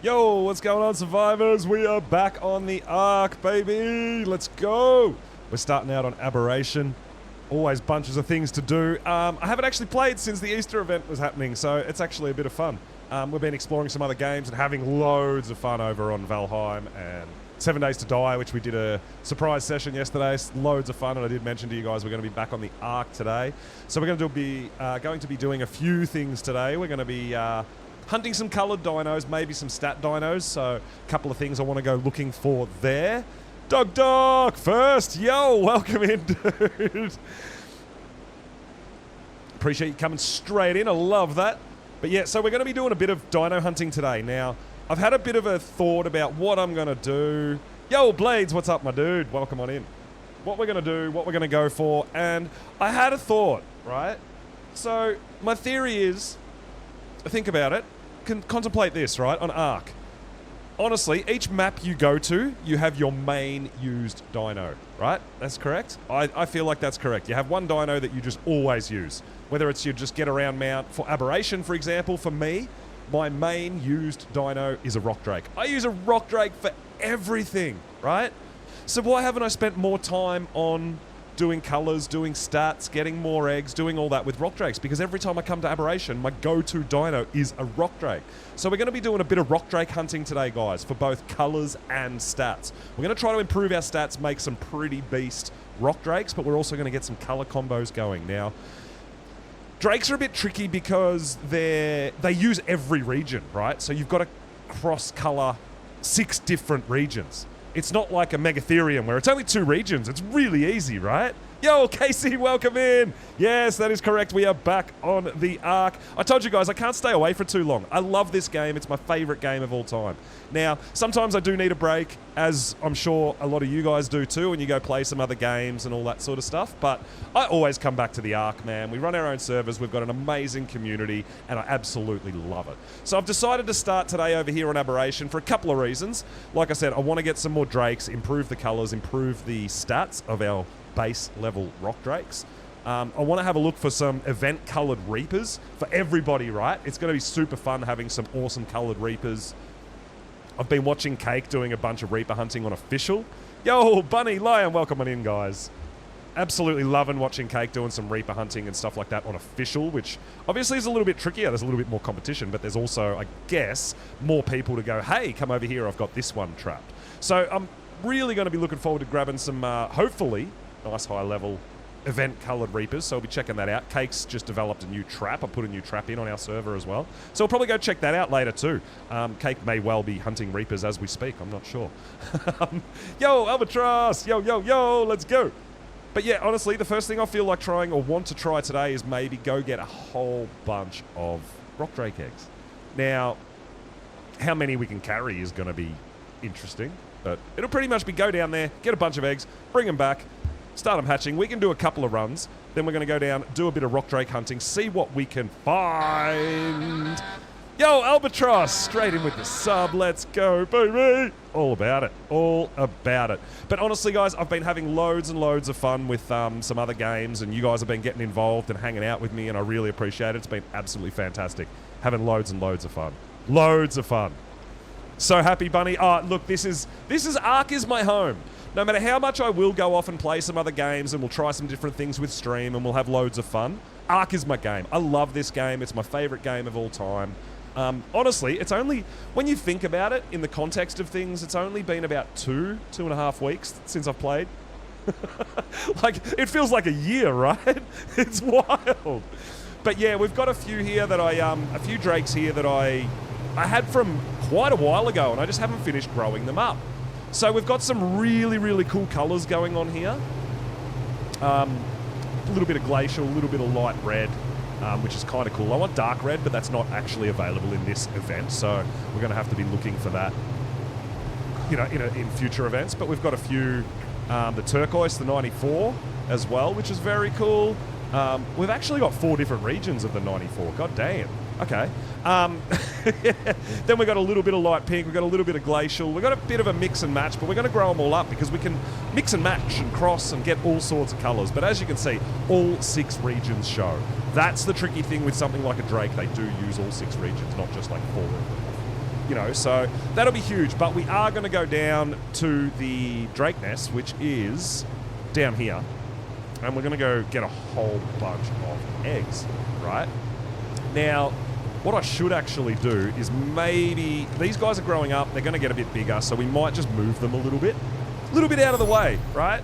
Yo, what's going on, survivors? We are back on the Ark, baby. Let's go. We're starting out on Aberration. Always bunches of things to do. I haven't actually played since the Easter event was happening, so it's actually a bit of fun. We've been exploring some other games and having loads of fun over on Valheim and 7 Days to Die, which we did a surprise session yesterday. Loads of fun, and I did mention to you guys we're going to be back on the Ark today. So we're going to be doing a few things today. We're going to be hunting some coloured dinos, maybe some stat dinos. So a couple of things I want to go looking for there. Dog first. Yo, welcome in, dude. Appreciate you coming straight in. I love that. But yeah, so we're going to be doing a bit of dino hunting today. Now, I've had a bit of a thought about what I'm going to do. Yo, Blades, what's up, my dude? Welcome on in. What we're going to do, what we're going to go for. And I had a thought, right? So my theory is, think about it, contemplate this, right, on Ark. Honestly, each map you go to, you have your main used dino, right? That's correct? I feel like that's correct. You have one dino that you just always use. Whether it's you just get around mount for Aberration, for example, for me, my main used dino is a Rock Drake. I use a Rock Drake for everything, right? So why haven't I spent more time on doing colours, doing stats, getting more eggs, doing all that with Rock Drakes? Because every time I come to Aberration, my go-to dino is a Rock Drake. So we're going to be doing a bit of Rock Drake hunting today, guys, for both colours and stats. We're going to try to improve our stats, make some pretty beast Rock Drakes, but we're also going to get some colour combos going. Now, Drakes are a bit tricky because they use every region, right? So you've got to cross-colour 6 different regions. It's not like a Megatherium where it's only 2 regions. It's really easy, right? Yo, Casey, welcome in. Yes, that is correct. We are back on the Ark. I told you guys, I can't stay away for too long. I love this game. It's my favorite game of all time. Now, sometimes I do need a break, as I'm sure a lot of you guys do too, when you go play some other games and all that sort of stuff. But I always come back to the Ark, man. We run our own servers. We've got an amazing community, and I absolutely love it. So I've decided to start today over here on Aberration for a couple of reasons. Like I said, I want to get some more Drakes, improve the colors, improve the stats of our base level Rock Drakes. I want to have a look for some event colored Reapers for everybody, right? It's going to be super fun having some awesome colored Reapers. I've been watching Cake doing a bunch of Reaper hunting on Official. Yo, Bunny, Lion, welcome on in, guys. Absolutely loving watching Cake doing some Reaper hunting and stuff like that on Official, which obviously is a little bit trickier. There's a little bit more competition, but there's also, I guess, more people to go, hey, come over here, I've got this one trapped. So I'm really going to be looking forward to grabbing some, hopefully, nice high-level event-coloured Reapers, so we'll be checking that out. Cake's just developed a new trap. I put a new trap in on our server as well. So we'll probably go check that out later too. Cake may well be hunting Reapers as we speak. I'm not sure. Yo, Albatross! Yo, let's go! But yeah, honestly, the first thing I feel like trying or want to try today is maybe go get a whole bunch of Rock Drake eggs. Now, how many we can carry is going to be interesting, but it'll pretty much be go down there, get a bunch of eggs, bring them back, start them hatching. We can do a couple of runs. Then we're going to go down, do a bit of Rock Drake hunting, see what we can find. Yo, Albatross, straight in with the sub. Let's go, baby. All about it. All about it. But honestly, guys, I've been having loads and loads of fun with some other games, and you guys have been getting involved and hanging out with me, and I really appreciate it. It's been absolutely fantastic. Having loads and loads of fun. Loads of fun. So happy, Bunny. Look, this is Ark is my home. No matter how much I will go off and play some other games, and we'll try some different things with stream, and we'll have loads of fun, Ark is my game. I love this game. It's my favorite game of all time. Honestly, it's only, when you think about it, in the context of things, it's only been about 2.5 weeks since I've played. Like, it feels like a year, right? It's wild. But yeah, we've got a few here that a few Drakes here that I had from quite a while ago, and I just haven't finished growing them up. So we've got some really, really cool colours going on here. A little bit of glacial, a little bit of light red, which is kind of cool. I want dark red, but that's not actually available in this event, so we're going to have to be looking for that, you know, in future events. But we've got a few, the turquoise, the 94 as well, which is very cool. We've actually got 4 different regions of the 94. God damn. Okay. Then we've got a little bit of light pink, we've got a little bit of glacial, we've got a bit of a mix and match, but we're going to grow them all up because we can mix and match and cross and get all sorts of colours. But as you can see, all 6 regions show. That's the tricky thing with something like a Drake. They do use all 6 regions, not just like 4 of them. you know, so that'll be huge. But we are going to go down to the Drake nest, which is down here. And we're going to go get a whole bunch of eggs, right? Now, what I should actually do is maybe... These guys are growing up. They're going to get a bit bigger, so we might just move them a little bit. A little bit out of the way, right?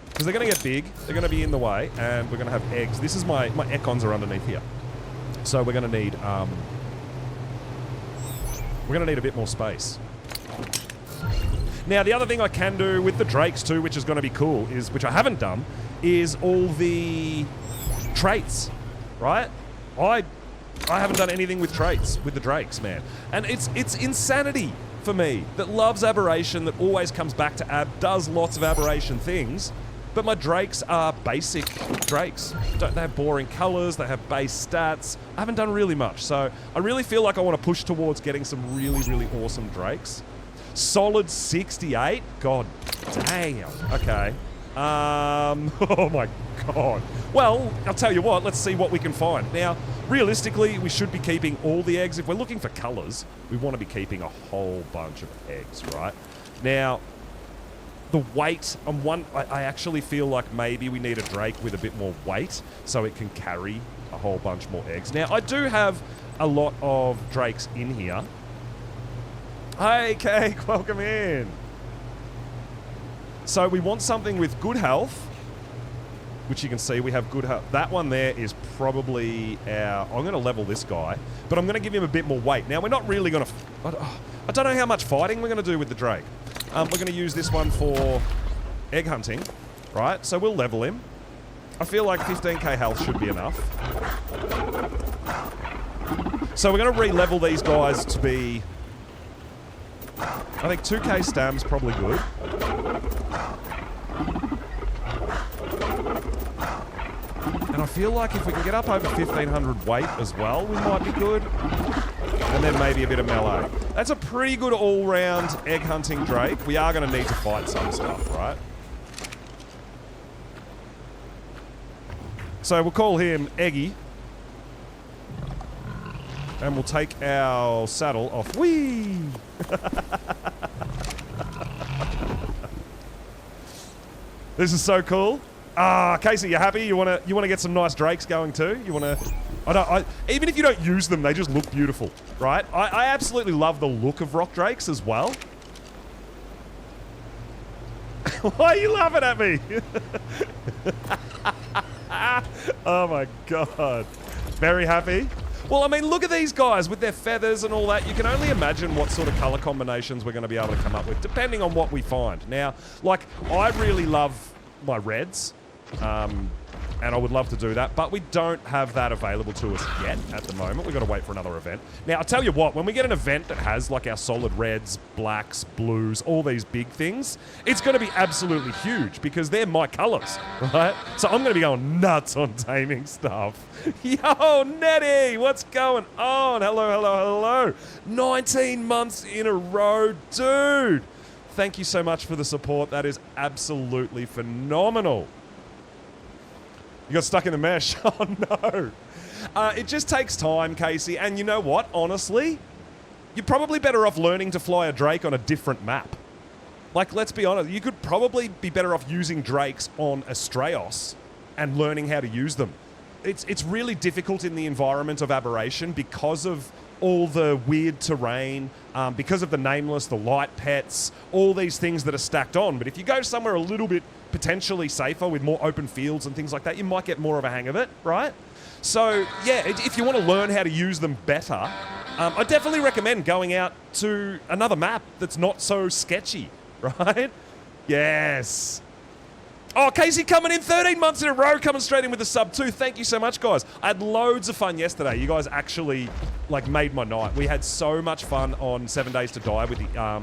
Because they're going to get big. They're going to be in the way, and we're going to have eggs. This is my econs are underneath here. So we're going to need... we're going to need a bit more space. Now, the other thing I can do with the drakes too, which is going to be cool, is, which I haven't done, is all the traits, right? I haven't done anything with traits with the drakes, man. And it's insanity for me that loves aberration, that always comes back to ab, does lots of aberration things, but my drakes are basic drakes. They have boring colors, they have base stats. I haven't done really much, so I really feel like I want to push towards getting some really, really awesome drakes. Solid 68? God damn. Okay. Oh my god. Well, I'll tell you what, let's see what we can find. Now, realistically, we should be keeping all the eggs. If we're looking for colors, we want to be keeping a whole bunch of eggs, right? Now, the weight, I actually feel like maybe we need a drake with a bit more weight so it can carry a whole bunch more eggs. Now, I do have a lot of drakes in here. Hey, Cake, welcome in. So we want something with good health, which you can see we have good health. That one there is probably our... I'm going to level this guy, but I'm going to give him a bit more weight. Now, we're not really going to... I don't know how much fighting we're going to do with the drake. We're going to use this one for egg hunting, right? So we'll level him. I feel like 15k health should be enough. So we're going to re-level these guys to be... I think 2k stam's probably good. And I feel like if we can get up over 1500 weight as well, we might be good. And then maybe a bit of melee. That's a pretty good all-round egg hunting drake. We are going to need to fight some stuff, right? So we'll call him Eggy. And we'll take our saddle off. Whee! This is so cool. Ah, Casey, you happy? You wanna get some nice drakes going too? You wanna? Even if you don't use them, they just look beautiful, right? I absolutely love the look of rock drakes as well. Why are you laughing at me? Oh my god. Very happy. Well, I mean, look at these guys with their feathers and all that. You can only imagine what sort of color combinations we're going to be able to come up with, depending on what we find. Now, like, I really love my reds, and I would love to do that, but we don't have that available to us yet at the moment. We've got to wait for another event. Now, I'll tell you what, when we get an event that has, like, our solid reds, blacks, blues, all these big things, it's going to be absolutely huge because they're my colors, right? So I'm going to be going nuts on taming stuff. Yo, Nettie, what's going on? Hello, hello, hello. 19 months in a row, dude. Thank you so much for the support. That is absolutely phenomenal. You got stuck in the mesh. Oh, no. It just takes time, Casey. And you know what? Honestly, you're probably better off learning to fly a drake on a different map. Like, let's be honest. You could probably be better off using drakes on Astraeos and learning how to use them. It's really difficult in the environment of aberration because of all the weird terrain, because of the nameless, the light pets, all these things that are stacked on. But if you go somewhere a little bit potentially safer with more open fields and things like that, you might get more of a hang of it, right? So, yeah, if you want to learn how to use them better, I definitely recommend going out to another map that's not so sketchy, right? Yes. Oh, Casey coming in 13 months in a row, coming straight in with a sub too. Thank you so much, guys. I had loads of fun yesterday. You guys actually, like, made my night. We had so much fun on 7 Days to Die with the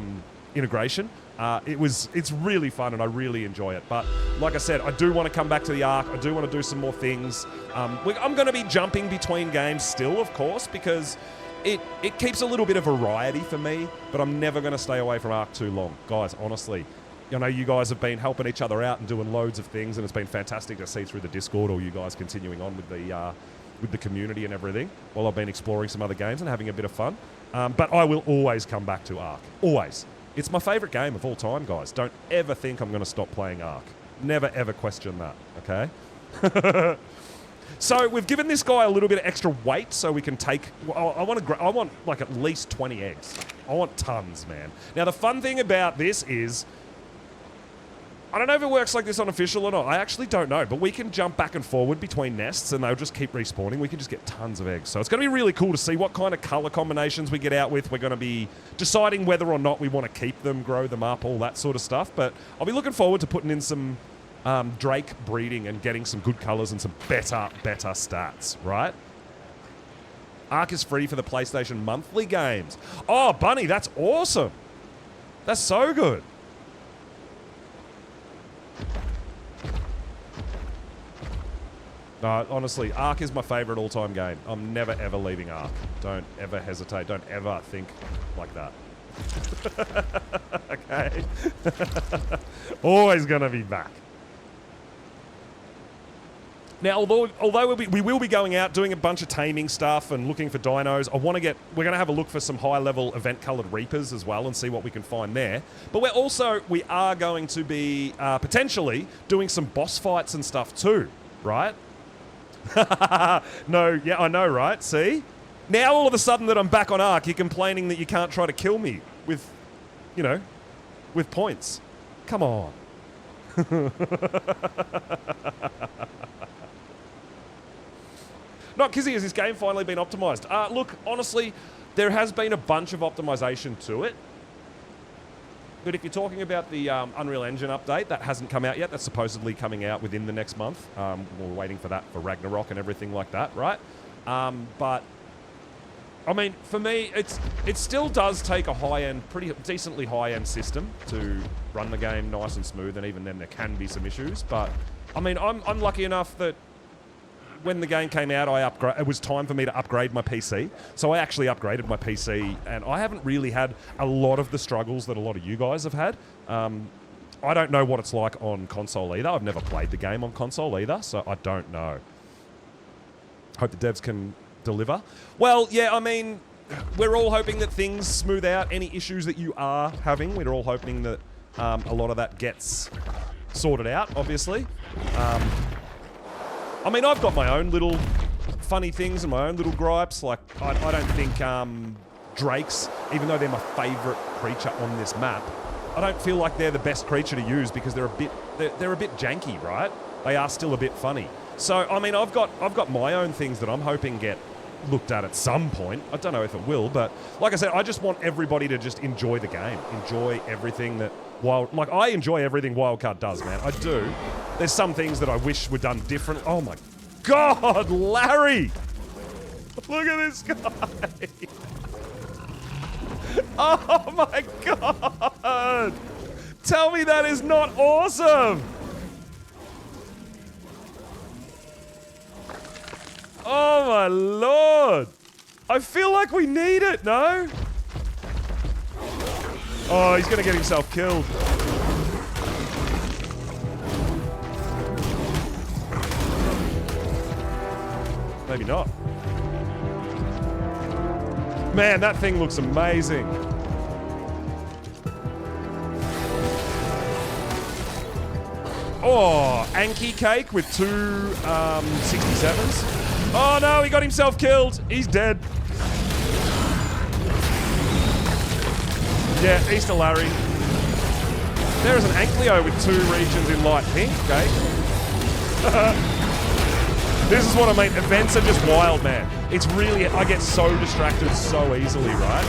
integration. It's really fun and I really enjoy it. But like I said, I do want to come back to the Ark. I do want to do some more things. I'm going to be jumping between games still, of course, because it keeps a little bit of variety for me, but I'm never going to stay away from Ark too long. Guys, honestly, I know you guys have been helping each other out and doing loads of things, and it's been fantastic to see through the Discord, all you guys continuing on with the with the community and everything while I've been exploring some other games and having a bit of fun. But I will always come back to Ark. Always. It's my favourite game of all time, guys. Don't ever think I'm going to stop playing Ark. Never, ever question that, okay? So we've given this guy a little bit of extra weight so we can take... Well, I want like at least 20 eggs. I want tons, man. Now, the fun thing about this is... I don't know if it works like this on official or not. I actually don't know. But we can jump back and forward between nests and they'll just keep respawning. We can just get tons of eggs. So it's going to be really cool to see what kind of colour combinations we get out with. We're going to be deciding whether or not we want to keep them, grow them up, all that sort of stuff. But I'll be looking forward to putting in some Drake breeding and getting some good colours and some better stats, right? Ark is free for the PlayStation monthly games. Oh, Bunny, that's awesome. That's so good. No, honestly, Ark is my favourite all-time game. I'm never, ever leaving Ark. Don't ever hesitate. Don't ever think like that. Okay? Always going to be back. Now, although we will be going out doing a bunch of taming stuff and looking for dinos, we're going to have a look for some high-level event-coloured Reapers as well and see what we can find there. But we are going to be potentially doing some boss fights and stuff too, right? No, yeah, I know, right? See? Now all of a sudden that I'm back on Ark, you're complaining that you can't try to kill me with, you know, with points. Come on. Not Kizzy, has this game finally been optimized? Look, honestly, there has been a bunch of optimization to it. But if you're talking about the Unreal Engine update, that hasn't come out yet. That's supposedly coming out within the next month. We're waiting for that for Ragnarok and everything like that, right? But, I mean, for me, it still does take a high-end, pretty decently high-end system to run the game nice and smooth, and even then there can be some issues. But, I mean, I'm lucky enough that when the game came out, it was time for me to upgrade my PC. So I actually upgraded my PC, and I haven't really had a lot of the struggles that a lot of you guys have had. I don't know what it's like on console either. I've never played the game on console either, so I don't know. Hope the devs can deliver. Well, yeah, I mean, we're all hoping that things smooth out any issues that you are having. We're all hoping that a lot of that gets sorted out, obviously. I mean, I've got my own little funny things and my own little gripes. Like, I don't think drakes, even though they're my favourite creature on this map, I don't feel like they're the best creature to use because they're a bit janky, right? They are still a bit funny. So, I mean, I've got my own things that I'm hoping get looked at some point. I don't know if it will, but like I said, I just want everybody to just enjoy the game, enjoy everything that I enjoy everything Wildcard does, man. I do. There's some things that I wish were done different. Oh my God, Larry! Look at this guy! Oh my God! Tell me that is not awesome! Oh my Lord! I feel like we need it, no? Oh, he's gonna get himself killed. Maybe not. Man, that thing looks amazing. Oh, Anki cake with two 67s. Oh no, he got himself killed. He's dead. Yeah, Easter Larry. There is an Ankleo with 2 regions in light pink, okay? This is what I mean. Events are just wild, man. It's really... I get so distracted so easily, right?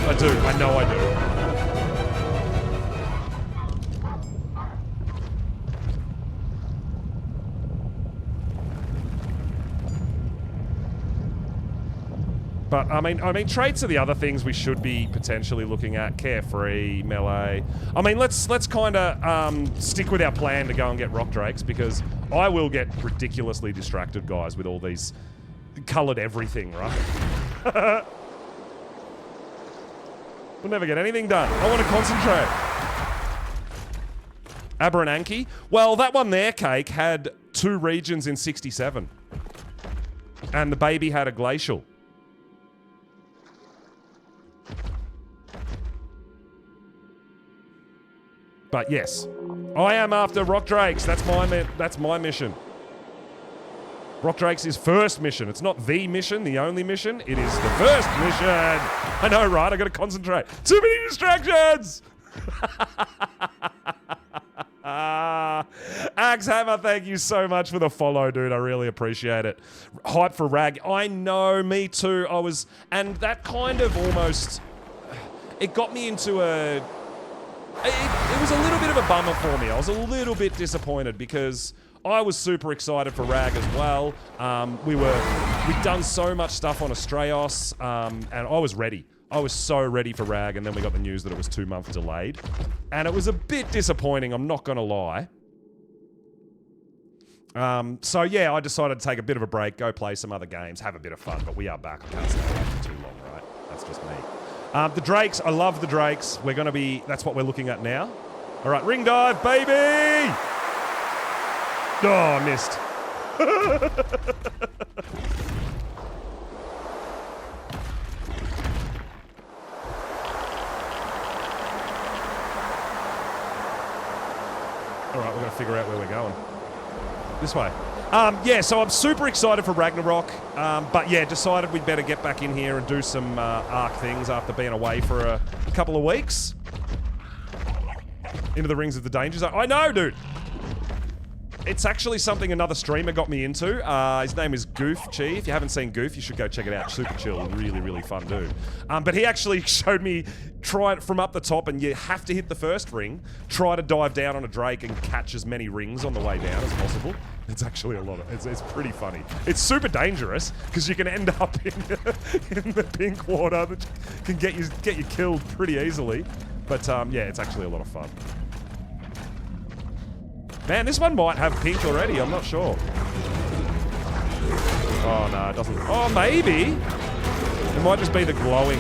I do. I know I do. But, I mean, traits are the other things we should be potentially looking at. Carefree, melee. I mean, let's kind of stick with our plan to go and get rock drakes, because I will get ridiculously distracted, guys, with all these coloured everything, right? We'll never get anything done. I want to concentrate. Aberananke. Well, that one there, Cake, had 2 regions in 67. And the baby had a glacial. But yes, I am after Rock Drakes. That's my mission. Rock Drakes is first mission. It's not the mission, the only mission. It is the first mission. I know, right? I got to concentrate. Too many distractions. Axe Hammer, thank you so much for the follow, dude. I really appreciate it. Hype for Rag. I know, me too. And that kind of almost, it got me into it was a little bit of a bummer for me. I was a little bit disappointed because I was super excited for Rag as well. We'd done so much stuff on Astraeos, and I was ready. I was so ready for Rag, and then we got the news that it was 2 months delayed. And it was a bit disappointing, I'm not gonna lie. So yeah, I decided to take a bit of a break, go play some other games, have a bit of fun, but we are back. I can't stay away for too long, right? That's just me. The Drakes, I love the Drakes. That's what we're looking at now. All right, ring dive, baby! Oh, I missed. All right, we're going to figure out where we're going. This way. Yeah, so I'm super excited for Ragnarok, but yeah, decided we'd better get back in here and do some Ark things after being away for a couple of weeks. Into the Rings of the Danger Zone. I know, dude! It's actually something another streamer got me into. His name is Goof Chi. If you haven't seen Goof, you should go check it out. Super chill, really, really fun dude. But he actually showed me, try it from up the top, and you have to hit the first ring. Try to dive down on a Drake and catch as many rings on the way down as possible. It's actually a lot of, it's pretty funny. It's super dangerous, because you can end up in the pink water that can get you killed pretty easily. But yeah, it's actually a lot of fun. Man, this one might have pink already, I'm not sure. Oh, no, it doesn't. Oh, maybe. It might just be the glowing.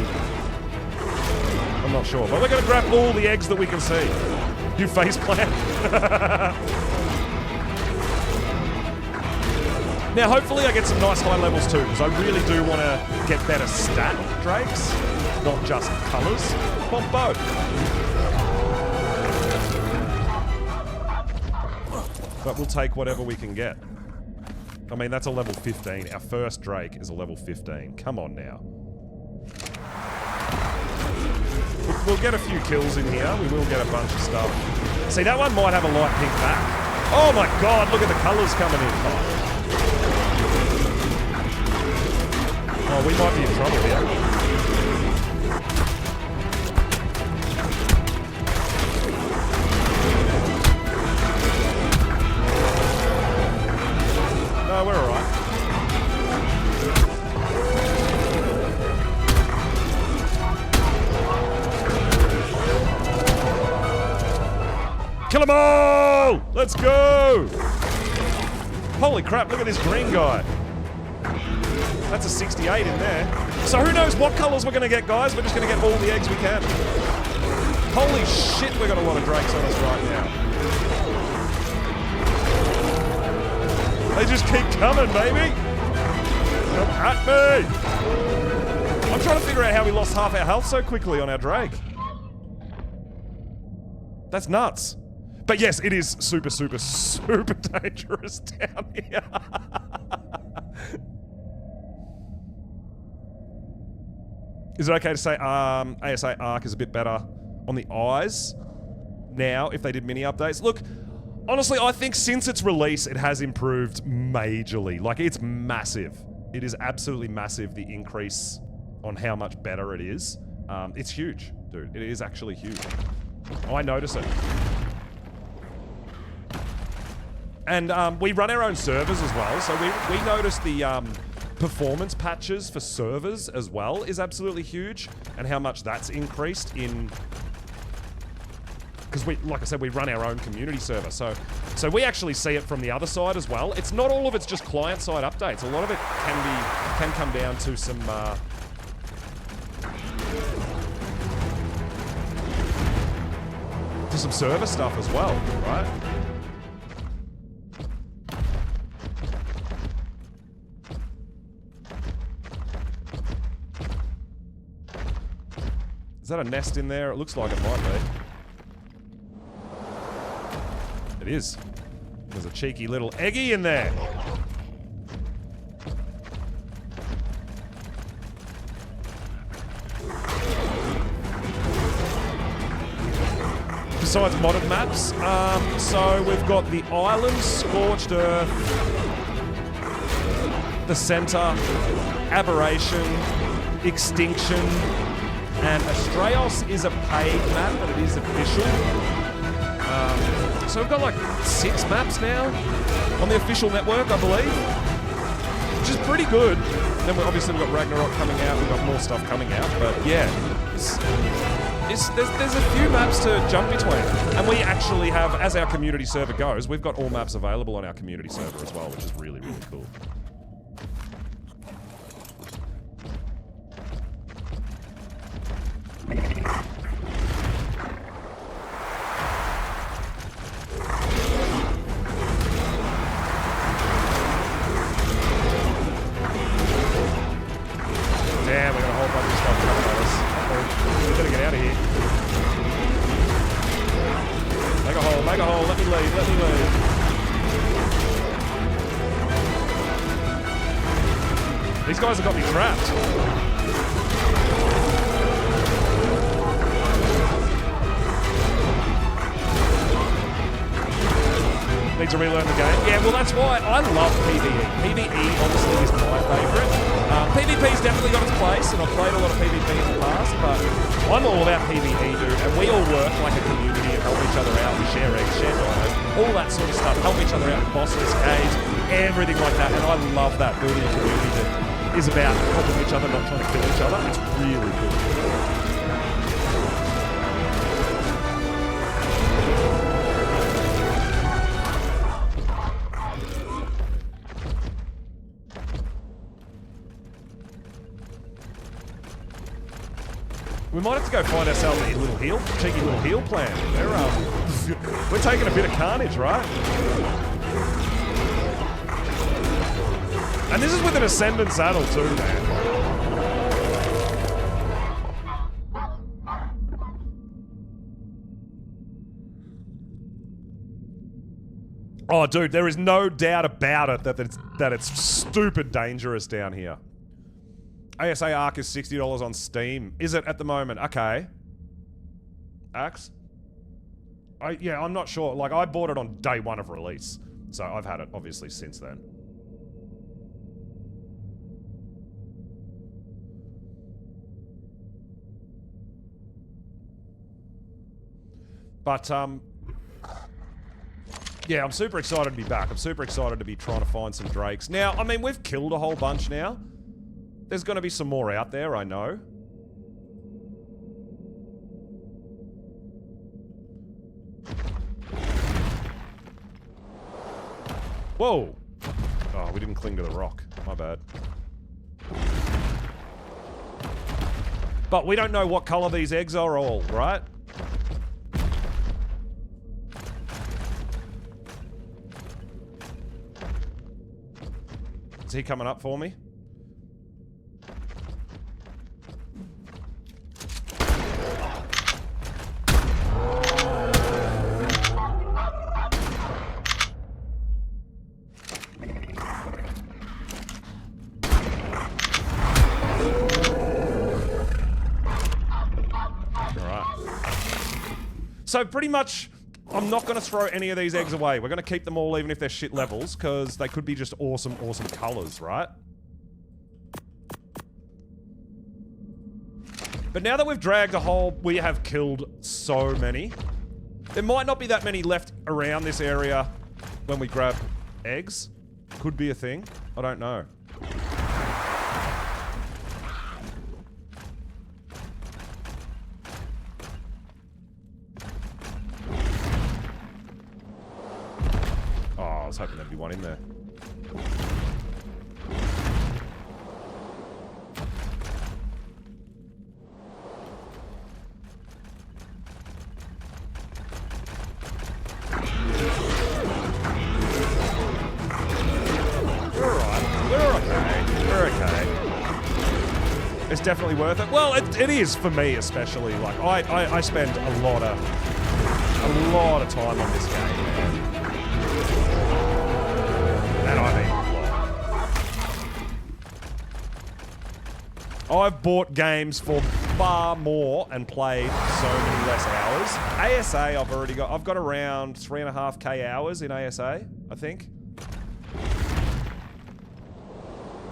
I'm not sure. But we're going to grab all the eggs that we can see. You faceplant. Now, hopefully I get some nice high levels too, because I really do want to get better stat Drakes, not just colours. Want both. But we'll take whatever we can get. I mean, that's a level 15. Our first Drake is a level 15. Come on now. We'll get a few kills in here. We will get a bunch of stuff. See, that one might have a light pink back. Oh my god, look at the colours coming in. Oh, we might be in trouble here. No, we're alright. Kill them all! Let's go! Holy crap, look at this green guy. That's a 68 in there. So who knows what colours we're going to get, guys? We're just going to get all the eggs we can. Holy shit, we've got a lot of Drakes on us right now. They just keep coming, baby. Come at me. I'm trying to figure out how we lost half our health so quickly on our Drake. That's nuts. But yes, it is super, super, super dangerous down here. Is it okay to say ASA Ark is a bit better on the eyes now if they did mini updates? Look, honestly, I think since its release, it has improved majorly. Like, it's massive. It is absolutely massive, the increase on how much better it is. It's huge, dude. It is actually huge. I notice it. And we run our own servers as well, so we notice the performance patches for servers as well is absolutely huge, and how much that's increased in... Because like I said, we run our own community server, so we actually see it from the other side as well. It's not all of it's just client-side updates. A lot of it can come down to some some server stuff as well, right? Is that a nest in there? It looks like it might be. It is. There's a cheeky little eggy in there. Besides modded maps, so we've got the island, Scorched Earth, the center, Aberration, Extinction, and Astraeos is a paid map, but it is official. So we've got like 6 maps now on the official network, I believe, which is pretty good. And then obviously we've got Ragnarok coming out, we've got more stuff coming out, but yeah. There's a few maps to jump between. And we actually have, as our community server goes, we've got all maps available on our community server as well, which is really, really cool. Damn, we got a whole bunch of stuff coming at us. We gotta get out of here. Make a hole, let me leave, let me leave. These guys have got me trapped. Need to relearn the game. Yeah, well that's why I love PvE. PvE honestly is my favourite. PvP's definitely got its place, and I've played a lot of PvP in the past, but I'm all about PvE, dude, and we all work like a community and help each other out. We share eggs, share dinos, all that sort of stuff. Help each other out with bosses, caves, everything like that, and I love that, building a community that is about helping each other, not trying to kill each other. It's really cool. We might have to go find ourselves a little cheeky little heal plan. We're taking a bit of carnage, right? And this is with an Ascendant saddle too, man. Oh, dude, there is no doubt about it that it's stupid dangerous down here. ASA Ark is $60 on Steam. Is it at the moment? Okay. Axe? Yeah, I'm not sure. Like, I bought it on day 1 of release. So I've had it, obviously, since then. But, yeah, I'm super excited to be back. I'm super excited to be trying to find some drakes. Now, I mean, we've killed a whole bunch now. There's going to be some more out there, I know. Whoa! Oh, we didn't cling to the rock. My bad. But we don't know what color these eggs are all, right? Is he coming up for me? So pretty much, I'm not going to throw any of these eggs away. We're going to keep them all even if they're shit levels, because they could be just awesome, awesome colors, right? But now that we've dragged a hole, we have killed so many. There might not be that many left around this area when we grab eggs. Could be a thing. I don't know. I was hoping there'd be one in there. It's definitely worth it. Well, it is for me especially. Like I spend a lot of time on this game, man. And I mean a lot. I've bought games for far more and played so many less hours. ASA, I've got around 3.5k hours in ASA, I think.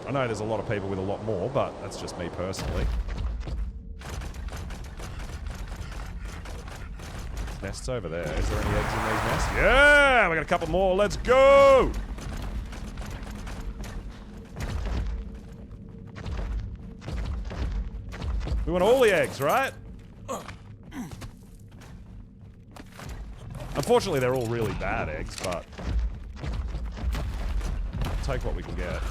I know there's a lot of people with a lot more, but that's just me personally. Nests over there. Is there any eggs in these nests? Yeah! We got a couple more. Let's go! We want all the eggs, right? Unfortunately, they're all really bad eggs, but take what we can get.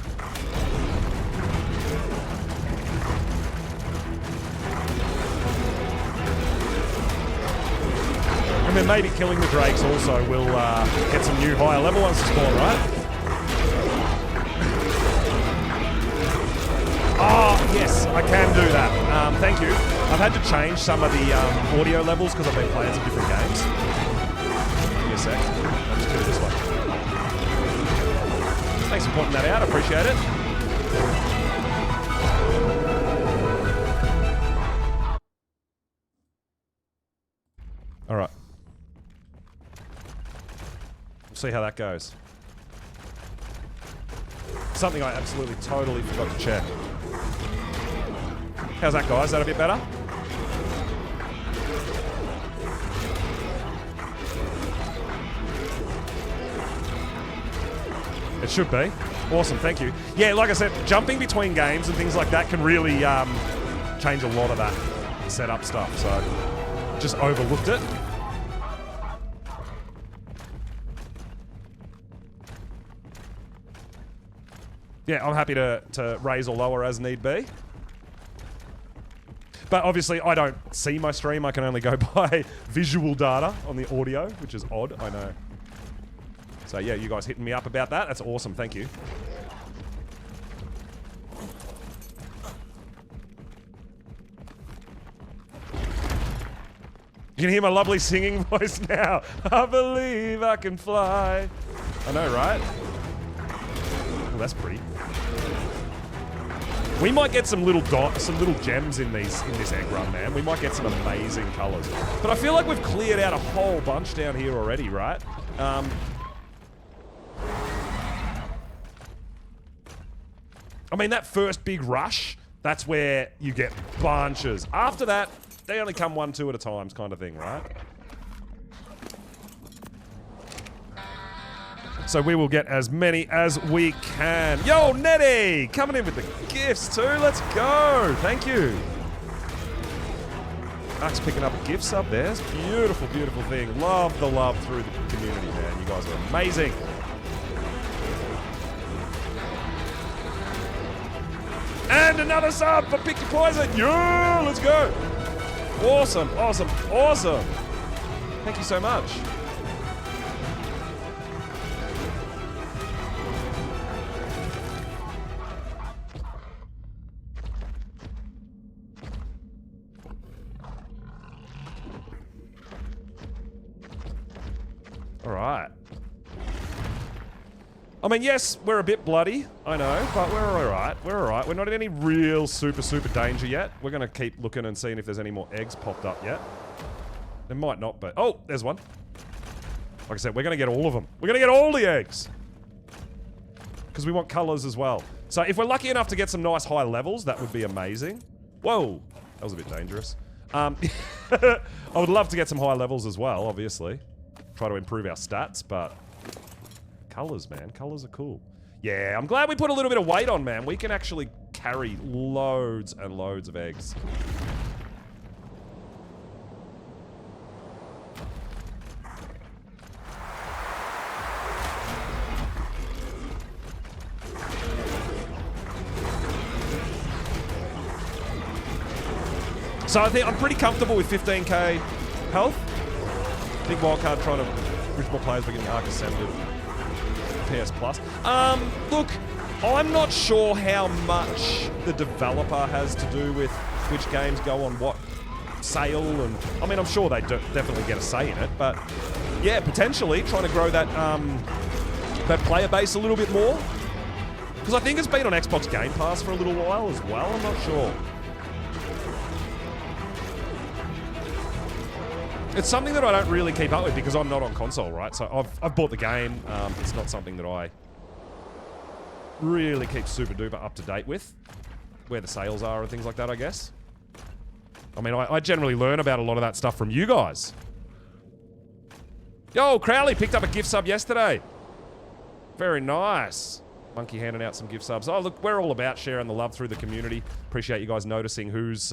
And then maybe killing the drakes also will get some new higher level ones to spawn, right? Oh, yes, I can do that. Thank you. I've had to change some of the audio levels because I've been playing some different games. Give me a sec. I'll just do this one. Thanks for pointing that out. I appreciate it. All right. We'll see how that goes. Something I absolutely totally forgot to check. How's that, guys? Is that a bit better? It should be. Awesome, thank you. Yeah, like I said, jumping between games and things like that can really change a lot of that setup stuff, so just overlooked it. Yeah, I'm happy to raise or lower as need be. But obviously, I don't see my stream. I can only go by visual data on the audio, which is odd, I know. So yeah, you guys hitting me up about that. That's awesome, thank you. You can hear my lovely singing voice now. I believe I can fly. I know, right? Oh, that's pretty. We might get some little gems in this egg run, man. We might get some amazing colors. But I feel like we've cleared out a whole bunch down here already, right? I mean, that first big rush, that's where you get bunches. After that, they only come 1, 2 at a time, kind of thing, right? So we will get as many as we can. Yo, Nettie! Coming in with the gifts too. Let's go. Thank you. Ark's picking up a gift sub there. It's a beautiful, beautiful thing. Love the love through the community, man. You guys are amazing. And another sub for Pick Your Poison. Yeah, let's go. Awesome, awesome, awesome. Thank you so much. All right. I mean, yes, we're a bit bloody, I know, but we're all right. We're all right. We're not in any real super danger yet. We're going to keep looking and seeing if there's any more eggs popped up yet. There might not, but... Oh, there's one. Like I said, we're going to get all of them. We're going to get all the eggs. Because we want colors as well. So if we're lucky enough to get some nice high levels, that would be amazing. Whoa. That was a bit dangerous. I would love to get some high levels as well, obviously. Try to improve our stats, but... Colors, man. Colors are cool. Yeah, I'm glad we put a little bit of weight on, man. We can actually carry loads and loads of eggs. So I think I'm pretty comfortable with 15k health. Big wildcard trying to reach more players by getting Ark Ascended. PS Plus. Look, I'm not sure how much the developer has to do with which games go on what sale, and I mean, I'm sure they definitely get a say in it, but yeah, potentially trying to grow that that player base a little bit more, because I think it's been on Xbox Game Pass for a little while as well. I'm not sure. It's something that I don't really keep up with because I'm not on console, right? So I've bought the game. It's not something that I really keep super duper up to date with, where the sales are and things like that, I guess. I mean, I generally learn about a lot of that stuff from you guys. Yo, Crowley picked up a gift sub yesterday. Very nice. Monkey handing out some gift subs. Oh, look, we're all about sharing the love through the community. Appreciate you guys noticing who's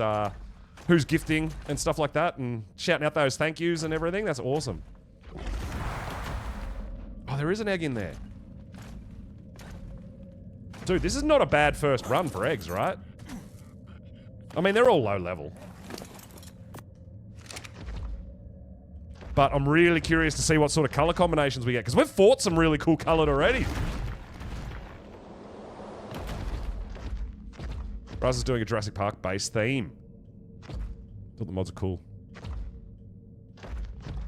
gifting and stuff like that and shouting out those thank yous and everything. That's awesome. Oh, there is an egg in there. Dude, this is not a bad first run for eggs, right? I mean, they're all low level. But I'm really curious to see what sort of color combinations we get, because we've fought some really cool colored already. Raz is doing a Jurassic Park base theme. Thought the mods are cool.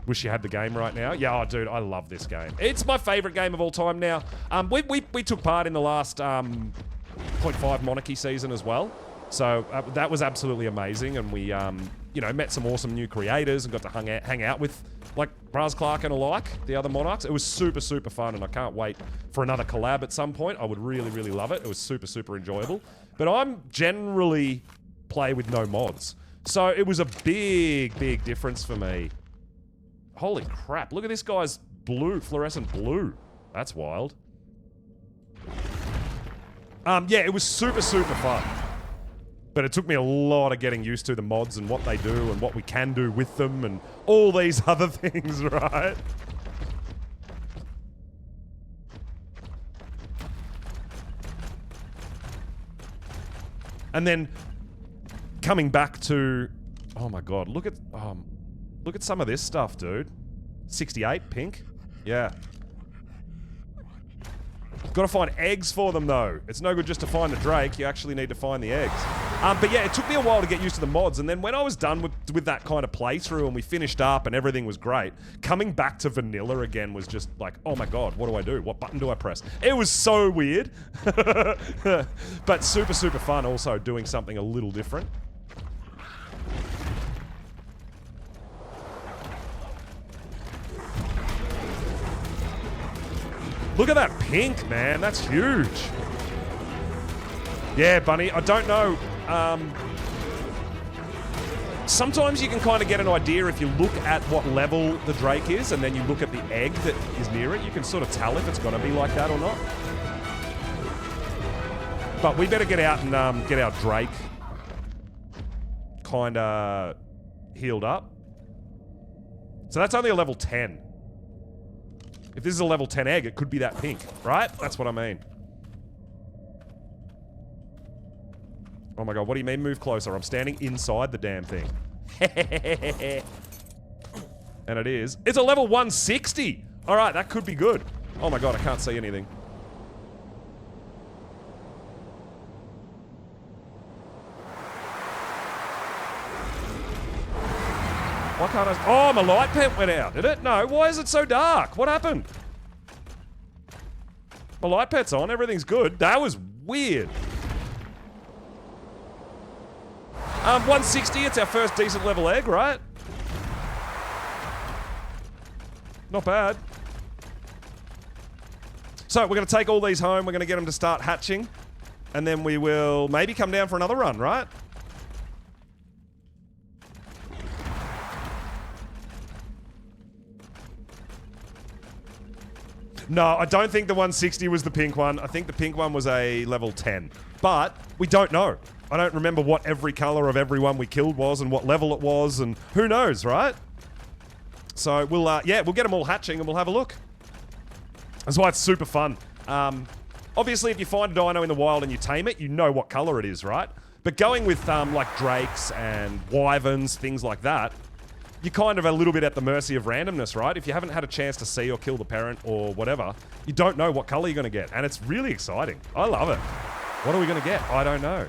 Wish you had the game right now. Yeah, oh, dude, I love this game. It's my favorite game of all time now. We took part in the last 0.5 Monarchy season as well. So that was absolutely amazing. And we, you know, met some awesome new creators and got to hang out with, like, Braz Clark and alike, the other Monarchs. It was super, super fun, and I can't wait for another collab at some point. I would really, really love it. It was super, super enjoyable. But I'm generally play with no mods. So it was a big, big difference for me. Holy crap, look at this guy's blue, fluorescent blue. That's wild. Yeah, it was super, super fun. But it took me a lot of getting used to the mods and what they do and what we can do with them and all these other things, right? And then coming back to, oh my god, look at some of this stuff, dude. 68 pink, yeah. Got to find eggs for them though. It's no good just to find the Drake. You actually need to find the eggs. But yeah, it took me a while to get used to the mods, and then when I was done with that kind of playthrough and we finished up and everything was great, coming back to vanilla again was just like, oh my god, what do I do? What button do I press? It was so weird. But super, super fun also doing something a little different. Look at that pink, man. That's huge. Yeah, Bunny, I don't know. Sometimes you can kind of get an idea if you look at what level the Drake is and then you look at the egg that is near it. You can sort of tell if it's going to be like that or not. But we better get out and get our Drake kind of healed up. So that's only a level 10. If this is a level 10 egg, it could be that pink, right? That's what I mean. Oh my god, what do you mean move closer? I'm standing inside the damn thing. And it is. It's a level 160! Alright, that could be good. Oh my god, I can't see anything. Why can't I... Oh, my light pet went out, did it? No, why is it so dark? What happened? My light pet's on, everything's good. That was weird. 160, it's our first decent level egg, right? Not bad. So, we're going to take all these home, we're going to get them to start hatching, and then we will maybe come down for another run, right? No, I don't think the 160 was the pink one. I think the pink one was a level 10. But we don't know. I don't remember what every color of every one we killed was and what level it was, and who knows, right? So we'll, yeah, we'll get them all hatching and we'll have a look. That's why it's super fun. Obviously, if you find a dino in the wild and you tame it, you know what color it is, right? But going with, like, drakes and wyverns, things like that, you're kind of a little bit at the mercy of randomness, right? If you haven't had a chance to see or kill the parent or whatever, you don't know what color you're going to get. And it's really exciting. I love it. What are we going to get? I don't know.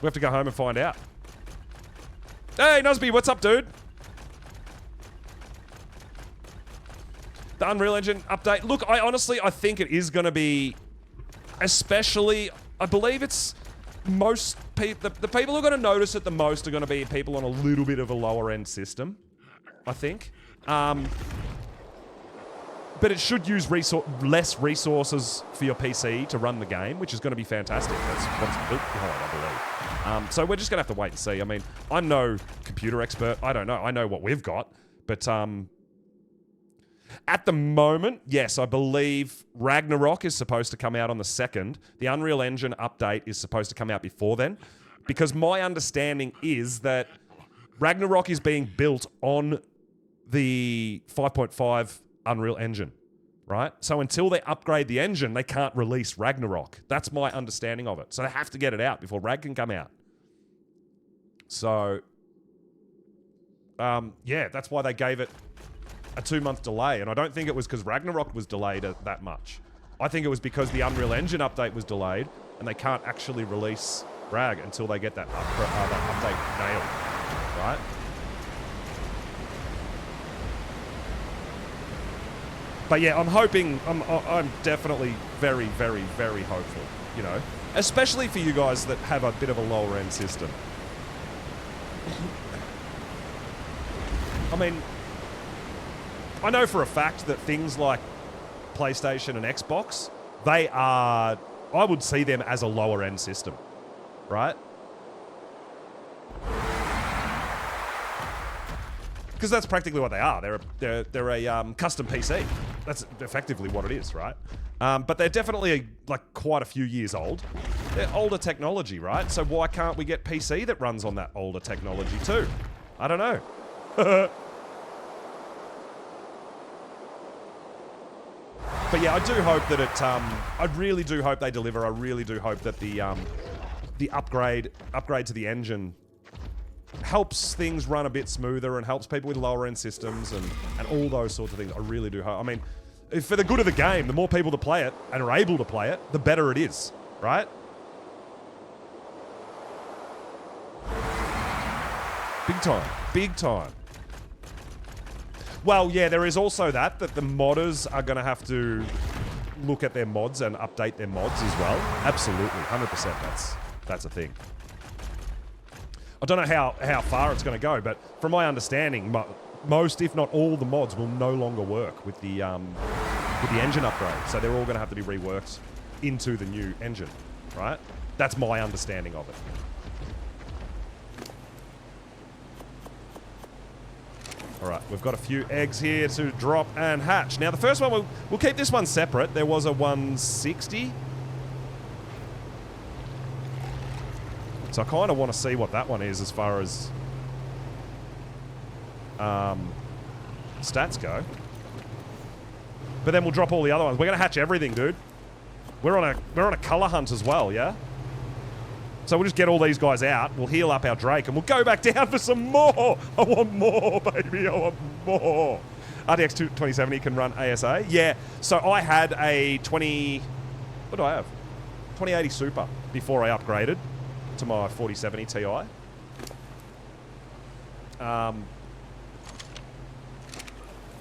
We have to go home and find out. Hey, Nusby, what's up, dude? The Unreal Engine update. Look, I think it is going to be, especially, I believe it's most people, the people who are going to notice it the most are going to be people on a little bit of a lower end system, I think. But it should use less resources for your PC to run the game, which is going to be fantastic. That's what it's built behind, I believe. So we're just going to have to wait and see. I mean, I'm no computer expert. I don't know. I know what we've got. But at the moment, yes, I believe Ragnarok is supposed to come out on the 2nd. The Unreal Engine update is supposed to come out before then. Because my understanding is that Ragnarok is being built on the 5.5 Unreal Engine, right? So until they upgrade the engine, they can't release Ragnarok. That's my understanding of it. So they have to get it out before Rag can come out. So, yeah, that's why they gave it a 2-month delay. And I don't think it was because Ragnarok was delayed that much. I think it was because the Unreal Engine update was delayed and they can't actually release Rag until they get that update nailed, right? But yeah, I'm hoping, I'm definitely very, very, very hopeful, you know, especially for you guys that have a bit of a lower end system. I mean, I know for a fact that things like PlayStation and Xbox, they are, I would see them as a lower end system, right? Because that's practically what they are. They're a custom PC. That's effectively what it is, right? But they're definitely like quite a few years old. They're older technology, right? So why can't we get PC that runs on that older technology too? I don't know. But yeah, I do hope that it. I really do hope they deliver. I really do hope that the upgrade to the engine helps things run a bit smoother and helps people with lower end systems and all those sorts of things. I really do hope. I mean, if for the good of the game, the more people to play it and are able to play it, the better it is, right? Big time. Big time. Well, yeah, there is also that the modders are going to have to look at their mods and update their mods as well. Absolutely, 100%. That's a thing. I don't know how far it's going to go, but from my understanding, most, if not all, the mods will no longer work with the engine upgrade. So they're all going to have to be reworked into the new engine, right? That's my understanding of it. All right, we've got a few eggs here to drop and hatch. Now, the first one, we'll keep this one separate. There was a 160. So I kind of want to see what that one is as far as stats go. But then we'll drop all the other ones. We're going to hatch everything, dude. We're on a color hunt as well, yeah? So we'll just get all these guys out. We'll heal up our Drake, and we'll go back down for some more. I want more, baby. I want more. RTX 2070 can run ASA. Yeah. So I had a 20... What do I have? 2080 Super before I upgraded to my 4070 Ti.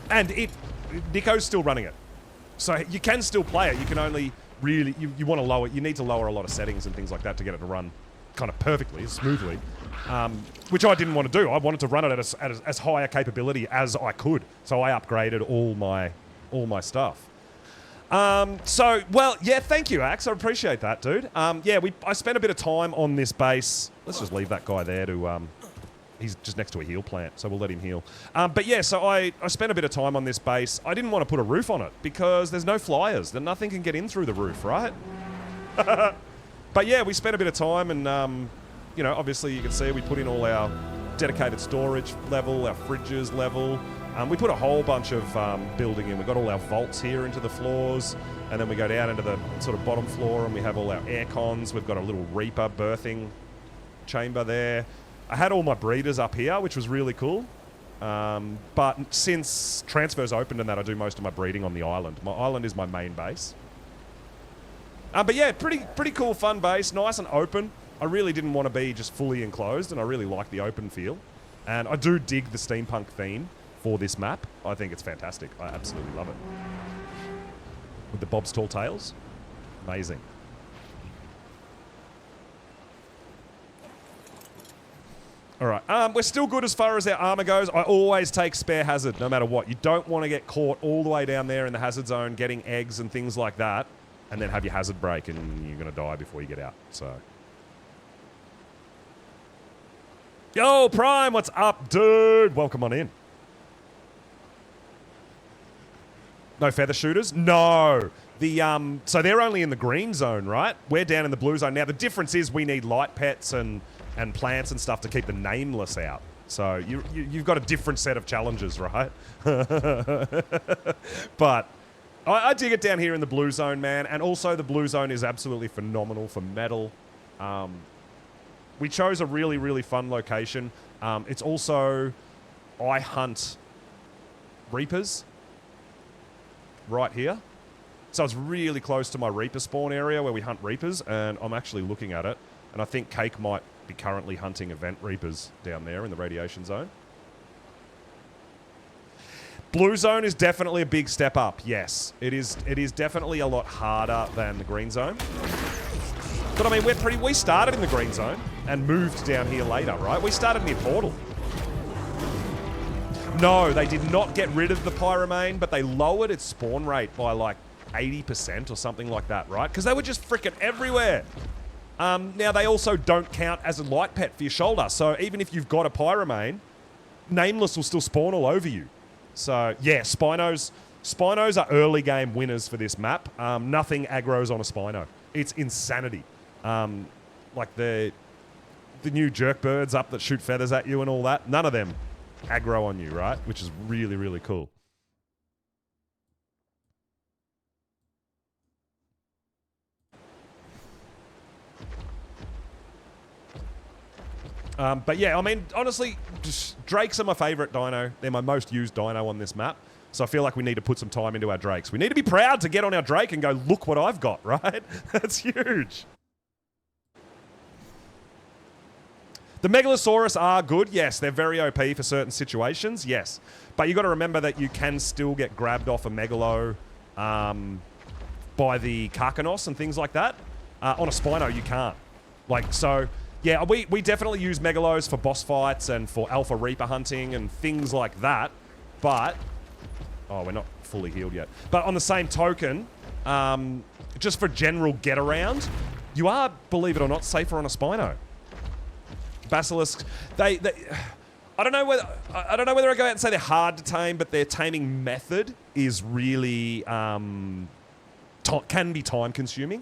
And Nico's still running it. So you can still play it. You can only really... You want to lower... You need to lower a lot of settings and things like that to get it to run kind of perfectly, smoothly. Which I didn't want to do. I wanted to run it at as high a capability as I could. So I upgraded all my stuff. So, well, yeah, thank you, Axe. I appreciate that, dude. Yeah, I spent a bit of time on this base. Let's just leave that guy there to... He's just next to a heal plant, so we'll let him heal. But yeah, so I spent a bit of time on this base. I didn't want to put a roof on it because there's no flyers. Then nothing can get in through the roof, right? But yeah, we spent a bit of time and, you know, obviously you can see we put in all our dedicated storage level, our fridges level. We put a whole bunch of building in. We've got all our vaults here into the floors, and then we go down into the sort of bottom floor, and we have all our air cons. We've got a little Reaper birthing chamber there. I had all my breeders up here, which was really cool. But since transfers opened and that, I do most of my breeding on the island. My island is my main base. But yeah, pretty cool, fun base, nice and open. I really didn't want to be just fully enclosed, and I really like the open feel. And I do dig the steampunk theme for this map. I think it's fantastic. I absolutely love it. With the Bob's Tall Tales, amazing. All right, we're still good as far as our armor goes. I always take spare hazard, no matter what. You don't want to get caught all the way down there in the hazard zone, getting eggs and things like that, and then have your hazard break, and you're going to die before you get out, so... Yo, Prime, what's up, dude? Welcome on in. No feather shooters? No. So they're only in the green zone, right? We're down in the blue zone. Now, the difference is we need light pets and plants and stuff to keep the nameless out. So you've got a different set of challenges, right? But I dig it down here in the blue zone, man. And also the blue zone is absolutely phenomenal for metal. We chose a really, really fun location. It's also, I hunt Reapers right here. So it's really close to my Reaper spawn area where we hunt Reapers, and I'm actually looking at it. And I think Cake might be currently hunting event Reapers down there in the radiation zone. Blue zone is definitely a big step up, yes. It is definitely a lot harder than the green zone. But I mean, we started in the green zone and moved down here later, right? We started near Portal. No, they did not get rid of the Pyromane, but they lowered its spawn rate by like 80% or something like that, right? Because they were just freaking everywhere. Now, they also don't count as a light pet for your shoulder. So even if you've got a Pyromane, Nameless will still spawn all over you. So yeah, Spinos are early game winners for this map. Nothing aggro's on a Spino. It's insanity. Like the new jerk birds up that shoot feathers at you and all that, none of them aggro on you, right? Which is really, really cool. But yeah, I mean, honestly, Drakes are my favorite dino. They're my most used dino on this map. So I feel like we need to put some time into our Drakes. We need to be proud to get on our Drake and go, look what I've got, right? That's huge. The Megalosaurus are good, yes. They're very OP for certain situations, yes. But you got to remember that you can still get grabbed off a Megalo by the Karkanos and things like that. On a Spino, you can't. Like, so, yeah, we definitely use Megalos for boss fights and for Alpha Reaper hunting and things like that. But, oh, we're not fully healed yet. But on the same token, just for general get-around, you are, believe it or not, safer on a Spino. Basilisks, I don't know whether I go out and say they're hard to tame, but their taming method is really can be time consuming.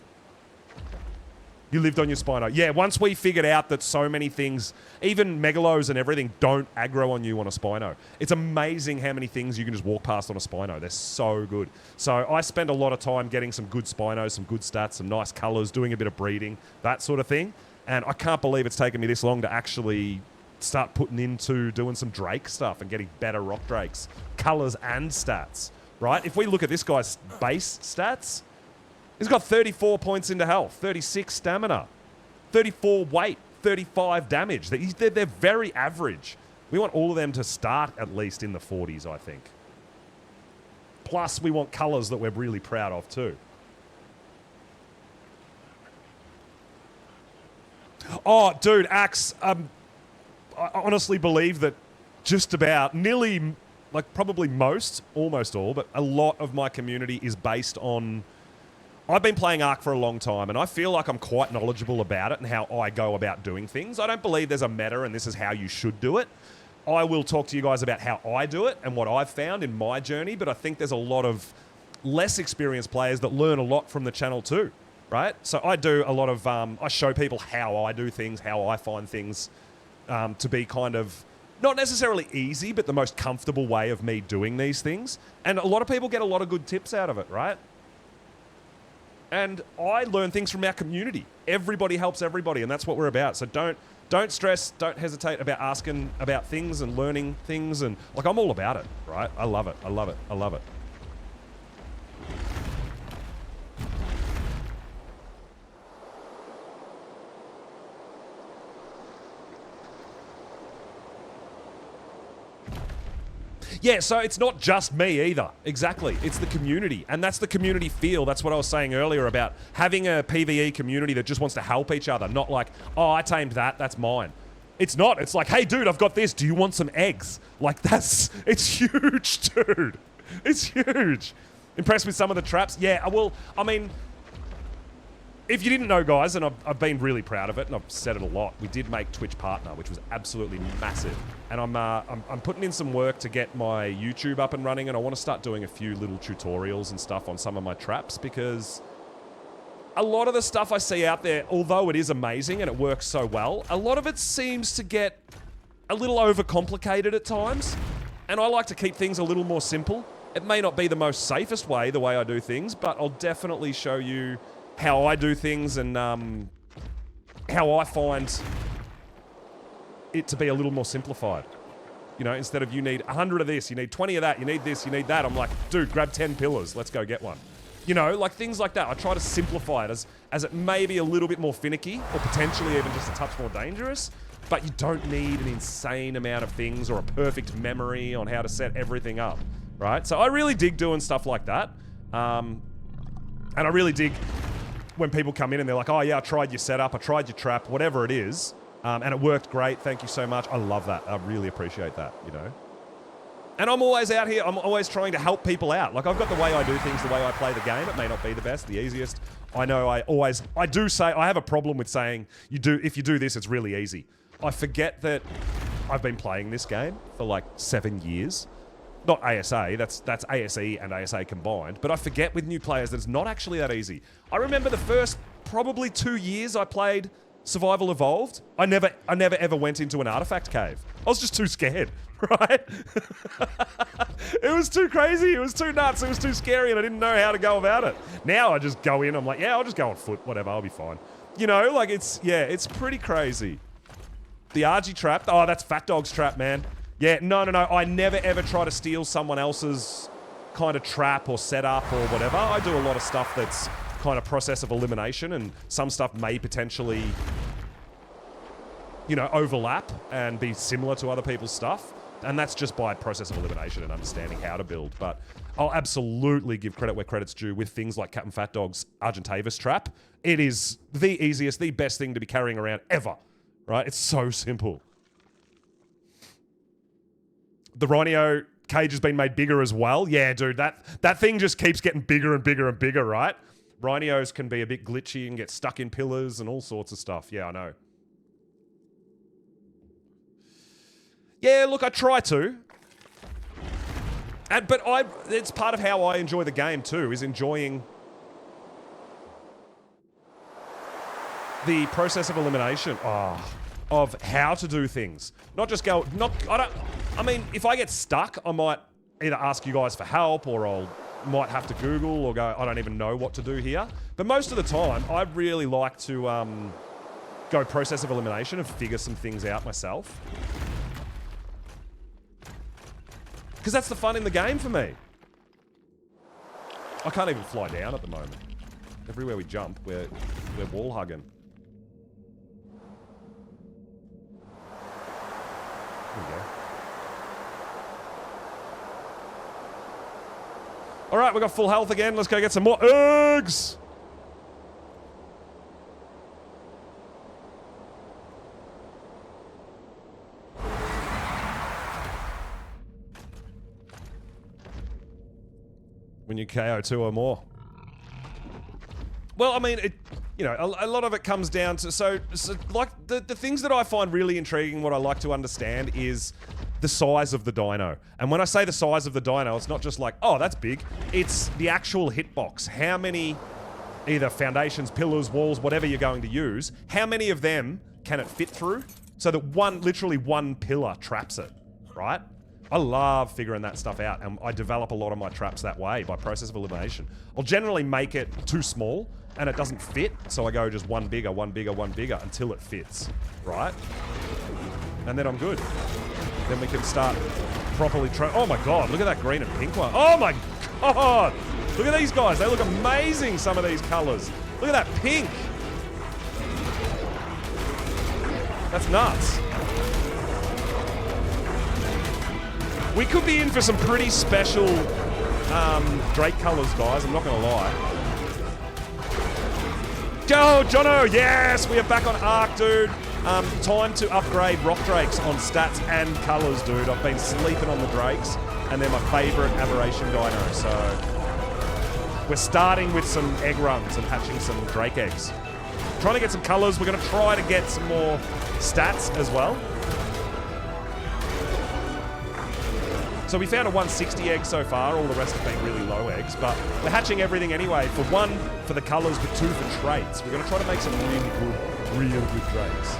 You lived on your Spino. Yeah, once we figured out that so many things, even Megalos and everything, don't aggro on you on a Spino. It's amazing how many things you can just walk past on a Spino. They're so good. So I spend a lot of time getting some good Spinos, some good stats, some nice colors, doing a bit of breeding, that sort of thing. And I can't believe it's taken me this long to actually start putting into doing some Drake stuff and getting better Rock Drakes, colors and stats, right? If we look at this guy's base stats, he's got 34 points into health, 36 stamina, 34 weight, 35 damage. They're very average. We want all of them to start at least in the 40s, I think. Plus, we want colors that we're really proud of too. Oh, dude, Axe, I honestly believe that just about nearly, like probably most, almost all, but a lot of my community is based on... I've been playing Ark for a long time, and I feel like I'm quite knowledgeable about it and how I go about doing things. I don't believe there's a meta and this is how you should do it. I will talk to you guys about how I do it and what I've found in my journey, but I think there's a lot of less experienced players that learn a lot from the channel too. Right? So I do a lot of, I show people how I do things, how I find things to be kind of not necessarily easy, but the most comfortable way of me doing these things. And a lot of people get a lot of good tips out of it, right? And I learn things from our community. Everybody helps everybody, and that's what we're about. So don't stress, don't hesitate about asking about things and learning things. And like, I'm all about it, right? I love it. I love it. I love it. Yeah, so it's not just me either. Exactly. It's the community. And that's the community feel. That's what I was saying earlier about having a PvE community that just wants to help each other. Not like, oh, I tamed that. That's mine. It's not. It's like, hey, dude, I've got this. Do you want some eggs? Like, it's huge, dude. It's huge. Impressed with some of the traps? Yeah, well, I mean, if you didn't know, guys, and I've been really proud of it, and I've said it a lot, we did make Twitch Partner, which was absolutely massive. And I'm putting in some work to get my YouTube up and running, and I want to start doing a few little tutorials and stuff on some of my traps, because a lot of the stuff I see out there, although it is amazing and it works so well, a lot of it seems to get a little overcomplicated at times. And I like to keep things a little more simple. It may not be the most safest way, the way I do things, but I'll definitely show you how I do things and how I find it to be a little more simplified. You know, instead of you need 100 of this, you need 20 of that, you need this, you need that. I'm like, dude, grab 10 pillars. Let's go get one. You know, like things like that. I try to simplify it as it may be a little bit more finicky or potentially even just a touch more dangerous, but you don't need an insane amount of things or a perfect memory on how to set everything up, right? So I really dig doing stuff like that. And I really dig when people come in and they're like, oh yeah, I tried your setup, I tried your trap, whatever it is, and it worked great, thank you so much. I love that. I really appreciate that, you know? And I'm always out here, I'm always trying to help people out. Like, I've got the way I do things, the way I play the game. It may not be the best, the easiest. I know I do say, I have a problem with saying, if you do this, it's really easy. I forget that I've been playing this game for like 7 years. Not ASA, that's ASE and ASA combined, but I forget with new players that it's not actually that easy. I remember the first probably 2 years I played Survival Evolved, I never ever went into an artifact cave. I was just too scared, right? It was too crazy, it was too nuts, it was too scary, and I didn't know how to go about it. Now I just go in, I'm like, yeah, I'll just go on foot, whatever, I'll be fine. You know, like it's pretty crazy. The RG trap, oh, that's Fat Dog's trap, man. Yeah, no, I never ever try to steal someone else's kind of trap or setup or whatever. I do a lot of stuff that's kind of process of elimination, and some stuff may potentially, you know, overlap and be similar to other people's stuff. And that's just by process of elimination and understanding how to build. But I'll absolutely give credit where credit's due with things like Captain Fat Dog's Argentavis trap. It is the easiest, the best thing to be carrying around ever, right? It's so simple. The Rhino cage has been made bigger as well. Yeah, dude, that thing just keeps getting bigger and bigger and bigger, right? Rhinos can be a bit glitchy and get stuck in pillars and all sorts of stuff. Yeah, I know. Yeah, look, I try to. But it's part of how I enjoy the game too, is enjoying the process of elimination. Of how to do things. Not just go, I mean, if I get stuck, I might either ask you guys for help or might have to Google or go, I don't even know what to do here. But most of the time, I really like to go process of elimination and figure some things out myself. Because that's the fun in the game for me. I can't even fly down at the moment. Everywhere we jump, we're wall hugging. There we go. All right, we got full health again. Let's go get some more eggs. When you KO 2 or more. Well, I mean, you know, a lot of it comes down to, so like, the things that I find really intriguing, what I like to understand is the size of the dino. And when I say the size of the dino, it's not just like, oh, that's big. It's the actual hitbox. How many, either foundations, pillars, walls, whatever you're going to use, how many of them can it fit through? so that literally one pillar traps it, right? I love figuring that stuff out, and I develop a lot of my traps that way, by process of elimination. I'll generally make it too small, and it doesn't fit, so I go just one bigger, one bigger, one bigger, until it fits, right? And then I'm good. Then we can start properly oh my god, look at that green and pink one. Oh my god! Look at these guys, they look amazing, some of these colors. Look at that pink. That's nuts. We could be in for some pretty special Drake colors, guys, I'm not gonna lie. Go, Jono! Yes! We are back on Ark, dude. Time to upgrade Rock Drakes on stats and colors, dude. I've been sleeping on the Drakes, and they're my favorite aberration dino, so... We're starting with some egg runs and hatching some Drake eggs. Trying to get some colors. We're going to try to get some more stats as well. So we found a 160 egg so far. All the rest have been really low eggs, but we're hatching everything anyway. For 1 for the colors, but 2 for traits. We're going to try to make some really good traits.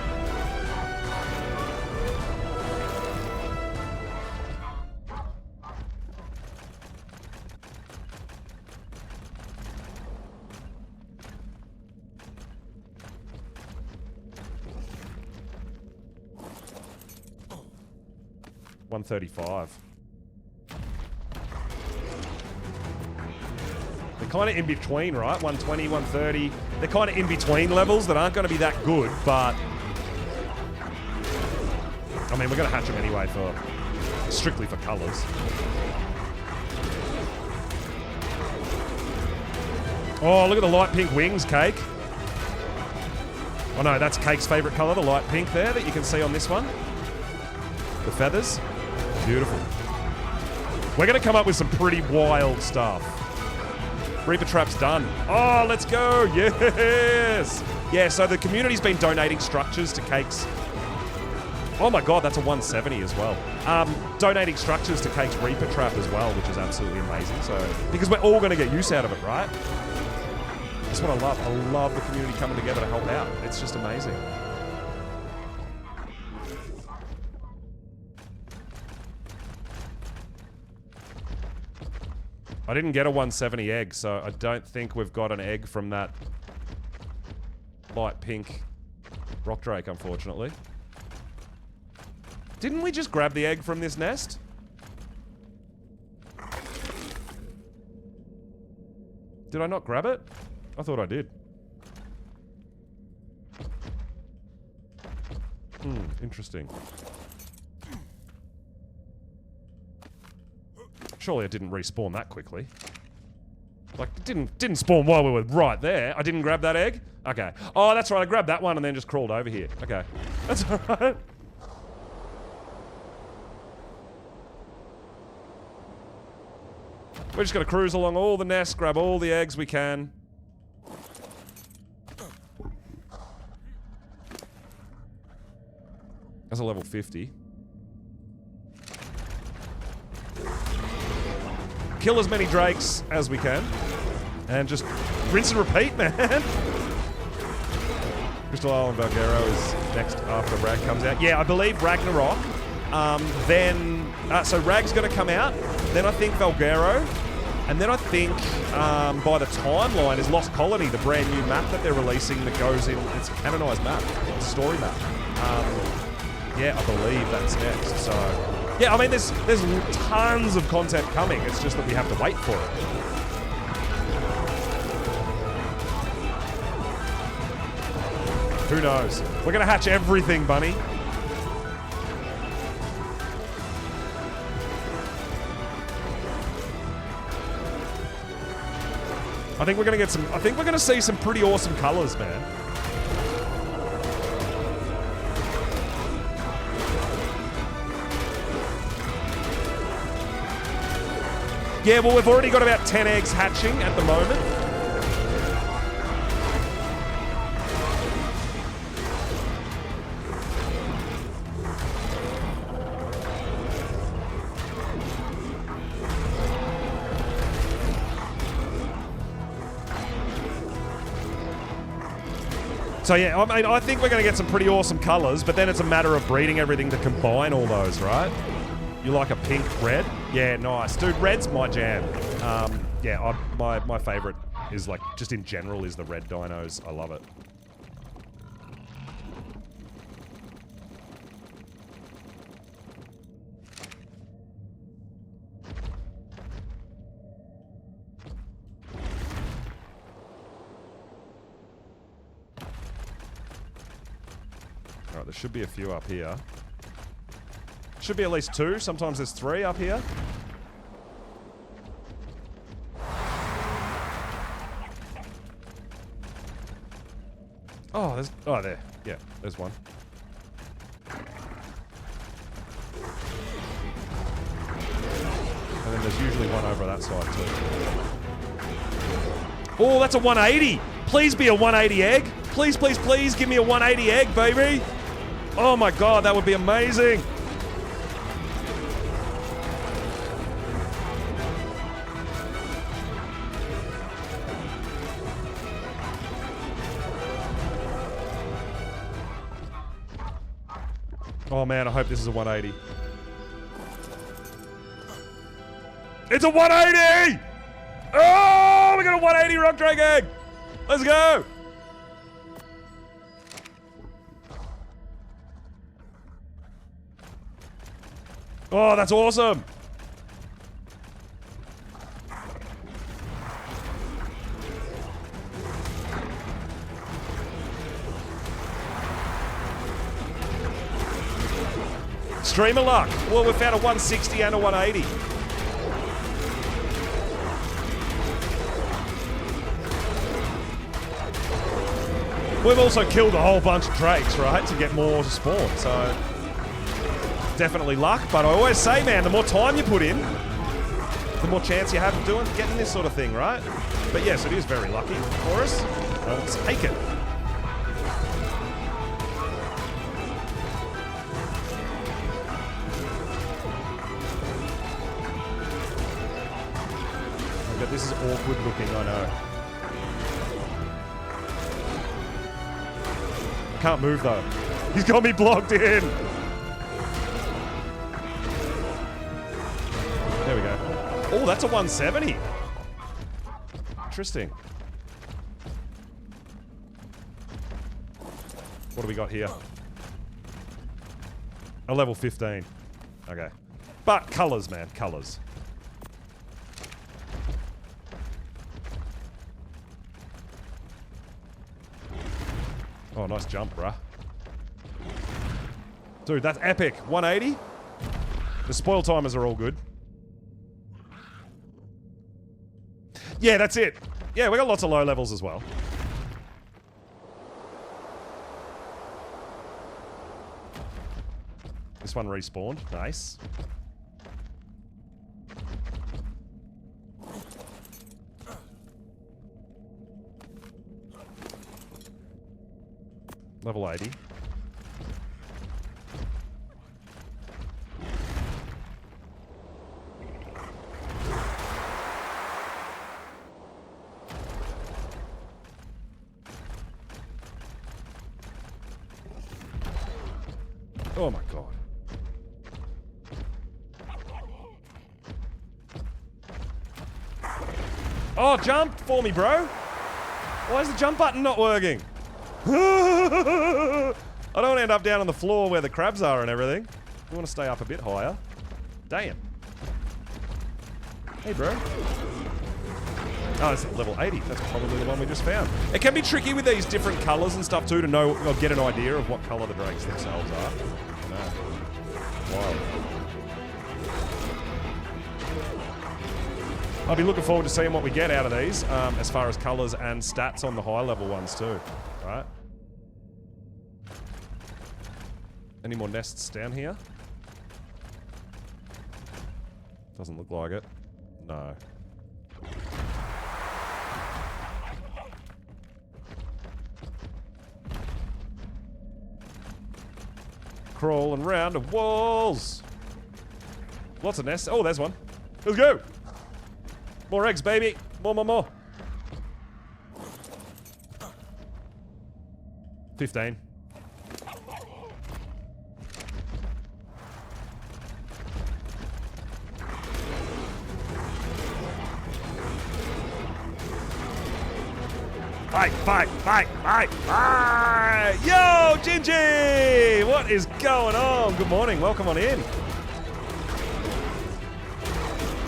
$135. They're kind of in between, right? 120, 130. They're kind of in between levels that aren't going to be that good, but... I mean, we're going to hatch them anyway strictly for colors. Oh, look at the light pink wings, Cake. Oh no, that's Cake's favorite color, the light pink there that you can see on this one. The feathers. Beautiful. We're going to come up with some pretty wild stuff. Reaper Trap's done. Oh, let's go. Yes. Yeah, so the community's been donating structures to Cake's... Oh my god, that's a 170 as well. Donating structures to Cake's Reaper Trap as well, which is absolutely amazing. So, because we're all going to get use out of it, right? That's what I love. I love the community coming together to help out. It's just amazing. I didn't get a 170 egg, so I don't think we've got an egg from that light pink rock drake, unfortunately. Didn't we just grab the egg from this nest? Did I not grab it? I thought I did. Interesting. Surely it didn't respawn that quickly. Like, it didn't spawn while we were right there. I didn't grab that egg? Okay. Oh, that's right. I grabbed that one and then just crawled over here. Okay. That's alright. We're just going to cruise along all the nests, grab all the eggs we can. That's a level 50. Kill as many drakes as we can. And just rinse and repeat, man. Crystal Island Valguero is next after Rag comes out. Yeah, I believe Ragnarok. So Rag's going to come out. Then I think Valguero. And then I think by the timeline is Lost Colony, the brand new map that they're releasing that goes in. It's a canonised map. It's a story map. Yeah, I believe that's next. So, yeah, I mean, there's tons of content coming. It's just that we have to wait for it. Who knows? We're going to hatch everything, Bunny. I think we're going to get some... I think we're going to see some pretty awesome colors, man. Yeah, well, we've already got about 10 eggs hatching at the moment. So yeah, I mean, I think we're going to get some pretty awesome colors, but then it's a matter of breeding everything to combine all those, right? You like a pink red? Yeah, nice. Dude, red's my jam. Yeah, my favorite is like, just in general, is the red dinos. I love it. Alright, there should be a few up here. Should be at least 2. Sometimes there's 3 up here. Oh, there's... Oh, there. Yeah, there's one. And then there's usually one over that side, too. Oh, that's a 180! Please be a 180 egg! Please, please, please give me a 180 egg, baby! Oh my god, that would be amazing! Oh man, I hope this is a 180. It's a 180! Oh, we got a 180 rock drake egg! Let's go! Oh, that's awesome! Streamer luck. Well, we found a 160 and a 180. We've also killed a whole bunch of drakes, right, to get more to spawn, so... Definitely luck, but I always say, man, the more time you put in, the more chance you have of getting this sort of thing, right? But yes, it is very lucky for us. Let's take it. But this is awkward looking, I know. Can't move though. He's got me blocked in. There we go. Oh, that's a 170. Interesting. What do we got here? A level 15. Okay. But colors, man. Colors. Oh, nice jump, bruh. Dude, that's epic. 180? The spoil timers are all good. Yeah, that's it. Yeah, we got lots of low levels as well. This one respawned. Nice. Level 80. Oh my god. Oh, jump for me, bro. Why is the jump button not working? I don't want to end up down on the floor where the crabs are and everything. I want to stay up a bit higher. Damn. Hey, bro. Oh, it's level 80. That's probably the one we just found. It can be tricky with these different colors and stuff too to know or get an idea of what color the drakes themselves are. I know. Wild. I'll be looking forward to seeing what we get out of these as far as colors and stats on the high level ones too. Right? Any more nests down here? Doesn't look like it. No. Crawling round the walls. Lots of nests. Oh, there's one. Let's go. More eggs, baby. More. 15. Fight! Yo, Gingy! What is going on? Good morning. Welcome on in.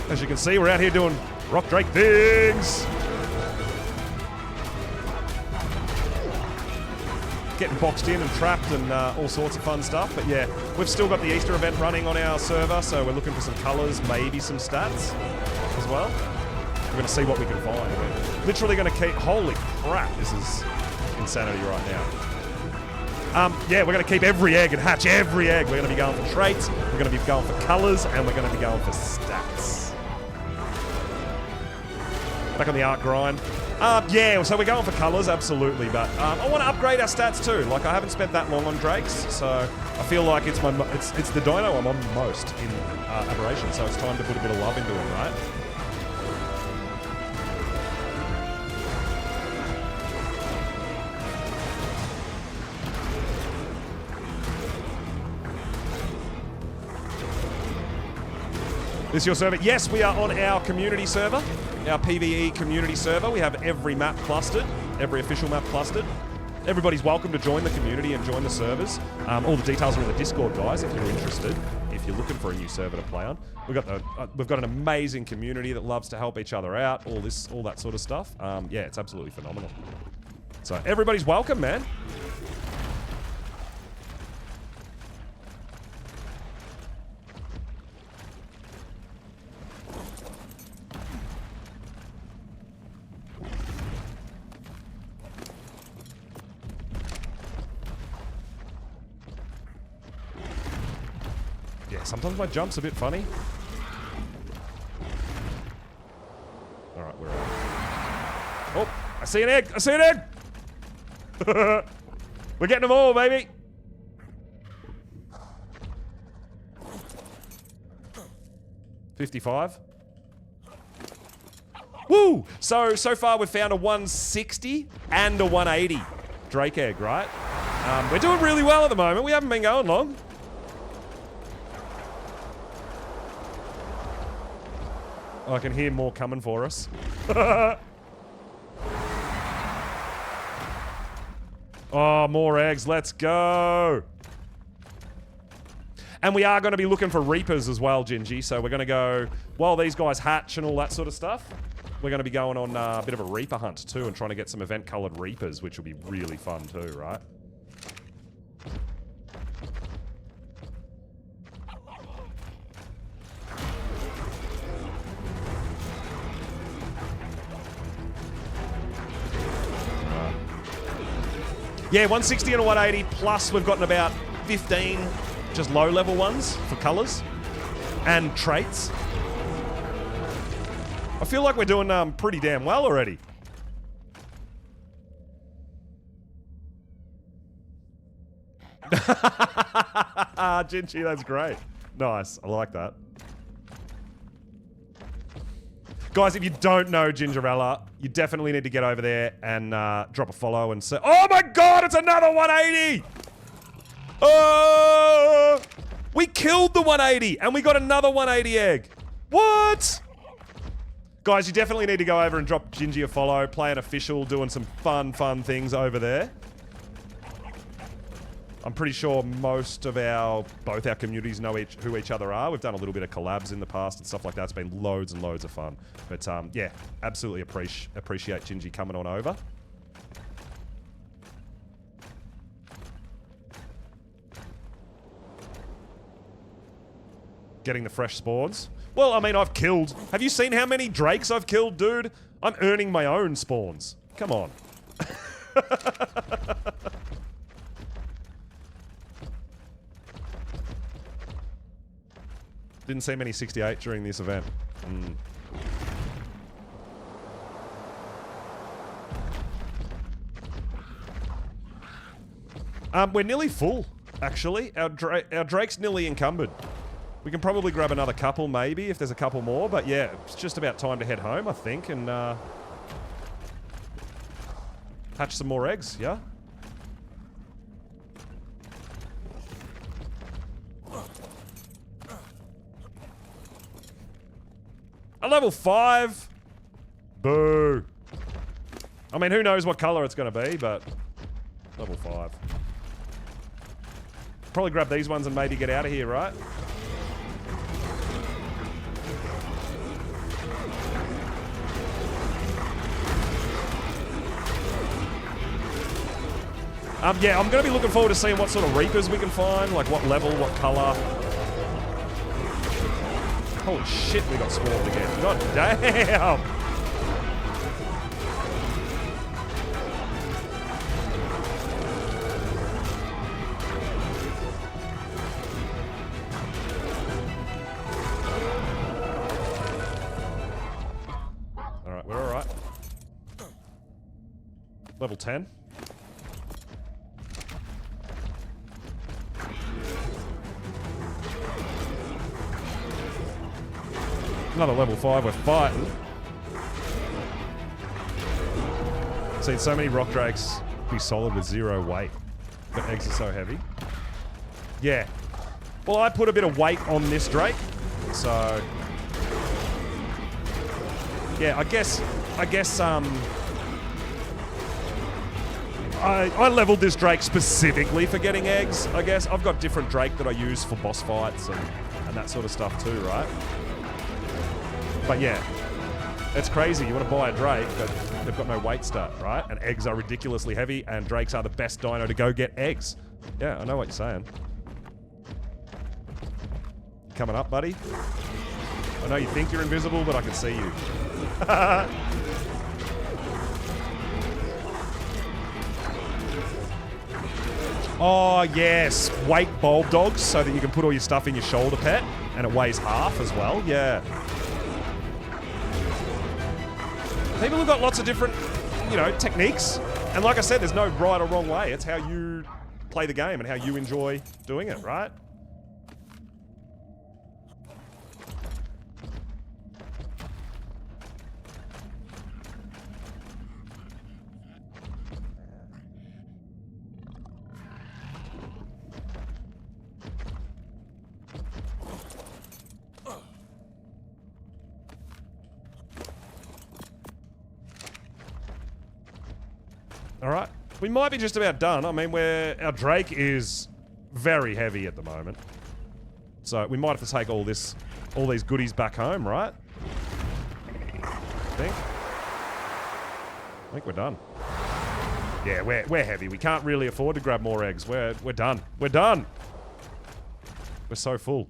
As you can see, we're out here doing rock drake things. Getting boxed in and trapped and all sorts of fun stuff. But yeah, we've still got the Easter event running on our server, so we're looking for some colors, maybe some stats as well. We're going to see what we can find. We're literally going to keep... Holy crap, this is insanity right now. Yeah, we're going to keep every egg and hatch every egg. We're going to be going for traits, we're going to be going for colors, and we're going to be going for stats. Back on the Ark grind. Yeah, so we're going for colors, absolutely, but I want to upgrade our stats too. Like, I haven't spent that long on drakes, so I feel like it's the dino I'm on most in Aberration, so it's time to put a bit of love into him, right? This your server? Yes, we are on our community server, our PvE community server. We have every map clustered, every official map clustered. Everybody's welcome to join the community and join the servers. All the details are in the Discord, guys, if you're interested. If you're looking for a new server to play on, we've got an amazing community that loves to help each other out. All that sort of stuff. Yeah, it's absolutely phenomenal. So everybody's welcome, man. Sometimes my jump's a bit funny. Alright, where are we? Oh, I see an egg! I see an egg! We're getting them all, baby! $55. Woo! So far we've found a 160 and a 180 Drake egg, right? We're doing really well at the moment. We haven't been going long. I can hear more coming for us. Oh, more eggs. Let's go. And we are going to be looking for reapers as well, Gingy. So we're going to go, while these guys hatch and all that sort of stuff, we're going to be going on a bit of a reaper hunt too and trying to get some event-colored reapers, which will be really fun too, right? Yeah, 160 and a 180, plus we've gotten about 15 just low-level ones for colors and traits. I feel like we're doing pretty damn well already. Ginchi, that's great. Nice, I like that. Guys, if you don't know Gingerella, you definitely need to get over there and drop a follow and say, oh my god, it's another 180! Oh! We killed the 180 and we got another 180 egg. What? Guys, you definitely need to go over and drop Gingy a follow, play an official, doing some fun things over there. I'm pretty sure both our communities know who each other are. We've done a little bit of collabs in the past and stuff like that. It's been loads and loads of fun. But yeah, absolutely appreciate Gingy coming on over. Getting the fresh spawns. Well, I mean, I've killed... Have you seen how many drakes I've killed, dude? I'm earning my own spawns. Come on. Didn't see many 68 during this event. We're nearly full, actually. Our Drake's nearly encumbered. We can probably grab another couple, maybe, if there's a couple more. But yeah, it's just about time to head home, I think, and hatch some more eggs, yeah? A level 5? Boo. I mean, who knows what color it's going to be, but level 5. Probably grab these ones and maybe get out of here, right? Yeah, I'm going to be looking forward to seeing what sort of Reapers we can find, like what level, what color. Holy shit, we got swarmed again. God damn! Alright, we're alright. Level 10. Another level 5 we're fighting. Seen so many rock drakes be solid with 0 weight. But eggs are so heavy. Yeah. Well, I put a bit of weight on this drake. So... yeah, I guess I leveled this drake specifically for getting eggs, I guess. I've got different drake that I use for boss fights and that sort of stuff too, right? But yeah, it's crazy. You want to buy a drake, but they've got no weight stat, right? And eggs are ridiculously heavy, and drakes are the best dino to go get eggs. Yeah, I know what you're saying. Coming up, buddy. I know you think you're invisible, but I can see you. Oh, yes. Weight bulb dogs so that you can put all your stuff in your shoulder pet, and it weighs half as well. Yeah. People have got lots of different, you know, techniques. And like I said, there's no right or wrong way. It's how you play the game and how you enjoy doing it, right? Alright, we might be just about done. I mean, our Drake is very heavy at the moment. So we might have to take all these goodies back home, right? I think we're done. Yeah, we're heavy. We can't really afford to grab more eggs. We're done. We're done! We're so full.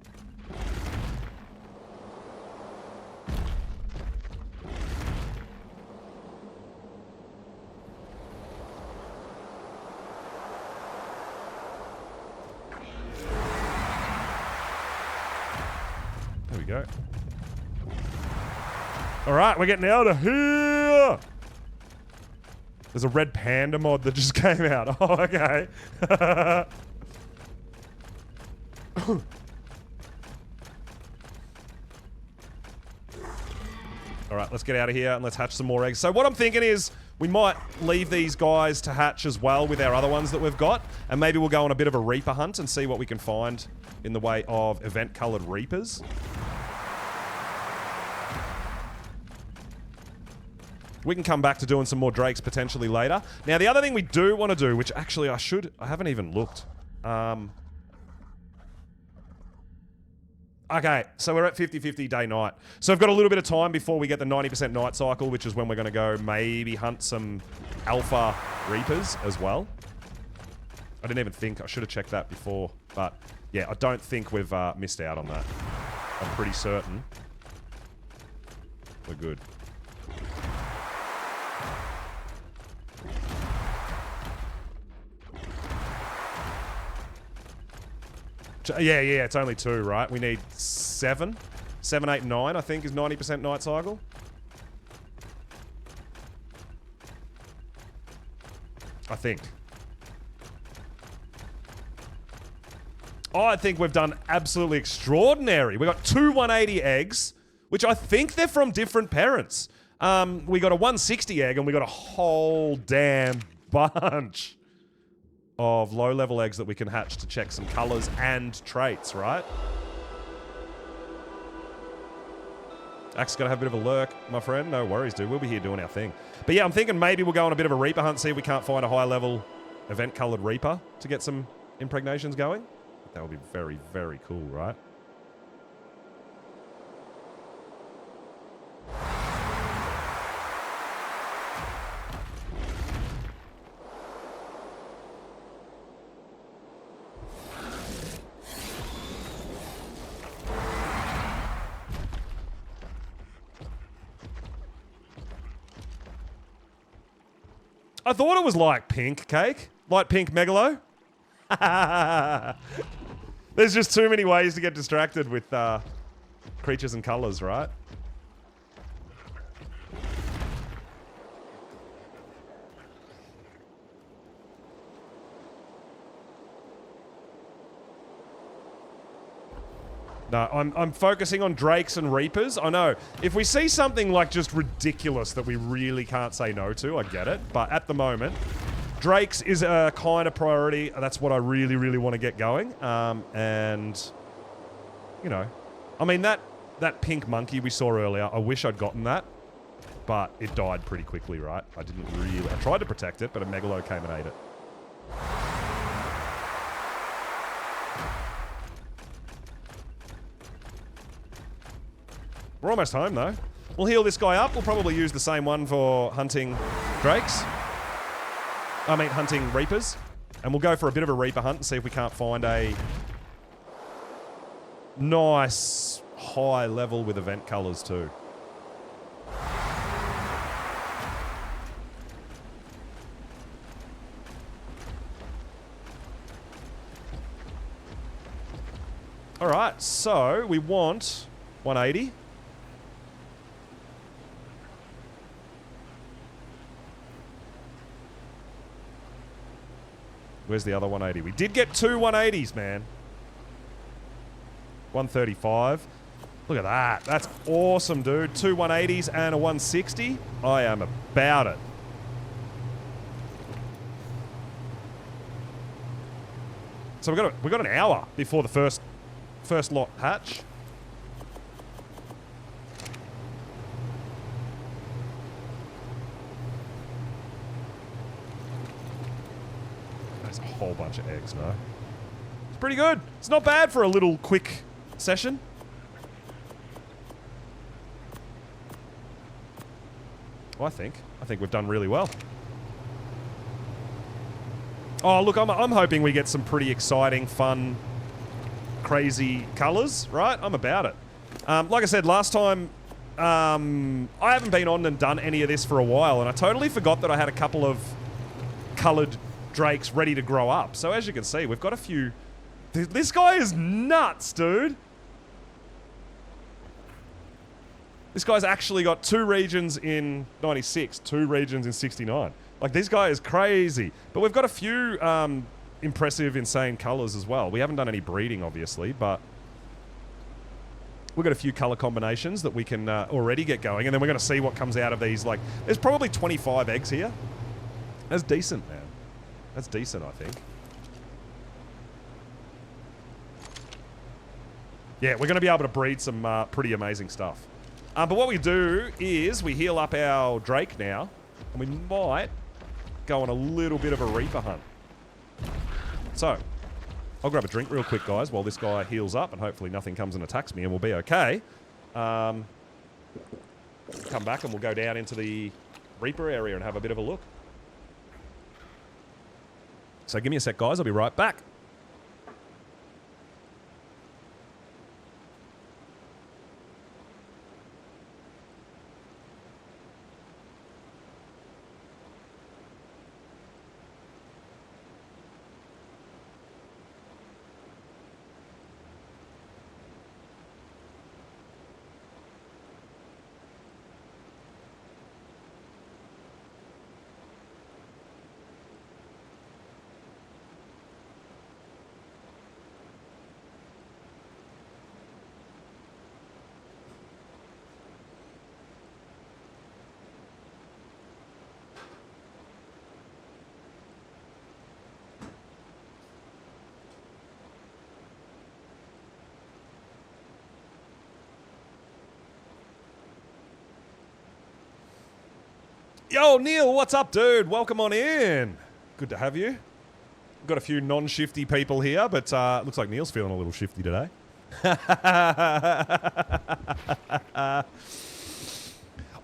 There we go. Alright, we're getting out of here! There's a red panda mod that just came out. Oh, okay. Alright, let's get out of here and let's hatch some more eggs. So what I'm thinking is we might leave these guys to hatch as well with our other ones that we've got. And maybe we'll go on a bit of a Reaper hunt and see what we can find in the way of event-coloured Reapers. We can come back to doing some more Drakes potentially later. Now, the other thing we do want to do, which actually I haven't even looked. Okay, so we're at 50-50 day-night. So we've got a little bit of time before we get the 90% night cycle, which is when we're going to go maybe hunt some alpha Reapers as well. I didn't even think, I should have checked that before. But yeah, I don't think we've missed out on that. I'm pretty certain. We're good. Yeah, it's only 2, right? We need 7. 7, 8, 9, I think, is 90% night cycle. I think. Oh, I think we've done absolutely extraordinary. We got 2 180 eggs, which I think they're from different parents. We got a 160 egg, and we got a whole damn bunch of low-level eggs that we can hatch to check some colors and traits, right? Axe got to have a bit of a lurk, my friend. No worries, dude. We'll be here doing our thing. But yeah, I'm thinking maybe we'll go on a bit of a Reaper hunt, see if we can't find a high-level event-coloured Reaper to get some impregnations going. That would be very, very cool, right? I thought it was like pink cake. Light pink megalo. There's just too many ways to get distracted with creatures and colours, right? No, I'm focusing on Drakes and Reapers. I know. If we see something like just ridiculous that we really can't say no to, I get it. But at the moment, Drakes is a kind of priority. That's what I really, really want to get going. And, you know, I mean, that pink monkey we saw earlier, I wish I'd gotten that. But it died pretty quickly, right? I tried to protect it, but a Megalo came and ate it. We're almost home, though. We'll heal this guy up. We'll probably use the same one for hunting Drakes. I mean, hunting Reapers. And we'll go for a bit of a Reaper hunt and see if we can't find a nice high level with event colours, too. Alright, so we want 180. Where's the other 180? We did get 2 180s, man. 135. Look at that. That's awesome, dude. 2 180s and a 160. I am about it. So we've got an hour before the first lot hatch. There's a whole bunch of eggs, no? It's pretty good. It's not bad for a little quick session. Well, I think we've done really well. Oh, look, I'm hoping we get some pretty exciting, fun, crazy colours, right? I'm about it. Like I said last time, I haven't been on and done any of this for a while, and I totally forgot that I had a couple of coloured Drakes ready to grow up. So as you can see, we've got a few... This guy is nuts, dude. This guy's actually got 2 regions in 96, 2 regions in 69. Like, this guy is crazy. But we've got a few impressive, insane colours as well. We haven't done any breeding, obviously, but we've got a few colour combinations that we can already get going, and then we're going to see what comes out of these. Like, there's probably 25 eggs here. That's decent, man. That's decent, I think. Yeah, we're going to be able to breed some pretty amazing stuff. But what we do is we heal up our Drake now, and we might go on a little bit of a Reaper hunt. So, I'll grab a drink real quick, guys, while this guy heals up, and hopefully nothing comes and attacks me, and we'll be okay. Come back, and we'll go down into the Reaper area and have a bit of a look. So give me a sec, guys. I'll be right back. Yo, Neil, what's up, dude? Welcome on in. Good to have you. Got a few non-shifty people here, but looks like Neil's feeling a little shifty today.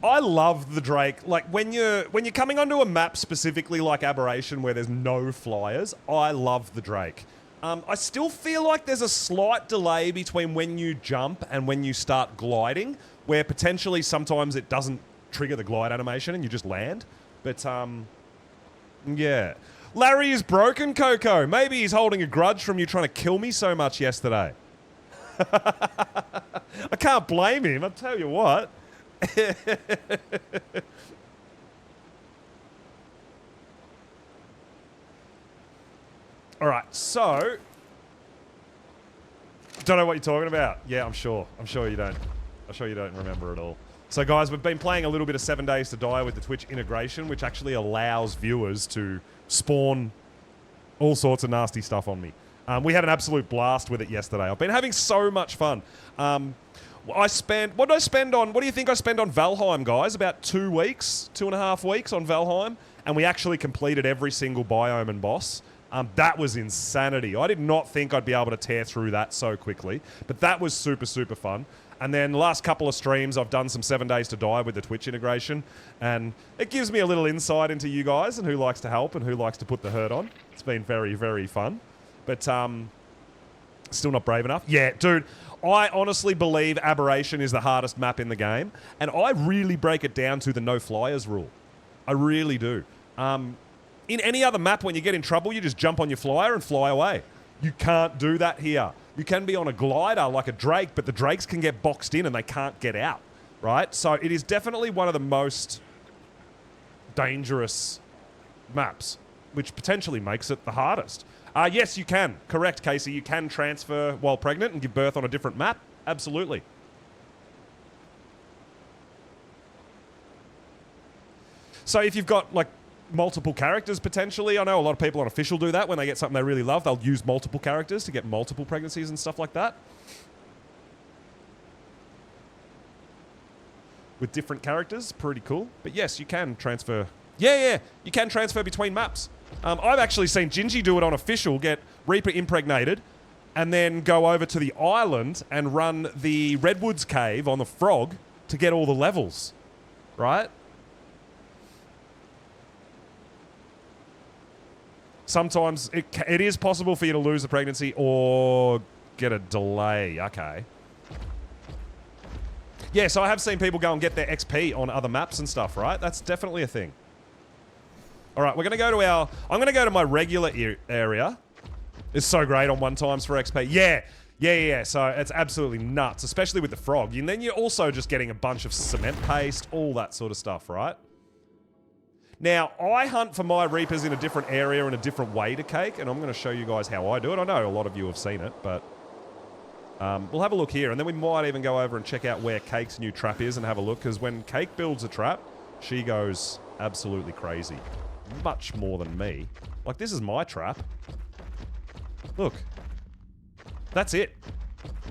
I love the Drake. Like when you're coming onto a map specifically like Aberration where there's no flyers, I love the Drake. I still feel like there's a slight delay between when you jump and when you start gliding, where potentially sometimes it doesn't trigger the glide animation and you just land. But yeah. Larry is broken, Coco. Maybe he's holding a grudge from you trying to kill me so much yesterday. I can't blame him, I'll tell you what. All right, so don't know what you're talking about. Yeah, I'm sure you don't. I'm sure you don't remember it all. So guys, we've been playing a little bit of 7 Days to Die with the Twitch integration, which actually allows viewers to spawn all sorts of nasty stuff on me. We had an absolute blast with it yesterday. I've been having so much fun. What do you think I spent on Valheim, guys? About 2 weeks, 2.5 weeks on Valheim, and we actually completed every single biome and boss. That was insanity. I did not think I'd be able to tear through that so quickly, but that was super, super fun. And then the last couple of streams, I've done some 7 Days to Die with the Twitch integration, and it gives me a little insight into you guys and who likes to help and who likes to put the hurt on. It's been very, very fun. But still not brave enough. Yeah, dude, I honestly believe Aberration is the hardest map in the game, and I really break it down to the no flyers rule. I really do. In any other map, when you get in trouble, you just jump on your flyer and fly away. You can't do that here. You can be on a glider like a Drake, but the Drakes can get boxed in and they can't get out, right? So it is definitely one of the most dangerous maps, which potentially makes it the hardest. Yes, you can. Correct, Casey. You can transfer while pregnant and give birth on a different map. Absolutely. So if you've got, like, multiple characters, potentially, I know a lot of people on Official do that when they get something they really love. They'll use multiple characters to get multiple pregnancies and stuff like that. With different characters. Pretty cool. But yes, you can transfer. Yeah. You can transfer between maps. I've actually seen Gingy do it on Official, get Reaper impregnated, and then go over to the island and run the Redwoods cave on the frog to get all the levels. Right? Sometimes it is possible for you to lose the pregnancy or get a delay. Okay. Yeah, so I have seen people go and get their XP on other maps and stuff, right? That's definitely a thing. All right, we're going to go to I'm going to go to my regular area. It's so great on 1x for XP. Yeah. So it's absolutely nuts, especially with the frog. And then you're also just getting a bunch of cement paste, all that sort of stuff, right? Now, I hunt for my Reapers in a different area and a different way to Cake, and I'm going to show you guys how I do it. I know a lot of you have seen it, but we'll have a look here, and then we might even go over and check out where Cake's new trap is and have a look, because when Cake builds a trap, she goes absolutely crazy. Much more than me. Like, this is my trap. Look. That's it.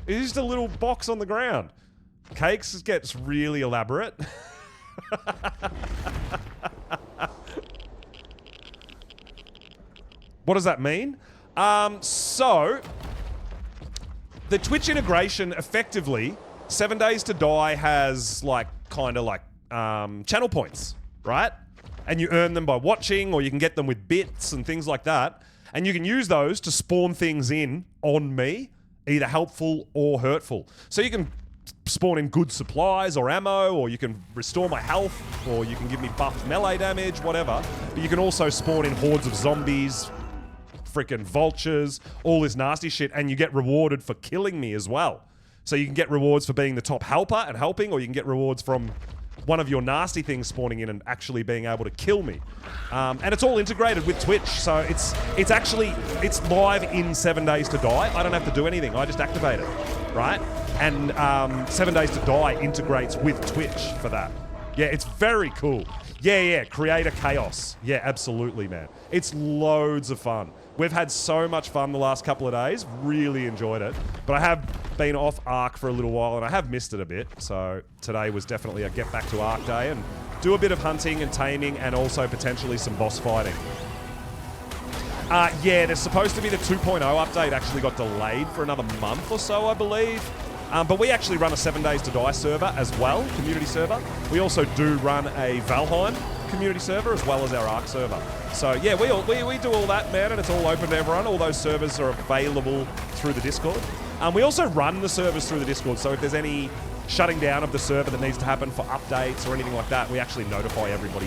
It's just a little box on the ground. Cake's gets really elaborate. What does that mean? So, the Twitch integration, effectively, 7 Days to Die has, like, kind of like, channel points, right? And you earn them by watching, or you can get them with bits and things like that. And you can use those to spawn things in on me, either helpful or hurtful. So you can spawn in good supplies or ammo, or you can restore my health, or you can give me buffed melee damage, whatever. But you can also spawn in hordes of zombies, freaking vultures, all this nasty shit, and you get rewarded for killing me as well. So you can get rewards for being the top helper and helping, or you can get rewards from one of your nasty things spawning in and actually being able to kill me. And it's all integrated with Twitch, so it's live in 7 Days to Die. I don't have to do anything, I just activate it, right? And 7 Days to Die integrates with Twitch for that. Yeah, it's very cool. Yeah, Creator Chaos. Yeah, absolutely, man. It's loads of fun. We've had so much fun the last couple of days. Really enjoyed it. But I have been off Ark for a little while, and I have missed it a bit. So today was definitely a get back to Ark day and do a bit of hunting and taming and also potentially some boss fighting. Yeah, there's supposed to be the 2.0 update actually got delayed for another month or so, I believe. But we actually run a 7 Days to Die server as well, community server. We also do run a Valheim community server as well as our Ark server. So yeah, we do all that, man, and it's all open to everyone. All those servers are available through the Discord. We also run the servers through the Discord, so if there's any shutting down of the server that needs to happen for updates or anything like that, we actually notify everybody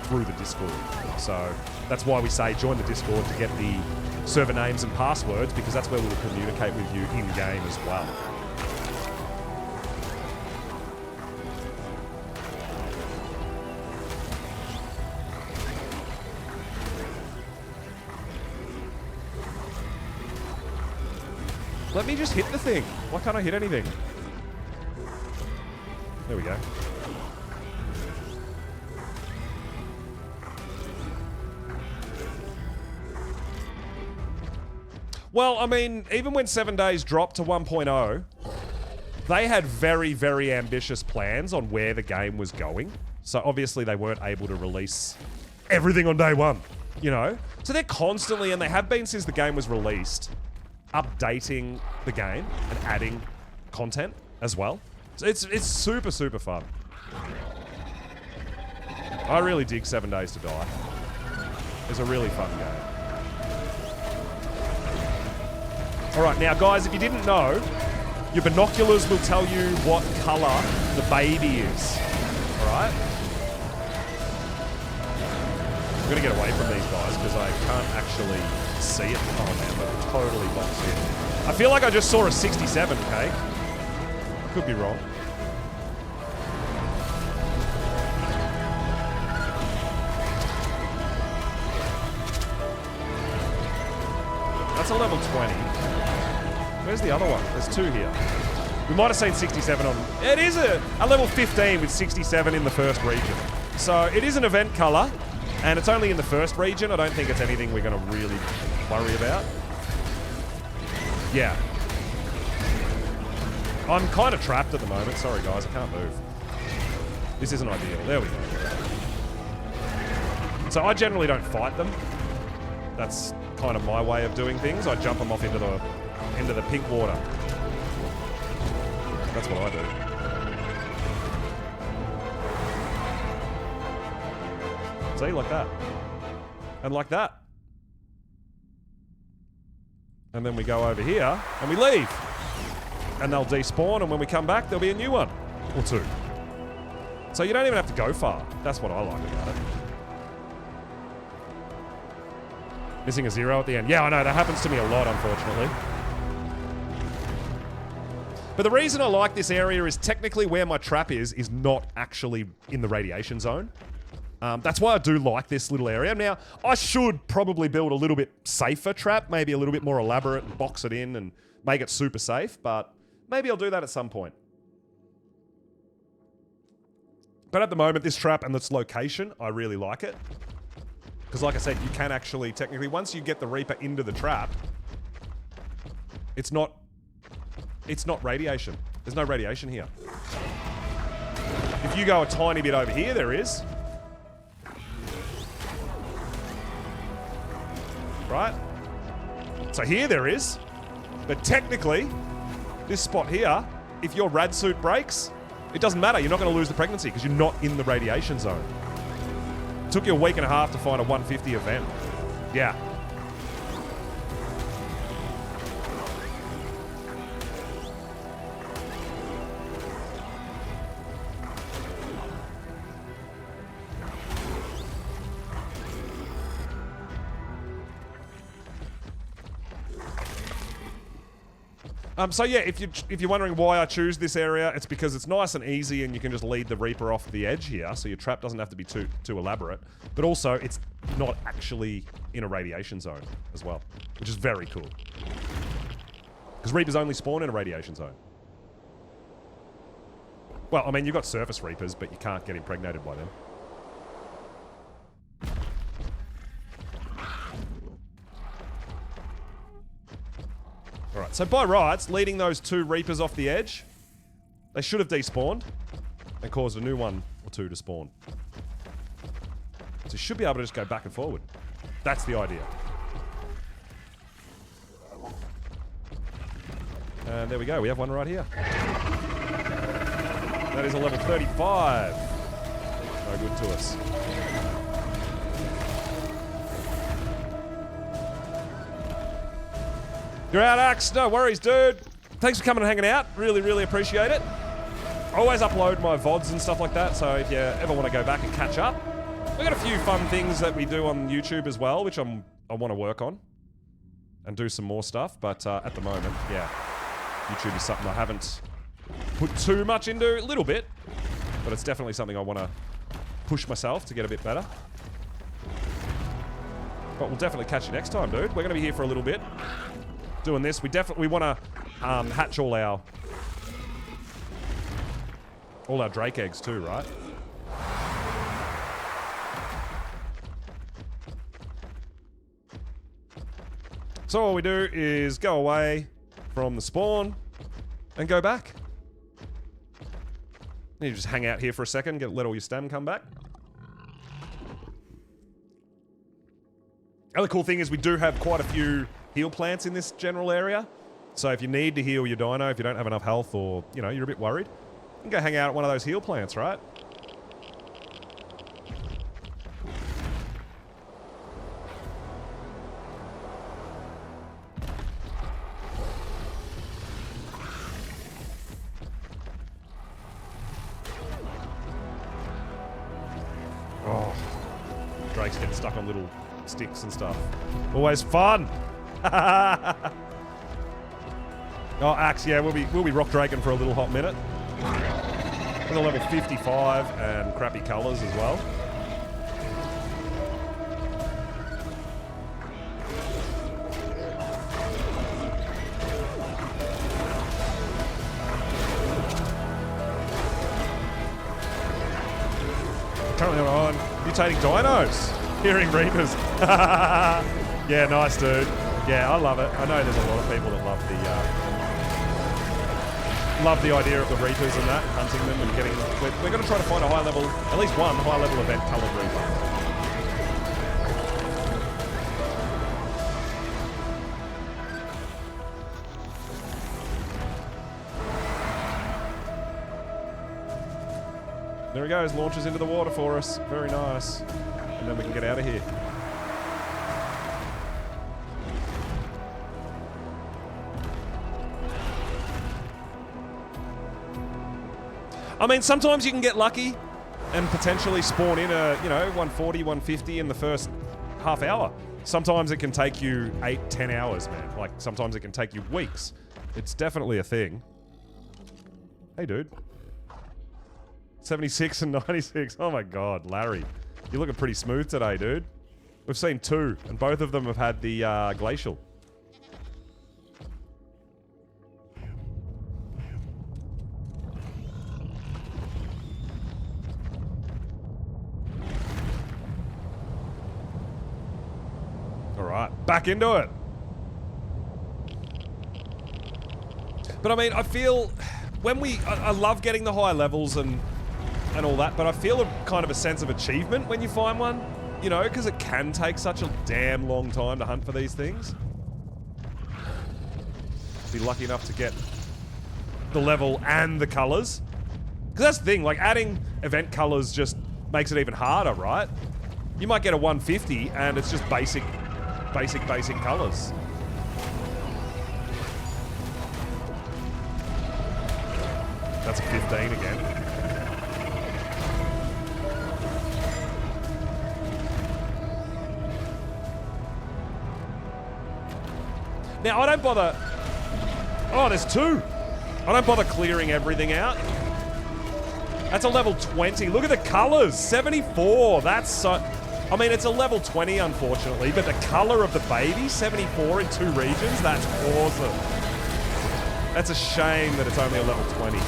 through the Discord. So that's why we say join the Discord to get the server names and passwords, because that's where we'll communicate with you in-game as well. Let me just hit the thing. Why can't I hit anything? There we go. Well, I mean, even when 7 Days dropped to 1.0, they had very, very ambitious plans on where the game was going. So obviously they weren't able to release everything on day one, you know? So they're constantly, and they have been since the game was released, updating the game and adding content as well. So it's super, super fun. I really dig 7 Days to Die. It's a really fun game. Alright, now guys, if you didn't know, your binoculars will tell you what colour the baby is. Alright? I'm gonna get away from these guys because I can't actually see it. Oh man, they're totally boxed in. I feel like I just saw a 67, okay? Could be wrong. That's a level 20. Where's the other one? There's 2 here. We might have seen 67 on... It is a level 15 with 67 in the first region. So it is an event colour, and it's only in the first region. I don't think it's anything we're going to really worry about. Yeah. I'm kind of trapped at the moment. Sorry, guys. I can't move. This isn't ideal. There we go. So I generally don't fight them. That's kind of my way of doing things. I jump them off into the pink water. That's what I do. See, like that. And like that. And then we go over here, and we leave. And they'll despawn, and when we come back, there'll be a new one. Or 2. So you don't even have to go far. That's what I like about it. Missing a 0 at the end. Yeah, I know, that happens to me a lot, unfortunately. But the reason I like this area is technically where my trap is not actually in the radiation zone. That's why I do like this little area. Now, I should probably build a little bit safer trap, maybe a little bit more elaborate and box it in and make it super safe, but maybe I'll do that at some point. But at the moment, this trap and this location, I really like it. Because like I said, you can actually, technically, once you get the Reaper into the trap, it's not radiation. There's no radiation here. If you go a tiny bit over here, there is. Right? So here there is. But technically, this spot here, if your rad suit breaks, it doesn't matter. You're not going to lose the pregnancy because you're not in the radiation zone. It took you a week and a half to find a 150 event. Yeah. So yeah, if you're wondering why I choose this area, it's because it's nice and easy and you can just lead the Reaper off the edge here, so your trap doesn't have to be too elaborate. But also, it's not actually in a radiation zone as well, which is very cool. Because Reapers only spawn in a radiation zone. Well, I mean, you've got surface Reapers, but you can't get impregnated by them. So by rights, leading those 2 Reapers off the edge, they should have despawned and caused a new one or 2 to spawn. So you should be able to just go back and forward. That's the idea. And there we go. We have one right here. That is a level 35. No good to us. You're out, Axe. No worries, dude. Thanks for coming and hanging out. Really, really appreciate it. I always upload my VODs and stuff like that, so if you ever want to go back and catch up. We've got a few fun things that we do on YouTube as well, which I want to work on. And do some more stuff, but at the moment, yeah. YouTube is something I haven't put too much into, a little bit. But it's definitely something I want to push myself to get a bit better. But we'll definitely catch you next time, dude. We're going to be here for a little bit. Doing this. We want to hatch all our Drake eggs too, right? So all we do is go away from the spawn and go back. You just hang out here for a second, let all your stam come back. The other cool thing is we do have quite a few heal plants in this general area. So if you need to heal your dino, if you don't have enough health or, you know, you're a bit worried, you can go hang out at one of those heal plants, right? Oh, Drake's getting stuck on little sticks and stuff. Always fun. Oh, Axe, yeah, we'll be rock draking for a little hot minute. With a level 55 and crappy colours as well. Currently on mutating dinos. Hearing Reapers. Yeah, nice, dude. Yeah, I love it. I know there's a lot of people that love the idea of the Reapers and that, hunting them and getting... We're going to try to find a high level, at least one high level event coloured Reaper. There he goes, launches into the water for us. Very nice. And then we can get out of here. I mean, sometimes you can get lucky and potentially spawn in a, 140, 150 in the first half hour. Sometimes it can take you 8, 10 hours, man. Like, sometimes it can take you weeks. It's definitely a thing. Hey, dude. 76 and 96. Oh my god, Larry. You're looking pretty smooth today, dude. We've seen 2, and both of them have had the glacial. Alright, back into it. But I mean, I feel when I love getting the high levels and all that, but I feel a kind of a sense of achievement when you find one, because it can take such a damn long time to hunt for these things. Be lucky enough to get the level and the colors. Because that's the thing, like adding event colors just makes it even harder, right? You might get a 150 and it's just basic colors. That's a 15 again. Now, I don't bother... Oh, there's 2. I don't bother clearing everything out. That's a level 20. Look at the colors. 74. That's so... I mean, it's a level 20, unfortunately, but the color of the baby, 74 in 2 regions, that's awesome. That's a shame that it's only a level 20.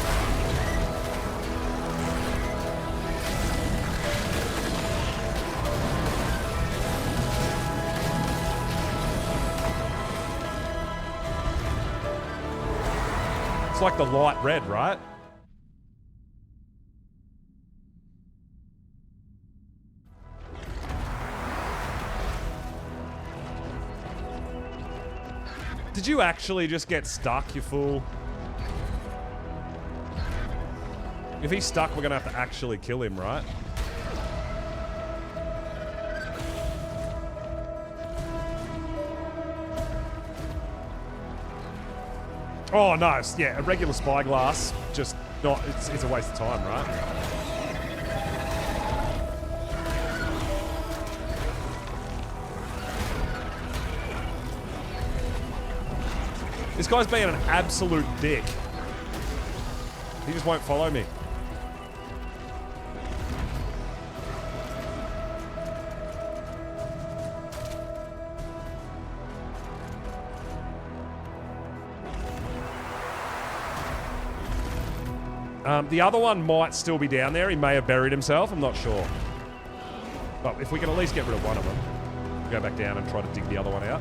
like the light red, right? Did you actually just get stuck, you fool? If he's stuck, we're gonna have to actually kill him, right? Oh, nice. Yeah, a regular spyglass, just not, it's a waste of time, right? This guy's being an absolute dick. He just won't follow me. The other one might still be down there. He may have buried himself. I'm not sure. But if we can at least get rid of one of them, go back down and try to dig the other one out.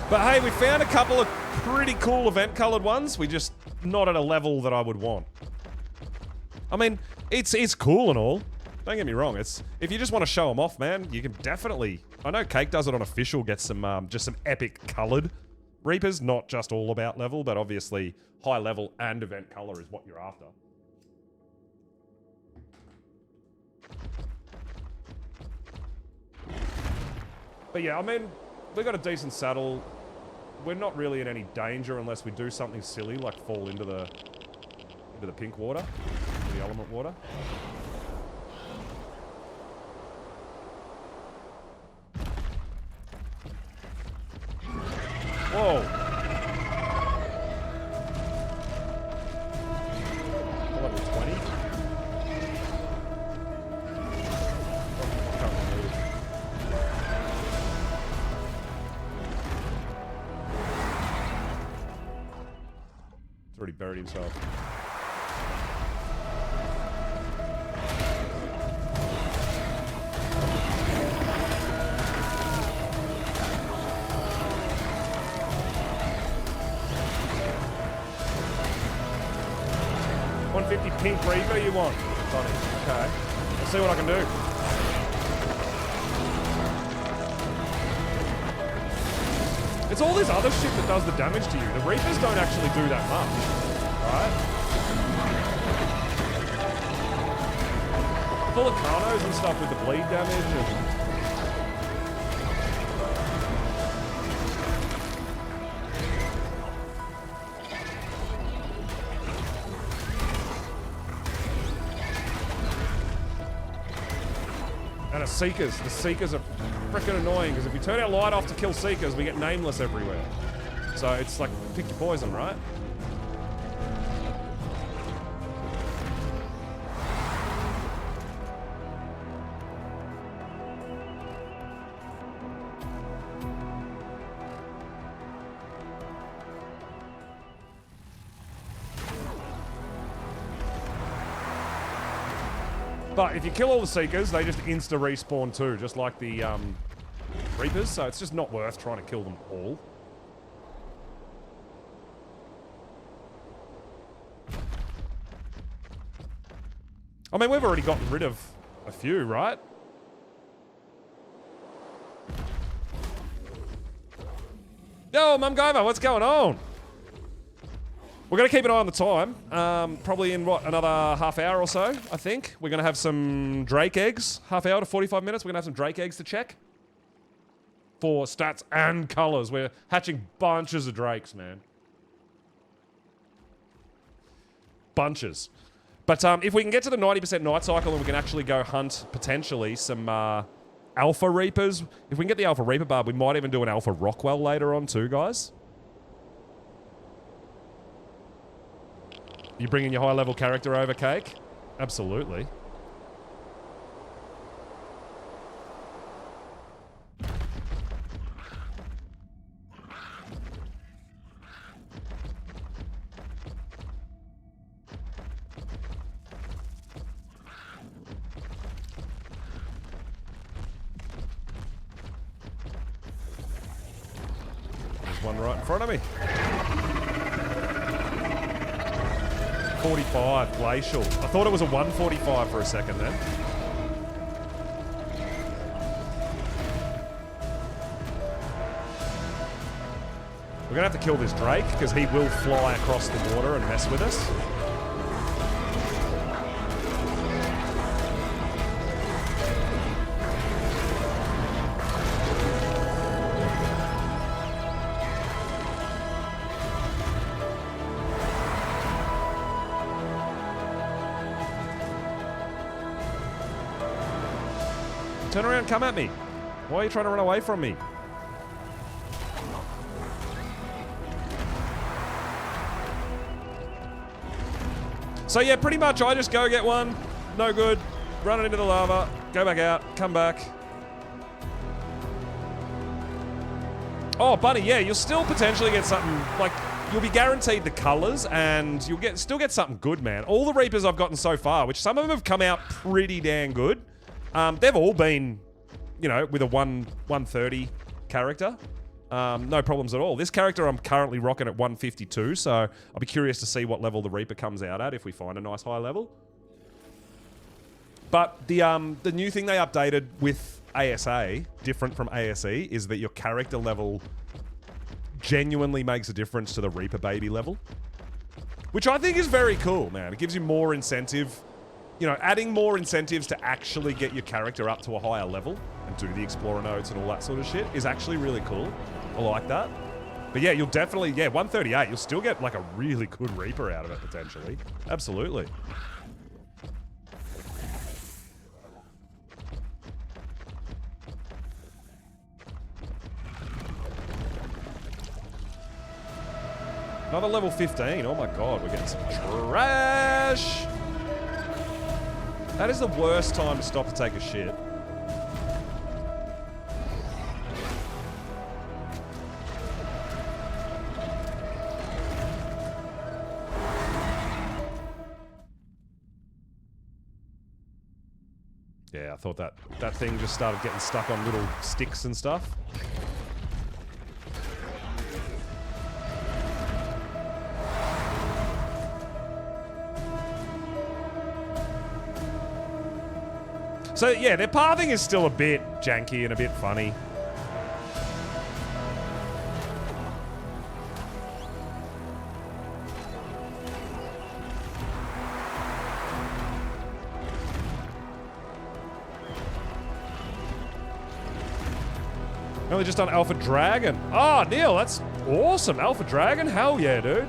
But hey, we found a couple of pretty cool event-colored ones. We just not at a level that I would want. I mean, it's cool and all. Don't get me wrong. It's if you just want to show them off, man, you can definitely. I know Cake does it on official. Get some just some epic colored Reapers. Not just all about level, but obviously high level and event color is what you're after. But yeah, I mean, we got a decent saddle. We're not really in any danger unless we do something silly like fall into the pink water, the element water. Whoa! Level 20. Already buried himself. $150 pink Reaper you want? Got it. Okay. Let's see what I can do. It's all this other shit that does the damage to you. The Reapers don't actually do that much, right? Full of Carnos and stuff with the bleed damage and... And Seekers. The Seekers are freaking annoying because if we turn our light off to kill Seekers, we get nameless everywhere. So it's like, pick your poison, right? But if you kill all the Seekers, they just insta-respawn too, just like the Reapers, so it's just not worth trying to kill them all. I mean, we've already gotten rid of a few, right? Yo, Mum Goma, what's going on? We're going to keep an eye on the time. Probably in, what, another half hour or so, I think. We're going to have some Drake eggs. Half hour to 45 minutes. We're going to have some Drake eggs to check. For stats and colors. We're hatching bunches of Drakes, man. Bunches. But if we can get to the 90% night cycle and we can actually go hunt, potentially, some Alpha Reapers. If we can get the Alpha Reaper barb, we might even do an Alpha Rockwell later on too, guys. You bringing your high-level character over, Cake? Absolutely. There's one right in front of me. 45, glacial. I thought it was a 145 for a second then. We're going to have to kill this Drake, because he will fly across the water and mess with us. Turn around, come at me. Why are you trying to run away from me? So yeah, pretty much I just go get one, no good, run it into the lava, go back out, come back. Oh, Bunny, yeah, you'll still potentially get something, like, you'll be guaranteed the colors, and you'll still get something good, man. All the Reapers I've gotten so far, which some of them have come out pretty dang good, they've all been, you know, with a 130 character. No problems at all. This character I'm currently rocking at 152, so I'll be curious to see what level the Reaper comes out at if we find a nice high level. But the new thing they updated with ASA, different from ASE, is that your character level genuinely makes a difference to the Reaper baby level. Which I think is very cool, man. It gives you more incentive. You know, adding more incentives to actually get your character up to a higher level and do the Explorer notes and all that sort of shit is actually really cool. I like that. But yeah, you'll definitely, 138, you'll still get like a really good Reaper out of it, potentially. Absolutely. Another level 15. Oh my god, we're getting some trash. That is the worst time to stop to take a shit. Yeah, I thought that thing just started getting stuck on little sticks and stuff. So yeah, their pathing is still a bit janky and a bit funny. Only just done Alpha Dragon. Oh, Neil, that's awesome. Alpha Dragon? Hell yeah, dude.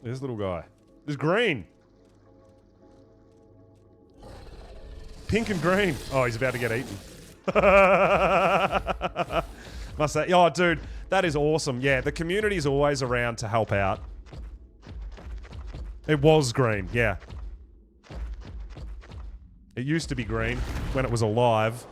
This little guy. This green. Pink and green. Oh, he's about to get eaten. Must say, oh, dude, that is awesome. Yeah, the community's always around to help out. It was green, yeah. It used to be green when it was alive.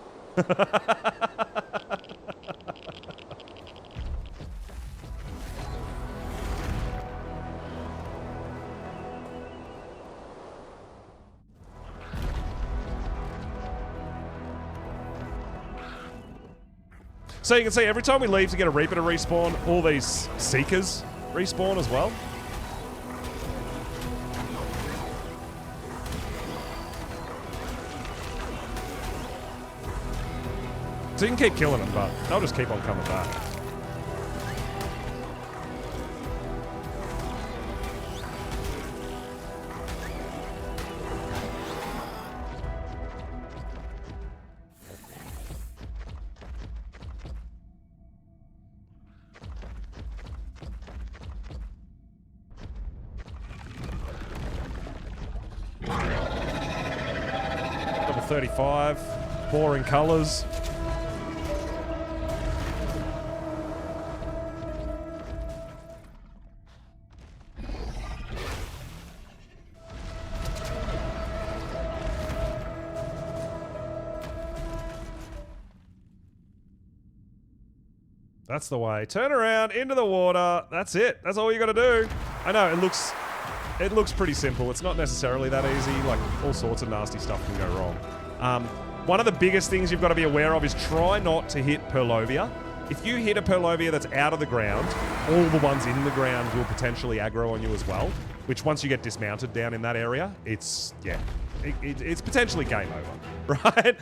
So you can see every time we leave to get a Reaper to respawn, all these Seekers respawn as well. So you can keep killing them, but they'll just keep on coming back. Level 35, boring colors. That's the way. Turn around, into the water. That's it. That's all you got to do. I know, it looks it looks pretty simple. It's not necessarily that easy. Like, all sorts of nasty stuff can go wrong. One of the biggest things you've got to be aware of is try not to hit Purlovia. If you hit a Purlovia that's out of the ground, all the ones in the ground will potentially aggro on you as well, which once you get dismounted down in that area, it's, yeah, it's potentially game over, right?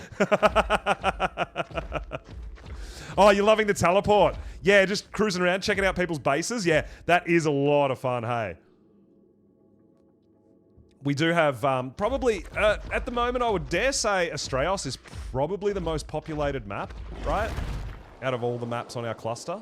Oh, you're loving the teleport. Yeah, just cruising around, checking out people's bases. Yeah, that is a lot of fun, hey. We do have probably, at the moment, I would dare say Astraeos is probably the most populated map, right? Out of all the maps on our cluster.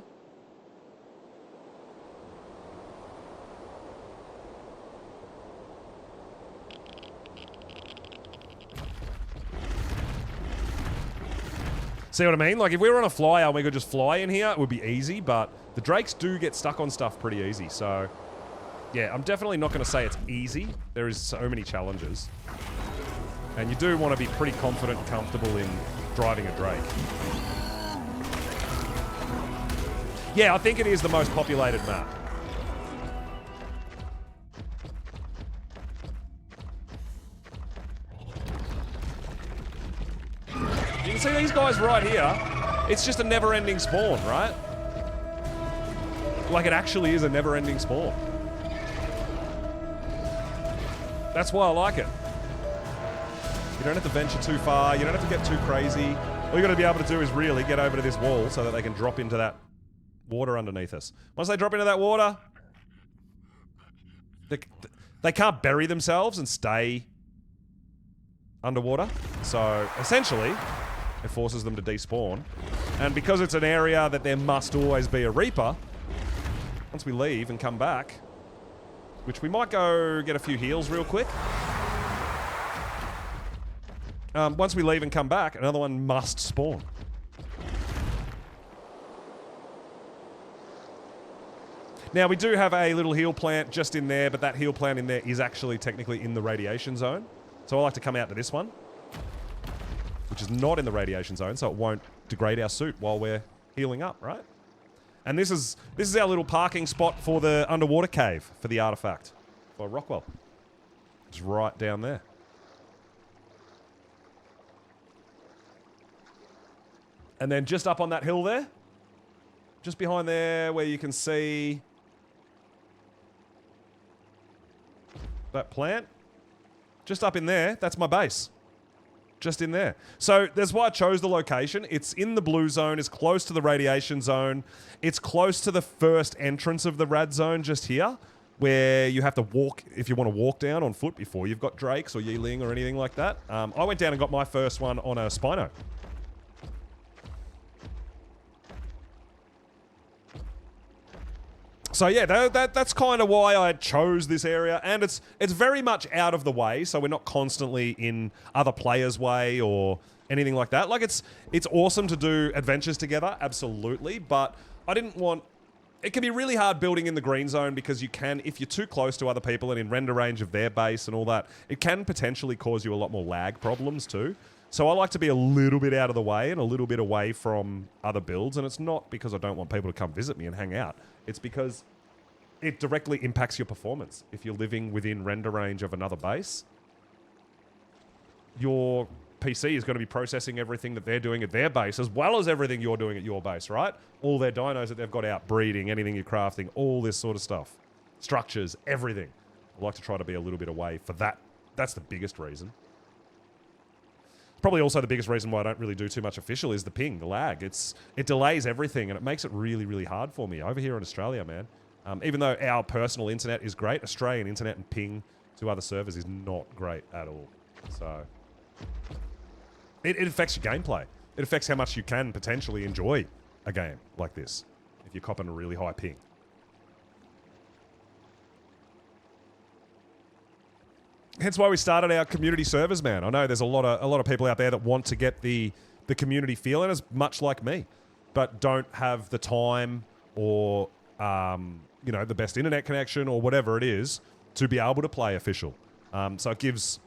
See what I mean? Like, if we were on a flyer and we could just fly in here, it would be easy, but the Drakes do get stuck on stuff pretty easy, so... Yeah, I'm definitely not going to say it's easy. There is so many challenges. And you do want to be pretty confident and comfortable in driving a Drake. Yeah, I think it is the most populated map. You can see these guys right here. It's just a never-ending spawn, right? Like, it actually is a never-ending spawn. That's why I like it. You don't have to venture too far. You don't have to get too crazy. All you got to be able to do is really get over to this wall so that they can drop into that water underneath us. Once they drop into that water, they can't bury themselves and stay underwater. So, essentially, it forces them to despawn. And because it's an area that there must always be a Reaper, once we leave and come back, which we might go get a few heals real quick. Once we leave and come back, another one must spawn. Now, we do have a little heal plant just in there, but that heal plant in there is actually technically in the radiation zone. So I like to come out to this one, which is not in the radiation zone, so it won't degrade our suit while we're healing up, right? And this is our little parking spot for the underwater cave for the artifact for Rockwell. It's right down there. And then just up on that hill there, just behind there where you can see that plant, just up in there, that's my base. Just in there. So that's why I chose the location. It's in the blue zone. It's close to the radiation zone. It's close to the first entrance of the rad zone just here, where you have to walk, if you want to walk down on foot before you've got Drakes or Yeeling or anything like that. I went down and got my first one on a Spino. So yeah, that's kind of why I chose this area, and it's very much out of the way, so we're not constantly in other players' way or anything like that. Like, it's awesome to do adventures together, absolutely, but I didn't want... It can be really hard building in the green zone because you can, if you're too close to other people and in render range of their base and all that, it can potentially cause you a lot more lag problems too. So I like to be a little bit out of the way and a little bit away from other builds, and it's not because I don't want people to come visit me and hang out. It's because it directly impacts your performance. If you're living within render range of another base, your PC is going to be processing everything that they're doing at their base as well as everything you're doing at your base, right? All their dinos that they've got out, breeding, anything you're crafting, all this sort of stuff. Structures, everything. I like to try to be a little bit away for that. That's the biggest reason. Probably also the biggest reason why I don't really do too much official is the ping, the lag. It delays everything, and it makes it really, really hard for me over here in Australia, man. Even though our personal internet is great, Australian internet and ping to other servers is not great at all. So it affects your gameplay. It affects how much you can potentially enjoy a game like this if you're copping a really high ping. Hence why we started our community servers, man. I know there's a lot of people out there that want to get the community feeling as much like me, but don't have the time or the best internet connection or whatever it is to be able to play official. So it gives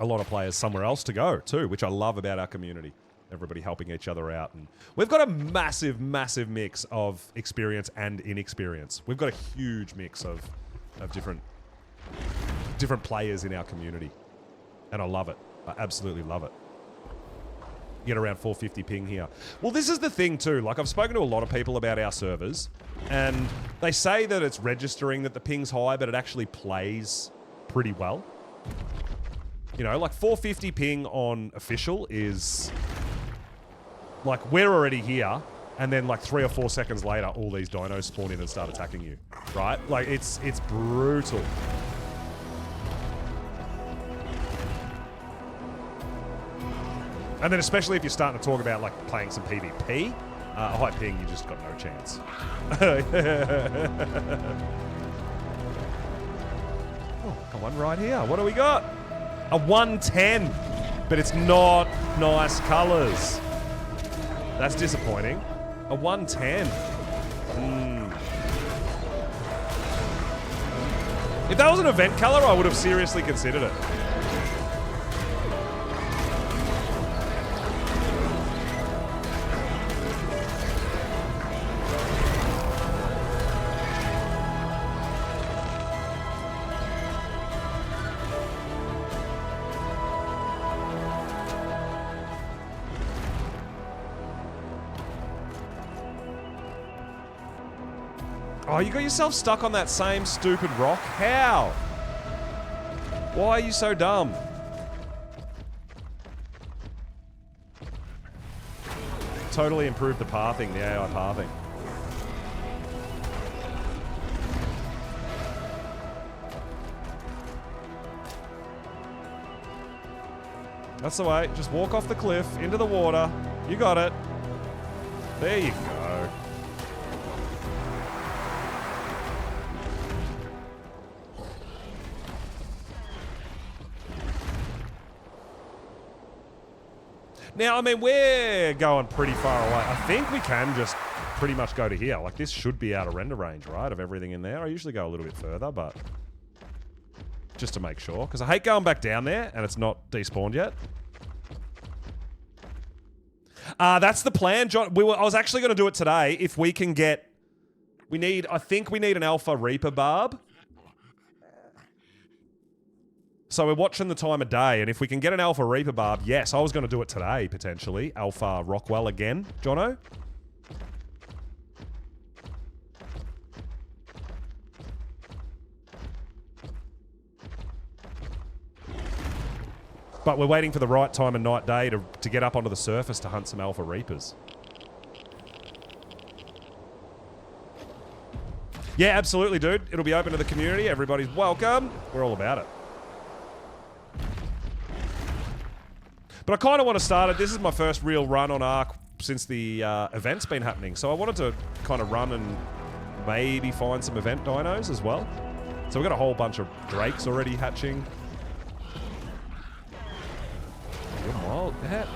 a lot of players somewhere else to go too, which I love about our community. Everybody helping each other out, and we've got a massive, massive mix of experience and inexperience. We've got a huge mix of different different players in our community. And I love it. I absolutely love it. You get around 450 ping here. Well, this is the thing too. Like, I've spoken to a lot of people about our servers, and they say that it's registering that the ping's high, but it actually plays pretty well. You know, like 450 ping on official is... Like, we're already here, and then like 3 or 4 seconds later, all these dinos spawn in and start attacking you. Right? Like, it's brutal. And then especially if you're starting to talk about like playing some PvP, a high ping, you just got no chance. Oh, come on, right here. What do we got? A 110, but it's not nice colors. That's disappointing. A 110. If that was an event color, I would have seriously considered it. Oh, you got yourself stuck on that same stupid rock? How? Why are you so dumb? Totally improved the pathing, the AI pathing. That's the way. Just walk off the cliff, into the water. You got it. There you go. Now, I mean, we're going pretty far away. I think we can just pretty much go to here. Like, this should be out of render range, right, of everything in there. I usually go a little bit further, but just to make sure. Because I hate going back down there, and it's not despawned yet. That's the plan, John. I was actually going to do it today if we can get... I think we need an Alpha Reaper Barb. So we're watching the time of day, and if we can get an Alpha Reaper Barb, yes, I was going to do it today, potentially. Alpha Rockwell again, Jono. But we're waiting for the right time of night day to get up onto the surface to hunt some Alpha Reapers. Yeah, absolutely, dude. It'll be open to the community. Everybody's welcome. We're all about it. But I kind of want to start it. This is my first real run on Ark since the event's been happening. So I wanted to kind of run and maybe find some event dinos as well. So we've got a whole bunch of drakes already hatching. You're wild, that.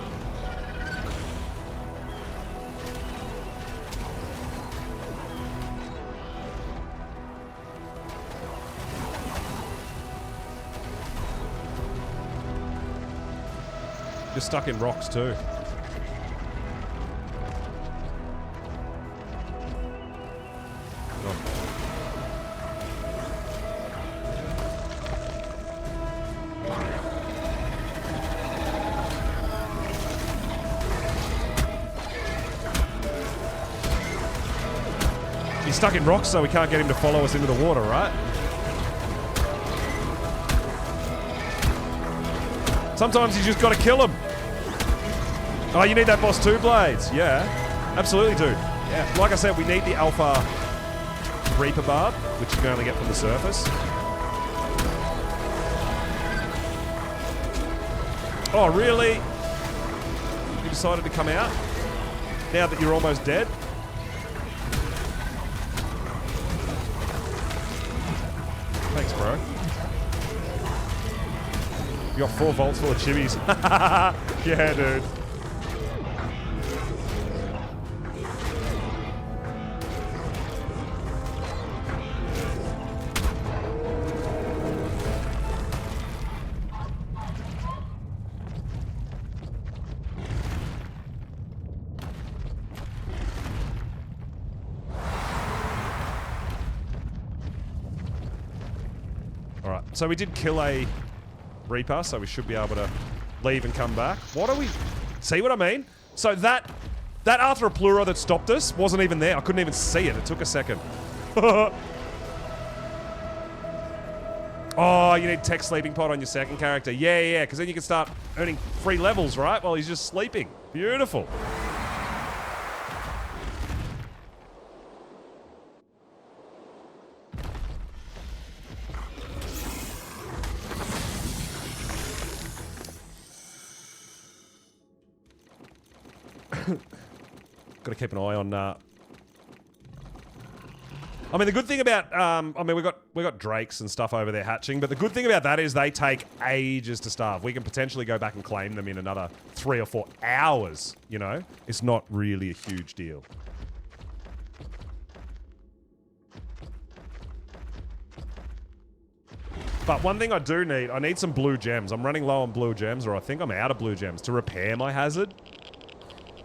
You're stuck in rocks too. He's stuck in rocks, so we can't get him to follow us into the water, right? Sometimes you just got to kill him. Oh, you need that boss too, Blades? Yeah, absolutely, dude. Yeah, like I said, we need the Alpha Reaper Barb, which you can only get from the surface. Oh, really? You decided to come out? Now that you're almost dead? Thanks, bro. You got 4 volts full of chibis. Yeah, dude. All right. So we did kill a Reaper, so we should be able to leave and come back. What are we... See what I mean? So that Arthroplura that stopped us wasn't even there. I couldn't even see it. It took a second. Oh, you need tech sleeping pod on your second character. Yeah, because then you can start earning free levels, right? While he's just sleeping. Beautiful. Got to keep an eye on. I mean, the good thing about I mean, we got drakes and stuff over there hatching, but the good thing about that is they take ages to starve. We can potentially go back and claim them in another 3 or 4 hours. You know, it's not really a huge deal. But one thing I do need, I need some blue gems. I'm running low on blue gems, or I think I'm out of blue gems to repair my hazard.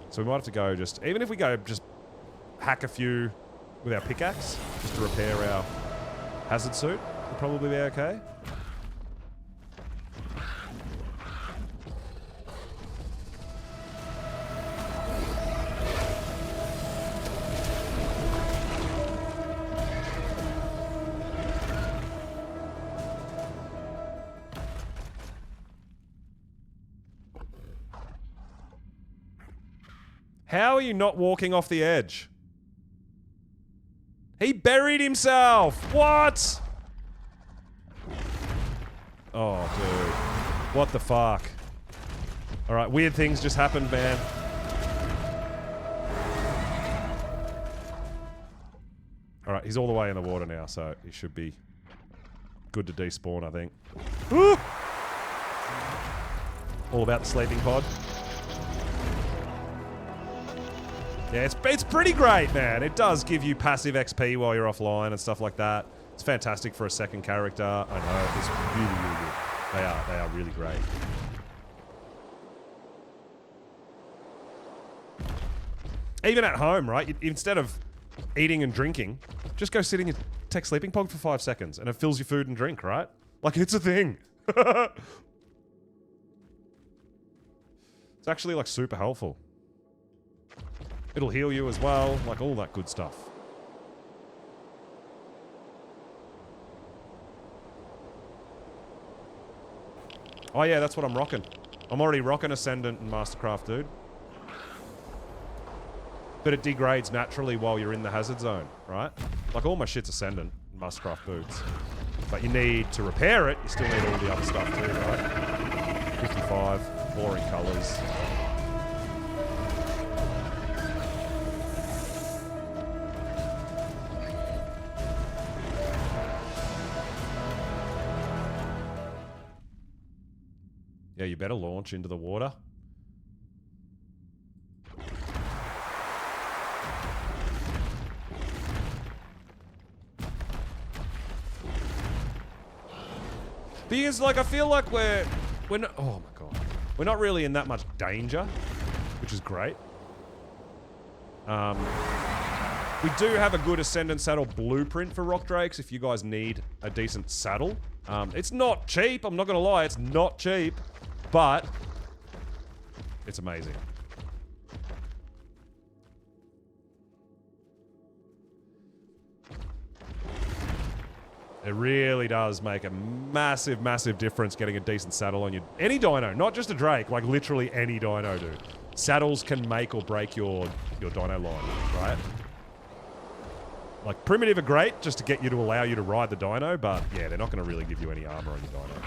So we might have to go just, even if we go just hack a few with our pickaxe, just to repair our hazard suit, we'll probably be okay. How are you not walking off the edge? He buried himself! What? Oh, dude. What the fuck? Alright, weird things just happened, man. Alright, he's all the way in the water now, so he should be good to despawn, I think. Woo! All about the sleeping pod. Yeah, it's pretty great, man. It does give you passive XP while you're offline and stuff like that. It's fantastic for a second character. I know, it's really, really good. They are really great. Even at home, right? Instead of eating and drinking, just go sit in your tech sleeping pod for 5 seconds and it fills your food and drink, right? Like, it's a thing. It's actually, like, super helpful. It'll heal you as well, like all that good stuff. Oh yeah, that's what I'm rocking. I'm already rocking Ascendant and Mastercraft, dude. But it degrades naturally while you're in the hazard zone, right? Like all my shit's Ascendant and Mastercraft boots. But you need to repair it, you still need all the other stuff too, right? 55, boring colours. Yeah, you better launch into the water. Thing is, like, I feel like we're not, oh my god, we're not really in that much danger, which is great. We do have a good Ascendant saddle blueprint for Rock Drakes if you guys need a decent saddle. It's not cheap, I'm not gonna lie, it's not cheap. But it's amazing. It really does make a massive, massive difference getting a decent saddle on your... Any dino, not just a Drake, like literally any dino, dude. Saddles can make or break your dino line, right? Like, primitive are great just to get you to allow you to ride the dino, but yeah, they're not going to really give you any armor on your dino.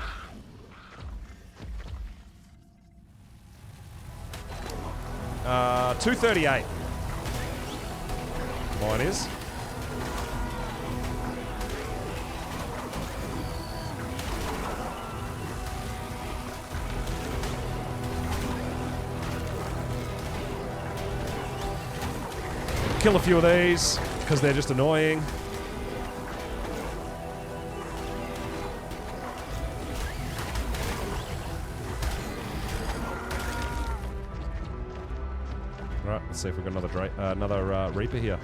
238. Mine is. Kill a few of these because they're just annoying. Right, let's see if we've got another Reaper here.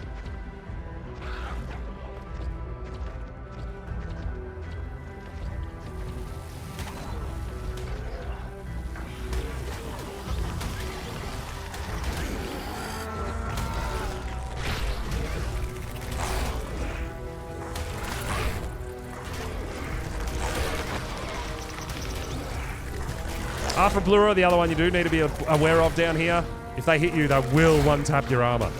Half a bluer, the other one you do need to be aware of down here. If they hit you, they will one-tap your armor.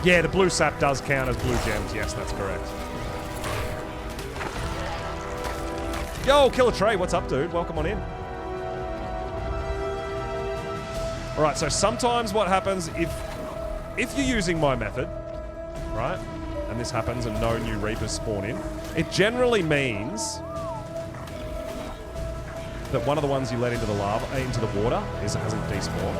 Yeah, the blue sap does count as blue gems. Yes, that's correct. Yo, Killer Trey, what's up, dude? Welcome on in. All right, so sometimes what happens if you're using my method, right, and this happens and no new Reapers spawn in, it generally means that one of the ones you let into the lava, into the water, hasn't despawned.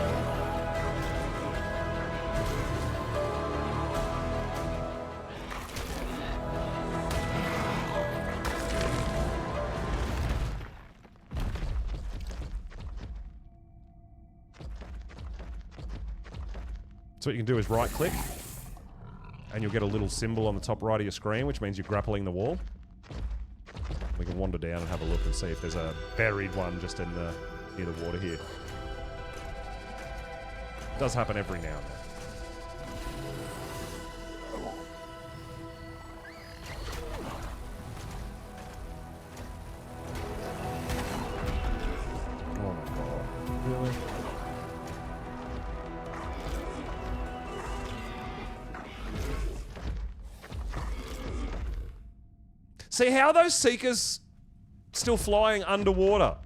So what you can do is right click and you'll get a little symbol on the top right of your screen, which means you're grappling the wall. We can wander down and have a look and see if there's a buried one just in the near the water here. It does happen every now and then. Oh my god. Really? See, how are those Seekers still flying underwater?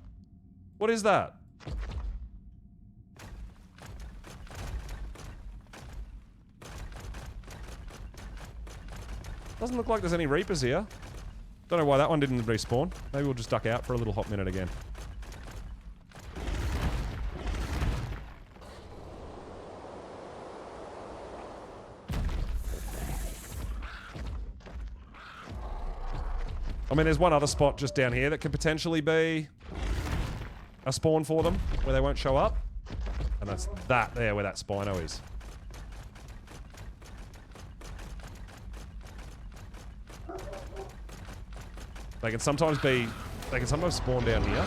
What is that? Doesn't look like there's any Reapers here. Don't know why that one didn't respawn. Maybe we'll just duck out for a little hot minute again. I mean, there's one other spot just down here that could potentially be a spawn for them, where they won't show up. And that's that there, where that Spino is. They can sometimes spawn down here.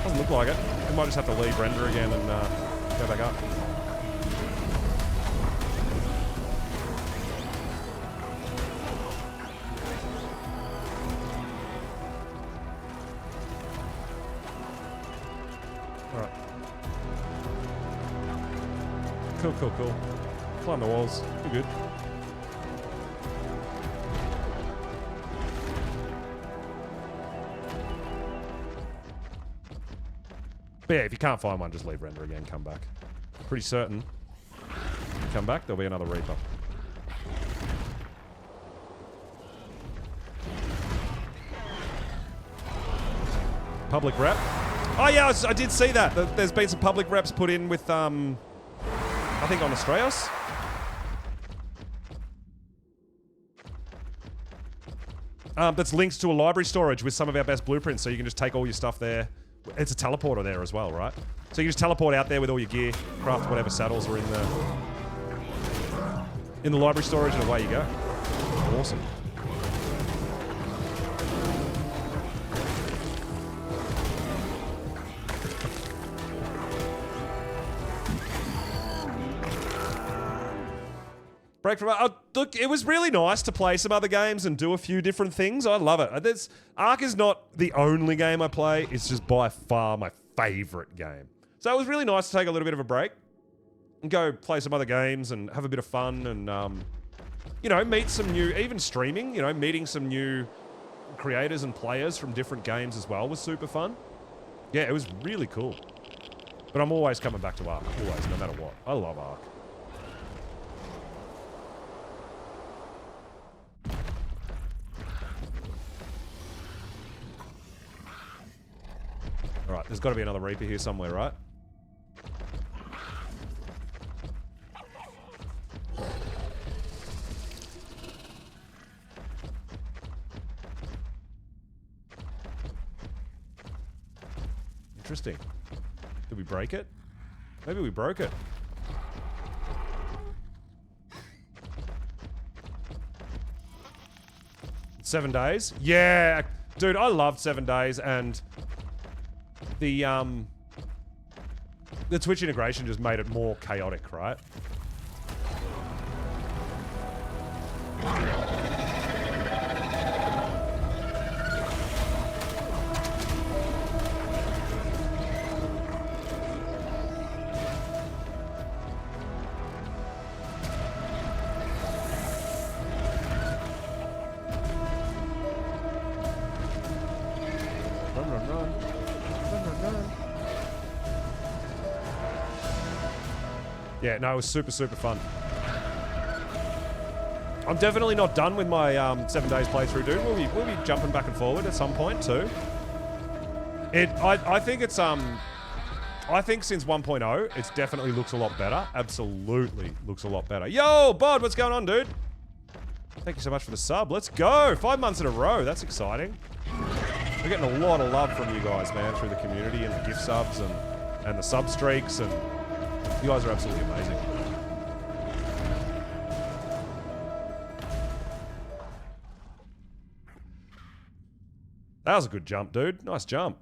Doesn't look like it. We might just have to leave render again and go back up. Cool. Climb the walls. We're good. But yeah, if you can't find one, just leave render again, come back. Pretty certain. Come back, there'll be another Reaper. Public rep. Oh yeah, I did see that. There's been some public reps put in with, I think on Astraeus. That's linked to a library storage with some of our best blueprints, so you can just take all your stuff there. It's a teleporter there as well, right? So you can just teleport out there with all your gear, craft whatever saddles are in the library storage, and away you go. Awesome. Break from look, it was really nice to play some other games and do a few different things. I love it. Ark is not the only game I play. It's just by far my favorite game. So it was really nice to take a little bit of a break and go play some other games and have a bit of fun and, you know, meet some new, even streaming, you know, meeting some new creators and players from different games as well was super fun. Yeah, it was really cool. But I'm always coming back to Ark, always, no matter what. I love Ark. Alright, there's got to be another Reaper here somewhere, right? Interesting. Did we break it? Maybe we broke it. Seven days? Yeah! Dude, I loved 7 days, and the Twitch integration just made it more chaotic, right? Yeah, no, it was super, super fun. I'm definitely not done with my 7 days playthrough, dude. We'll be jumping back and forward at some point too. I think it's I think since 1.0, it definitely looks a lot better. Absolutely looks a lot better. Yo, Bod, what's going on, dude? Thank you so much for the sub. Let's go. 5 months in a row. That's exciting. We're getting a lot of love from you guys, man, through the community and the gift subs and the sub streaks, and you guys are absolutely amazing. That was a good jump, dude. Nice jump.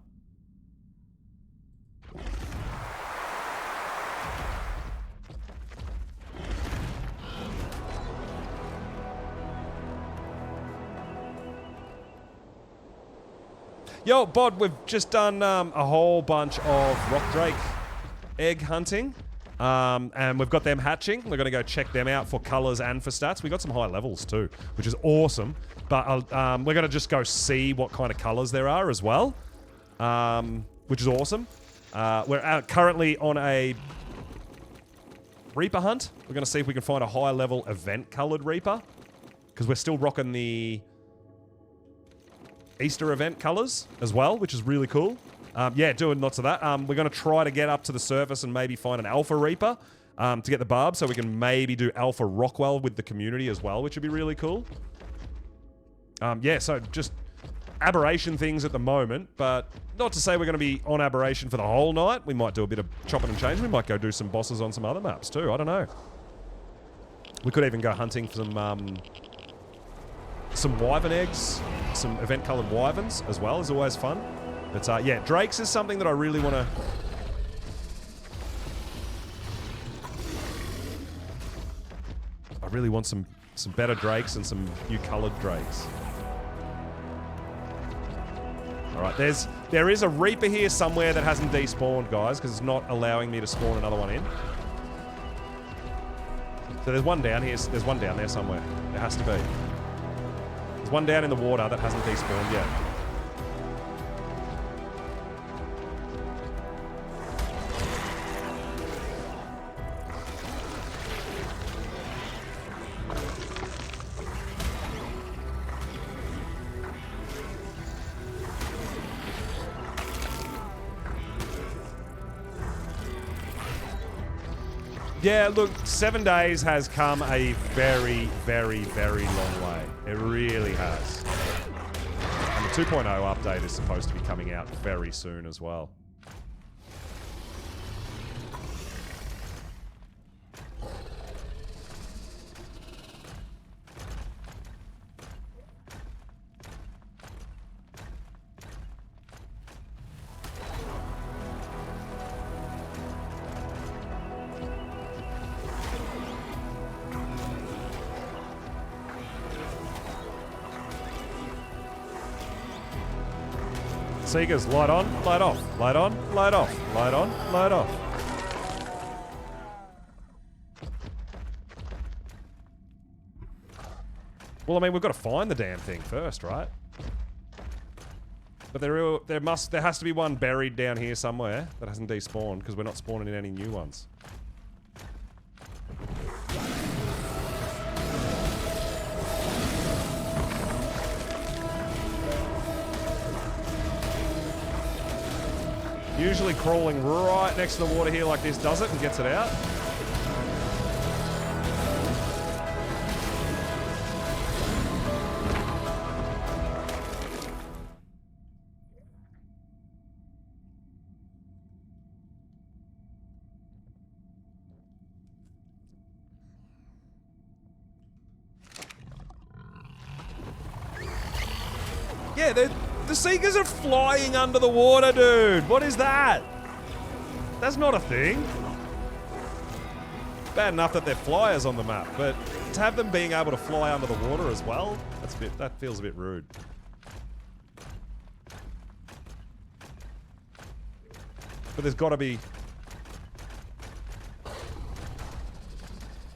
Yo, Bod, we've just done a whole bunch of rock drake egg hunting. And we've got them hatching. We're going to go check them out for colors and for stats. We got some high levels too, which is awesome. But we're going to just go see what kind of colors there are as well, which is awesome. We're currently on a Reaper hunt. We're going to see if we can find a high level event colored Reaper, because we're still rocking the Easter event colors as well, which is really cool. Yeah, doing lots of that. We're going to try to get up to the surface and maybe find an Alpha Reaper to get the barb, so we can maybe do Alpha Rockwell with the community as well, which would be really cool. Yeah, so just aberration things at the moment, but not to say we're going to be on aberration for the whole night. We might do a bit of chopping and changing. We might go do some bosses on some other maps too. I don't know. We could even go hunting for some wyvern eggs, some event-colored wyverns as well is always fun. But yeah, drakes is something that I really want to... I really want some better drakes and some new coloured drakes. Alright, there is a Reaper here somewhere that hasn't despawned, guys, because it's not allowing me to spawn another one in. So there's one down here. There's one down there somewhere. There has to be. There's one down in the water that hasn't despawned yet. Yeah, look, 7 days has come a very, very, very long way. It really has. And the 2.0 update is supposed to be coming out very soon as well. Seekers, light on, light off, light on, light off, light on, light off. Well, I mean, we've got to find the damn thing first, right? But there has to be one buried down here somewhere that hasn't despawned, because we're not spawning in any new ones. Usually crawling right next to the water here like this does it and gets it out. Yeah, the Seekers are flying under the water, dude. What is that? That's not a thing. Bad enough that they're flyers on the map, but to have them being able to fly under the water as well, that feels a bit rude. But there's got to be...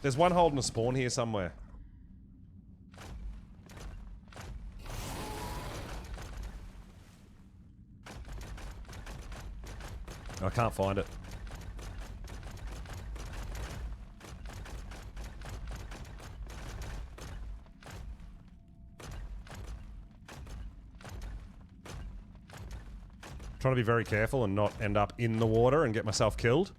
There's one holding a spawn here somewhere. I can't find it. Trying to be very careful and not end up in the water and get myself killed.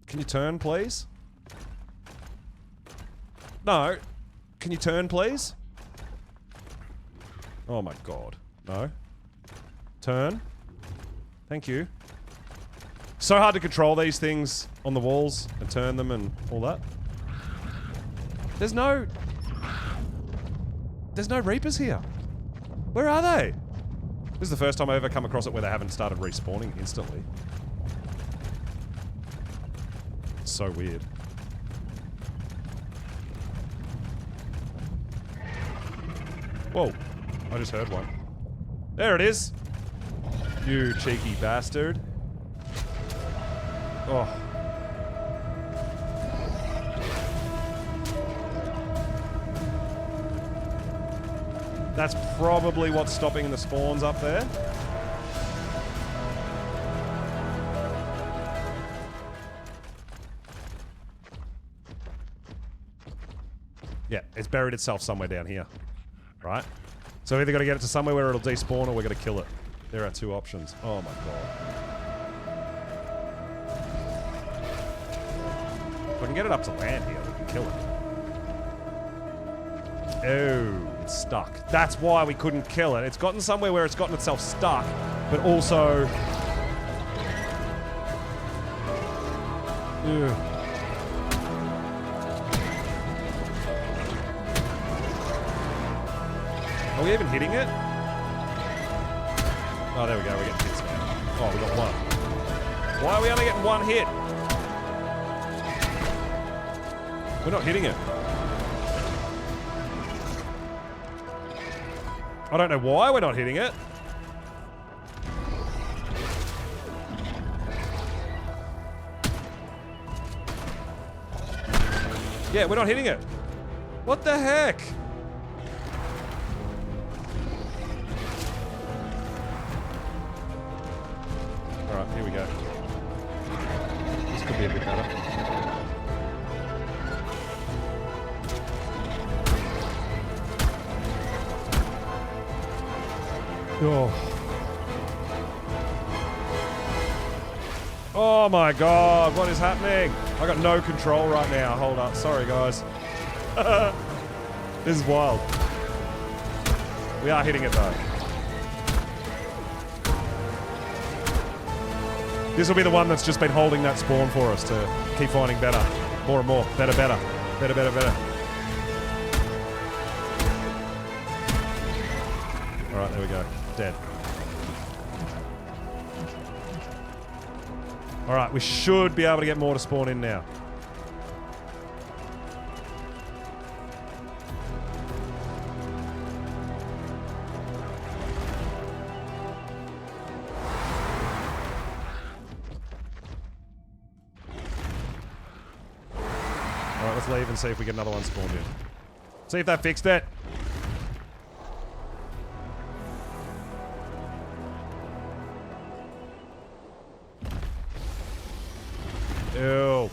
Can you turn, please? No. Can you turn, please? Oh my god. No. Turn. Thank you. So hard to control these things on the walls and turn them and all that. There's no Reapers here. Where are they? This is the first time I've ever come across it where they haven't started respawning instantly. It's so weird. Whoa. I just heard one. There it is. You cheeky bastard. Oh. That's probably what's stopping the spawns up there. Yeah, it's buried itself somewhere down here. Right? So we've either got to get it to somewhere where it'll despawn or we're going to kill it. There are two options. Oh my god. If I can get it up to land here, we can kill it. Oh, it's stuck. That's why we couldn't kill it. It's gotten somewhere where it's gotten itself stuck, but also... Ugh. Are we even hitting it? Oh, there we go. We're getting hits now. Oh, we got one. Why are we only getting one hit? We're not hitting it. I don't know why we're not hitting it. Yeah, we're not hitting it. What the heck? Alright, here we go. This could be a bit better. Oh. Oh my god, what is happening? I got no control right now. Hold up. Sorry, guys. This is wild. We are hitting it, though. This will be the one that's just been holding that spawn for us to keep finding better. More and more. Better, better. Better, better, better. Alright, there we go. Dead. Alright, we should be able to get more to spawn in now. Alright, let's leave and see if we get another one spawned in. See if that fixed it. Ew.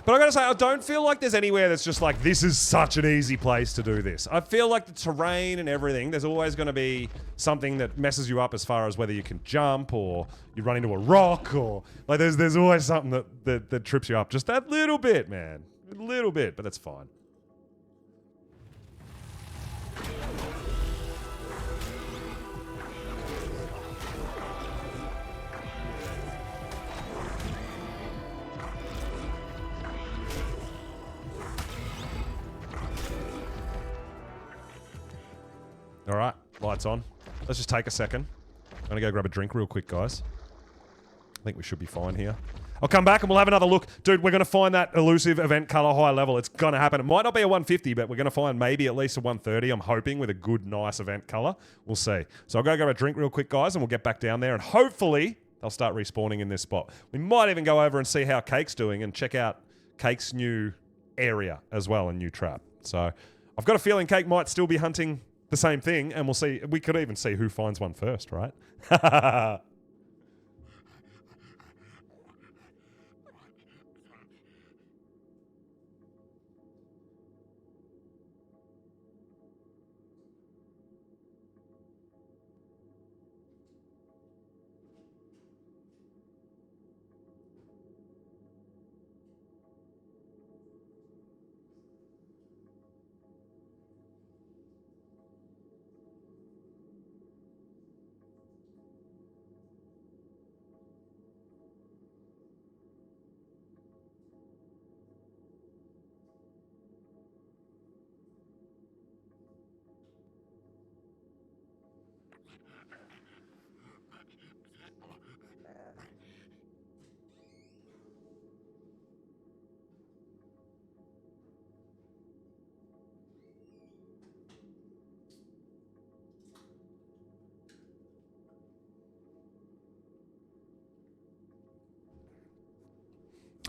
But I gotta say, I don't feel like there's anywhere that's just like, this is such an easy place to do this. I feel like the terrain and everything, there's always gonna be something that messes you up as far as whether you can jump or you run into a rock or... Like, there's always something that trips you up. Just that little bit, man. A little bit, but that's fine. Alright, lights on. Let's just take a second. I'm gonna go grab a drink real quick, guys. I think we should be fine here. I'll come back and we'll have another look. Dude, we're gonna find that elusive event color high level. It's gonna happen. It might not be a 150, but we're gonna find maybe at least a 130, I'm hoping, with a good, nice event color. We'll see. So I'll go grab a drink real quick, guys, and we'll get back down there, and hopefully they'll start respawning in this spot. We might even go over and see how Cake's doing and check out Cake's new area as well, and new trap. So I've got a feeling Cake might still be hunting the same thing, and we'll see. We could even see who finds one first, right?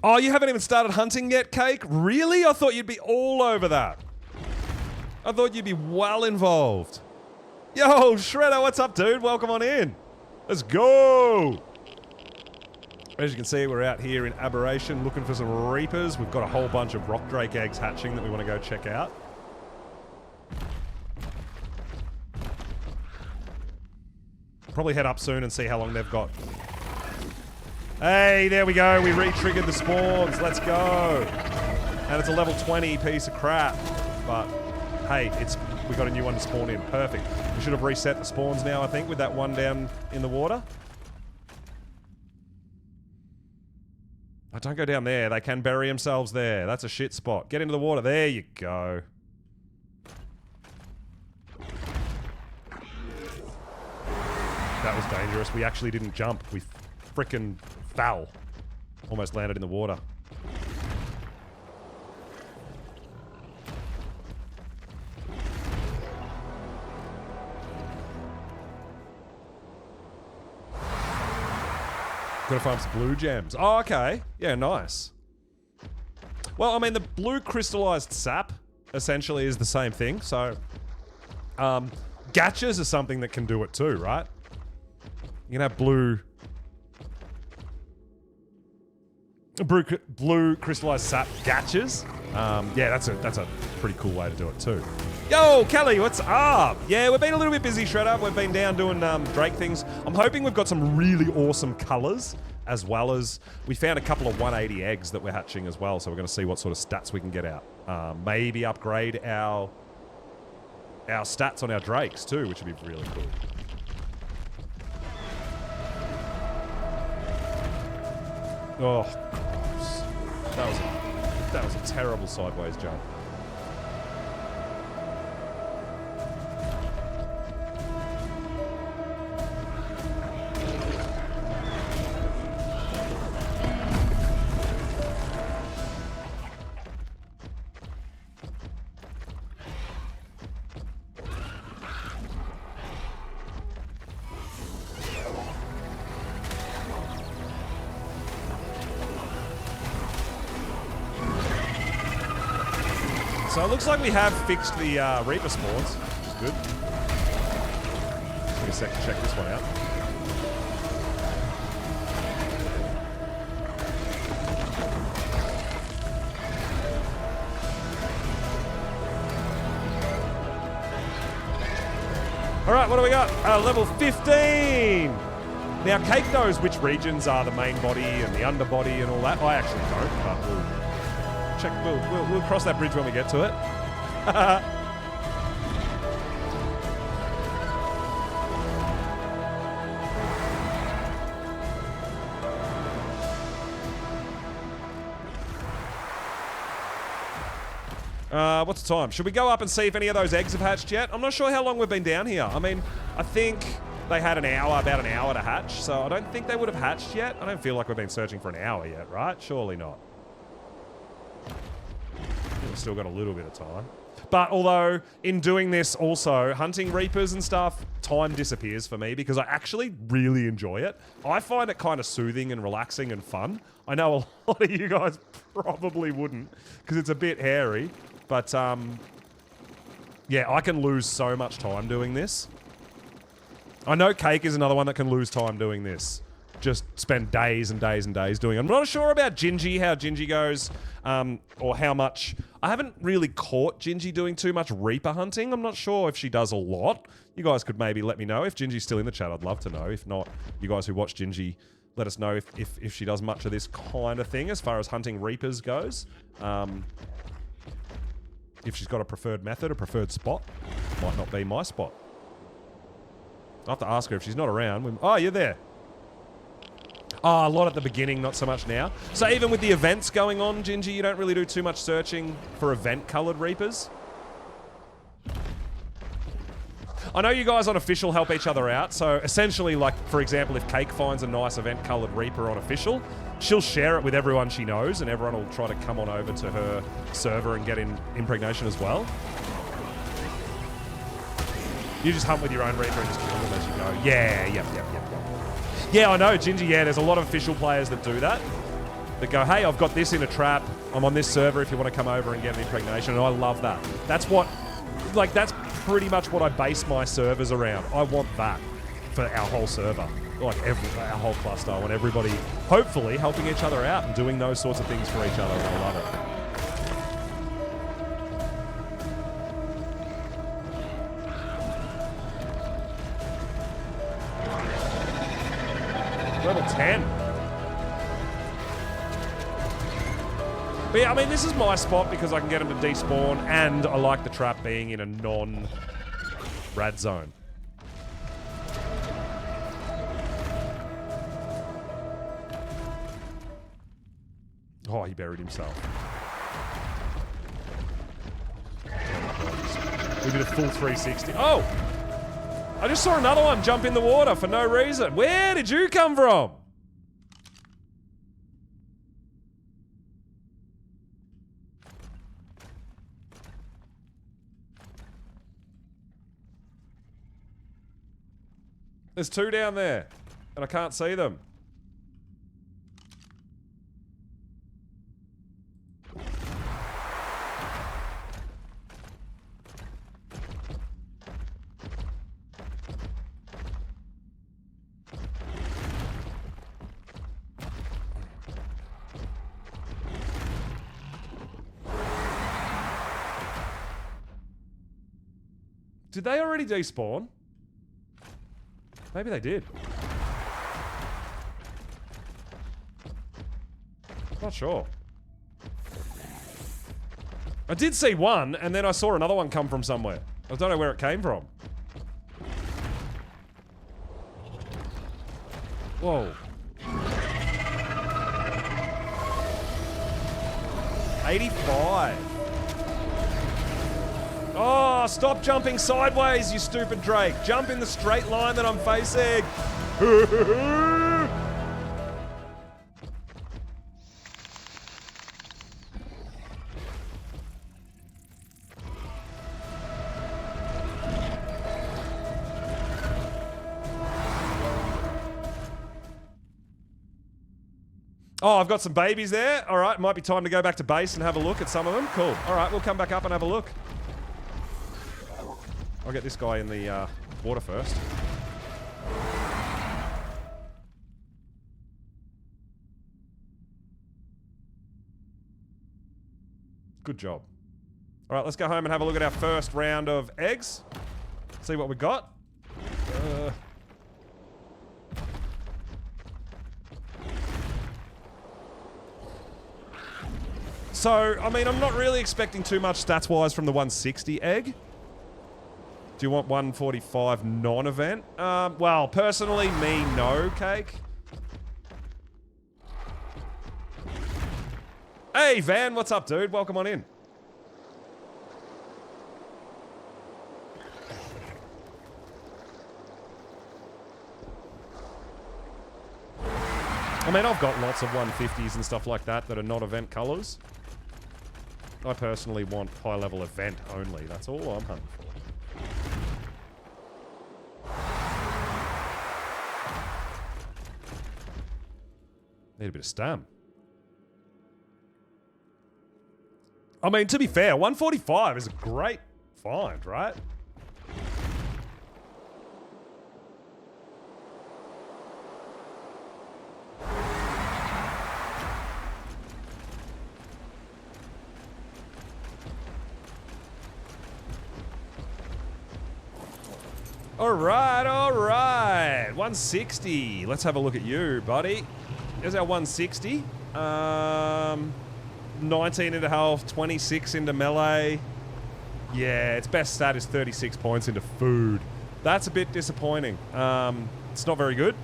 Oh, you haven't even started hunting yet, Cake? Really? I thought you'd be all over that. I thought you'd be well involved. Yo, Shredder, what's up, dude? Welcome on in. Let's go. As you can see, we're out here in Aberration looking for some Reapers. We've got a whole bunch of Rock Drake eggs hatching that we want to go check out. Probably head up soon and see how long they've got. Hey, there we go. We re-triggered the spawns. Let's go. And it's a level 20 piece of crap. But, hey, we got a new one to spawn in. Perfect. We should have reset the spawns now, I think, with that one down in the water. Oh, don't go down there. They can bury themselves there. That's a shit spot. Get into the water. There you go. That was dangerous. We actually didn't jump. We frickin' fell. Almost landed in the water. Gotta farm some blue gems. Oh, okay. Yeah, nice. Well, I mean, the blue crystallized sap essentially is the same thing, so... Gachas are something that can do it too, right? You can have blue crystallized sap gachas. Yeah, that's a pretty cool way to do it too. Yo, Kelly, what's up? Yeah, we've been a little bit busy, Shredder. We've been down doing Drake things. I'm hoping we've got some really awesome colors, as well as we found a couple of 180 eggs that we're hatching as well, so we're going to see what sort of stats we can get out. Maybe upgrade our stats on our Drakes too, which would be really cool. Oh, gross. That was a terrible sideways jump. So it looks like we have fixed the Reaper spawns, which is good. Give me a sec to check this one out. Alright, what do we got? Level 15! Now, Cake knows which regions are the main body and the underbody and all that. I actually don't, but we'll cross that bridge when we get to it. What's the time? Should we go up and see if any of those eggs have hatched yet? I'm not sure how long we've been down here. I mean, I think they had about an hour to hatch, so I don't think they would have hatched yet. I don't feel like we've been searching for an hour yet, right? Surely not. We've still got a little bit of time. But although, in doing this also, hunting Reapers and stuff, time disappears for me because I actually really enjoy it. I find it kind of soothing and relaxing and fun. I know a lot of you guys probably wouldn't because it's a bit hairy, but Yeah, I can lose so much time doing this. I know Cake is another one that can lose time doing this. Just spend days and days and days doing it. I'm not sure about Gingy, how Gingy goes, or how much... I haven't really caught Gingy doing too much Reaper hunting. I'm not sure if she does a lot. You guys could maybe let me know. If Gingy's still in the chat, I'd love to know. If not, you guys who watch Gingy, let us know if she does much of this kind of thing as far as hunting Reapers goes. If she's got a preferred method, a preferred spot. Might not be my spot. I'll have to ask her if she's not around. Oh, you're there. Oh, a lot at the beginning, not so much now. So even with the events going on, Gingy, you don't really do too much searching for event-coloured Reapers? I know you guys on Official help each other out, so essentially, like, for example, if Cake finds a nice event-coloured Reaper on Official, she'll share it with everyone she knows, and everyone will try to come on over to her server and get in impregnation as well. You just hunt with your own Reaper and just kill them as you go. Yeah, yep. Yeah, I know, Gingy, yeah, there's a lot of Official players that do that. That go, hey, I've got this in a trap. I'm on this server if you want to come over and get an impregnation. And I love that. That's what, like, that's pretty much what I base my servers around. I want that for our whole server. Like, our whole cluster. I want everybody, hopefully, helping each other out and doing those sorts of things for each other. And I love it. Level 10. But yeah, I mean, this is my spot because I can get them to despawn, and I like the trap being in a non-rad zone. Oh, he buried himself. We did a full 360. Oh! I just saw another one jump in the water for no reason. Where did you come from? There's two down there, and I can't see them. Did they already despawn? Maybe they did. Not sure. I did see one, and then I saw another one come from somewhere. I don't know where it came from. Whoa. 85. Oh, stop jumping sideways, you stupid Drake. Jump in the straight line that I'm facing. Oh, I've got some babies there. All right, might be time to go back to base and have a look at some of them. Cool. All right, we'll come back up and have a look. I'll get this guy in the water first. Good job. All right, let's go home and have a look at our first round of eggs. See what we got. So, I mean, I'm not really expecting too much stats-wise from the 160 egg. Do you want 145 non-event? Well, personally, me, no, Cake. Hey, Van, what's up, dude? Welcome on in. I mean, I've got lots of 150s and stuff like that that are not event colors. I personally want high-level event only. That's all I'm hunting for. Need a bit of stam. I mean, to be fair, 145 is a great find, right? All right. 160. Let's have a look at you, buddy. Here's our 160. 19 into health, 26 into melee. Yeah, its best stat is 36 points into food. That's a bit disappointing. It's not very good.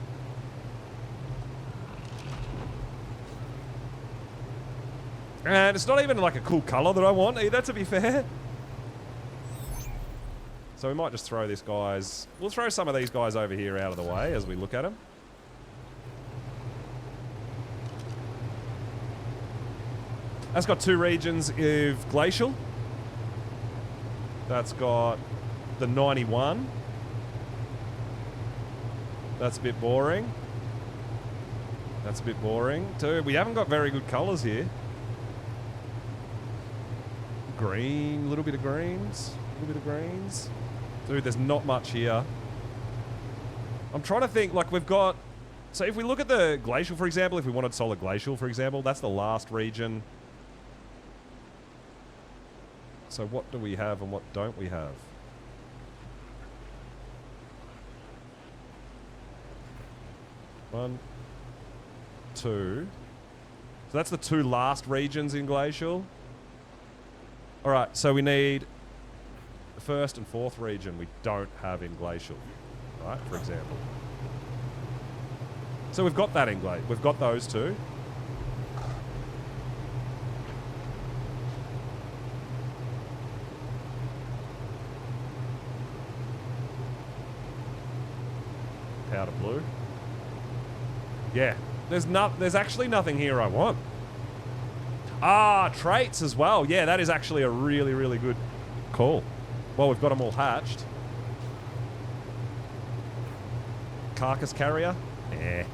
And it's not even like a cool color that I want either, to be fair. So we might just throw this guy's... We'll throw some of these guys over here out of the way as we look at them. That's got 2 regions of glacial. That's got the 91. That's a bit boring. That's a bit boring. Dude, we haven't got very good colours here. Green, a little bit of greens. A little bit of greens. Dude, there's not much here. I'm trying to think, like we've got... So if we look at the glacial, for example, if we wanted solid glacial, for example, that's the last region. So what do we have and what don't we have? One, 2. So that's the 2 last regions in glacial. Alright, so we need the 1st and 4th region we don't have in glacial, right, for example. So we've got that in glacial. We've got those 2. Powder blue. Yeah, there's actually nothing here I want. Ah, traits as well. Yeah, that is actually a really, really good call. Well, we've got them all hatched. Carcass carrier. Yeah.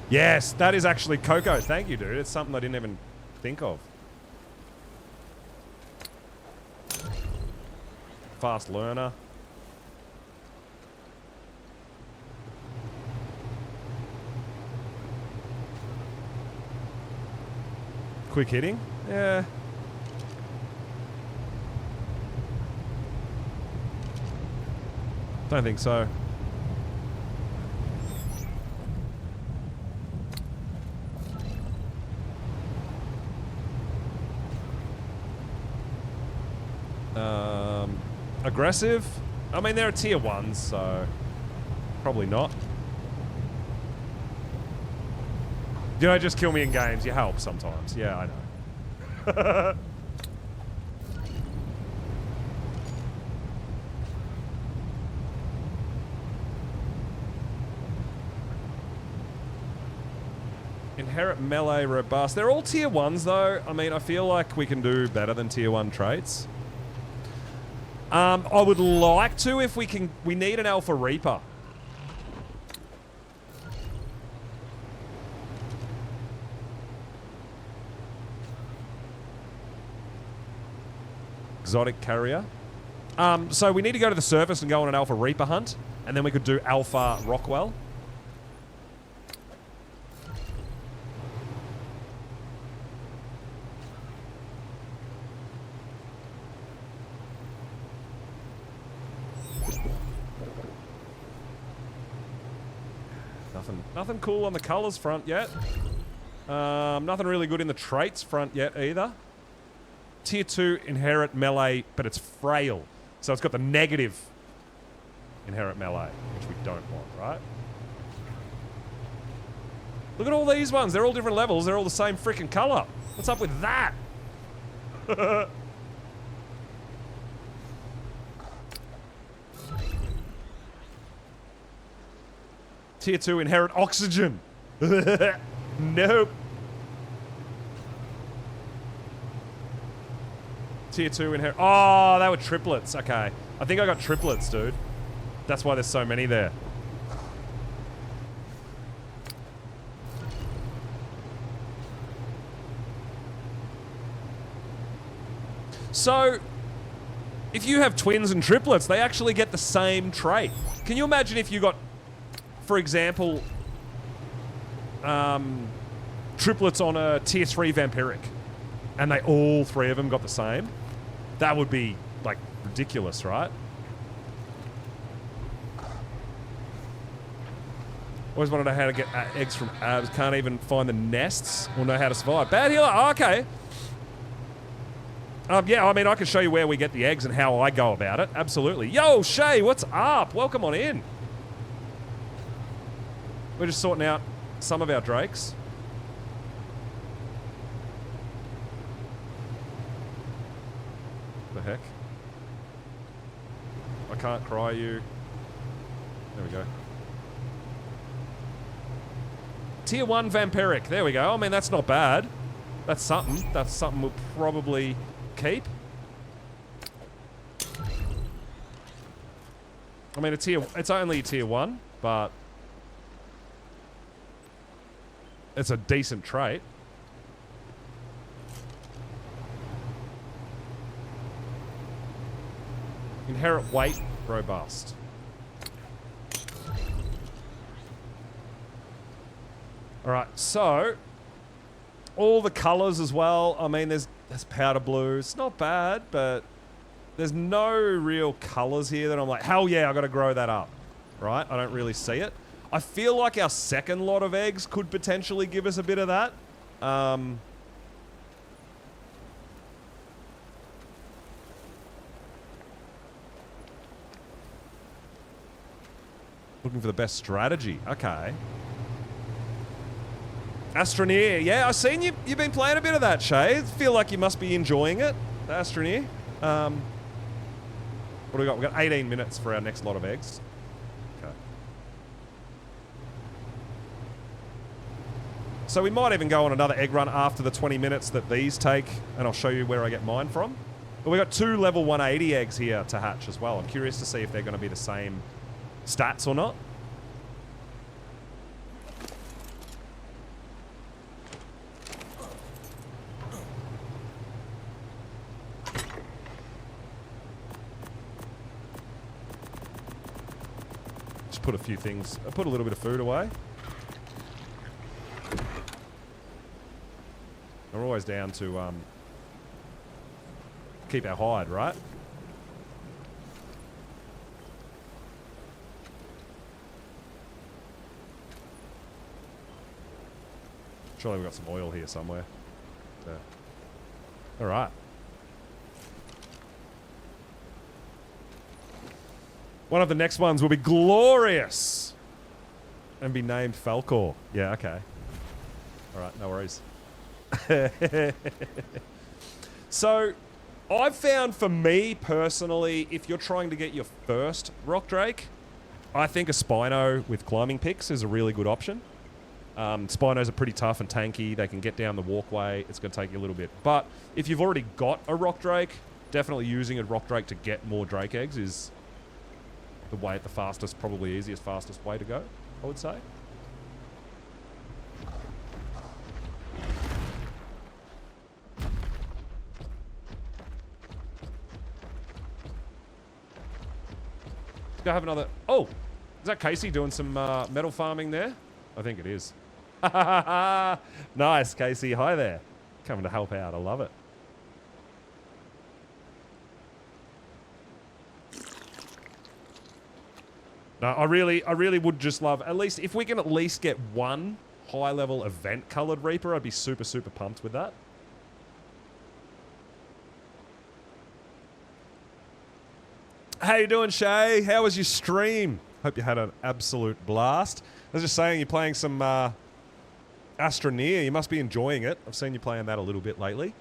Yes, that is actually Coco. Thank you, dude. It's something I didn't even think of. Fast learner. Quick hitting? Yeah. Don't think so. Aggressive? I mean, they're a tier 1s, so probably not. You don't just kill me in games, you help sometimes. Yeah, I know. Inherit melee robust. They're all tier 1s though. I mean, I feel like we can do better than tier 1 traits. I would like to if we can. We need an Alpha Reaper. Exotic carrier. So we need to go to the surface and go on an Alpha Reaper hunt, and then we could do Alpha Rockwell. Nothing cool on the colors front yet. Nothing really good in the traits front yet either. Tier 2 inherit melee, but it's frail. So it's got the negative inherit melee, which we don't want, right? Look at all these ones. They're all different levels. They're all the same freaking color. What's up with that? Tier 2 inherit oxygen. Nope. Tier 2 inherit... Oh, they were triplets. Okay. I think I got triplets, dude. That's why there's so many there. So, If you have twins and triplets, they actually get the same trait. Can you imagine if you got, for example, triplets on a tier 3 vampiric, and they all 3 of them got the same? That would be, like, ridiculous, right? Always wanted to know how to get eggs from abs. Can't even find the nests or know how to survive. Bad healer? Oh, okay. Yeah, I mean, I can show you where we get the eggs and how I go about it. Absolutely. Yo, Shay, what's up? Welcome on in. We're just sorting out some of our drakes. The heck? I can't cry you. There we go. Tier 1 vampiric. There we go. I mean, that's not bad. That's something. That's something we'll probably keep. I mean, it's only tier 1, but it's a decent trait. Inherit weight, robust. All right, so all the colors as well. I mean, there's powder blue. It's not bad, but there's no real colors here that I'm like, hell yeah, I got to grow that up, right? I don't really see it. I feel like our second lot of eggs could potentially give us a bit of that. Looking for the best strategy. Okay. Astroneer. Yeah, I've seen you. You've been playing a bit of that, Shay. I feel like you must be enjoying it, the Astroneer. What do we got? We've got 18 minutes for our next lot of eggs. Okay. So we might even go on another egg run after the 20 minutes that these take, and I'll show you where I get mine from. But we've got 2 level 180 eggs here to hatch as well. I'm curious to see if they're going to be the same stats or not. Put a few things. I put a little bit of food away. We're always down to keep our hide, right? Surely we've got some oil here somewhere. There. All right. One of the next ones will be glorious and be named Falcor. Yeah, okay. All right, no worries. So, I've found for me personally, if you're trying to get your first Rock Drake, I think a Spino with climbing picks is a really good option. Spinos are pretty tough and tanky. They can get down the walkway. It's going to take you a little bit. But if you've already got a Rock Drake, definitely using a Rock Drake to get more Drake eggs is the way, the fastest, probably easiest, fastest way to go, I would say. Let's go have another... Oh! Is that Casey doing some metal farming there? I think it is. Nice, Casey. Hi there. Coming to help out. I love it. No, I really would just love, at least, if we can at least get one high-level event-coloured Reaper, I'd be super, super pumped with that. How you doing, Shay? How was your stream? Hope you had an absolute blast. I was just saying, you're playing some Astroneer. You must be enjoying it. I've seen you playing that a little bit lately.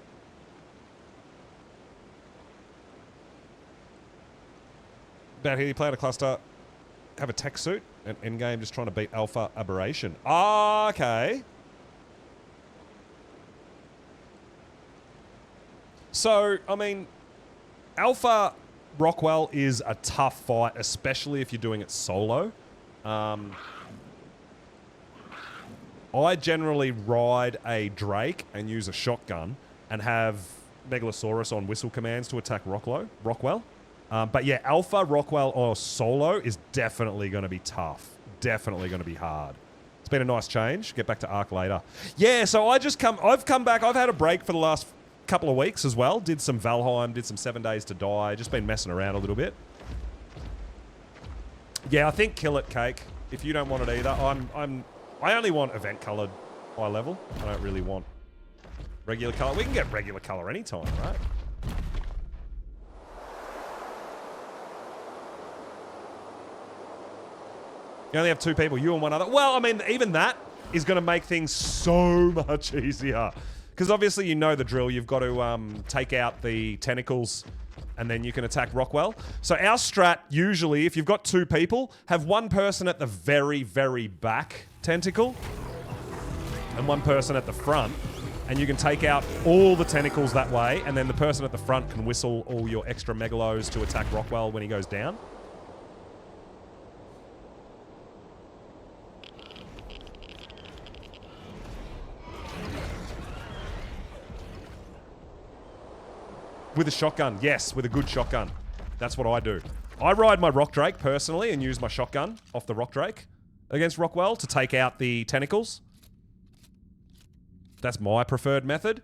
About here, you playing a cluster, have a tech suit, and endgame just trying to beat Alpha Aberration. Ah, okay. So, I mean, Alpha Rockwell is a tough fight, especially if you're doing it solo. I generally ride a Drake and use a shotgun and have Megalosaurus on whistle commands to attack Rockwell. But yeah, Alpha, Rockwell, or Solo is definitely going to be tough. Definitely going to be hard. It's been a nice change. Get back to Ark later. Yeah, so I've come back. I've had a break for the last couple of weeks as well. Did some Valheim, did some 7 Days to Die. Just been messing around a little bit. Yeah, I think kill it, Cake. If you don't want it either, I only want event colored high level. I don't really want regular color. We can get regular color anytime, right? You only have 2 people, you and one other. Well, I mean, even that is going to make things so much easier. Because obviously you know the drill. You've got to take out the tentacles and then you can attack Rockwell. So our strat, usually, if you've got 2 people, have one person at the very, very back tentacle and one person at the front. And you can take out all the tentacles that way, and then the person at the front can whistle all your extra megalos to attack Rockwell when he goes down. With a shotgun, yes, with a good shotgun. That's what I do. I ride my Rock Drake personally and use my shotgun off the Rock Drake against Rockwell to take out the tentacles. That's my preferred method.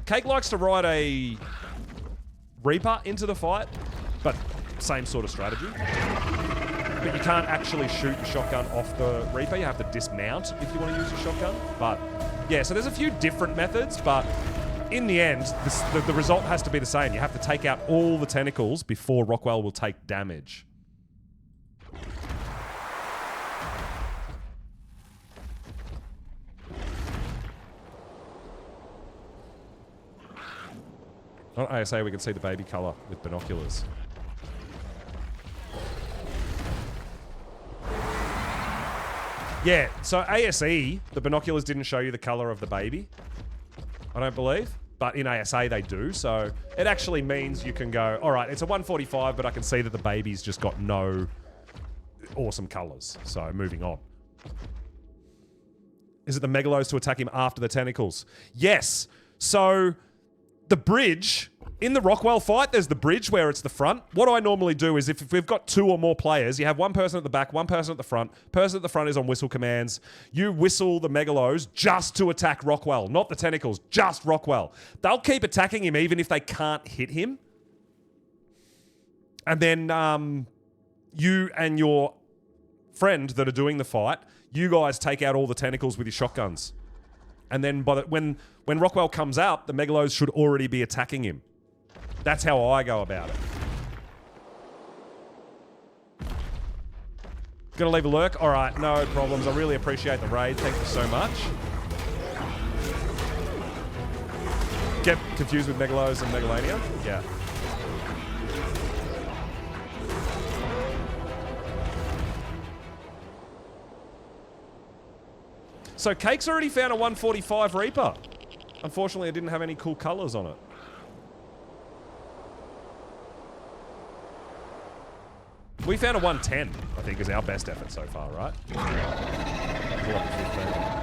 Cake likes to ride a Reaper into the fight, but same sort of strategy. But you can't actually shoot the shotgun off the Reaper. You have to dismount if you want to use your shotgun. But yeah, so there's a few different methods, but in the end, the result has to be the same. You have to take out all the tentacles before Rockwell will take damage. On ASA, we can see the baby color with binoculars. Yeah, so ASE, the binoculars didn't show you the color of the baby, I don't believe. But in ASA, they do. So it actually means you can go, all right, it's a 145, but I can see that the baby's just got no awesome colors. So moving on. Is it the Megalos to attack him after the tentacles? Yes. So the bridge, in the Rockwell fight, there's the bridge where it's the front. What I normally do is if we've got 2 or more players, you have one person at the back, one person at the front. Person at the front is on whistle commands. You whistle the Megalos just to attack Rockwell, not the tentacles, just Rockwell. They'll keep attacking him even if they can't hit him. And then you and your friend that are doing the fight, you guys take out all the tentacles with your shotguns. And then when Rockwell comes out, the Megalos should already be attacking him. That's how I go about it. Gonna leave a lurk? Alright, no problems. I really appreciate the raid. Thank you so much. Get confused with Megalos and Megalania? Yeah. So Cake's already found a 145 Reaper. Unfortunately, it didn't have any cool colors on it. We found a 110, I think, is our best effort so far, right? Pull up the 15.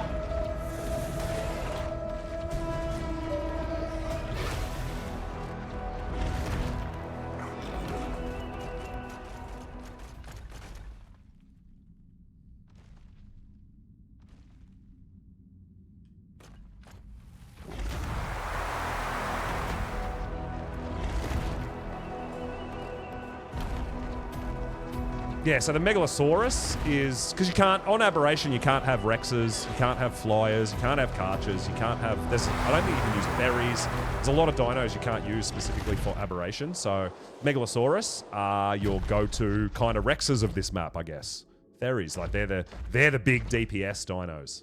Yeah, so the Megalosaurus is... Because you can't... On Aberration, you can't have Rexes, you can't have Flyers, you can't have Karchers, you can't have... I don't think you can use Berries. There's a lot of dinos you can't use specifically for Aberration, so Megalosaurus are your go-to kind of Rexes of this map, I guess. Theris, like they're the big DPS dinos.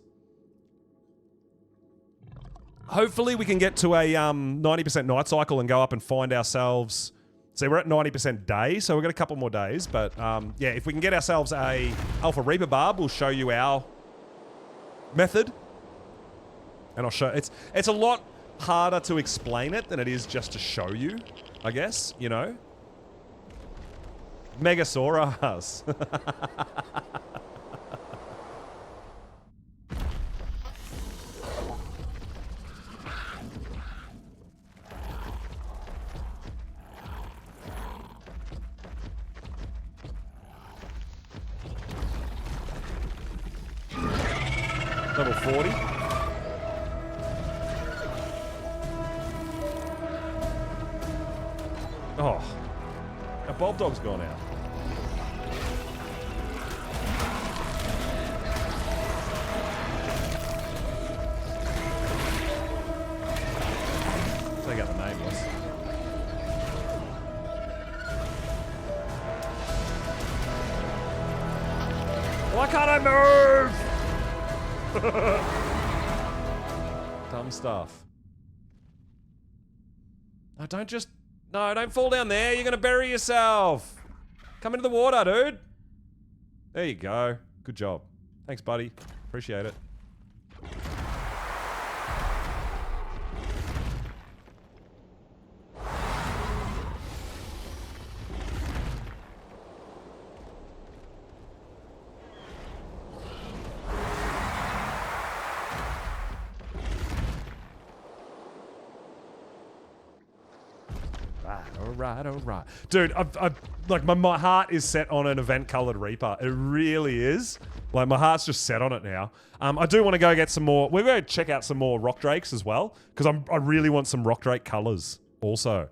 Hopefully we can get to a 90% night cycle and go up and find ourselves... So we're at 90% day, so we've got a couple more days. But yeah, if we can get ourselves a Alpha Reaper Barb, we'll show you our method. And I'll show... It's a lot harder to explain it than it is just to show you, I guess, you know? Megasaurus. Level 40. Oh. Our Bob Dog's gone out. Take out the nameless. Why can't I move? Dumb stuff. No, don't fall down there. You're going to bury yourself. Come into the water, dude. There you go. Good job. Thanks, buddy. Appreciate it. All right. Dude, like my heart is set on an event-colored Reaper. It really is. Like, my heart's just set on it now. I do want to go get some more. We're going to check out some more Rock Drakes as well, because I really want some Rock Drake colors also.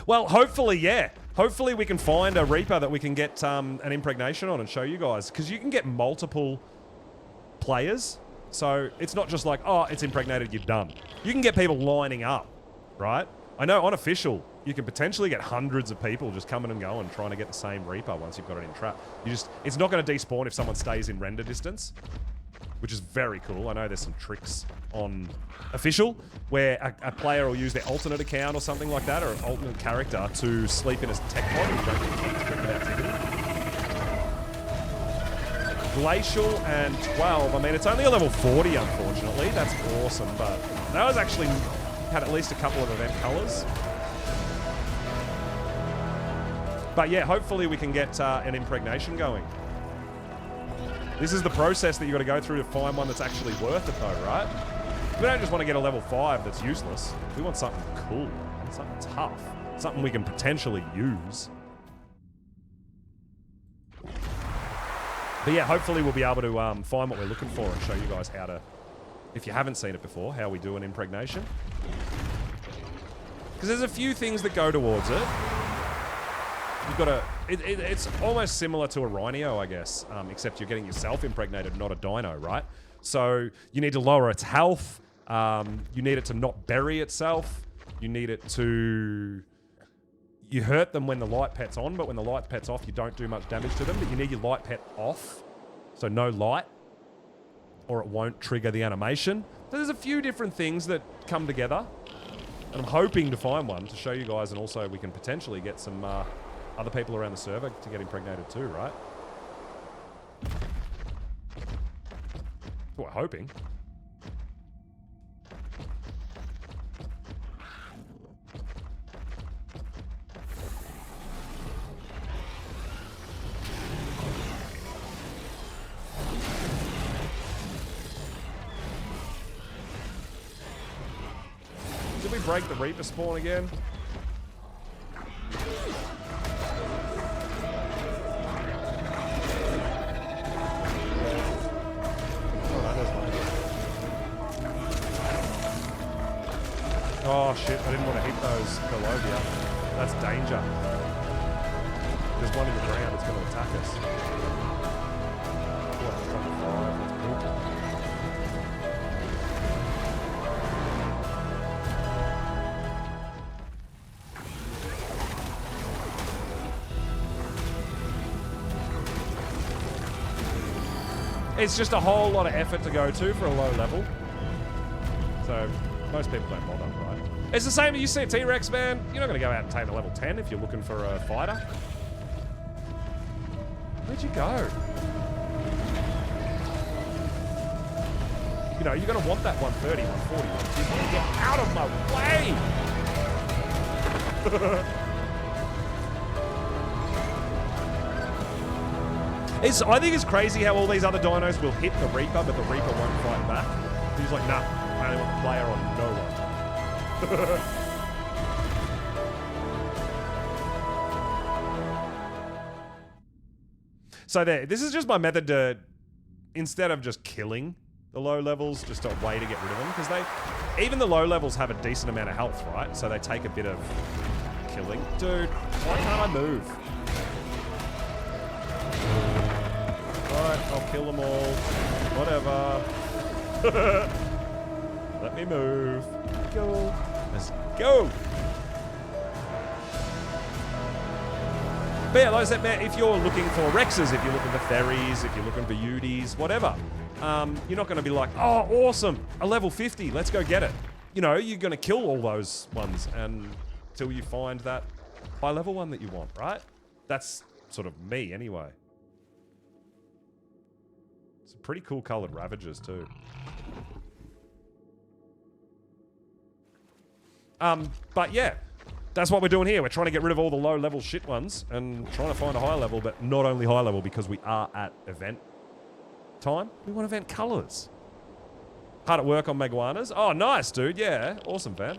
Well, hopefully, yeah. Hopefully we can find a Reaper that we can get an impregnation on and show you guys, because you can get multiple players. So it's not just like, oh, it's impregnated, you're done. You can get people lining up, right? I know on official, you can potentially get hundreds of people just coming and going trying to get the same Reaper once you've got it in trap. It's not going to despawn if someone stays in render distance, which is very cool. I know there's some tricks on official where a player will use their alternate account or something like that, or an alternate character to sleep in a tech pod and you don't get tricked with activity. Glacial and 12. I mean, it's only a level 40, unfortunately. That's awesome, but that was actually had at least a couple of event colors. But yeah, hopefully we can get an impregnation going. This is the process that you got to go through to find one that's actually worth it, though, right? We don't just want to get a level 5 that's useless. We want something cool, something tough, something we can potentially use. But yeah, hopefully we'll be able to find what we're looking for and show you guys how to, if you haven't seen it before, how we do an impregnation. Because there's a few things that go towards it. You've got to, it's almost similar to a Rhinio, I guess, except you're getting yourself impregnated, not a dino, right? So you need to lower its health. You need it to not bury itself. You need it to... You hurt them when the light pet's on, but when the light pet's off, you don't do much damage to them. But you need your light pet off, so no light, or it won't trigger the animation. So there's a few different things that come together, and I'm hoping to find one to show you guys, and also we can potentially get some other people around the server to get impregnated too, right? That's what we're hoping. Did we break the Reaper spawn again? Oh shit, I didn't want to hit those below here. That's danger. There's one in the ground that's going to attack us. What, it's on 5, that's cool. It's just a whole lot of effort to go to for a low level. So, most people don't bother, right? It's the same, you see a T-Rex, man, you're not going to go out and tame a level 10 if you're looking for a fighter. Where'd you go? You know, you're going to want that 130, 140, 150. Get out of my way! I think it's crazy how all these other dinos will hit the Reaper, but the Reaper won't fight back. He's like, nah, I only want the player on no one. So there, this is just my method to, instead of just killing the low levels, just a way to get rid of them, because even the low levels have a decent amount of health, right? So they take a bit of killing. Dude, why can't I move? Alright, I'll kill them all. Whatever. Let me move. Go. Let's go. But yeah, like I said, man, if you're looking for Rexes, if you're looking for Ferries, if you're looking for Uties, whatever, you're not going to be like, oh, awesome, a level 50, let's go get it. You know, you're going to kill all those ones until you find that high level one that you want, right? That's sort of me anyway. Some pretty cool colored Ravagers too. But yeah, that's what we're doing here. We're trying to get rid of all the low level shit ones and trying to find a high level, but not only high level because we are at event time. We want event colors. Hard at work on Maguanas. Oh, nice, dude. Yeah, awesome, man.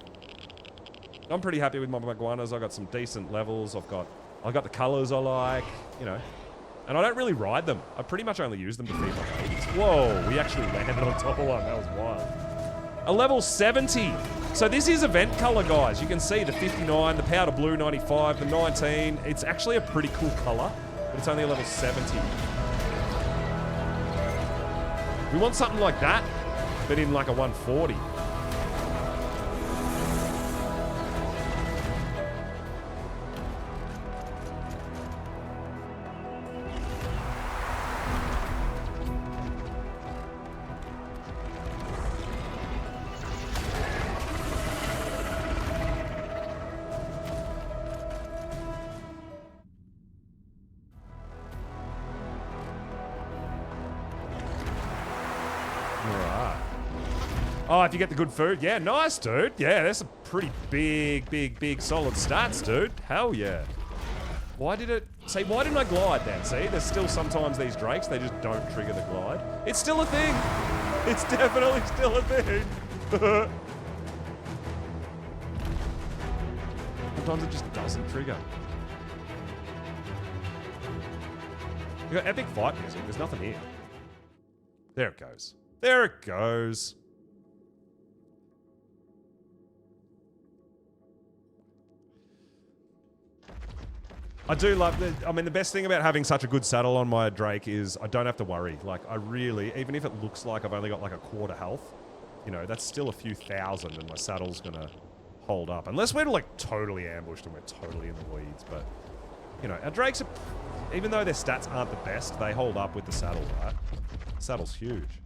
I'm pretty happy with my Maguanas. I got some decent levels. I got the colors I like, you know. And I don't really ride them. I pretty much only use them to feed my babies. Whoa, we actually landed on top of one. That was wild. A level 70. So this is event color, guys. You can see the 59, the powder blue 95, the 19. It's actually a pretty cool color, but it's only a level 70. We want something like that, but in like a 140. Oh, if you get the good food. Yeah, nice, dude. Yeah, that's a pretty big, solid stats, dude. Hell yeah. Why didn't I glide then? See, there's still sometimes these drakes, they just don't trigger the glide. It's still a thing. It's definitely still a thing. Sometimes it just doesn't trigger. You got epic fight music. There's nothing here. There it goes. There it goes. I do love the best thing about having such a good saddle on my Drake is I don't have to worry. Like, I really, even if it looks like I've only got like a quarter health, you know, that's still a few thousand and my saddle's gonna hold up. Unless we're like totally ambushed and we're totally in the weeds. But, you know, our Drakes are, even though their stats aren't the best, they hold up with the saddle, right? The saddle's huge.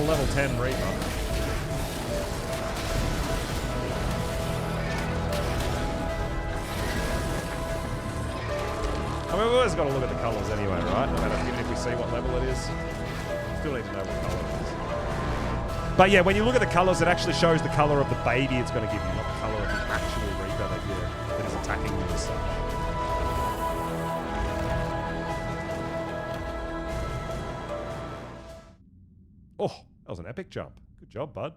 Level 10 Reaper. I mean, we've always got to look at the colours anyway, right? No matter, even if we see what level it is, still need to know what colour it is. But yeah, when you look at the colours, it actually shows the colour of the baby it's going to give you, not the colour of the actual Reaper that is attacking you as such. Oh, that was an epic jump. Good job, bud.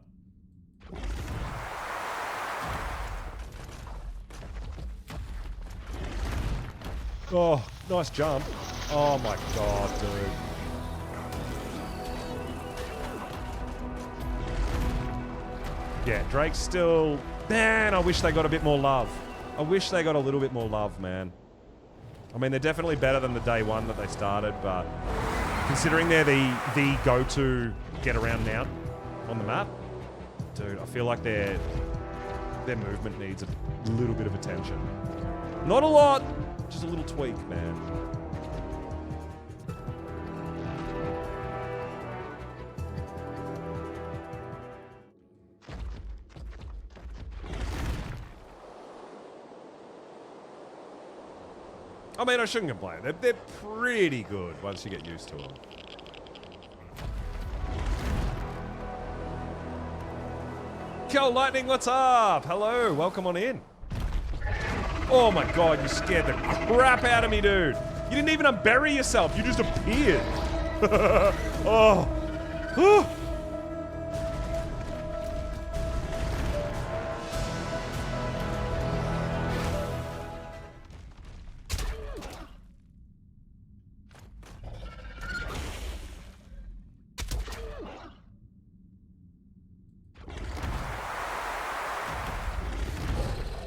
Oh, nice jump. Oh my god, dude. Yeah, Drake's still... Man, I wish they got a bit more love. I wish they got a little bit more love, man. I mean, they're definitely better than the day one that they started, but... Considering they're the go-to get-around mount on the map, dude, I feel like their movement needs a little bit of attention. Not a lot, just a little tweak, man. I mean, I shouldn't complain. They're pretty good once you get used to them. Yo, Lightning, what's up? Hello, welcome on in. Oh my god, you scared the crap out of me, dude. You didn't even unbury yourself, you just appeared. Oh.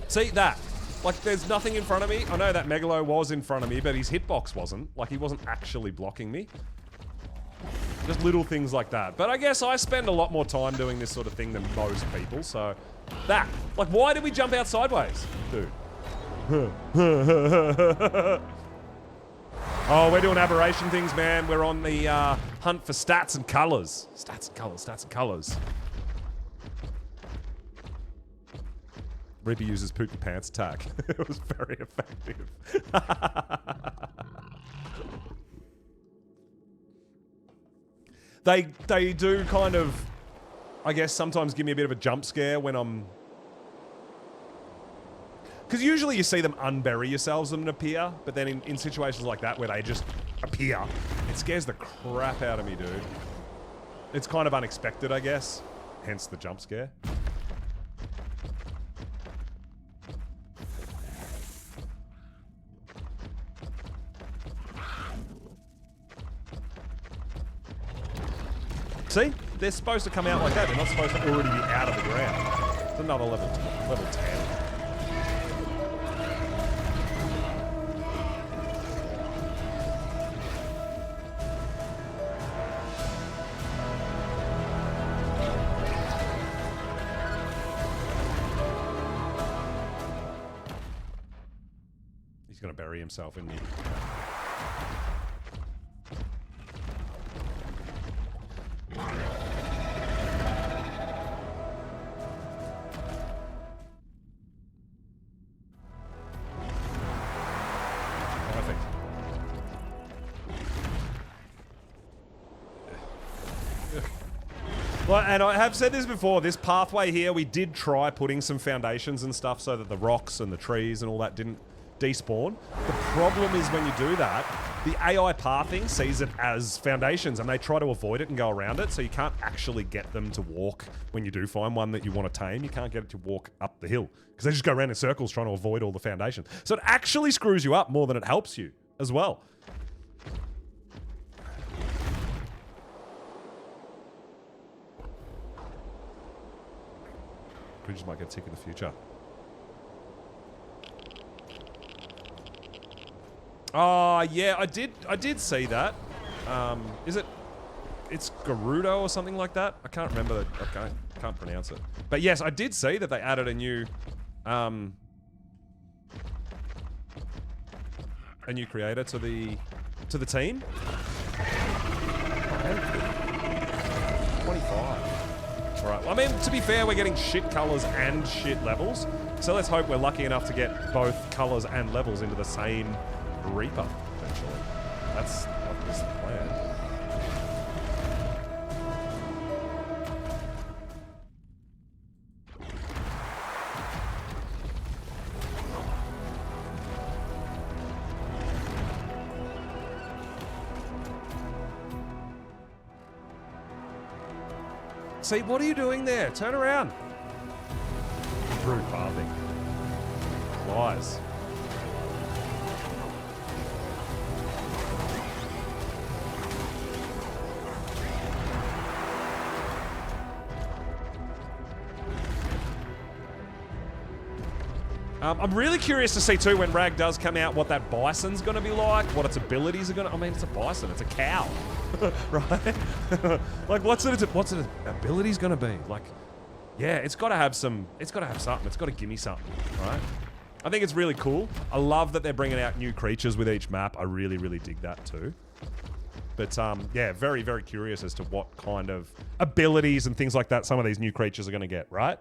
See that? Like, there's nothing in front of me. I know that Megalo was in front of me, but his hitbox wasn't. Like, he wasn't actually blocking me. Just little things like that. But I guess I spend a lot more time doing this sort of thing than most people, so... That. Like, why did we jump out sideways? Dude. Oh, we're doing aberration things, man. We're on the hunt for stats and colors. Stats and colors, stats and colors. Reaper uses poop your pants attack. It was very effective. They do kind of, I guess, sometimes give me a bit of a jump scare when I'm... Because usually you see them unbury yourselves and appear, but then in situations like that where they just appear, it scares the crap out of me, dude. It's kind of unexpected, I guess. Hence the jump scare. See? They're supposed to come out like that. They're not supposed to already be out of the ground. It's another level 10. He's gonna bury himself in the... Well, and I have said this before, this pathway here, we did try putting some foundations and stuff so that the rocks and the trees and all that didn't despawn. The problem is when you do that, the AI pathing sees it as foundations and they try to avoid it and go around it, so you can't actually get them to walk when you do find one that you want to tame. You can't get it to walk up the hill because they just go around in circles trying to avoid all the foundations. So it actually screws you up more than it helps you as well. Bridges might get tick in the future. Oh, yeah, I did see that. Is it... It's Gerudo or something like that? I can't remember. I can't pronounce it. But yes, I did see that they added a new creator to the team. 25. Alright, well, I mean, to be fair, we're getting shit colors and shit levels. So let's hope we're lucky enough to get both colors and levels into the same Reaper, eventually. That's obviously the plan. See, what are you doing there? Turn around. Rude pathing. Lies. I'm really curious to see too when Rag does come out what that bison's going to be like, what its abilities are going to... I mean, it's a bison, it's a cow, right? Like, what's its abilities going to be? Like, yeah, it's got to have some... It's got to have something. It's got to give me something, right? I think it's really cool. I love that they're bringing out new creatures with each map. I really, really dig that too. But, yeah, very, very curious as to what kind of abilities and things like that some of these new creatures are going to get, right?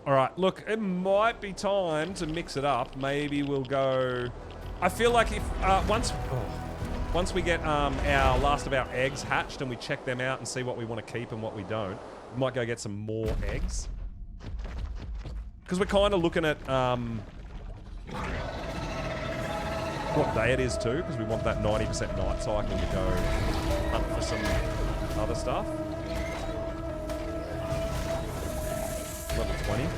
All right, look, it might be time to mix it up. Maybe we'll go... I feel like if... Once we get our last of our eggs hatched and we check them out and see what we want to keep and what we don't, we might go get some more eggs. Because we're kind of looking at what day it is too, because we want that 90% night cycle to go hunt for some other stuff. Level 20.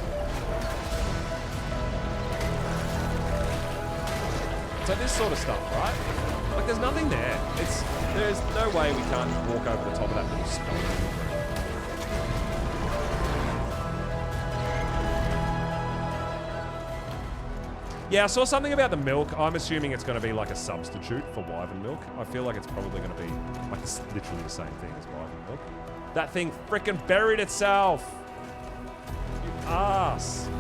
So this sort of stuff, right? Like, there's nothing there. There's no way we can't just walk over the top of that little spell. Yeah, I saw something about the milk. I'm assuming it's going to be like a substitute for wyvern milk. I feel like it's probably going to be like literally the same thing as wyvern milk. That thing frickin' buried itself. You ass.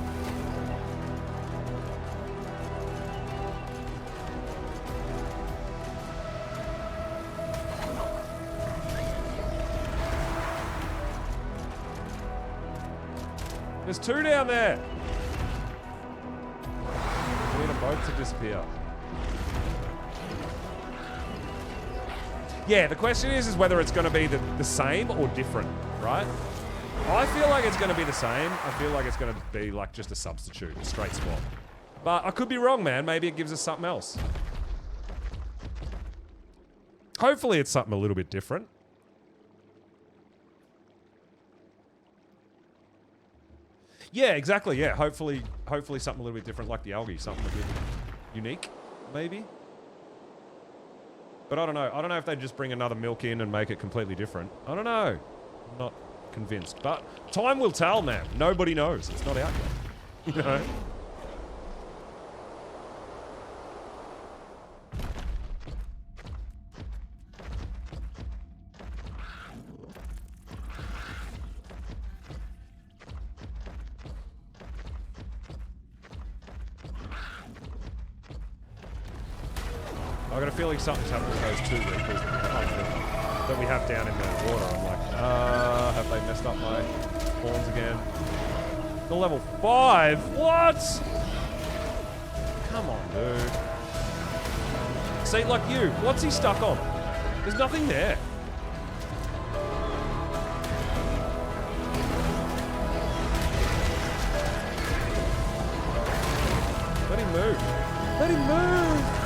There's two down there. We need them both to disappear. Yeah, the question is whether it's going to be the same or different, right? I feel like it's going to be the same. I feel like it's going to be like just a substitute, a straight swap. But I could be wrong, man. Maybe it gives us something else. Hopefully it's something a little bit different. Yeah, exactly. Yeah, hopefully something a little bit different, like the algae, something a bit unique, maybe. But I don't know. I don't know if they just bring another milk in and make it completely different. I don't know. I'm not convinced. But time will tell, man. Nobody knows. It's not out yet. You know? I got a feeling something's happened with those two reapers that we have down in the water. I'm like, have they messed up my spawns again? The level 5? What? Come on, dude. See, like you, what's he stuck on? There's nothing there. Let him move. Let him move!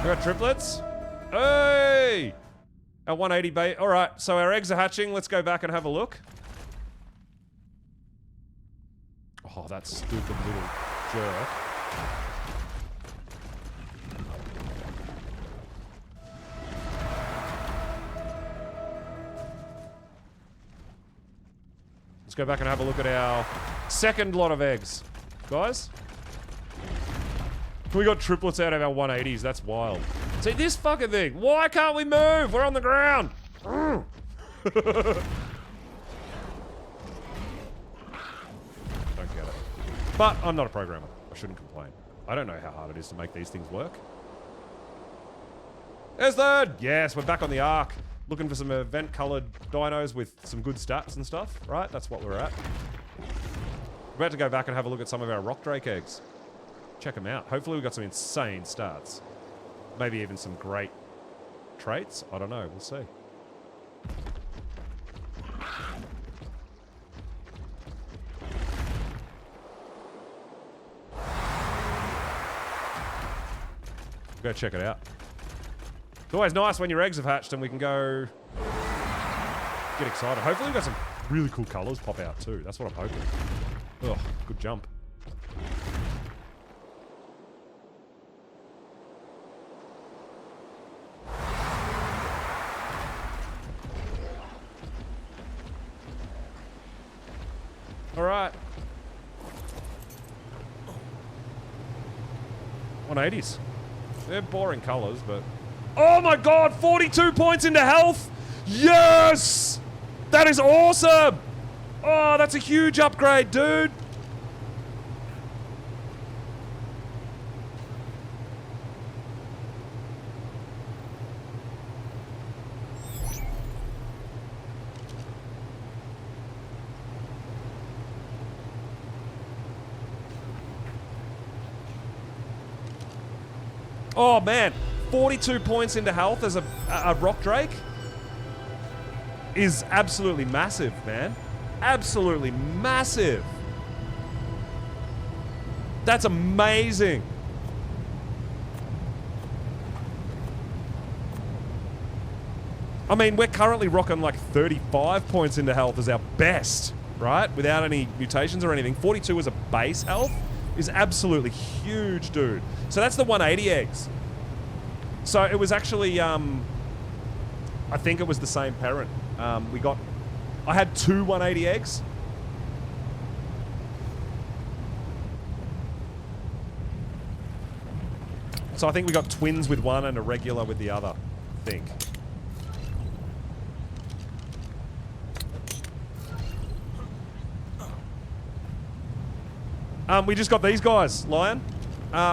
We got triplets. Hey! Our 180 bait. All right, so our eggs are hatching. Let's go back and have a look. Oh, that stupid little jerk. Let's go back and have a look at our second lot of eggs. Guys? We got triplets out of our 180s. That's wild. See, this fucking thing. Why can't we move? We're on the ground. Don't get it. But I'm not a programmer. I shouldn't complain. I don't know how hard it is to make these things work. There's third. Yes, we're back on the Ark. Looking for some event-colored dinos with some good stats and stuff, right? That's what we're at. We're about to go back and have a look at some of our rock drake eggs. Check them out. Hopefully we've got some insane stats. Maybe even some great traits. I don't know. We'll see. Go check it out. It's always nice when your eggs have hatched and we can go get excited. Hopefully we've got some really cool colors pop out too. That's what I'm hoping. Oh, good jump. All right. 180s. They're boring colors, but... Oh my god! 42 points into health! Yes! That is awesome! Oh, that's a huge upgrade, dude. Oh, man. 42 points into health as a rock drake is absolutely massive, man. Absolutely massive. That's amazing. I mean, we're currently rocking like 35 points into health as our best, right? Without any mutations or anything. 42 as a base health is absolutely huge, dude. So that's the 180 eggs. So it was actually, I think it was the same parent. I had 2 180 eggs. So I think we got twins with one and a regular with the other, I think. We just got these guys, Lion.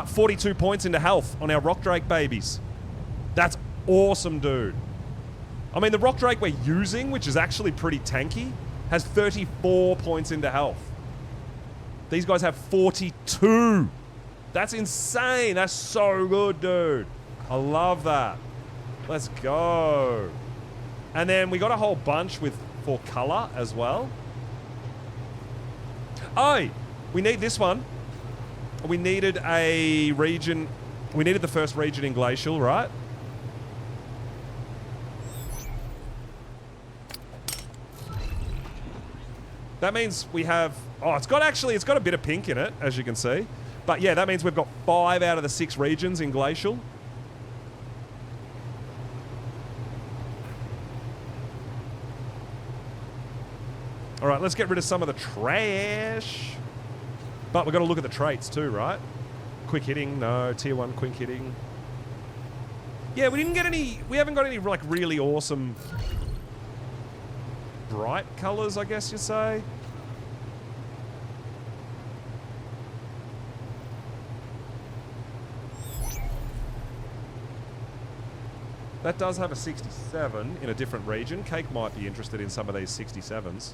42 points into health on our Rock Drake babies. That's awesome, dude. I mean, the Rock Drake we're using, which is actually pretty tanky, has 34 points into health. These guys have 42. That's insane. That's so good, dude. I love that. Let's go. And then we got a whole bunch for color as well. Oh, we need this one. We needed a region. We needed the first region in Glacial, right? That means we have... Oh, it's got a bit of pink in it, as you can see. But yeah, that means we've got 5 out of the 6 regions in Glacial. All right, let's get rid of some of the trash. But we've got to look at the traits too, right? Quick hitting, no. Tier 1 quick hitting. Yeah, we haven't got any like really awesome bright colors, I guess you say. That does have a 67 in a different region. Cake might be interested in some of these 67s.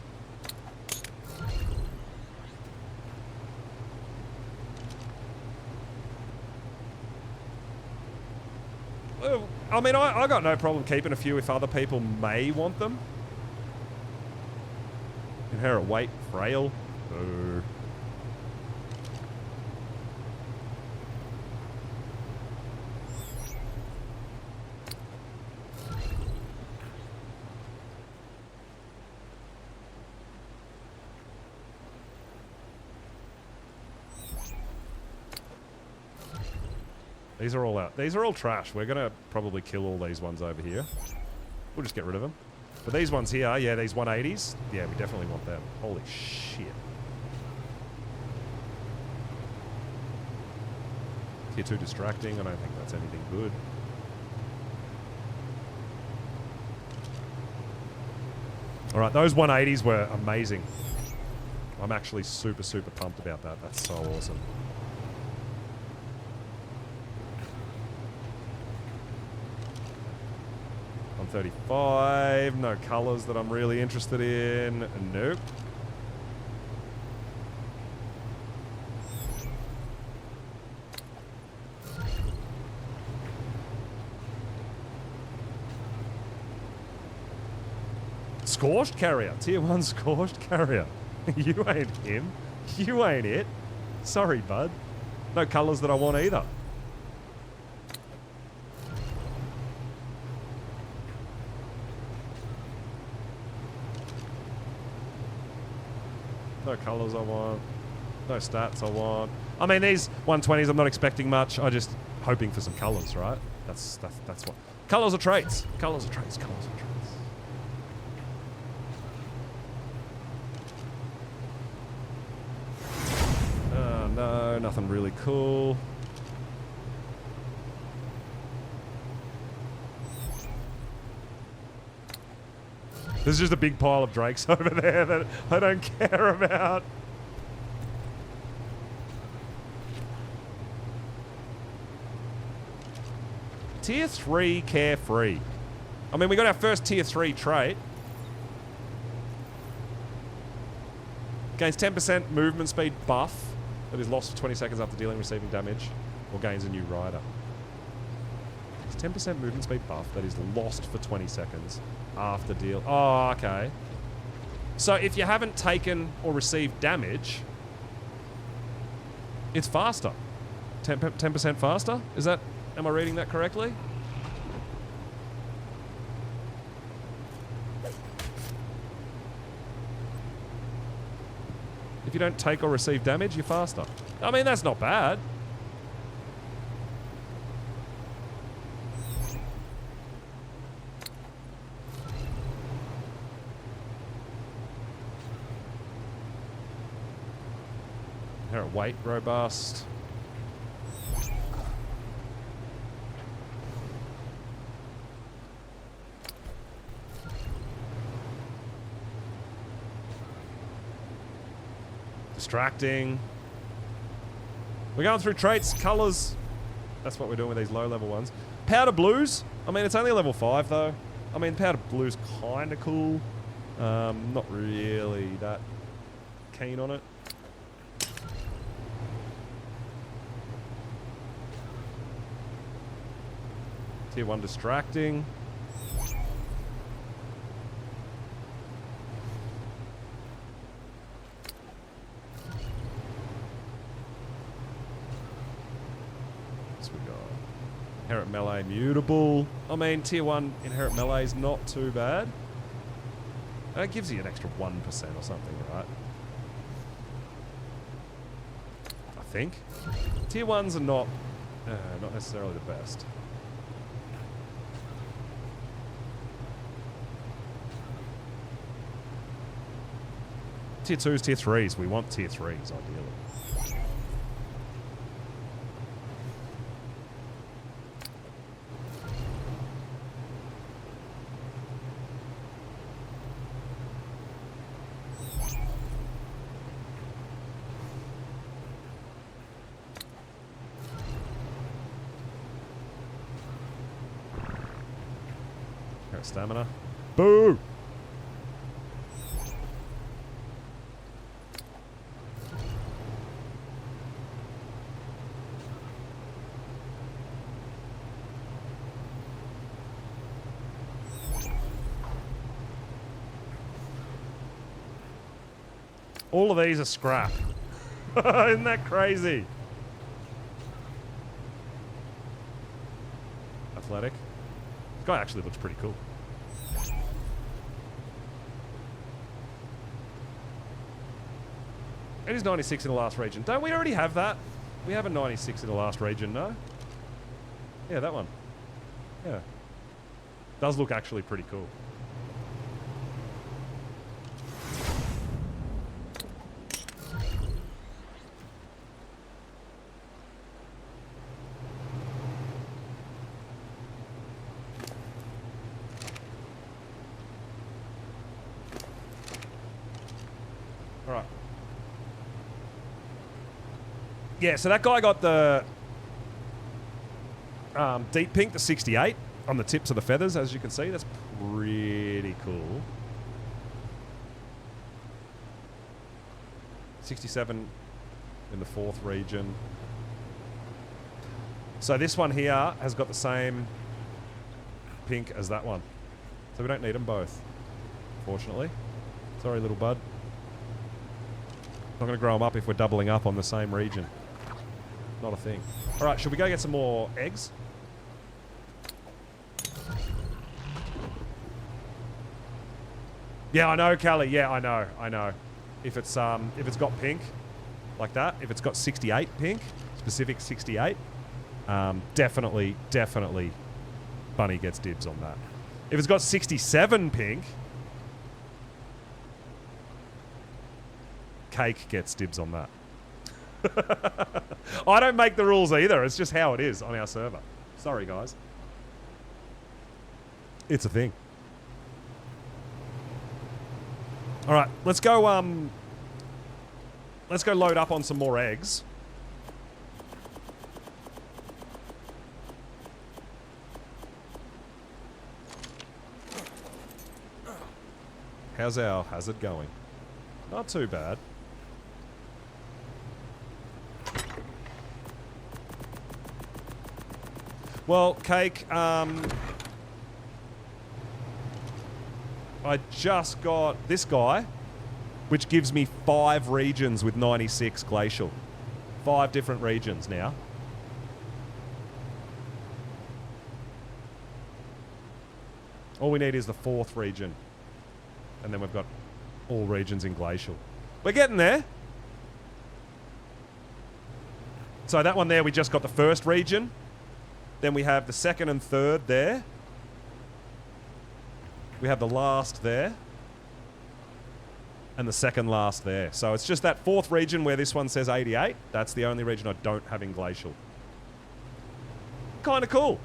Well, I mean, I got no problem keeping a few if other people may want them. Inherent weight, frail. Boo. These are all out. These are all trash. We're going to probably kill all these ones over here. We'll just get rid of them. But these ones here, yeah, these 180s, yeah, we definitely want them. Holy shit. Tier 2 distracting. I don't think that's anything good. All right, those 180s were amazing. I'm actually super, super pumped about that. That's so awesome. I'm 35. No colors that I'm really interested in. Nope. Scorched carrier. Tier 1 scorched carrier. You ain't him. You ain't it. Sorry, bud. No colors that I want either. No colors I want. No stats I want. I mean, these 120s, I'm not expecting much. I'm just hoping for some colors, right? That's what. Colors are traits. Colors are traits. Colors are traits. No, nothing really cool. There's just a big pile of drakes over there that I don't care about. Tier 3 carefree. I mean, we got our first tier 3 trait. Gains 10% movement speed buff that is lost for 20 seconds after dealing receiving damage, or gains a new rider. It's 10% movement speed buff that is lost for 20 seconds after deal. Oh, okay. So if you haven't taken or received damage, it's faster. 10% faster? Is that, am I reading that correctly? If you don't take or receive damage, you're faster. I mean, that's not bad. Inherent weight, robust. Distracting. We're going through traits, colors. That's what we're doing with these low-level ones. Powder blues. I mean, it's only a level 5, though. I mean, powder blue's kind of cool. Not really that keen on it. Tier 1 distracting. Inherent melee mutable. I mean, tier 1 inherent melee is not too bad. That gives you an extra 1% or something, right? I think. Tier 1s are not necessarily the best. Tier 2s, tier 3s. We want tier 3s, ideally. Stamina. Boo! All of these are scrap. Isn't that crazy? Athletic. This guy actually looks pretty cool. It is 96 in the last region. Don't we already have that? We have a 96 in the last region, no? Yeah, that one. Yeah. Does look actually pretty cool. Alright. Yeah, so that guy got the deep pink, the 68, on the tips of the feathers, as you can see. That's pretty cool. 67 in the 4th region. So this one here has got the same pink as that one. So we don't need them both, fortunately. Sorry, little bud. Not going to grow them up if we're doubling up on the same region. Not a thing. All right, should we go get some more eggs? Yeah, I know, Callie. Yeah, I know. If it's got pink, like that, if it's got 68 pink, specific 68, definitely, Bunny gets dibs on that. If it's got 67 pink, Cake gets dibs on that. I don't make the rules either. It's just how it is on our server. Sorry, guys. It's a thing. All right, let's go load up on some more eggs. How's our hazard going? Not too bad. Well, Cake, I just got this guy, which gives me 5 regions with 96 glacial. 5 different regions now. All we need is the 4th region. And then we've got all regions in glacial. We're getting there. So that one there, we just got the 1st region. Then we have the 2nd and 3rd there. We have the last there. And the 2nd last there. So it's just that 4th region where this one says 88. That's the only region I don't have in glacial. Kind of cool.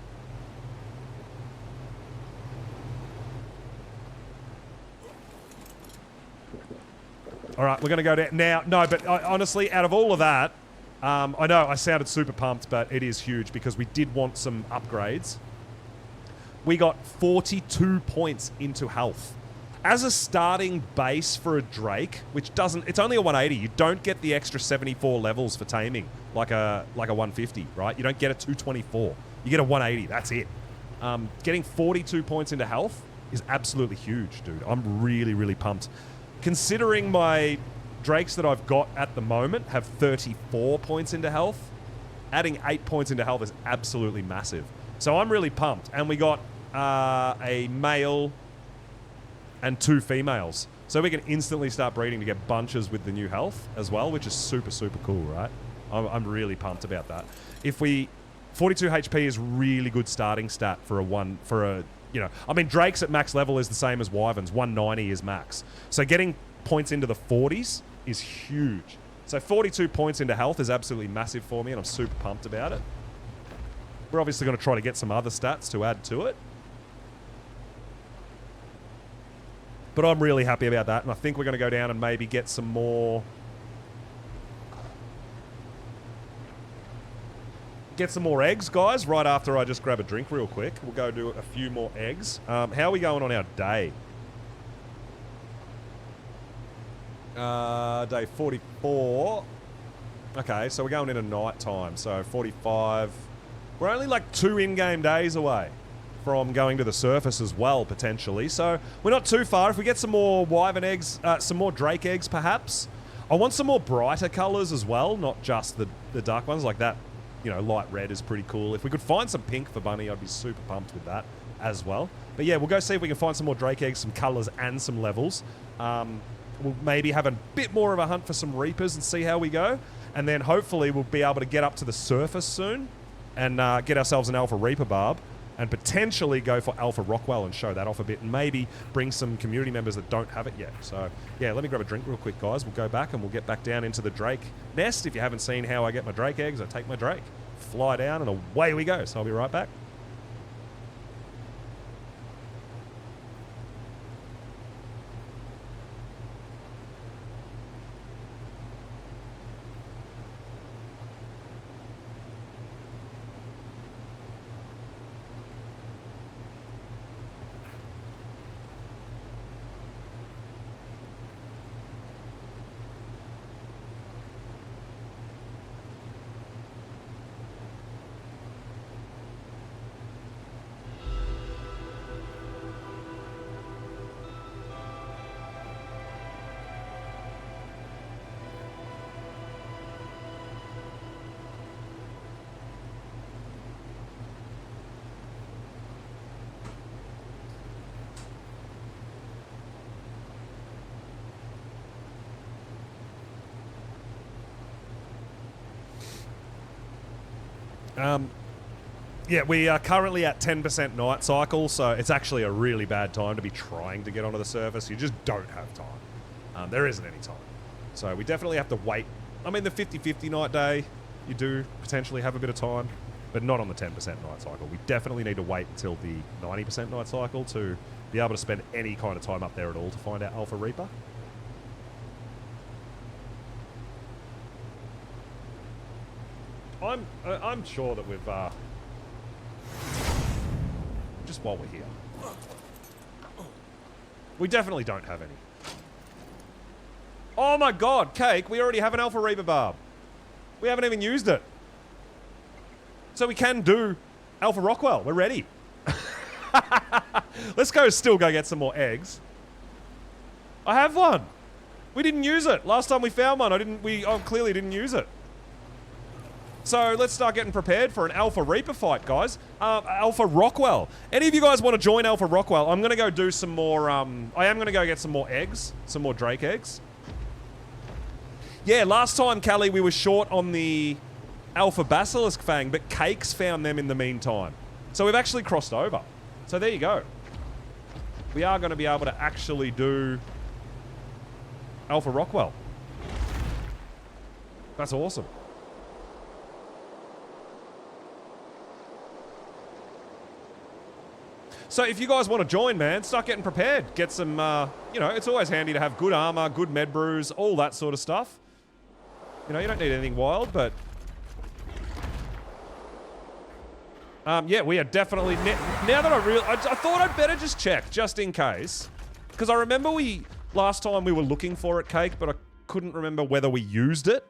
All right, we're going to go down now. No, but honestly, out of all of that, I know I sounded super pumped, but it is huge because we did want some upgrades. We got 42 points into health. As a starting base for a Drake, which doesn't... It's only a 180. You don't get the extra 74 levels for taming like a 150, right? You don't get a 224. You get a 180. That's it. Getting 42 points into health is absolutely huge, dude. I'm really, really pumped. Considering my Drakes that I've got at the moment have 34 points into health, adding 8 points into health is absolutely massive. So I'm really pumped. And we got a male and 2 females. So we can instantly start breeding to get bunches with the new health as well, which is super, super cool, right? I'm really pumped about that. 42 HP is really good starting stat for I mean, Drakes at max level is the same as Wyverns. 190 is max. So getting points into the 40s is huge. So 42 points into health is absolutely massive for me, and I'm super pumped about it. We're obviously going to try to get some other stats to add to it. But I'm really happy about that, and I think we're going to go down and maybe get some more... Get some more eggs, guys, right after I just grab a drink real quick. We'll go do a few more eggs. How are we going on our day? Day 44. Okay, so we're going into night time, so 45. We're only like 2 in-game days away from going to the surface as well, potentially. So we're not too far. If we get some more Wyvern eggs, some more Drake eggs, perhaps. I want some more brighter colours as well, not just the dark ones like that. You know, light red is pretty cool. If we could find some pink for Bunny, I'd be super pumped with that as well. But yeah, we'll go see if we can find some more Drake eggs, some colours and some levels. We'll maybe have a bit more of a hunt for some Reapers and see how we go. And then hopefully we'll be able to get up to the surface soon and get ourselves an Alpha Reaper Barb and potentially go for Alpha Rockwell and show that off a bit and maybe bring some community members that don't have it yet. So yeah, let me grab a drink real quick, guys. We'll go back and we'll get back down into the Drake nest. If you haven't seen how I get my Drake eggs, I take my Drake, fly down, and away we go. So I'll be right back. Yeah, we are currently at 10% night cycle, so it's actually a really bad time to be trying to get onto the surface. You just don't have time. There isn't any time. So we definitely have to wait. I mean, the 50-50 night day, you do potentially have a bit of time, but not on the 10% night cycle. We definitely need to wait until the 90% night cycle to be able to spend any kind of time up there at all to find out Alpha Reaper. I'm sure that we've just while we're here, we definitely don't have any. Oh my god, Cake, we already have an Alpha Reaper barb. We haven't even used it. So we can do Alpha Rockwell. We're ready. Let's still go get some more eggs. I have one. We didn't use it. Last time we found one, I clearly didn't use it. So let's start getting prepared for an Alpha Reaper fight, guys. Alpha Rockwell. Any of you guys want to join Alpha Rockwell? I'm going to go do some more, I am going to go get some more eggs. Some more Drake eggs. Yeah, last time, Callie, we were short on the Alpha Basilisk Fang, but Cakes found them in the meantime. So we've actually crossed over. So there you go. We are going to be able to actually do Alpha Rockwell. That's awesome. So if you guys want to join, man, start getting prepared. Get some, you know, it's always handy to have good armor, good med brews, all that sort of stuff. You know, you don't need anything wild, but... yeah, we are definitely... Now that I thought I'd better just check, just in case. Because I remember last time we were looking for it, Cake, but I couldn't remember whether we used it.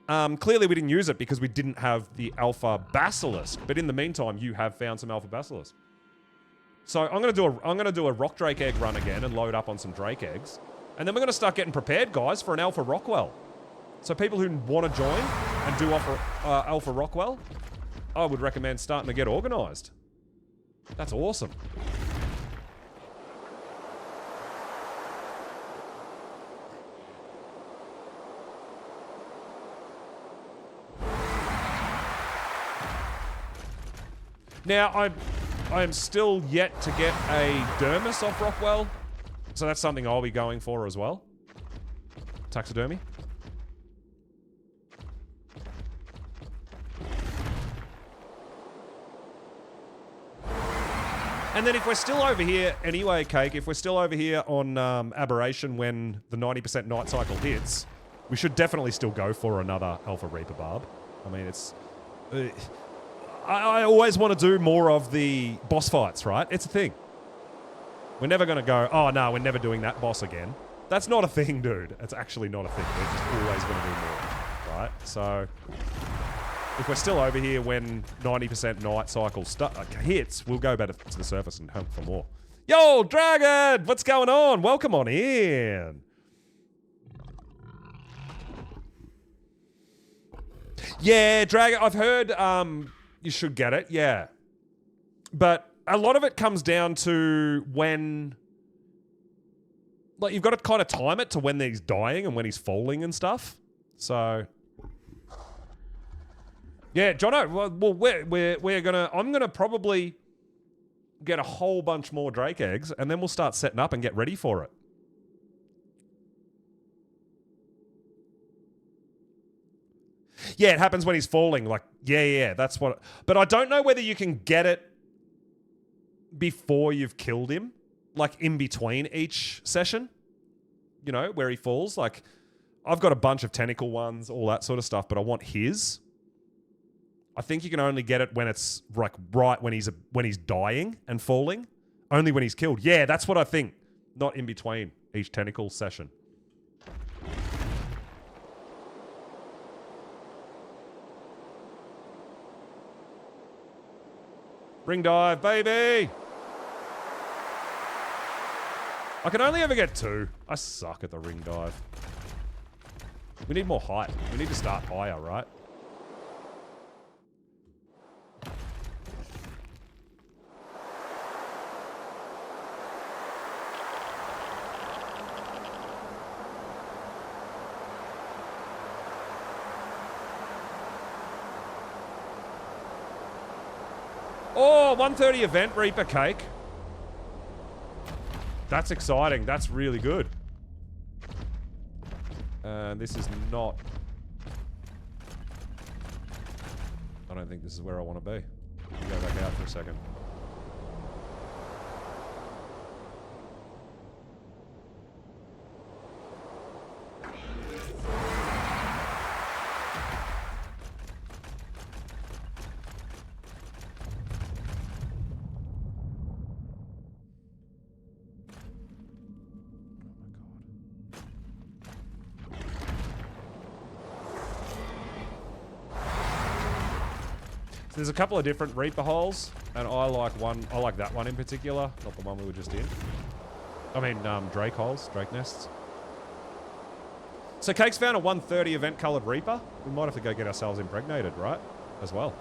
Clearly we didn't use it because we didn't have the Alpha Basilisk. But in the meantime, you have found some Alpha Basilisk. So I'm gonna do a Rock Drake egg run again and load up on some Drake eggs. And then we're gonna start getting prepared, guys, for an Alpha Rockwell. So people who want to join and do offer Alpha Rockwell, I would recommend starting to get organized. That's awesome. Now, I am still yet to get a Dermis off Rockwell, so that's something I'll be going for as well. Taxidermy. And then if we're still over here, anyway, Cake, if we're still over here on Aberration when the 90% night cycle hits, we should definitely still go for another Alpha Reaper barb. I mean, it's... I always want to do more of the boss fights, right? It's a thing. We're never going to go, oh, no, we're never doing that boss again. That's not a thing, dude. It's actually not a thing. We're just always going to do more, right? So... if we're still over here when 90% night cycle hits, we'll go back to the surface and hunt for more. Yo, Dragon! What's going on? Welcome on in. Yeah, Dragon, I've heard you should get it, yeah. But a lot of it comes down to when... like, you've got to kind of time it to when he's dying and when he's falling and stuff. So... yeah, Jono, well, I'm gonna probably get a whole bunch more Drake eggs, and then we'll start setting up and get ready for it. Yeah, it happens when he's falling. Like, yeah, that's what... but I don't know whether you can get it before you've killed him, like in between each session, you know, where he falls. Like, I've got a bunch of tentacle ones, all that sort of stuff, but I want his... I think you can only get it when it's like right when he's dying and falling. Only when he's killed. Yeah, that's what I think. Not in between each tentacle session. Ring dive, baby! I can only ever get 2. I suck at the ring dive. We need more height. We need to start higher, right? Oh, 130 event Reaper Cake. That's exciting. That's really good. This is not... I don't think this is where I want to be. Let me go back out for a second. There's a couple of different Reaper holes, and I like that one in particular, not the one we were just in. I mean, Drake holes, Drake nests. So Cake's found a 130 event-coloured Reaper. We might have to go get ourselves impregnated, right? As well.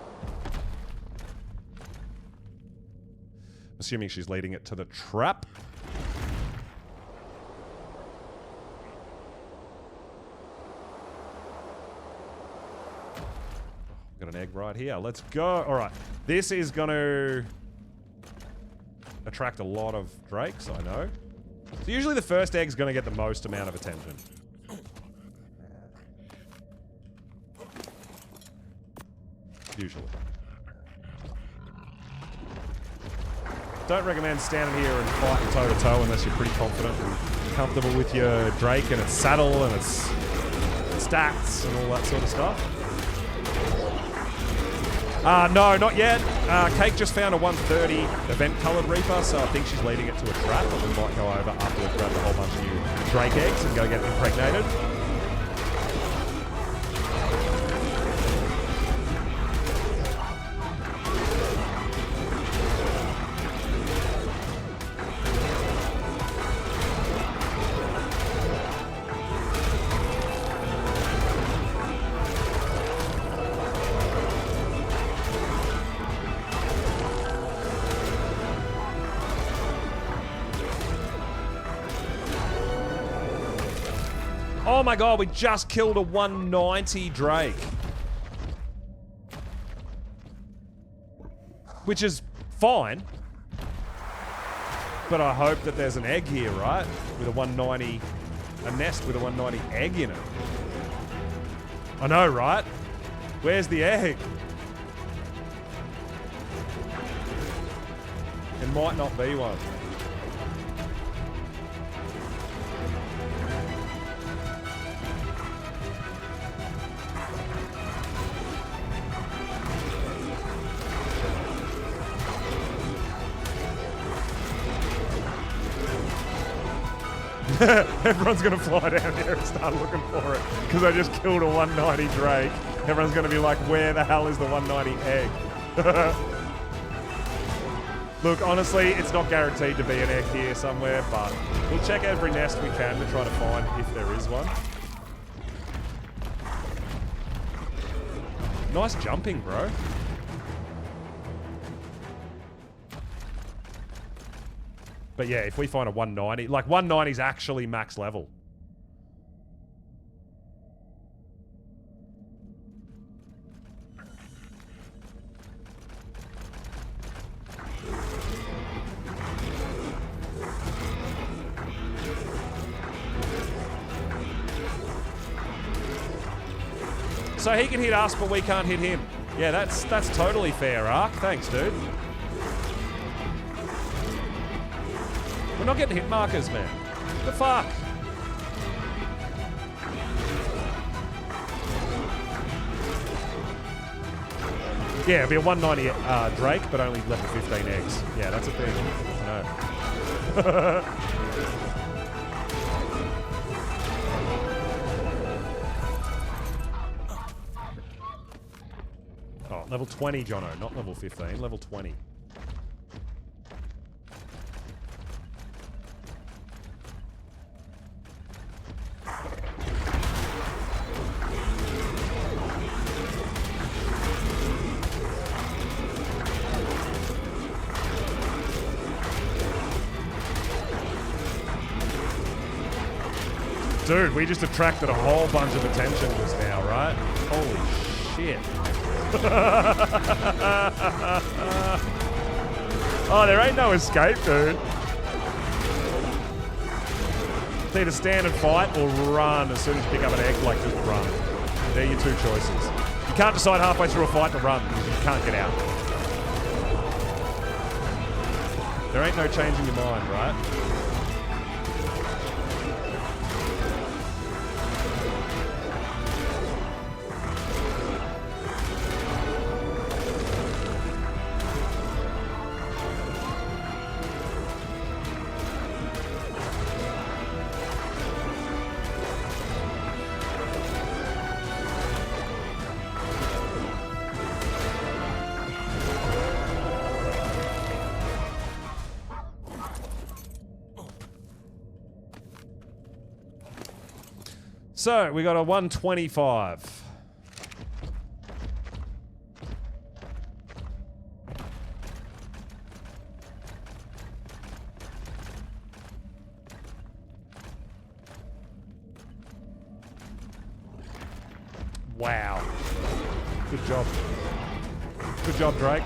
Assuming she's leading it to the trap. Got an egg right here. Let's go. All right. This is going to attract a lot of drakes, I know. So usually the first egg's going to get the most amount of attention. Usually. Don't recommend standing here and fighting toe-to-toe unless you're pretty confident and comfortable with your Drake and its saddle and its stats and all that sort of stuff. No, not yet. Cake just found a 130 event-coloured Reaper, so I think she's leading it to a trap, but we might go over after we've grabbed a whole bunch of new Drake eggs and go get them impregnated. Oh my god, we just killed a 190 Drake. Which is fine. But I hope that there's an egg here, right? With a 190, a nest with a 190 egg in it. I know, right? Where's the egg? It might not be one. Everyone's going to fly down here and start looking for it because I just killed a 190 Drake. Everyone's going to be like, where the hell is the 190 egg? Look, honestly, it's not guaranteed to be an egg here somewhere, but we'll check every nest we can to try to find if there is one. Nice jumping, bro. But yeah, if we find a 190, like 190 is actually max level. So he can hit us, but we can't hit him. Yeah, that's totally fair, Ark. Thanks, dude. We're not getting hit markers, man. The fuck? Yeah, it'll be a 190 Drake, but only level 15 eggs. Yeah, that's a thing. I know. Oh, level 20, Jono, not level 15, level 20. Dude, we just attracted a whole bunch of attention just now, right? Holy shit. Oh, there ain't no escape, dude. It's either stand and fight or run as soon as you pick up an egg, like just run. They're your two choices. You can't decide halfway through a fight to run because you can't get out. There ain't no changing your mind, right? So, we got a 125. Wow. Good job. Good job, Drake.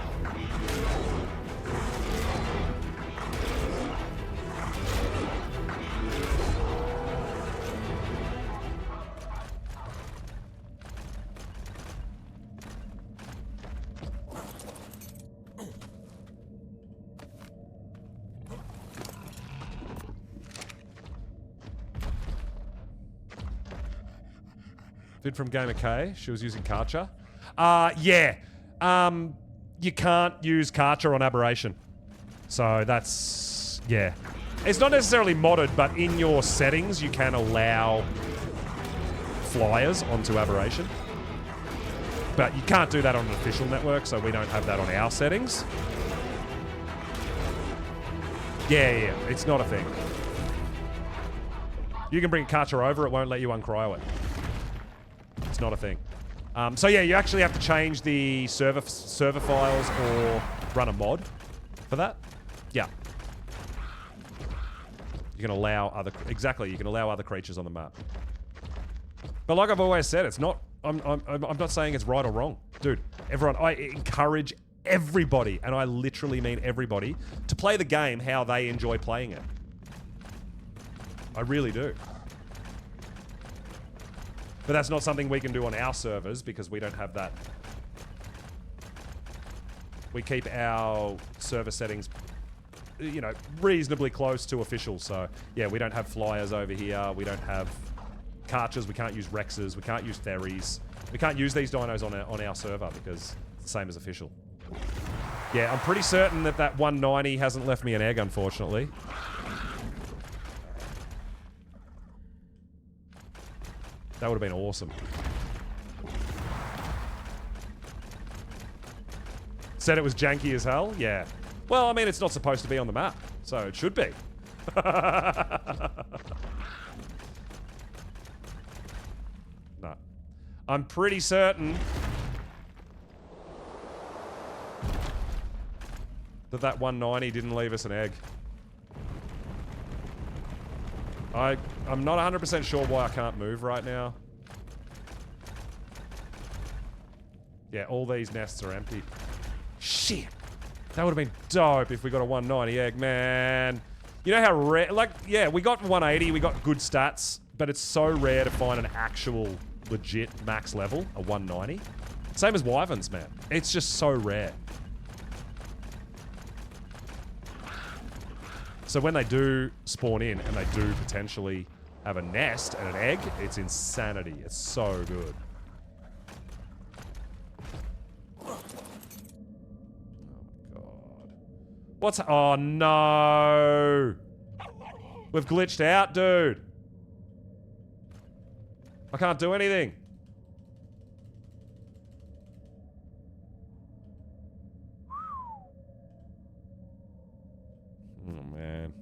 Vid from Gamer K. She was using Karcher. Yeah. You can't use Karcher on Aberration. So that's... yeah. It's not necessarily modded, but in your settings, you can allow flyers onto Aberration. But you can't do that on an official network, so we don't have that on our settings. Yeah. It's not a thing. You can bring Karcher over, it won't let you uncryo it. It's not a thing. So yeah, you actually have to change the server files or run a mod for that. Yeah. You can allow other... exactly, you can allow other creatures on the map. But like I've always said, it's not... I'm not saying it's right or wrong. Dude, everyone... I encourage everybody, and I literally mean everybody, to play the game how they enjoy playing it. I really do. But that's not something we can do on our servers because we don't have that. We keep our server settings, you know, reasonably close to official. So, yeah, we don't have flyers over here. We don't have Karchers. We can't use Rexes. We can't use Theries. We can't use these dinos on our server because it's the same as official. Yeah, I'm pretty certain that that 190 hasn't left me an egg, unfortunately. That would have been awesome. Said it was janky as hell? Yeah. Well, I mean, it's not supposed to be on the map, so it should be. No. I'm pretty certain that that 190 didn't leave us an egg. I'm not 100% sure why I can't move right now. Yeah, all these nests are empty. Shit! That would have been dope if we got a 190 egg, man. You know how rare... like, yeah, we got 180, we got good stats, but it's so rare to find an actual legit max level, a 190. Same as Wyverns, man. It's just so rare. So when they do spawn in and they do potentially have a nest and an egg, it's insanity. It's so good. Oh my god. What's... oh no! We've glitched out, dude. I can't do anything. Oh, man.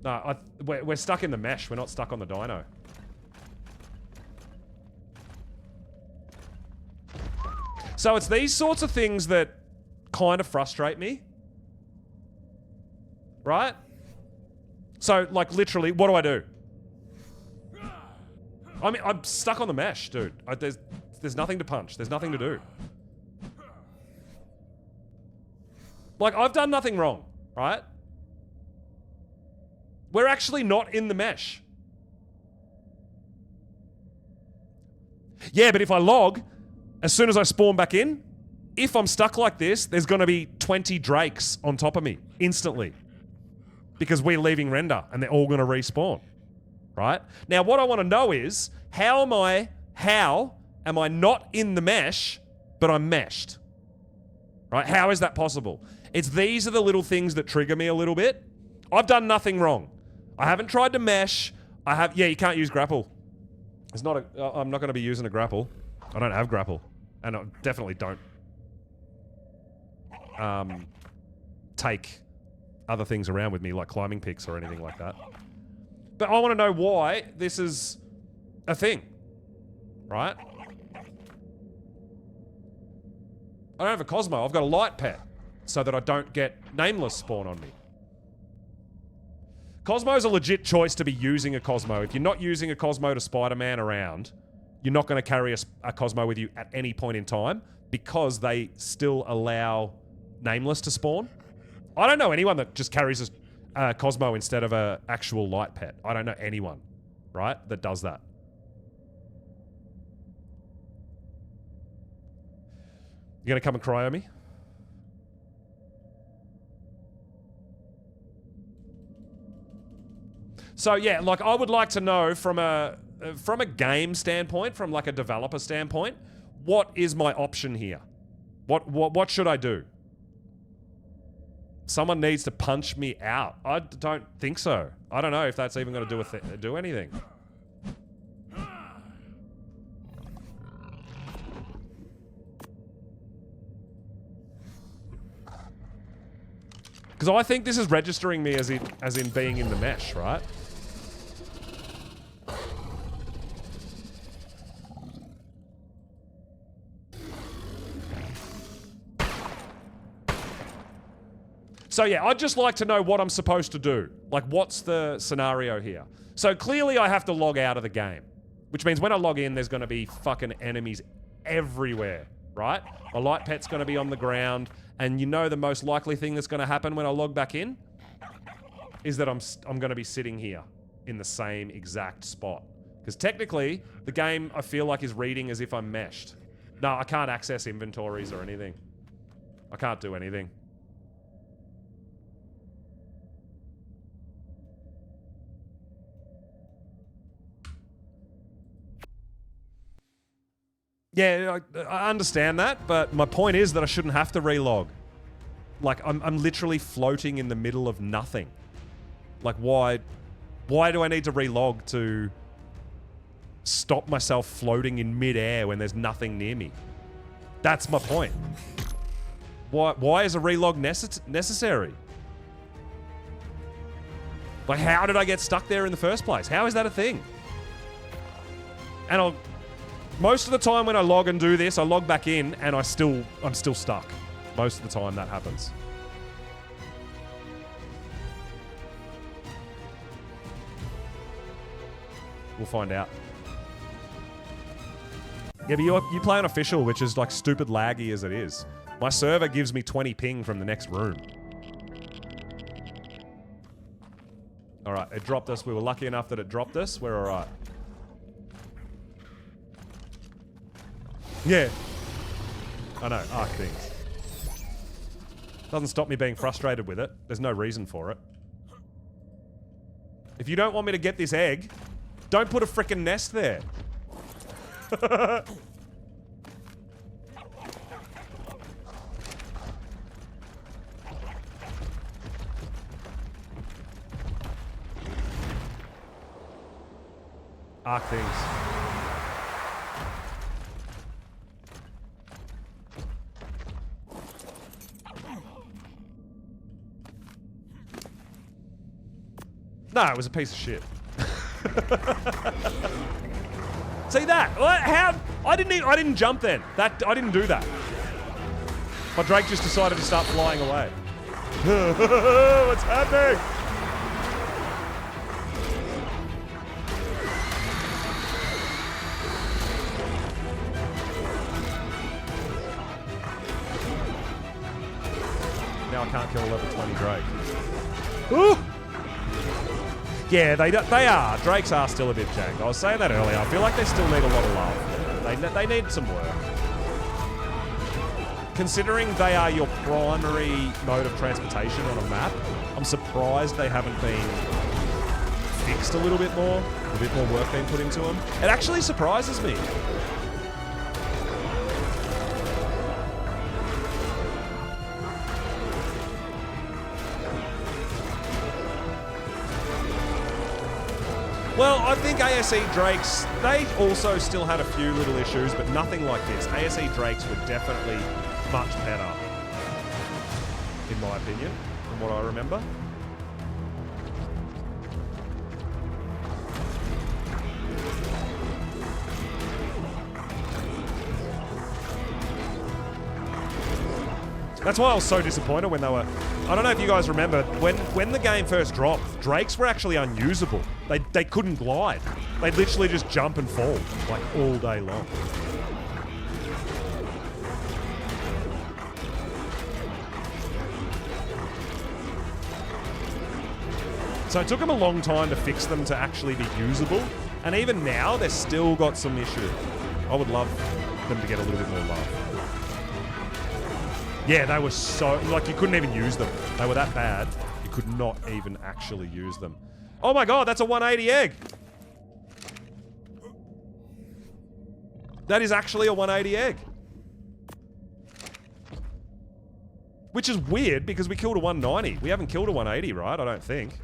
No, we're stuck in the mesh. We're not stuck on the dino. So it's these sorts of things that kind of frustrate me. Right? So, like, literally, what do I do? I mean, I'm stuck on the mesh, dude. There's nothing to punch. There's nothing to do. Like, I've done nothing wrong, right? We're actually not in the mesh. Yeah, but if I log, as soon as I spawn back in, if I'm stuck like this, there's going to be 20 drakes on top of me instantly. Because we're leaving render and they're all going to respawn. Right? Now, what I want to know is, how am I not in the mesh, but I'm meshed? Right? How is that possible? These are the little things that trigger me a little bit. I've done nothing wrong. I haven't tried to mesh. Yeah, you can't use grapple. I'm not going to be using a grapple. I don't have grapple. And I definitely don't. take other things around with me, like climbing picks or anything like that. But I want to know why this is a thing, right? I don't have a Cosmo. I've got a light pet so that I don't get nameless spawn on me. Cosmo's a legit choice to be using a Cosmo. If you're not using a Cosmo to Spider-Man around, you're not going to carry a Cosmo with you at any point in time because they still allow nameless to spawn. I don't know anyone that just carries a Cosmo instead of an actual light pet. I don't know anyone, right, that does that. You gonna come and cry on me? So yeah, like I would like to know from a game standpoint, from like a developer standpoint, what is my option here? What should I do? Someone needs to punch me out. I don't think so. I don't know if that's even going to do anything. Because I think this is registering me as in being in the mesh, right? So yeah, I'd just like to know what I'm supposed to do. Like, what's the scenario here? So clearly I have to log out of the game, which means when I log in, there's going to be fucking enemies everywhere, right? My light pet's going to be on the ground, and you know the most likely thing that's going to happen when I log back in is that I'm going to be sitting here in the same exact spot. Because technically, the game, I feel like, is reading as if I'm meshed. No, I can't access inventories or anything. I can't do anything. Yeah, I understand that, but my point is that I shouldn't have to relog. Like, I'm literally floating in the middle of nothing. Like, why do I need to relog to stop myself floating in midair when there's nothing near me? That's my point. Why is a relog necessary? Like, how did I get stuck there in the first place? How is that a thing? And most of the time when I log and do this, I log back in and I'm still stuck. Most of the time that happens. We'll find out. Yeah, but you play on official, which is like stupid laggy as it is. My server gives me 20 ping from the next room. Alright, it dropped us. We were lucky enough that it dropped us. We're alright. Yeah. I know, Ark things. Doesn't stop me being frustrated with it. There's no reason for it. If you don't want me to get this egg, don't put a frickin' nest there. Ark things. No, it was a piece of shit. See that? How? I didn't jump then. I didn't do that. My Drake just decided to start flying away. What's happening? Now I can't kill a level 20 Drake. Ooh! Yeah, they are. Drakes are still a bit jank. I was saying that earlier. I feel like they still need a lot of love. They need some work. Considering they are your primary mode of transportation on a map, I'm surprised they haven't been fixed a little bit more. A bit more work being put into them. It actually surprises me. Well, I think ASE Drakes, they also still had a few little issues, but nothing like this. ASE Drakes were definitely much better. in my opinion, from what I remember. That's why I was so disappointed when they were... I don't know if you guys remember, when the game first dropped, drakes were actually unusable. They couldn't glide. They'd literally just jump and fall, like, all day long. So it took them a long time to fix them to actually be usable. And even now, they've still got some issues. I would love them to get a little bit more love. Yeah, they were so... Like, you couldn't even use them. They were that bad, you could not even actually use them. Oh my god, that's a 180 egg! That is actually a 180 egg. Which is weird, because we killed a 190. We haven't killed a 180, right? I don't think.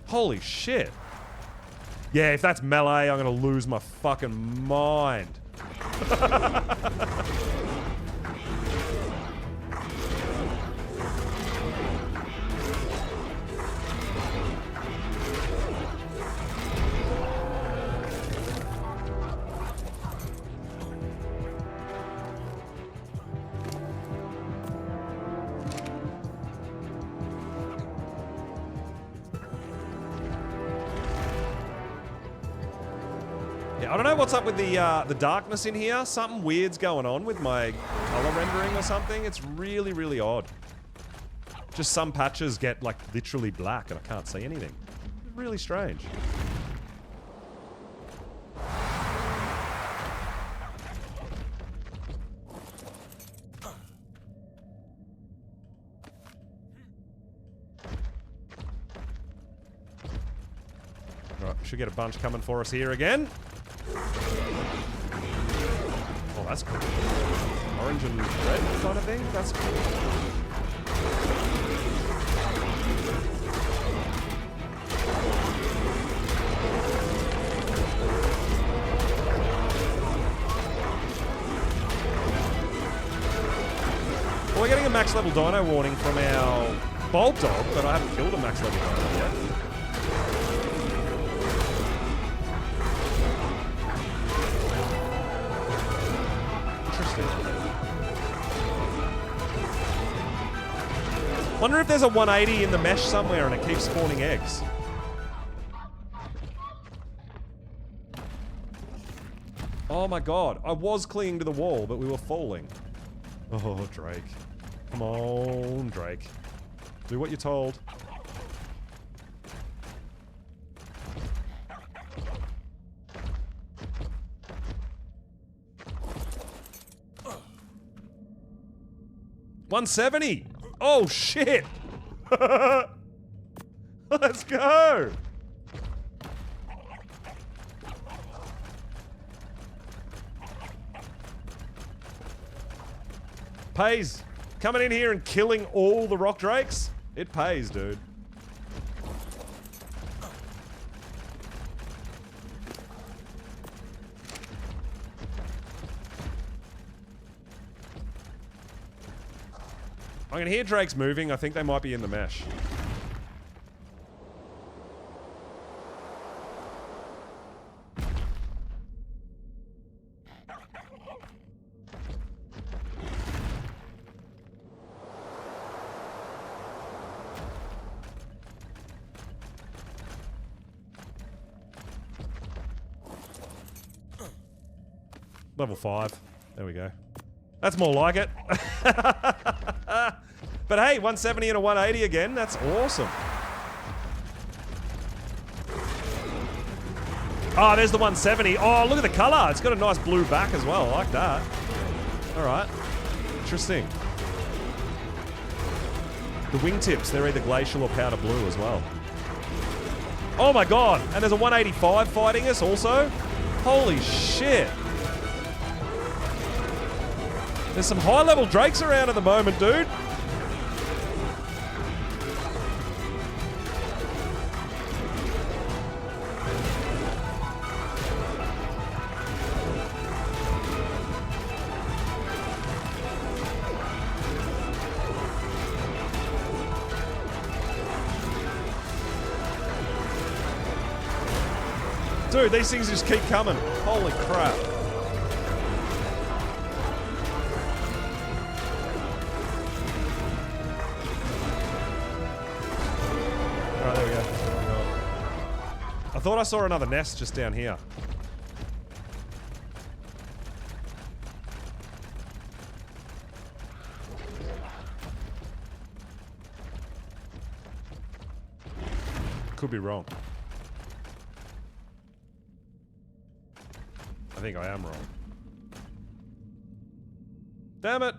Holy shit. Yeah, if that's melee, I'm gonna lose my fucking mind. I don't know what's up with the darkness in here. Something weird's going on with my color rendering or something. It's really, really odd. Just some patches get, like, literally black and I can't see anything. Really strange. Right, should get a bunch coming for us here again. Oh, that's cool. Orange and red kind of thing? That's cool. Well, we're getting a max level dino warning from our bolt dog, but I haven't killed a max level dino yet. Wonder if there's a 180 in the mesh somewhere and it keeps spawning eggs. Oh my god, I was clinging to the wall, but we were falling. Oh, Drake. Come on, Drake. Do what you're told. $170! Oh, shit! Let's go! Pays. Coming in here and killing all the rock drakes? It pays, dude. I can hear drakes moving. I think they might be in the mesh. Level 5. There we go. That's more like it. But hey, 170 and a 180 again. That's awesome. Oh, there's the 170. Oh, look at the color. It's got a nice blue back as well. I like that. All right. Interesting. The wingtips, they're either glacial or powder blue as well. Oh my god. And there's a 185 fighting us also. Holy shit. There's some high-level drakes around at the moment, dude. Dude, these things just keep coming. Holy crap. Alright, there we go. I thought I saw another nest just down here. Could be wrong. I think I am wrong. Damn it!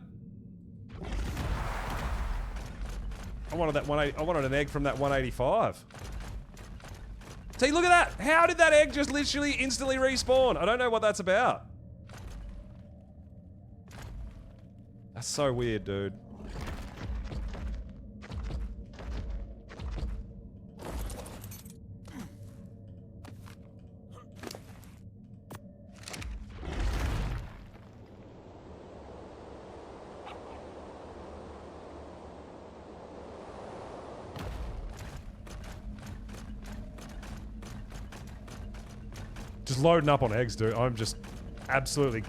I wanted that 180. I wanted an egg from that 185. See, look at that! How did that egg just literally instantly respawn? I don't know what that's about. That's so weird, dude. Just loading up on eggs, dude. I'm just absolutely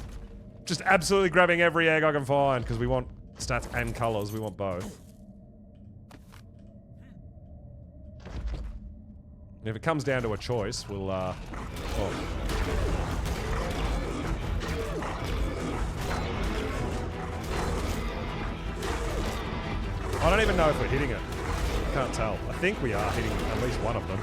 grabbing every egg I can find because we want stats and colors. We want both. And if it comes down to a choice, we'll, oh. I don't even know if we're hitting it. Can't tell. I think we are hitting at least one of them.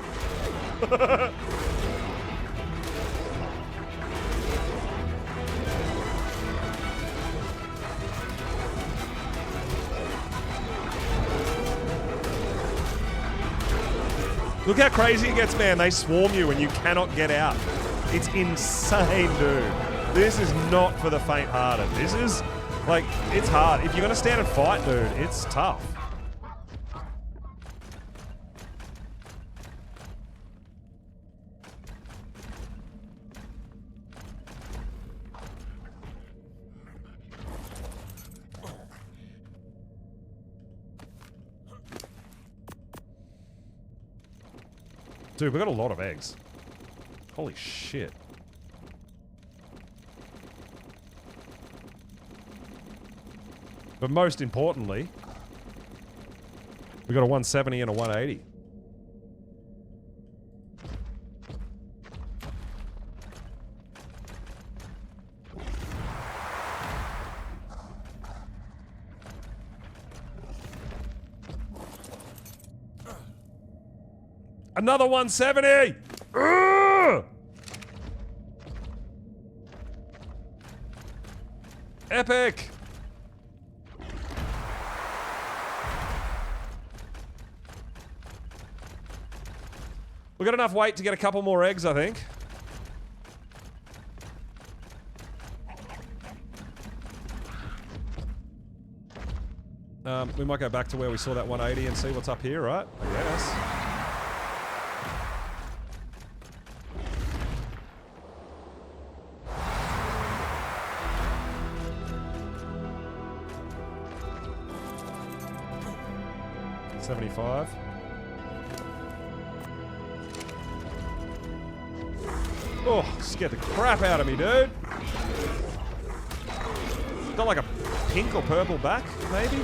Look how crazy it gets, man. They swarm you and you cannot get out. It's insane, dude. This is not for the faint-hearted. This is, like, it's hard. If you're going to stand and fight, dude, it's tough. Dude, we got a lot of eggs. Holy shit. But most importantly, we got a 170 and a 180. Another 170! Ugh! Epic! We got enough weight to get a couple more eggs, I think. We might go back to where we saw that 180 and see what's up here, right? I guess. $75. Oh, scared the crap out of me, dude. Got like a pink or purple back, maybe?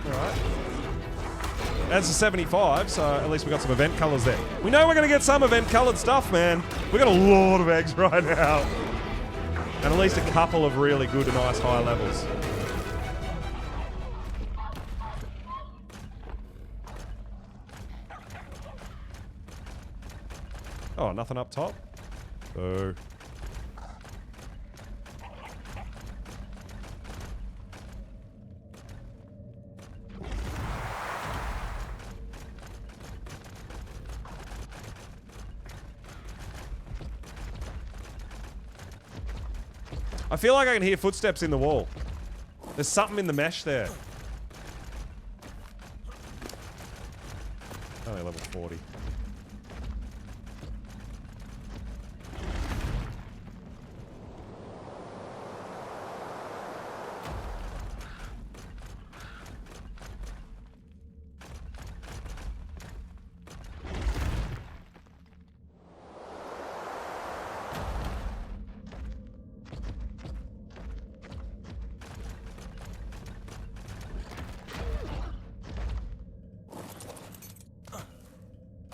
Alright. That's a 75, so at least we got some event colors there. We know we're going to get some event colored stuff, man. We got a lot of eggs right now. And at least a couple of really good and nice high levels. Oh, nothing up top? Boo. I feel like I can hear footsteps in the wall. There's something in the mesh there. Only level 40.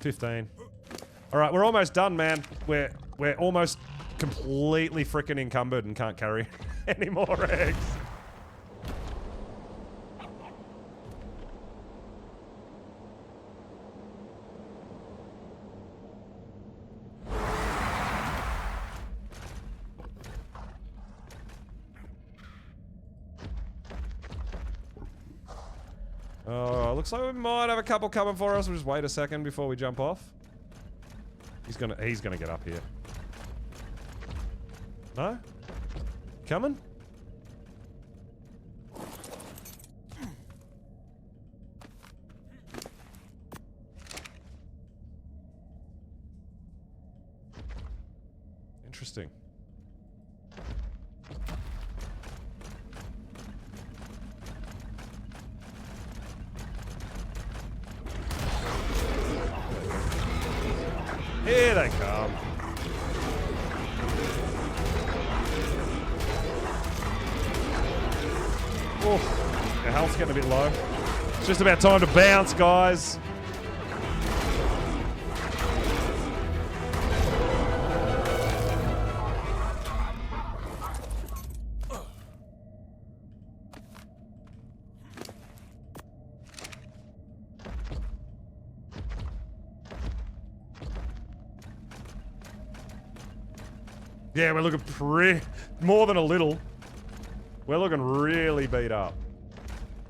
15. All right, we're almost done, man. We're almost completely freaking encumbered and can't carry any more eggs. Oh, looks like we might have a couple coming for us. We'll just wait a second before we jump off. He's gonna get up here. No? Coming? Interesting. Here they come. Oh, the health's getting a bit low. It's just about time to bounce, guys. Yeah, we're looking more than a little. We're looking really beat up.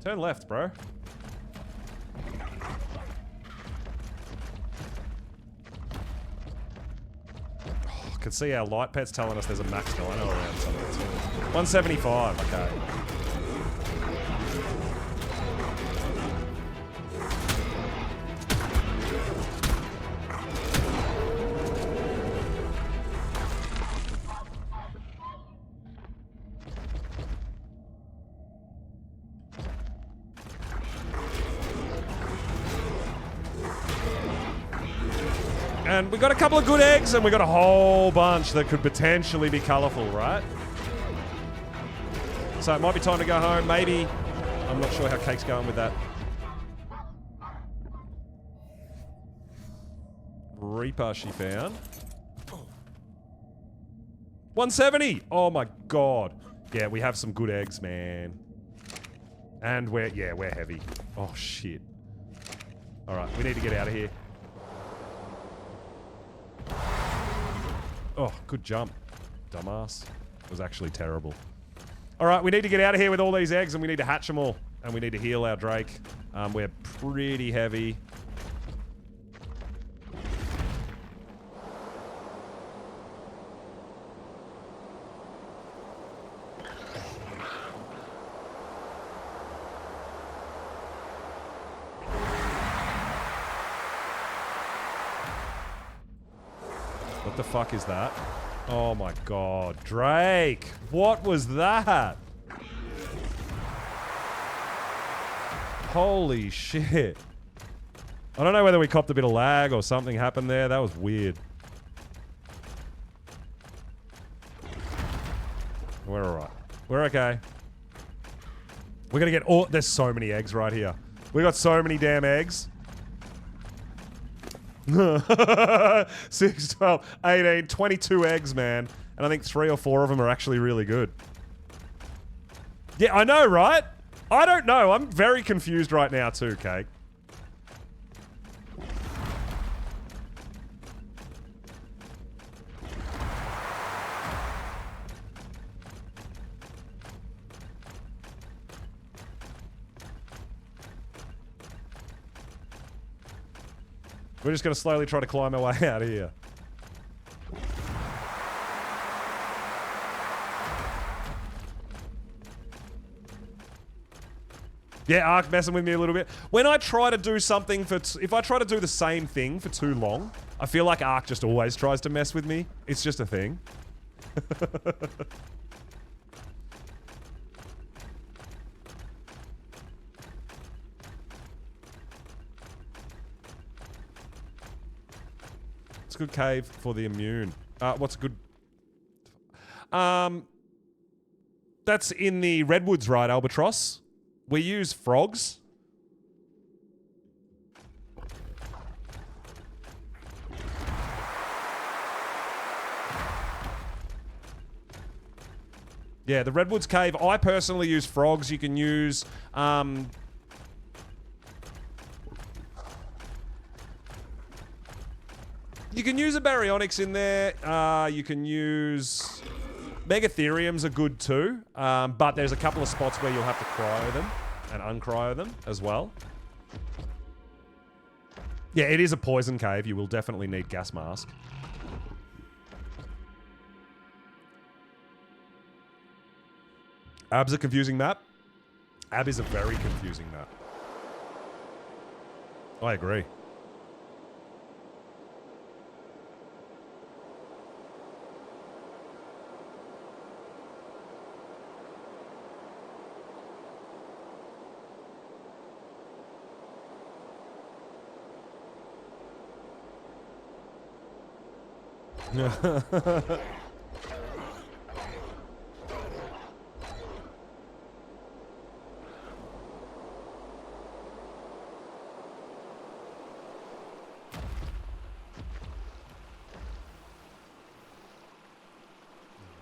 Turn left, bro. Oh, I can see our light pet's telling us there's a max dino around somewhere too. 175, okay. And we got a couple of good eggs, and we got a whole bunch that could potentially be colourful, right? So it might be time to go home, maybe. I'm not sure how Cake's going with that. Reaper she found. 170! Oh my god. Yeah, we have some good eggs, man. And we're heavy. Oh shit. Alright, we need to get out of here. Oh, good jump. Dumbass. It was actually terrible. Alright, we need to get out of here with all these eggs and we need to hatch them all. And we need to heal our Drake. We're pretty heavy. What the fuck is that? Oh my god. Drake! What was that? Holy shit. I don't know whether we copped a bit of lag or something happened there. That was weird. We're alright. We're okay. We're gonna get all... There's so many eggs right here. We got so many damn eggs. 6, 12, 18, 22 eggs, man. And I think 3 or 4 of them are actually really good. Yeah, I know, right? I don't know. I'm very confused right now too, Cake. We're just going to slowly try to climb our way out of here. Yeah, Ark messing with me a little bit. When I try to do something for... if I try to do the same thing for too long, I feel like Ark just always tries to mess with me. It's just a thing. It's a good cave for the immune. What's a good... That's in the Redwoods, right, Albatross? We use frogs. Yeah, the Redwoods Cave, I personally use frogs. You can use... you can use a baryonyx in there. You can use... Megatheriums are good too. But there's a couple of spots where you'll have to cryo them and uncryo them as well. Yeah, it is a poison cave. You will definitely need gas mask. Ab's a confusing map. Ab is a very confusing map. I agree.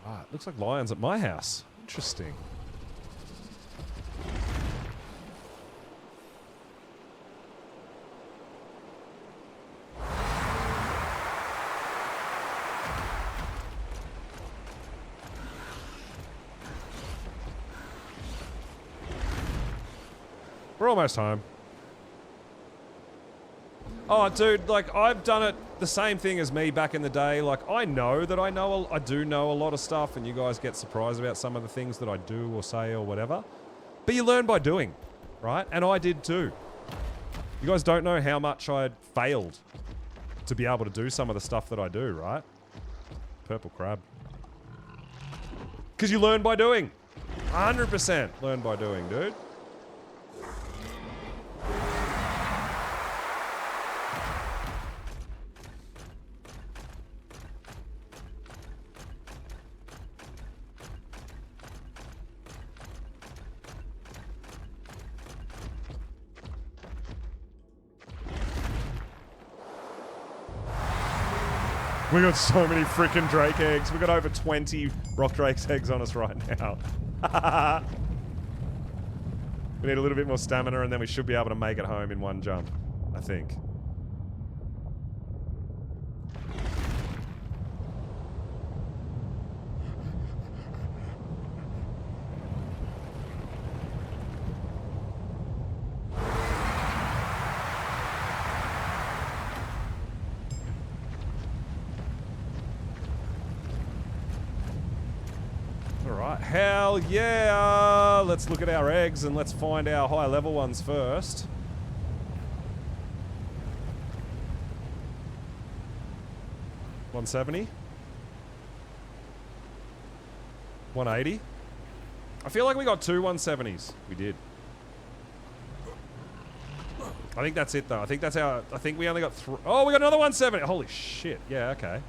Right, looks like lions at my house. Interesting. We're almost home. Oh, dude, like, I've done it the same thing as me back in the day. Like, I know that I do know a lot of stuff, and you guys get surprised about some of the things that I do or say or whatever. But you learn by doing, right? And I did too. You guys don't know how much I failed to be able to do some of the stuff that I do, right? Purple crab. Because you learn by doing. 100% learn by doing, dude. We got so many freaking drake eggs. We got over 20 rock drake's eggs on us right now. We need a little bit more stamina and then we should be able to make it home in one jump, I think. Hell yeah! Let's look at our eggs and let's find our high level ones first. $170? $180? I feel like we got two 170s. We did. I think that's it though. I think that's our... I think we only got three... Oh, we got another 170! Holy shit. Yeah, okay.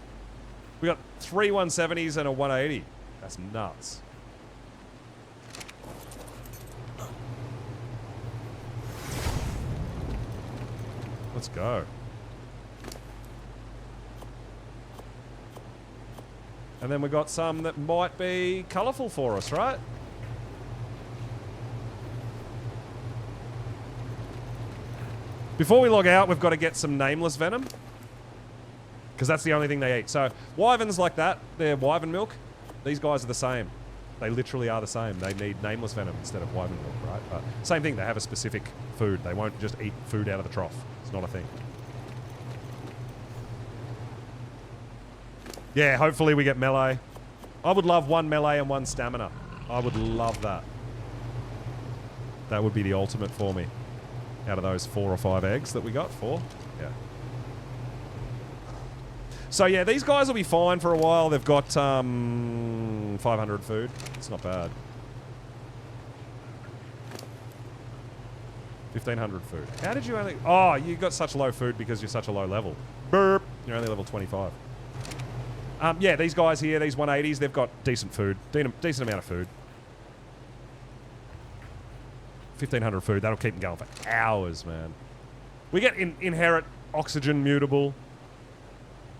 We got three 170s and a 180. That's nuts. Let's go. And then we got some that might be colourful for us, right? Before we log out, we've got to get some nameless venom. Because that's the only thing they eat. So, wyverns like that, they're wyvern milk. These guys are the same. They literally are the same. They need nameless venom instead of wyvern milk, right? But same thing, they have a specific food. They won't just eat food out of the trough. It's not a thing. Yeah, hopefully we get melee. I would love one melee and one stamina. I would love that. That would be the ultimate for me. Out of those 4 or 5 eggs that we got. 4? Yeah. So yeah, these guys will be fine for a while. They've got 500 food. It's not bad. 1,500 food. How did you only... Oh, you got such low food because you're such a low level. Burp. You're only level 25. Yeah, these guys here, these 180s, they've got decent food. Decent amount of food. 1,500 food. That'll keep them going for hours, man. We get inherit oxygen mutable.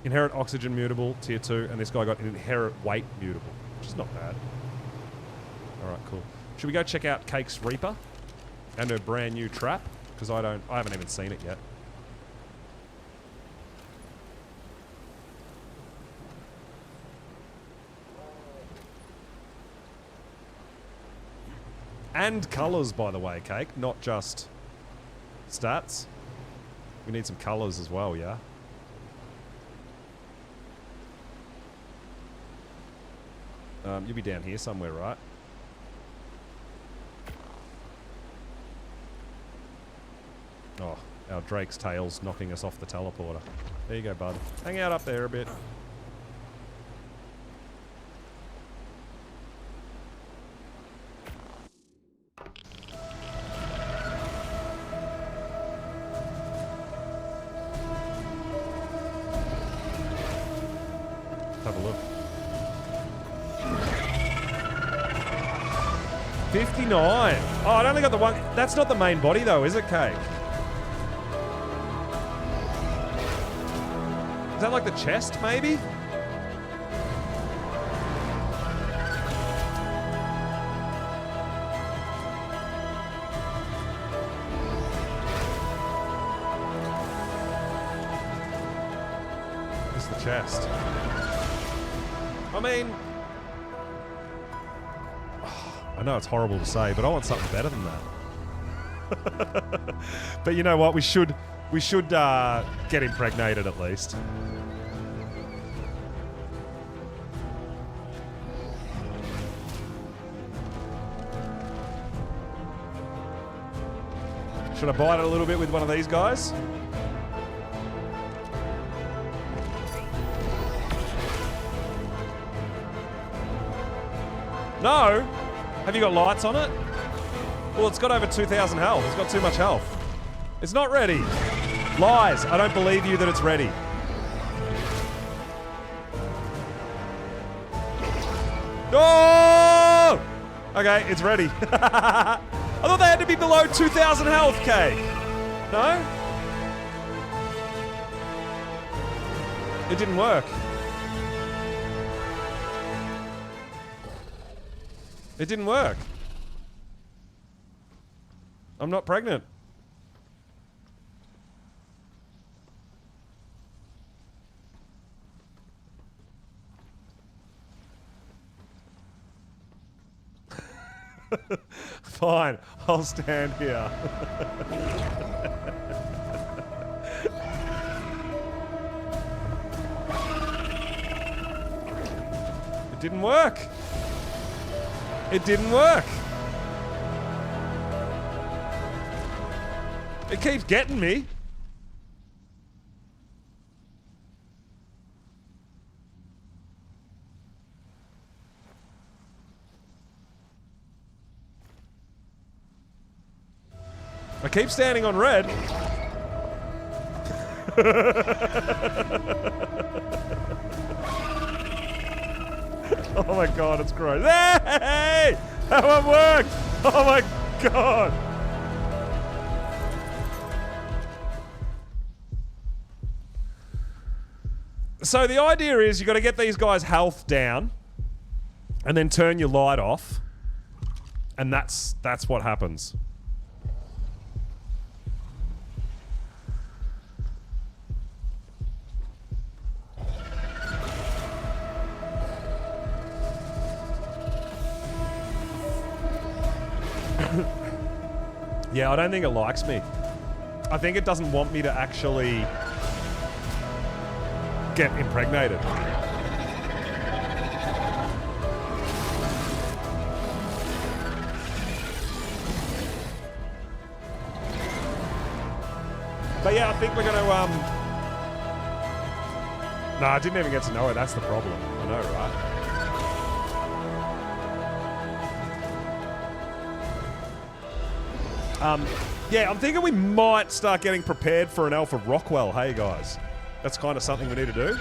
Inherit oxygen mutable, tier 2. And this guy got inherit weight mutable, which is not bad. All right, cool. Should we go check out Cake's Reaper and her brand new trap? Because I haven't even seen it yet. And colours, by the way, Cake, not just stats. We need some colours as well, yeah? You'll be down here somewhere, right? Oh, our Drake's tail's knocking us off the teleporter. There you go, bud. Hang out up there a bit. Have a look. 59. Oh, I only got the one. That's not the main body though, is it, Cake? Is that like the chest, maybe? It's the chest. I mean, I know it's horrible to say, but I want something better than that. But you know what? We should get impregnated at least. Should I bite it a little bit with one of these guys? No? Have you got lights on it? Well, it's got over 2,000 health. It's got too much health. It's not ready. Lies. I don't believe you that it's ready. Oh! Okay, it's ready. I thought they had to be below 2,000 health, K. No? It didn't work. It didn't work. I'm not pregnant. Fine, I'll stand here. It didn't work. It didn't work. It keeps getting me. I keep standing on red. Oh my god, it's gross. Hey! That one worked! Oh my god! So the idea is you got to get these guys' health down and then turn your light off. And that's what happens. Yeah, I don't think it likes me. I think it doesn't want me to actually get impregnated. But yeah, I think we're gonna, No, I didn't even get to know her. That's the problem. I know, right? Yeah, I'm thinking we might start getting prepared for an Alpha Rockwell. Hey, guys. That's kind of something we need to do.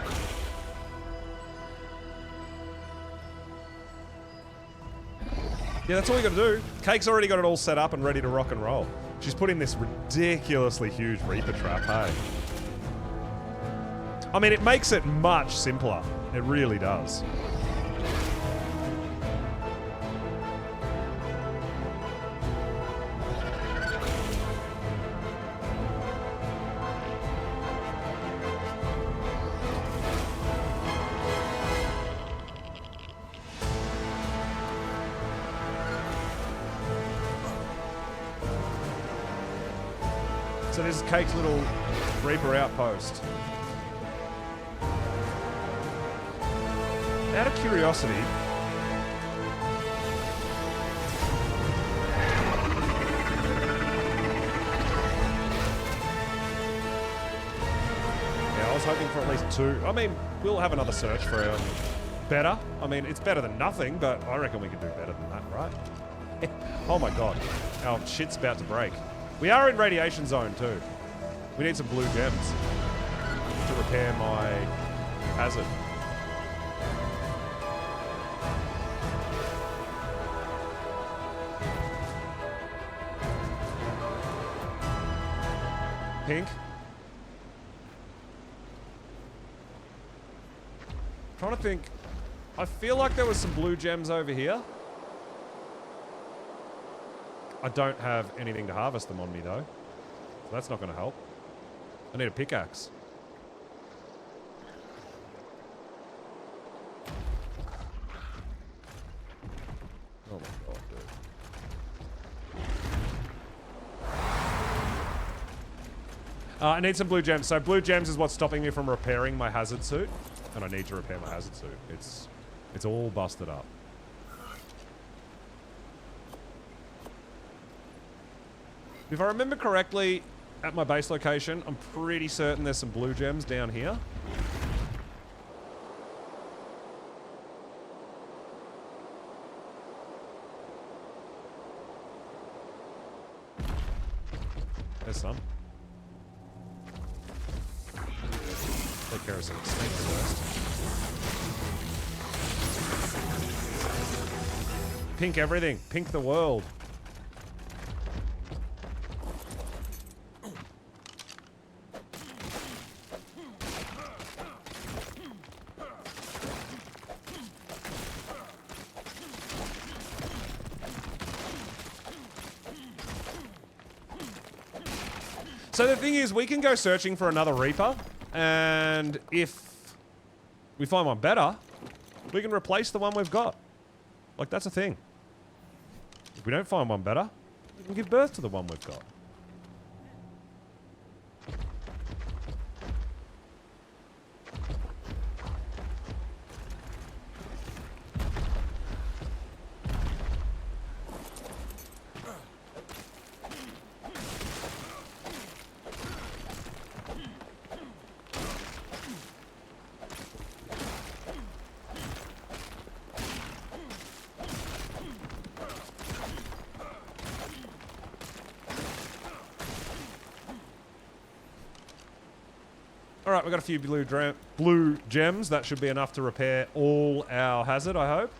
Yeah, that's all we got to do. Cake's already got it all set up and ready to rock and roll. She's put in this ridiculously huge Reaper trap, hey? I mean, it makes it much simpler. It really does. So this is Cake's little Reaper outpost. Out of curiosity, yeah, I was hoping for at least 2. I mean, we'll have another search for better. I mean, it's better than nothing, but I reckon we can do better than that, right? Oh my god, our shit's about to break. We are in radiation zone too. We need some blue gems to repair my hazard. Pink. Trying to think. I feel like there was some blue gems over here. I don't have anything to harvest them on me though. So that's not going to help. I need a pickaxe. Oh my god, dude. I need some blue gems. So blue gems is what's stopping me from repairing my hazard suit. And I need to repair my hazard suit. It's all busted up. If I remember correctly, at my base location, I'm pretty certain there's some blue gems down here. There's some. Take care of some snakes first. Pink everything. Pink the world. So the thing is, we can go searching for another Reaper, and if we find one better, we can replace the one we've got. Like, that's a thing. If we don't find one better, we can give birth to the one we've got. Alright, we've got a few blue gems. That should be enough to repair all our hazard, I hope.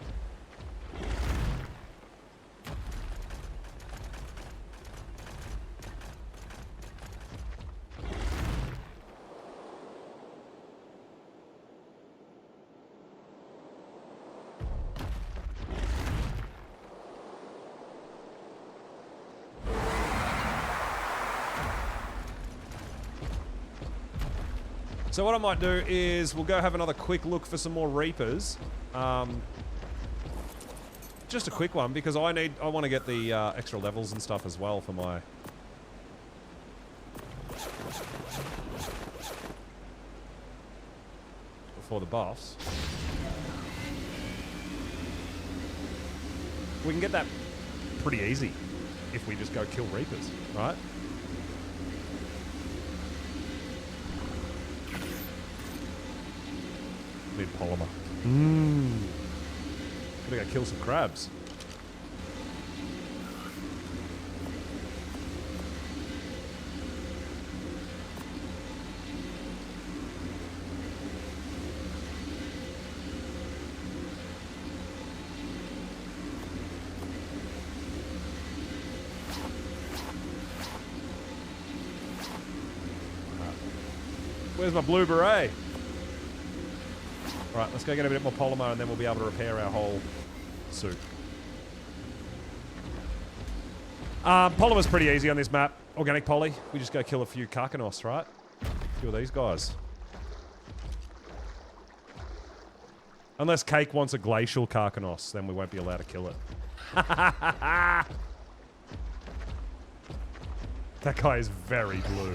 So what I might do is we'll go have another quick look for some more Reapers. Just a quick one because I want to get the extra levels and stuff as well for my... for the buffs. We can get that pretty easy if we just go kill Reapers, right? Need polymer. Gotta go kill some crabs. Where's my blue beret? Right, let's go get a bit more polymer and then we'll be able to repair our whole suit. Polymer's pretty easy on this map. Organic poly. We just go kill a few Karkanos, right? A few of these guys. Unless Cake wants a glacial Karkanos, then we won't be allowed to kill it. That guy is very blue.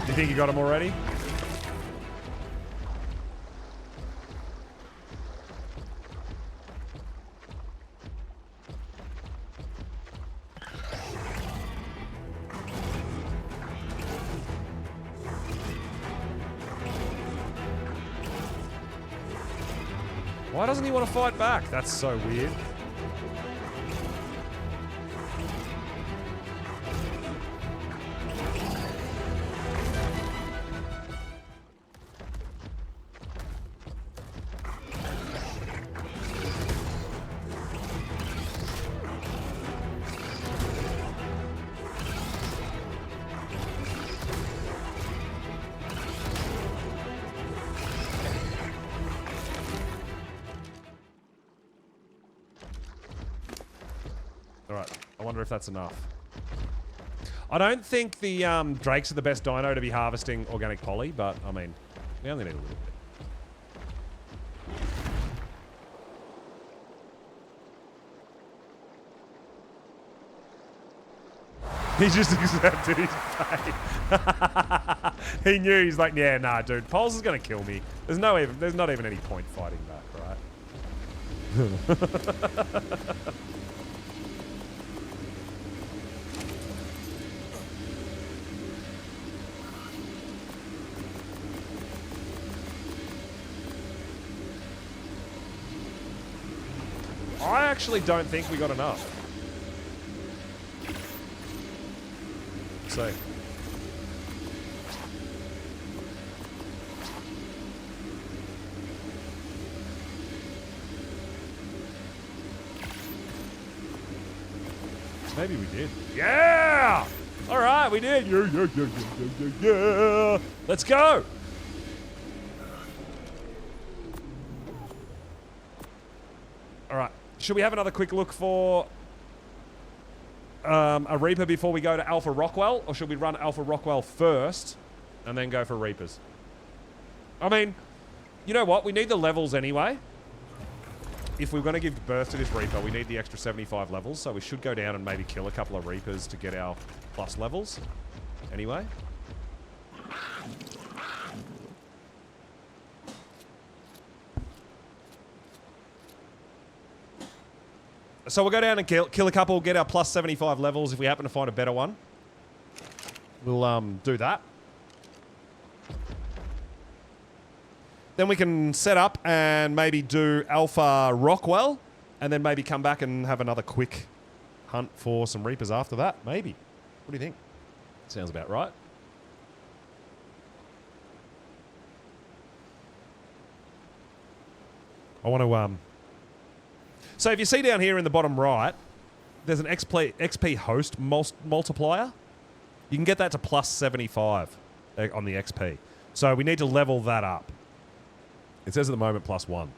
You think you got him already? Why doesn't he want to fight back? That's so weird. If that's enough. I don't think the Drakes are the best dino to be harvesting organic poly, but I mean, we only need a little bit. He just accepted his fate. He knew. He's like, yeah, nah, dude. Pulse is gonna kill me. There's not even any point fighting back, right? I actually don't think we got enough. So. Maybe we did. Yeah! All right, we did. Yeah. Let's go. All right. Should we have another quick look for a Reaper before we go to Alpha Rockwell? Or should we run Alpha Rockwell first and then go for Reapers? I mean, you know what? We need the levels anyway. If we're going to give birth to this Reaper, we need the extra 75 levels. So we should go down and maybe kill a couple of Reapers to get our plus levels anyway. So we'll go down and kill a couple, get our plus 75 levels. If we happen to find a better one, we'll do that. Then we can set up and maybe do Alpha Rockwell, and then maybe come back and have another quick hunt for some Reapers after that. Maybe. What do you think? Sounds about right. I want to... So if you see down here in the bottom right, there's an XP host multiplier. You can get that to plus 75 on the XP. So we need to level that up. It says at the moment plus 1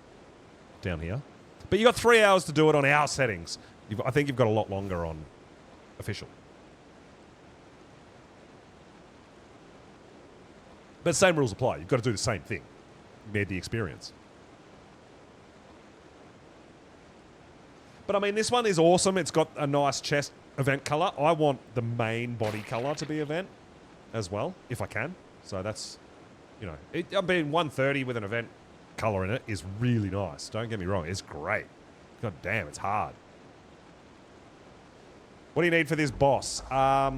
down here. But you've got 3 hours to do it on our settings. I think you've got a lot longer on official. But same rules apply. You've got to do the same thing. You need the experience. But I mean, this one is awesome. It's got a nice chest event color. I want the main body color to be event as well, if I can. So that's, you know, I mean, 130 with an event color in it is really nice. Don't get me wrong. It's great. God damn, it's hard. What do you need for this boss? A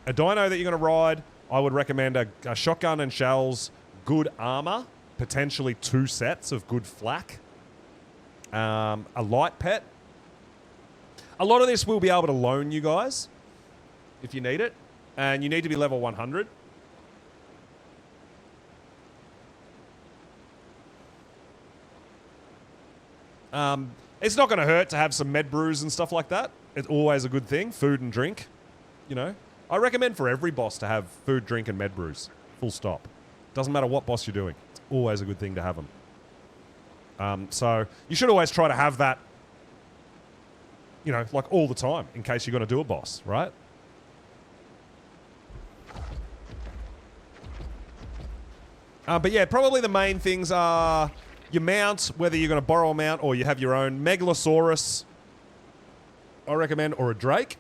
dino that you're going to ride, I would recommend a shotgun and shells, good armor, potentially 2 sets of good flak. A light pet. A lot of this we'll be able to loan you guys if you need it. And you need to be level 100. It's not going to hurt to have some med brews and stuff like that. It's always a good thing. Food and drink, you know. I recommend for every boss to have food, drink, and med brews. Full stop. Doesn't matter what boss you're doing. It's always a good thing to have them. So you should always try to have that, you know, like all the time in case you're going to do a boss, right? But yeah, probably the main things are your mount, whether you're going to borrow a mount or you have your own. Megalosaurus, I recommend, or a Drake.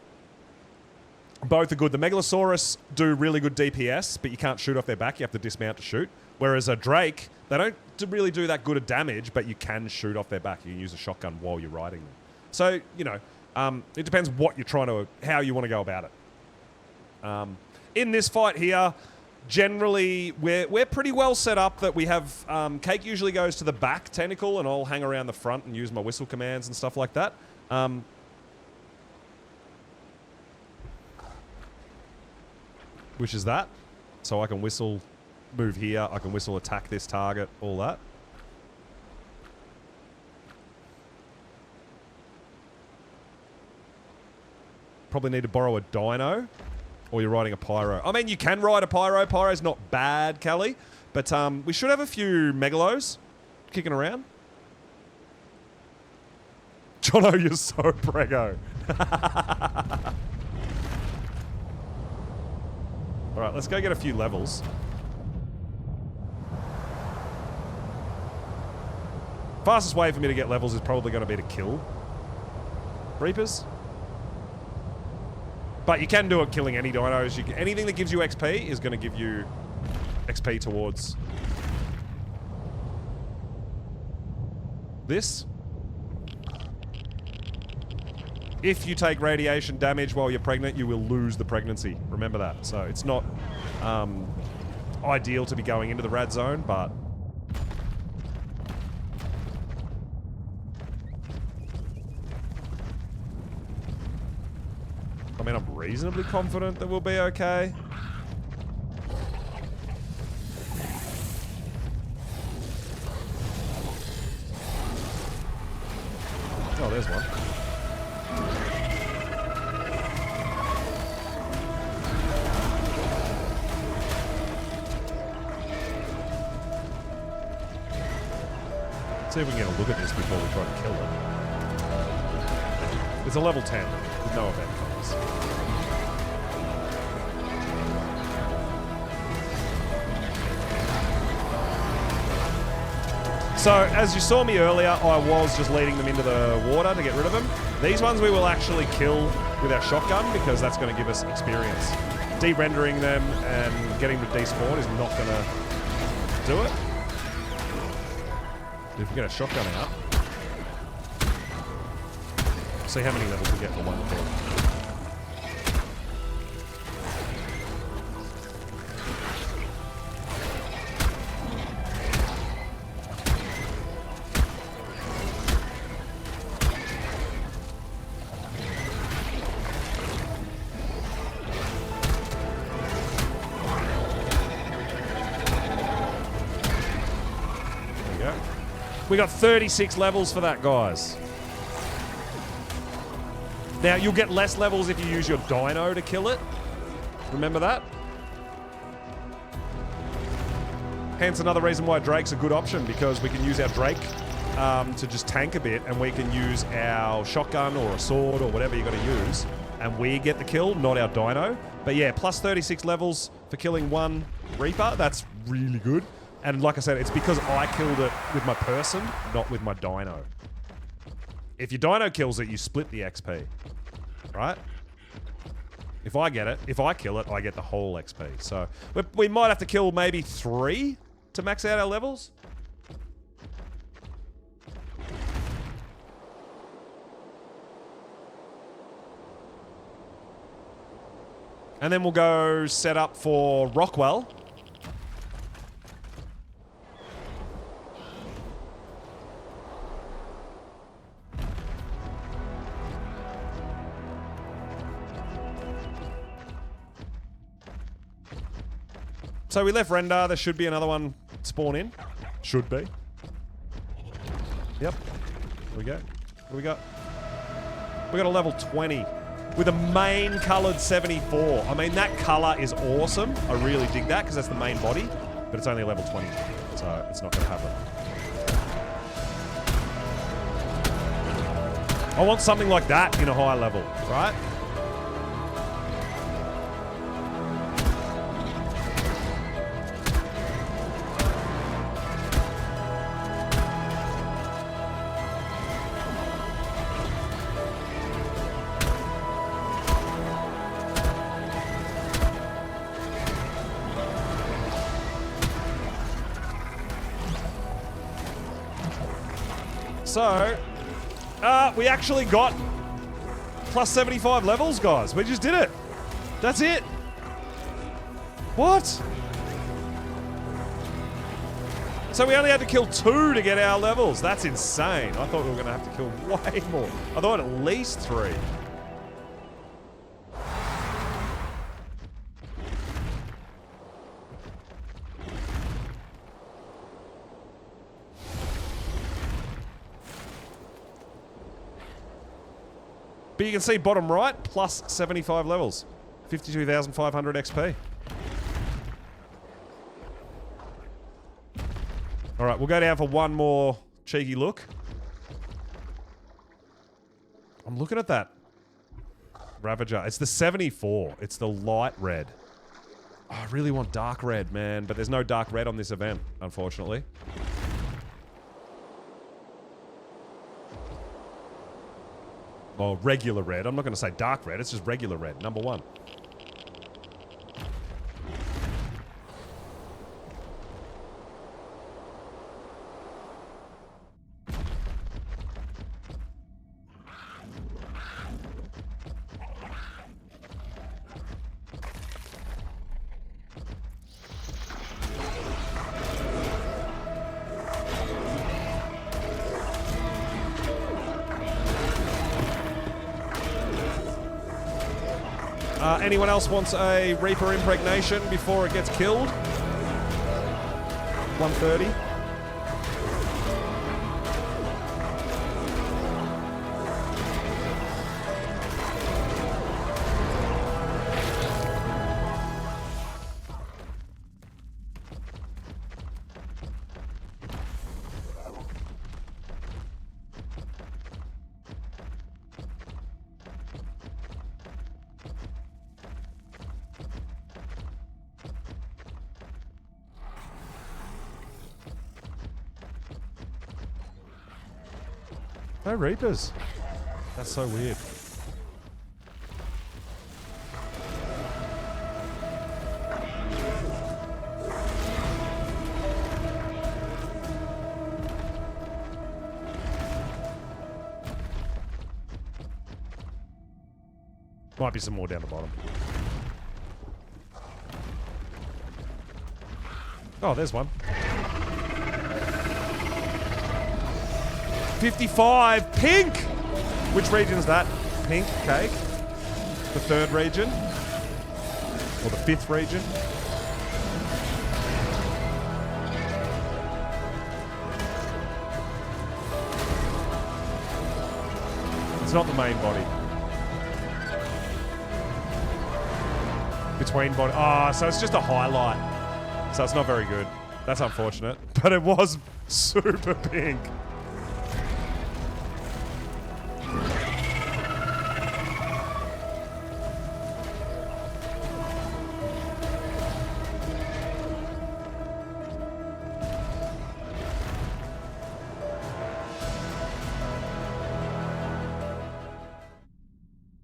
Both are good. The Megalosaurus do really good DPS, but you can't shoot off their back. You have to dismount to shoot. Whereas a Drake, they don't really do that good of damage, but you can shoot off their back. You can use a shotgun while you're riding them. So, you know, it depends what you're trying to, how you want to go about it. In this fight here, generally, we're pretty well set up that we have... Cake usually goes to the back tentacle, and I'll hang around the front and use my whistle commands and stuff like that. Which is that. So I can whistle, move here, I can whistle attack this target, all that. Probably need to borrow a dino, or you're riding a pyro. I mean, you can ride a pyro. Pyro's not bad, Callie, but we should have a few megalos kicking around. Jono, you're so prego. All right, let's go get a few levels. Fastest way for me to get levels is probably going to be to kill Reapers. But you can do it killing any dinos. Anything that gives you XP is going to give you XP towards this. If you take radiation damage while you're pregnant, you will lose the pregnancy. Remember that. So it's not ideal to be going into the rad zone, but... I mean, I'm reasonably confident that we'll be okay. Oh, there's one. Let's see if we can get a look at this before we try to kill it. It's a level 10 with no event codes. So, as you saw me earlier, I was just leading them into the water to get rid of them. These ones we will actually kill with our shotgun because that's going to give us experience. De-rendering them and getting them to despawn is not going to do it. If we get a shotgun out, see how many levels we get for one kill. We got 36 levels for that, guys. Now, you'll get less levels if you use your dino to kill it. Remember that? Hence another reason why Drake's a good option, because we can use our Drake to just tank a bit, and we can use our shotgun or a sword or whatever you're going to use, and we get the kill, not our dino. But yeah, plus 36 levels for killing one Reaper. That's really good. And like I said, it's because I killed it with my person, not with my dino. If your dino kills it, you split the XP. Right? If I get it, if I kill it, I get the whole XP. So we might have to kill maybe 3 to max out our levels. And then we'll go set up for Rockwell. So we left Render. There should be another one spawn in. Should be. Yep. Here we go. What do we got? We got a level 20 with a main colored 74. I mean, that color is awesome. I really dig that because that's the main body, but it's only a level 20, so it's not going to happen. I want something like that in a high level, right? So, we actually got plus 75 levels, guys. We just did it. That's it. What? So we only had to kill 2 to get our levels. That's insane. I thought we were going to have to kill way more. I thought at least 3. But you can see bottom right, plus 75 levels. 52,500 XP. All right, we'll go down for one more cheeky look. I'm looking at that Ravager. It's the 74. It's the light red. Oh, I really want dark red, man. But there's no dark red on this event, unfortunately. Oh, regular red. I'm not going to say dark red. It's just regular red. Number 1. Anyone else wants a Reaper impregnation before it gets killed? 130. No Reapers. That's so weird. Might be some more down the bottom. Oh, there's one. 55 pink. Which region is that? Pink cake. The 3rd region, or the 5th region. It's not the main body. Between body. Ah, so it's just a highlight. So it's not very good. That's unfortunate. But it was super pink.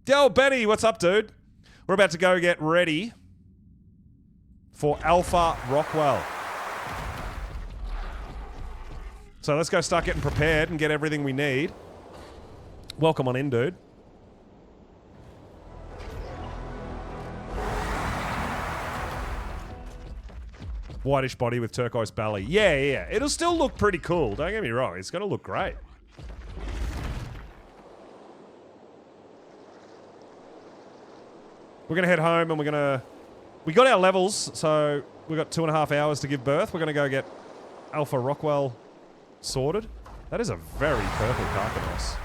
Yo, Benny, what's up, dude? We're about to go get ready for Alpha Rockwell. So let's go start getting prepared and get everything we need. Welcome on in, dude. Whitish body with turquoise belly. Yeah, yeah. It'll still look pretty cool. Don't get me wrong. It's going to look great. We're going to head home and we're going to... We got our levels, so we've got 2.5 hours to give birth. We're going to go get Alpha Rockwell sorted. That is a very purple Carcanos.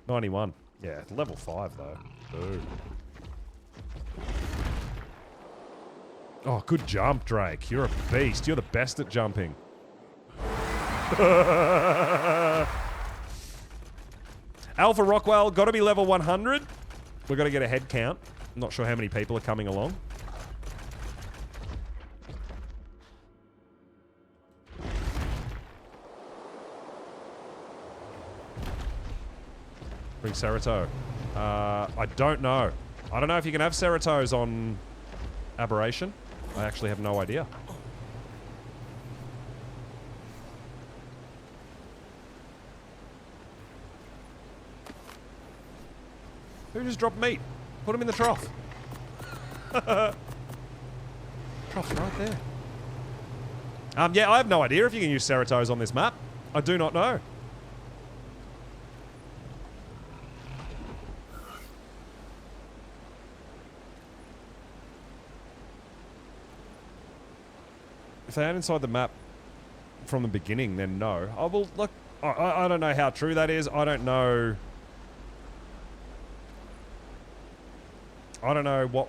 $91. Yeah, level 5 though. Boo. Oh, good jump, Drake. You're a beast. You're the best at jumping. Alpha Rockwell, got to be level 100. We've got to get a head count. I'm not sure how many people are coming along. Bring Cerato. I don't know. I don't know if you can have Ceratos on Aberration. I actually have no idea. Who just dropped meat? Put him in the trough. Trough's right there. Yeah, I have no idea if you can use Ceratos on this map. I do not know. If they aren't inside the map from the beginning, then no. I will look. I don't know how true that is. I don't know. I don't know what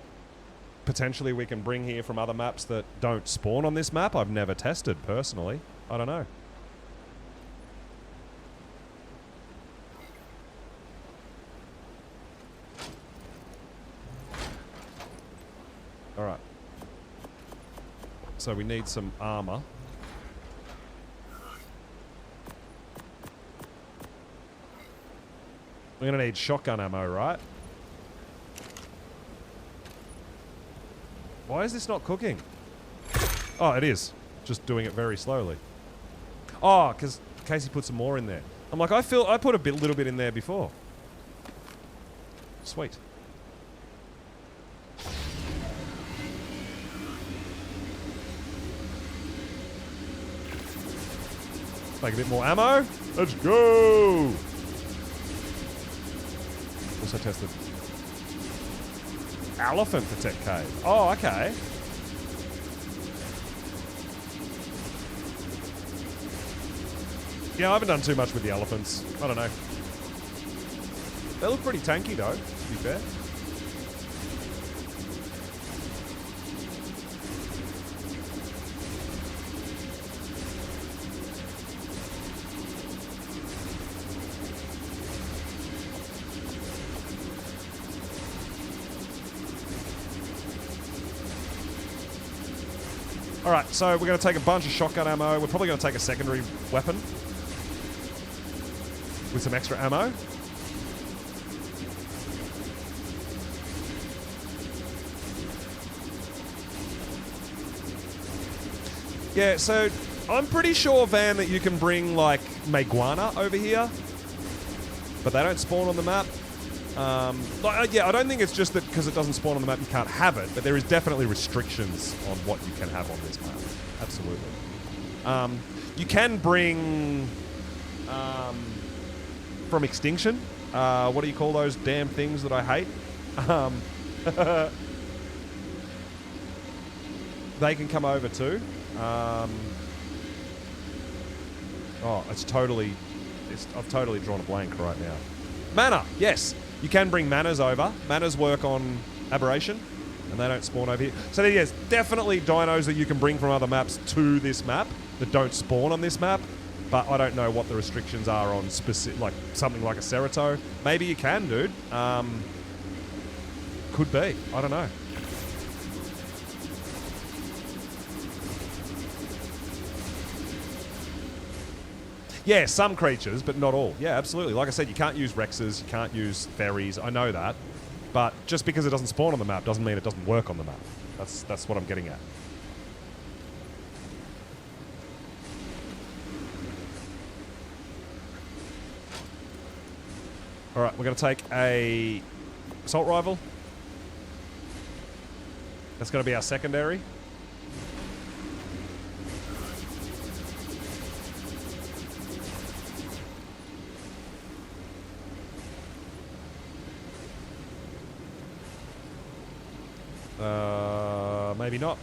potentially we can bring here from other maps that don't spawn on this map. I've never tested personally. I don't know. All right. So we need some armor. We're going to need shotgun ammo, right? Why is this not cooking? Oh, it is. Just doing it very slowly. Oh, because Casey put some more in there. I'm like, I put a little bit in there before. Sweet. Make a bit more ammo. Let's go! Also tested Elephant Protect Cave. Oh, okay. Yeah, I haven't done too much with the elephants. I don't know. They look pretty tanky though, to be fair. Alright, so we're going to take a bunch of shotgun ammo. We're probably going to take a secondary weapon with some extra ammo. Yeah, so I'm pretty sure, Van, that you can bring, like, Meguana over here. But they don't spawn on the map. Yeah, I don't think it's just that because it doesn't spawn on the map you can't have it, but there is definitely restrictions on what you can have on this map. Absolutely. You can bring from Extinction. What do you call those damn things that I hate? They can come over too. I've totally drawn a blank right now. Mana, yes. You can bring manas over. Manas work on Aberration, and they don't spawn over here. So yes, definitely dinos that you can bring from other maps to this map that don't spawn on this map, but I don't know what the restrictions are on specific, like something like a Cerato. Maybe you can, dude. Could be. I don't know. Yeah, some creatures, but not all. Yeah, absolutely. Like I said, you can't use Rexes, you can't use Fairies. I know that. But just because it doesn't spawn on the map doesn't mean it doesn't work on the map. That's what I'm getting at. Alright, we're going to take a Assault Rifle. That's going to be our secondary. Maybe not.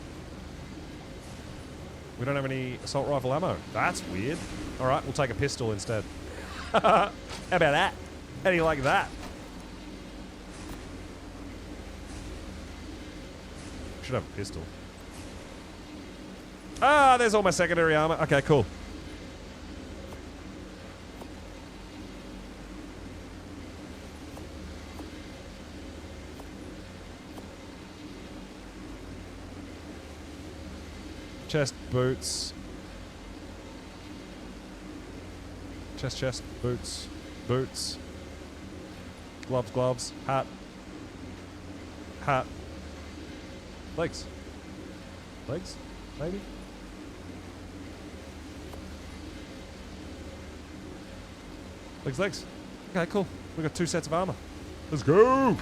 We don't have any assault rifle ammo. That's weird. Alright, we'll take a pistol instead. How about that? How do you like that? Should have a pistol. Ah, there's all my secondary armor. Okay, cool. Chest, boots. Chest, boots, boots. Gloves, hat. Legs, maybe? Legs. Okay, cool. We've got 2 sets of armor. Let's go.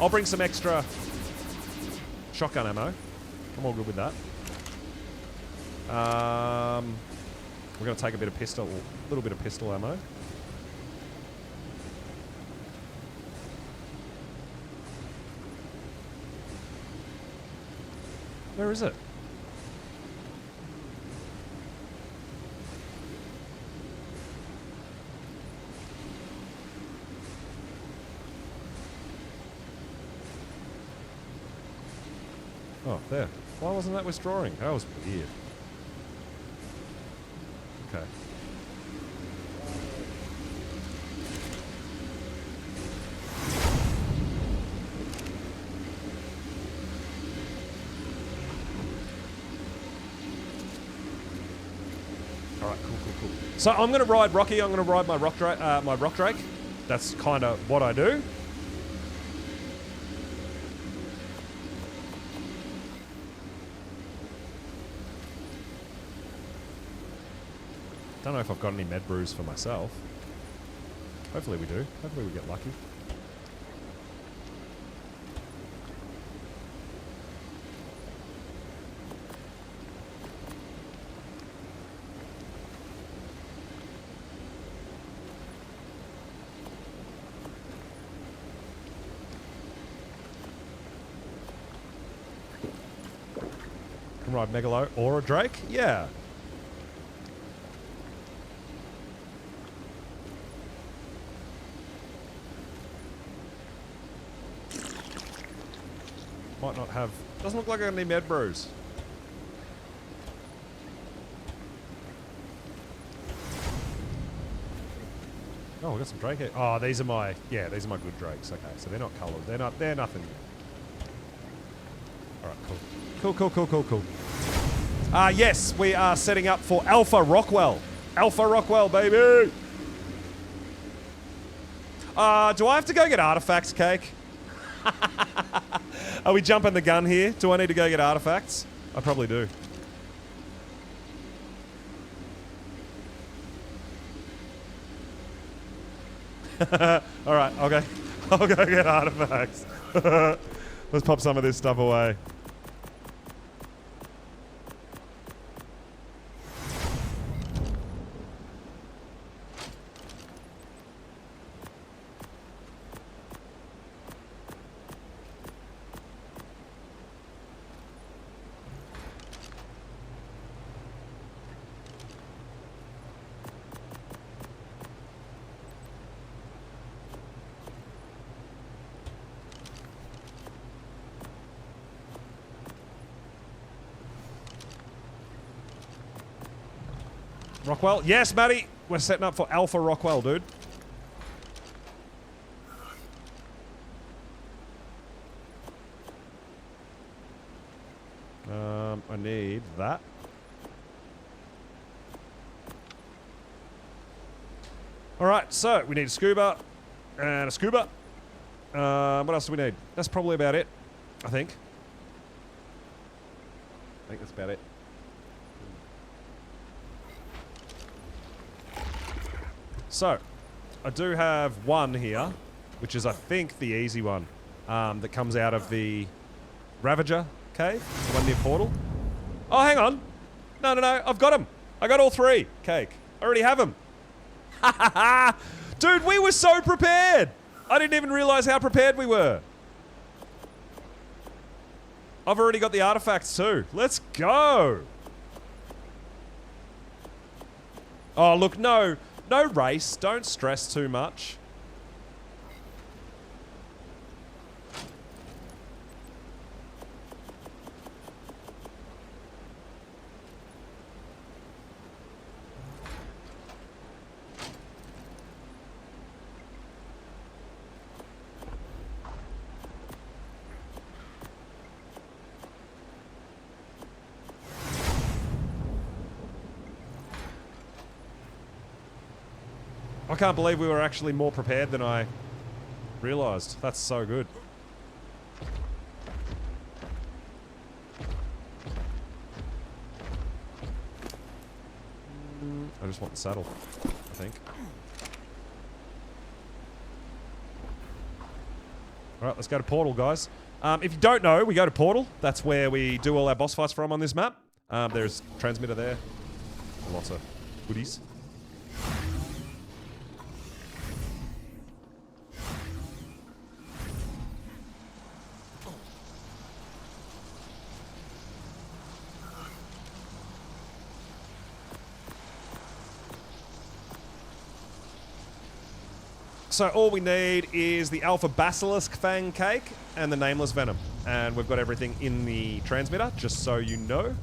I'll bring some extra shotgun ammo. I'm all good with that. We're going to take a little bit of pistol ammo. Where is it? Oh, there. Why wasn't that withdrawing? That was weird. Okay. Alright, cool. So I'm going to ride Rocky. I'm going to ride my rock drake. That's kind of what I do. Don't know if I've got any med brews for myself. Hopefully we do. Hopefully we get lucky. Can ride Megalo or a Drake? Yeah. Might not have... Doesn't look like I got any med brews. Oh, we got some Drake here. Oh, these are my... Yeah, these are my good Drakes. Okay, so they're not coloured. They're nothing. Alright, cool. Yes, we are setting up for Alpha Rockwell. Alpha Rockwell, baby! Do I have to go get artifacts, Cake? Are we jumping the gun here? Do I need to go get artifacts? I probably do. Alright, I'll go get artifacts. Let's pop some of this stuff away. Rockwell? Yes, Matty! We're setting up for Alpha Rockwell, dude. I need that. Alright, so we need a scuba and a scuba. What else do we need? That's probably about it, I think. I think that's about it. So, I do have one here, which is, I think, the easy one, that comes out of the Ravager cave, the one near Portal. Oh, hang on. No, I've got them. I got all three. Cake. I already have them. Ha ha ha! Dude, we were so prepared! I didn't even realize how prepared we were. I've already got the artifacts too. Let's go! Oh, look, no race. Don't stress too much. I can't believe we were actually more prepared than I realised. That's so good. just want the saddle, I think. Alright, let's go to Portal, guys. If you don't know, we go to Portal. That's where we do all our boss fights from on this map. There's transmitter there. Lots of goodies. So all we need is the Alpha Basilisk Fang Cake and the Nameless Venom. And we've got everything in the transmitter, just so you know.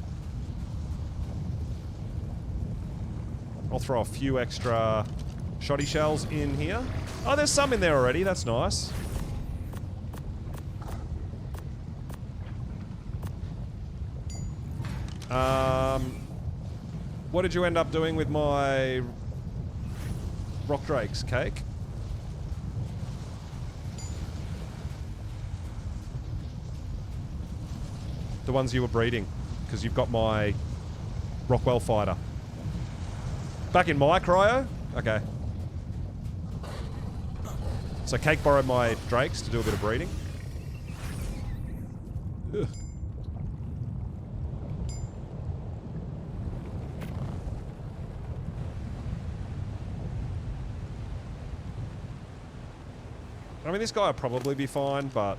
I'll throw a few extra shoddy shells in here. Oh, there's some in there already. That's nice. What did you end up doing with my Rock Drake's cake? The ones you were breeding, because you've got my Rockwell fighter. Back in my cryo? Okay. So Cake borrowed my drakes to do a bit of breeding. Ugh. I mean, this guy will probably be fine, but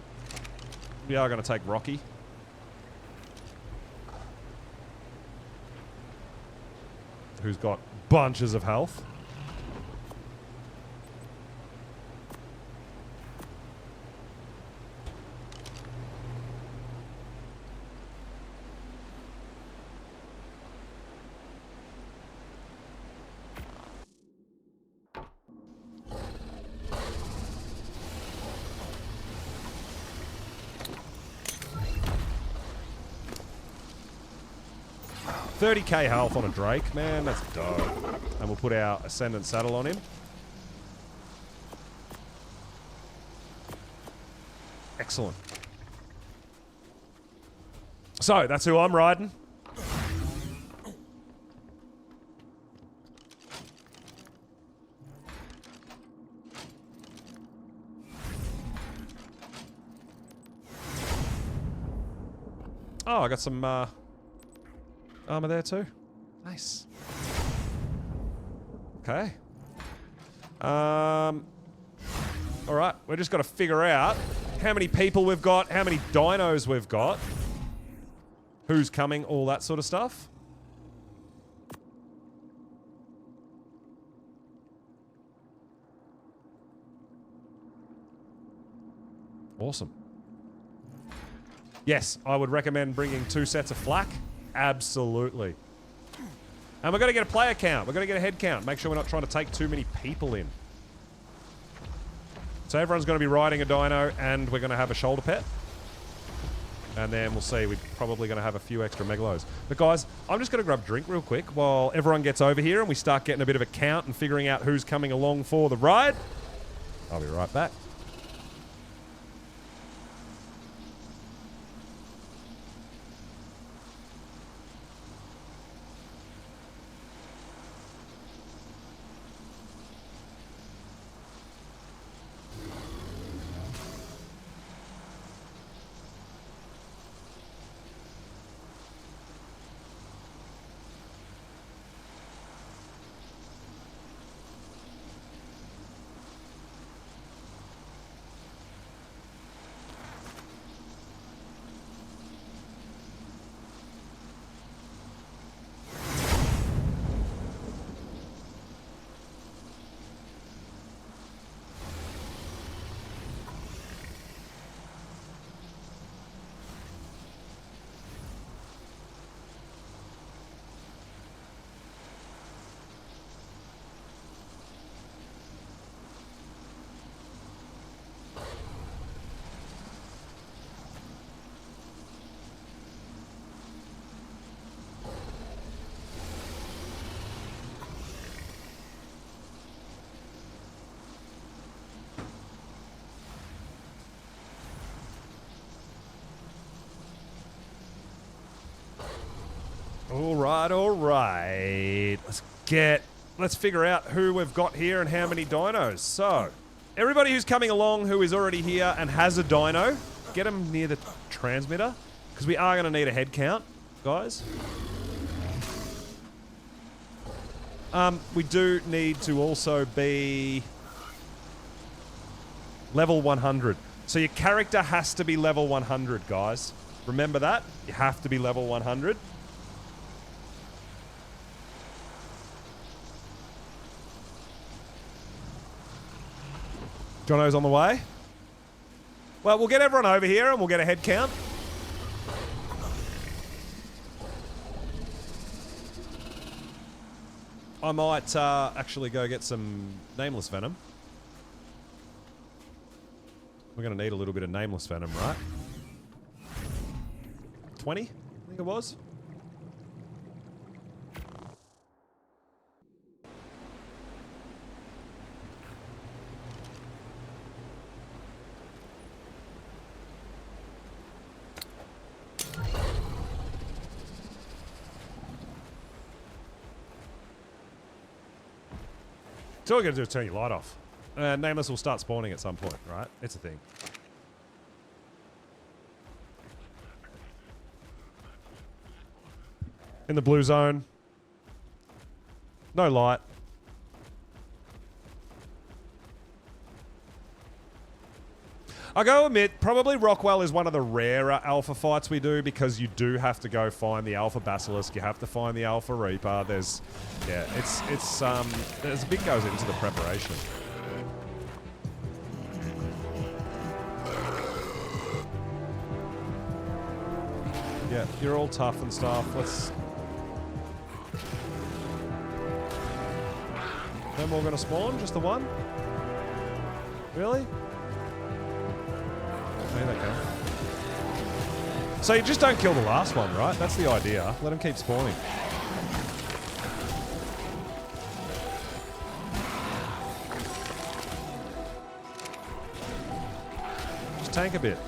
we are going to take Rocky. Who's got bunches of health. $30k health on a Drake, man, that's dope. And we'll put our Ascendant Saddle on him. Excellent. So, that's who I'm riding. Oh, I got some, armor there too. Nice. Okay. Alright, we're just got to figure out how many people we've got, how many dinos we've got, who's coming, all that sort of stuff. Awesome. Yes, I would recommend bringing 2 sets of flak. Absolutely. And we're going to get a player count. We're going to get a head count. Make sure we're not trying to take too many people in. So everyone's going to be riding a dino, and we're going to have a shoulder pet. And then we'll see. We're probably going to have a few extra megalos. But guys, I'm just going to grab a drink real quick while everyone gets over here and we start getting a bit of a count and figuring out who's coming along for the ride. I'll be right back. All right. Let's get let's figure out who we've got here and how many dinos. So, everybody who's coming along who is already here and has a dino, get them near the transmitter, because we are going to need a head count, guys. We do need to also be level 100. So your character has to be level 100, guys. Remember that? You have to be level 100. Jono's on the way. Well, we'll get everyone over here and we'll get a head count. I might actually go get some nameless venom. We're going to need a little bit of nameless venom, right? 20, I think it was. So all we're going to do is turn your light off. Nameless will start spawning at some point, right? It's a thing. In the blue zone. No light. I gotta admit, probably Rockwell is one of the rarer alpha fights we do because you do have to go find the alpha basilisk, you have to find the alpha reaper. There's a bit goes into the preparation. Yeah, you're all tough and stuff. Let's. No more gonna spawn? Just the one? Really? Okay. So you just don't kill the last one, right? That's the idea. Let them keep spawning. Just tank a bit.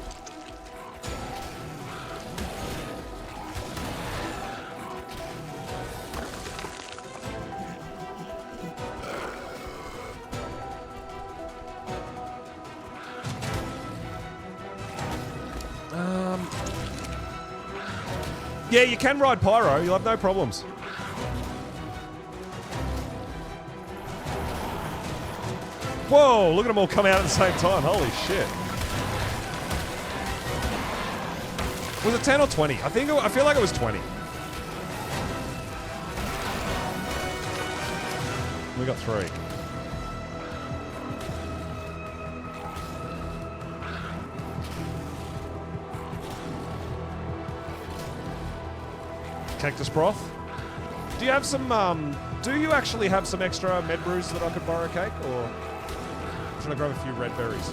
Yeah, you can ride Pyro. You'll have no problems. Whoa, look at them all come out at the same time. Holy shit. Was it 10 or 20? I feel like it was 20. We got 3. Cactus broth. Do you have some, do you actually have some extra med brews that I could borrow, Cake? Or should I grab a few red berries?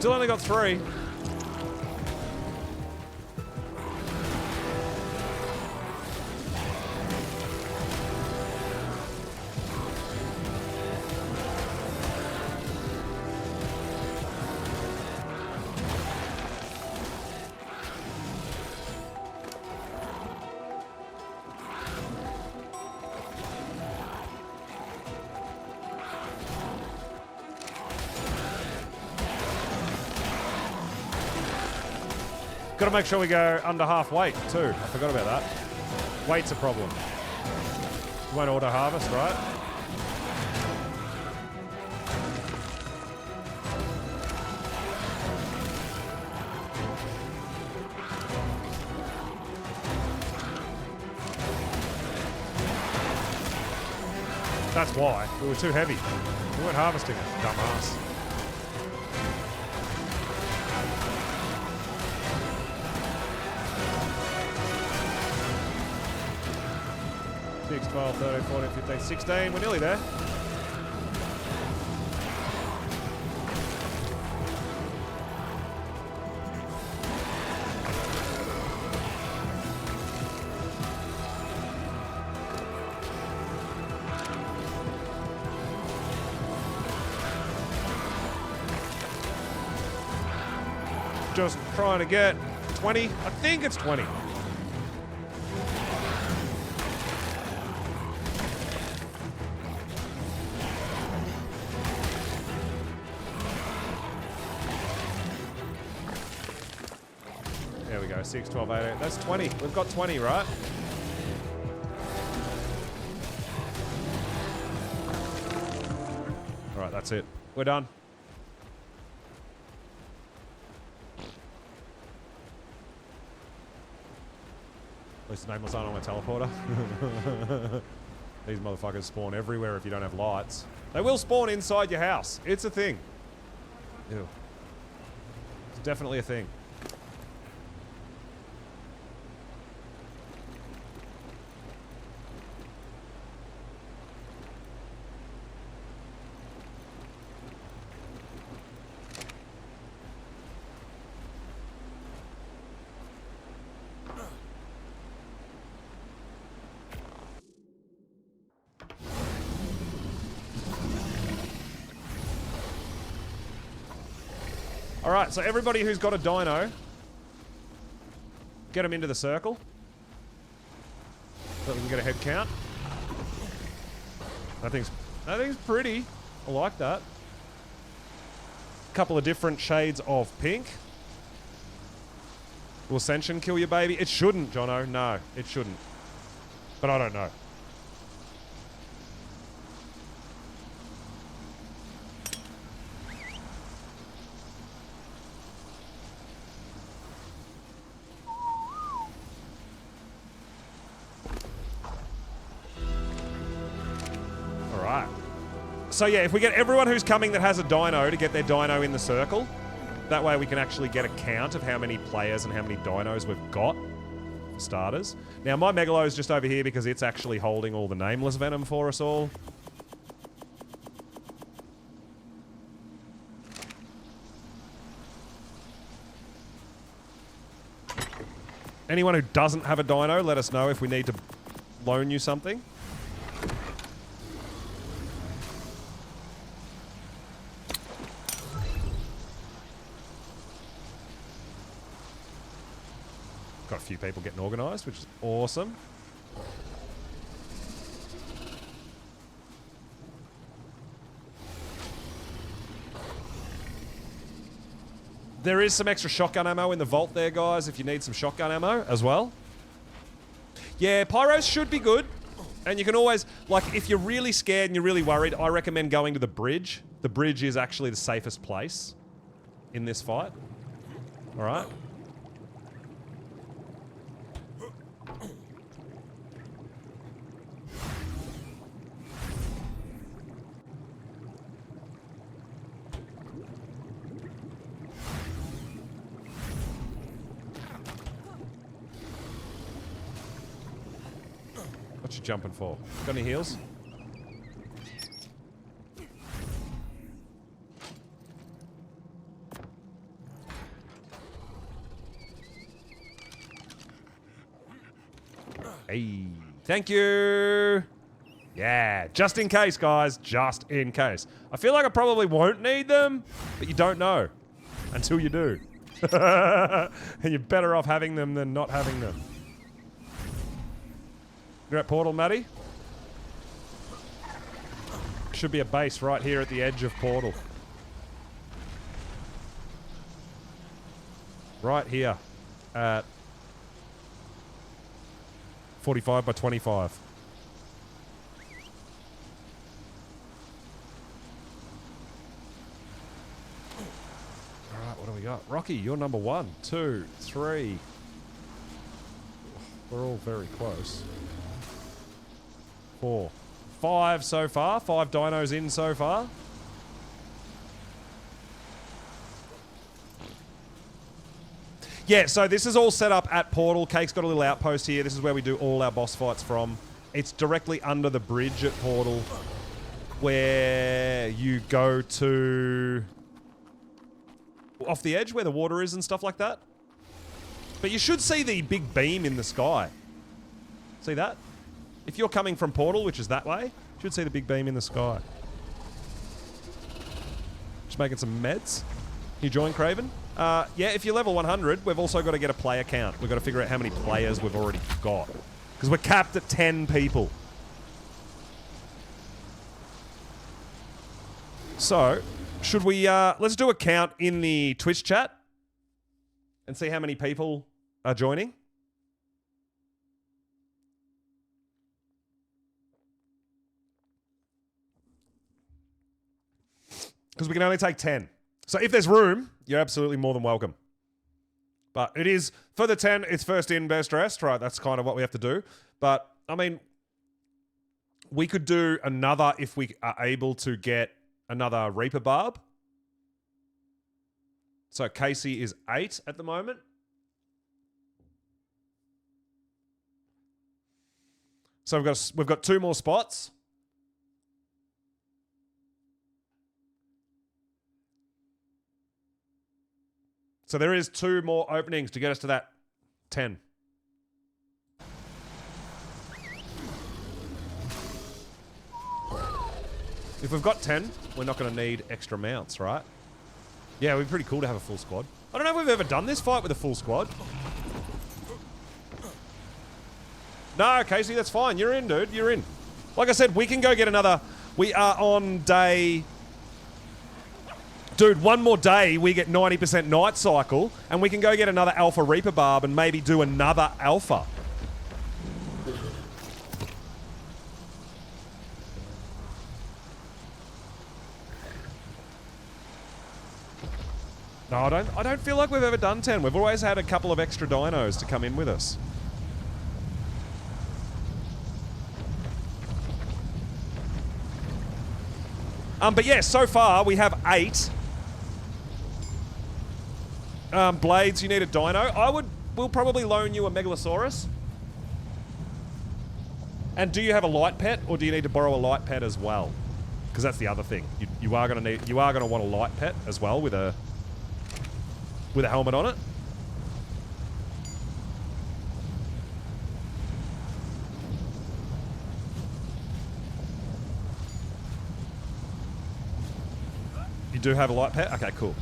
Still only got 3. Got to make sure we go under half weight too. I forgot about that. Weight's a problem. You won't auto harvest, right? That's why. We were too heavy. We weren't harvesting it, dumbass. 6, 12, 13, 14, 15, 16. We're nearly there. Just trying to get 20. I think it's 20. There we go. 6, 12, 18. That's 20. We've got 20, right? All right, that's it. We're done. At least the nameless aren't on my teleporter. These motherfuckers spawn everywhere if you don't have lights. They will spawn inside your house. It's a thing. Ew. It's definitely a thing. Alright, so everybody who's got a dino, get them into the circle. So that we can get a head count. That thing's pretty. I like that. Couple of different shades of pink. Will Ascension kill your baby? It shouldn't, Jono. No, it shouldn't. But I don't know. So yeah, if we get everyone who's coming that has a dino to get their dino in the circle, that way we can actually get a count of how many players and how many dinos we've got, for starters. Now my Megalo is just over here because it's actually holding all the nameless venom for us all. Anyone who doesn't have a dino, let us know if we need to loan you something. Got a few people getting organised, which is awesome. There is some extra shotgun ammo in the vault there, guys, if you need some shotgun ammo as well. Yeah, pyros should be good. And you can always, like, if you're really scared and you're really worried, I recommend going to the bridge. The bridge is actually the safest place in this fight. All right? What you jumping for? Got any heals? Hey, thank you. Yeah, just in case, guys, just in case. I feel like I probably won't need them, but you don't know until you do. And you're better off having them than not having them. You're at Portal, Matty? Should be a base right here at the edge of Portal. Right here at 45 by 25. Alright, what do we got? Rocky, you're number 1, 2, 3. We're all very close. 4, 5 so far. 5 dinos in so far. Yeah, so this is all set up at Portal. Cake's got a little outpost here. This is where we do all our boss fights from. It's directly under the bridge at Portal where you go to... off the edge where the water is and stuff like that. But you should see the big beam in the sky. See that? If you're coming from Portal, which is that way, you should see the big beam in the sky. Just making some meds. You join, Craven? Yeah, if you're level 100, we've also got to get a player count. We've got to figure out how many players we've already got. Because we're capped at 10 people. So, should we, let's do a count in the Twitch chat and see how many people are joining. Because we can only take 10. So if there's room, you're absolutely more than welcome. But it is, for the 10, it's first in, best dressed, right? That's kind of what we have to do. But, I mean, we could do another if we are able to get another Reaper Barb. So Casey is 8 at the moment. So we've got 2 more spots. So there is 2 more openings to get us to that 10. If we've got 10, we're not going to need extra mounts, right? Yeah, it would be pretty cool to have a full squad. I don't know if we've ever done this fight with a full squad. No, Casey, that's fine. You're in, dude. You're in. Like I said, we can go get another... We are on day... Dude, one more day, we get 90% night cycle, and we can go get another Alpha Reaper Barb and maybe do another Alpha. No, I don't feel like we've ever done 10. We've always had a couple of extra dinos to come in with us. But yeah, so far we have 8. Blades, you need a dino. We'll probably loan you a Megalosaurus. And do you have a light pet, or do you need to borrow a light pet as well? Because that's the other thing. You are gonna want a light pet as well with a helmet on it. You do have a light pet? Okay, cool.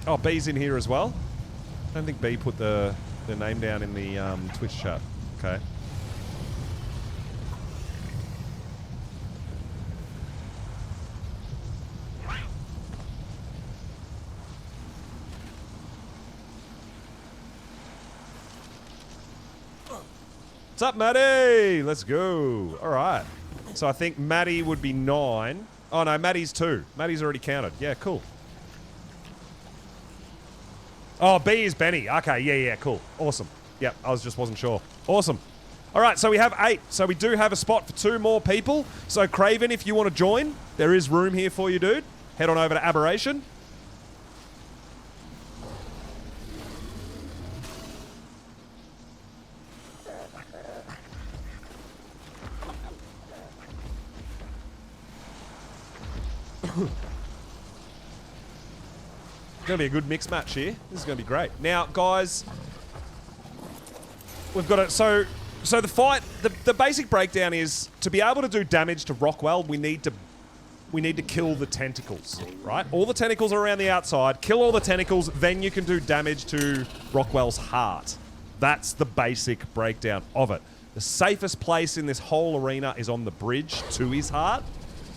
Oh, B's in here as well? I don't think B put the name down in the Twitch chat. Okay. What's up, Maddie? Let's go. All right. So I think Maddie would be 9. Oh, no, Maddie's 2. Maddie's already counted. Yeah, cool. Oh, B is Benny. Okay, yeah, cool. Awesome. Yep, wasn't sure. Awesome. All right, so we have 8. So we do have a spot for 2 more people. So Craven, if you want to join, there is room here for you, dude. Head on over to Aberration. It's going to be a good mixed match here. This is going to be great. Now, guys, we've got it. So the fight, the basic breakdown is to be able to do damage to Rockwell, we need to kill the tentacles, right? All the tentacles are around the outside. Kill all the tentacles, then you can do damage to Rockwell's heart. That's the basic breakdown of it. The safest place in this whole arena is on the bridge to his heart.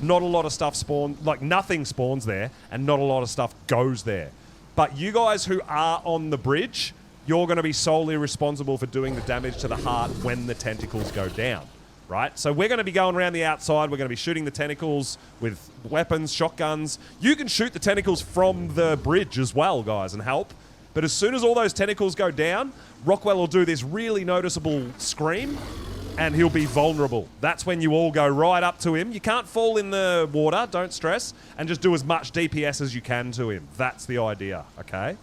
Not a lot of stuff spawns, like nothing spawns there, and not a lot of stuff goes there. But you guys who are on the bridge, you're going to be solely responsible for doing the damage to the heart when the tentacles go down, right? So we're going to be going around the outside. We're going to be shooting the tentacles with weapons, shotguns. You can shoot the tentacles from the bridge as well, guys, and help. But as soon as all those tentacles go down, Rockwell will do this really noticeable scream, and he'll be vulnerable. That's when you all go right up to him. You can't fall in the water, don't stress, and just do as much DPS as you can to him. That's the idea, okay?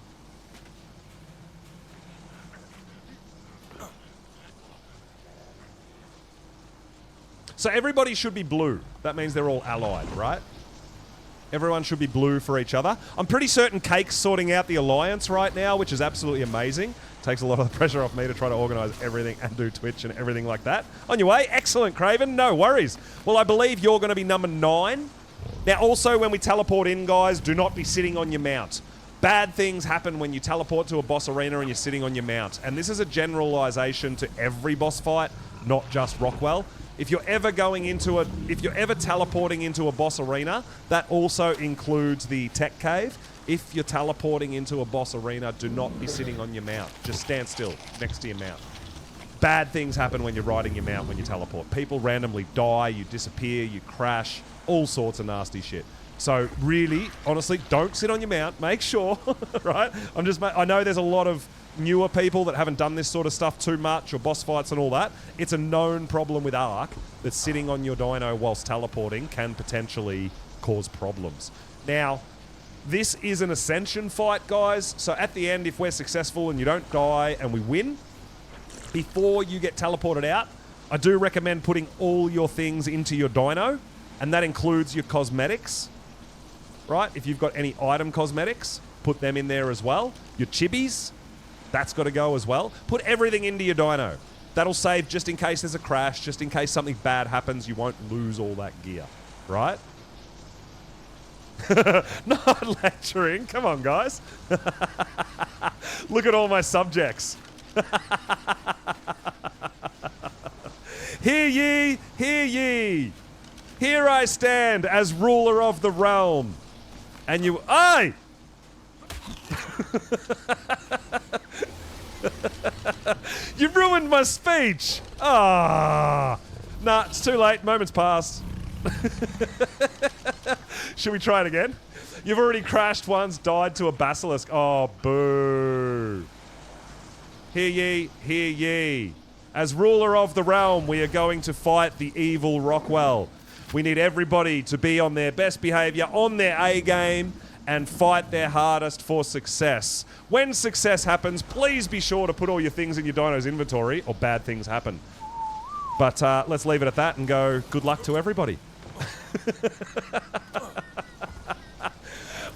So everybody should be blue. That means they're all allied, right? Everyone should be blue for each other. I'm pretty certain Cake's sorting out the alliance right now, which is absolutely amazing. Takes a lot of the pressure off me to try to organise everything and do Twitch and everything like that. On your way. Excellent, Craven. No worries. Well, I believe you're going to be number 9. Now, also, when we teleport in, guys, do not be sitting on your mount. Bad things happen when you teleport to a boss arena and you're sitting on your mount. And this is a generalisation to every boss fight, not just Rockwell. If you're ever teleporting into a boss arena, that also includes the tech cave. If you're teleporting into a boss arena, do not be sitting on your mount. Just stand still next to your mount. Bad things happen when you're riding your mount when you teleport. People randomly die, you disappear, you crash, all sorts of nasty shit. So really, honestly, don't sit on your mount. Make sure, right? I know there's a lot of newer people that haven't done this sort of stuff too much, or boss fights and all that. It's a known problem with Ark that sitting on your dino whilst teleporting can potentially cause problems. Now, this is an ascension fight, guys. So at the end, if we're successful and you don't die and we win, before you get teleported out, I do recommend putting all your things into your dino, and that includes your cosmetics, right? If you've got any item cosmetics, put them in there as well. Your chibis, that's got to go as well. Put everything into your dino. That'll save just in case there's a crash, just in case something bad happens, you won't lose all that gear, right? Not lecturing. Come on, guys. Look at all my subjects. Hear ye, hear ye. Here I stand as ruler of the realm. And you... Aye! You ruined my speech! Ah! Nah, it's too late. Moment's passed. Should we try it again? You've already crashed once, died to a basilisk. Oh, boo. Hear ye, hear ye. As ruler of the realm, we are going to fight the evil Rockwell. We need everybody to be on their best behaviour, on their A game, and fight their hardest for success. When success happens, please be sure to put all your things in your dino's inventory, or bad things happen. But let's leave it at that and go, good luck to everybody.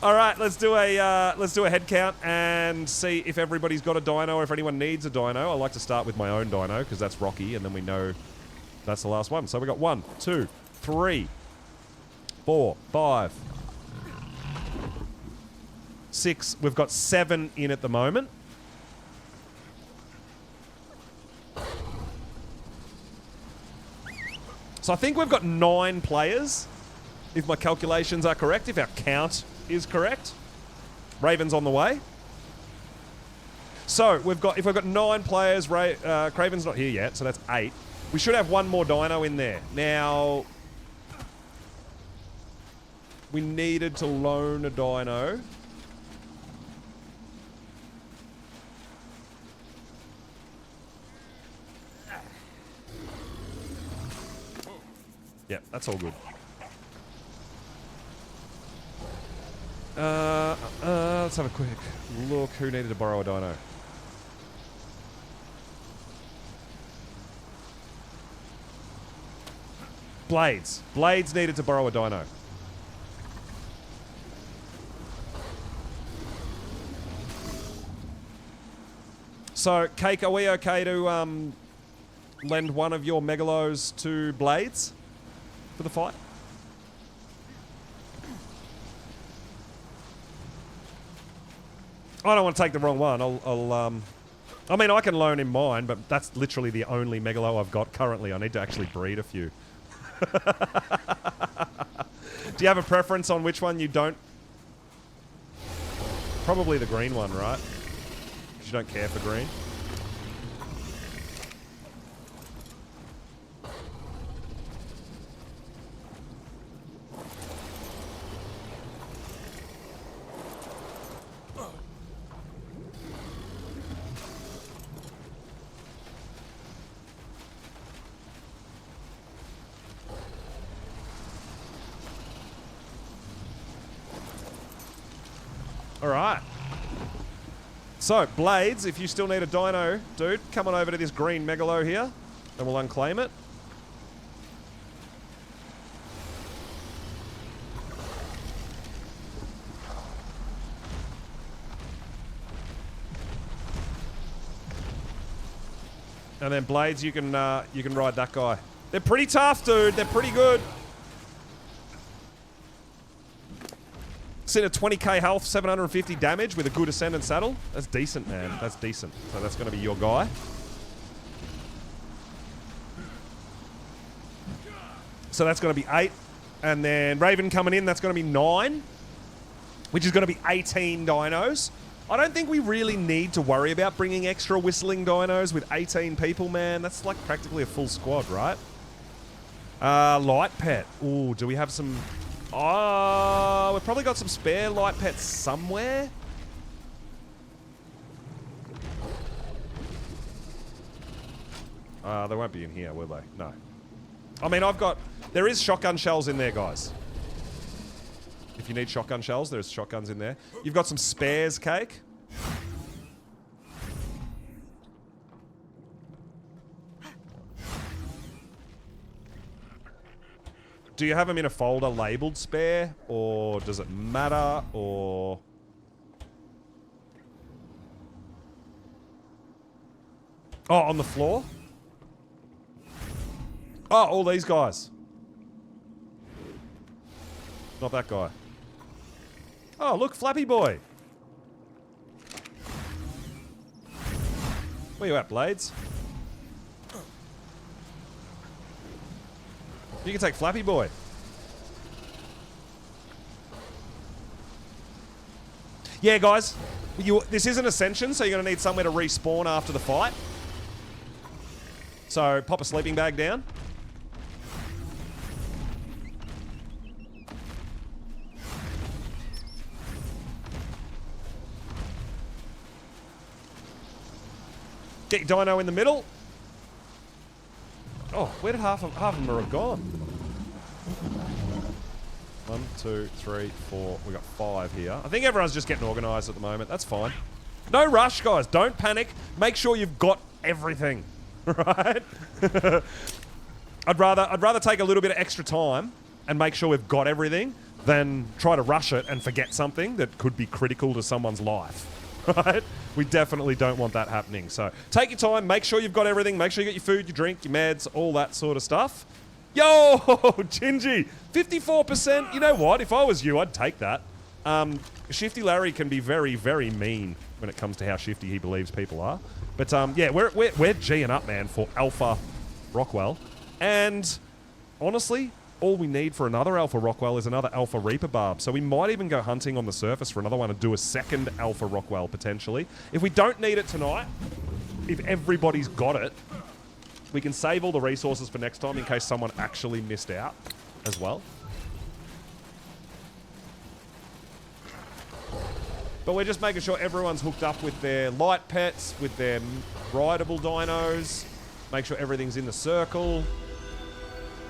All right, let's do a head count and see if everybody's got a dino or if anyone needs a dino. I like to start with my own dino because that's Rocky, and then we know that's the last one. So we got 1, 2, 3, 4, 5, 6. We've got 7 in at the moment. So I think we've got 9 players, if my calculations are correct, if our count is correct. Raven's on the way. So if we've got 9 players, Craven's not here yet, so that's 8. We should have 1 more dino in there. Now, we needed to loan a dino. Yeah, that's all good. Let's have a quick look. Who needed to borrow a dino? Blades. Blades needed to borrow a dino. So, Cake, are we okay to lend one of your Megalos to Blades for the fight? I don't want to take the wrong one. I mean, I can loan him mine, but that's literally the only Megalo I've got currently. I need to actually breed a few. Do you have a preference on which one you don't? Probably the green one, right? Because you don't care for green. Alright. So, Blades, if you still need a dino, dude, come on over to this green Megalo here, and we'll unclaim it. And then Blades, you can ride that guy. They're pretty tough, dude. They're pretty good. Sitting at 20k health, 750 damage with a good Ascendant saddle. That's decent, man. That's decent. So that's going to be your guy. So that's going to be 8. And then Raven coming in, that's going to be 9. Which is going to be 18 dinos. I don't think we really need to worry about bringing extra whistling dinos with 18 people, man. That's like practically a full squad, right? Light pet. Ooh, do we have some... Oh, we've probably got some spare light pets somewhere. They won't be in here, will they? No. I mean, there is shotgun shells in there, guys. If you need shotgun shells, there's shotguns in there. You've got some spares, Cake. Do you have them in a folder labeled spare? Or does it matter? Or... Oh, on the floor? Oh, all these guys. Not that guy. Oh, look, Flappy Boy. Where you at, Blades? You can take Flappy Boy. Yeah, guys. This isn't Ascension, so you're going to need somewhere to respawn after the fight. So, pop a sleeping bag down. Get your dino in the middle. Oh, where did half of them are gone? 1, 2, 3, 4. We got 5 here. I think everyone's just getting organised at the moment. That's fine. No rush, guys. Don't panic. Make sure you've got everything. Right? I'd rather take a little bit of extra time and make sure we've got everything than try to rush it and forget something that could be critical to someone's life. Right? We definitely don't want that happening. So take your time, make sure you've got everything, make sure you got your food, your drink, your meds, all that sort of stuff. Yo, Gingy, 54%. You know what? If I was you, I'd take that. Shifty Larry can be very, very mean when it comes to how shifty he believes people are. But yeah, we're G'ing up, man, for Alpha Rockwell. And honestly, all we need for another Alpha Rockwell is another Alpha Reaper Barb. So we might even go hunting on the surface for another one and do a second Alpha Rockwell, potentially. If we don't need it tonight, if everybody's got it, we can save all the resources for next time in case someone actually missed out as well. But we're just making sure everyone's hooked up with their light pets, with their rideable dinos. Make sure everything's in the circle.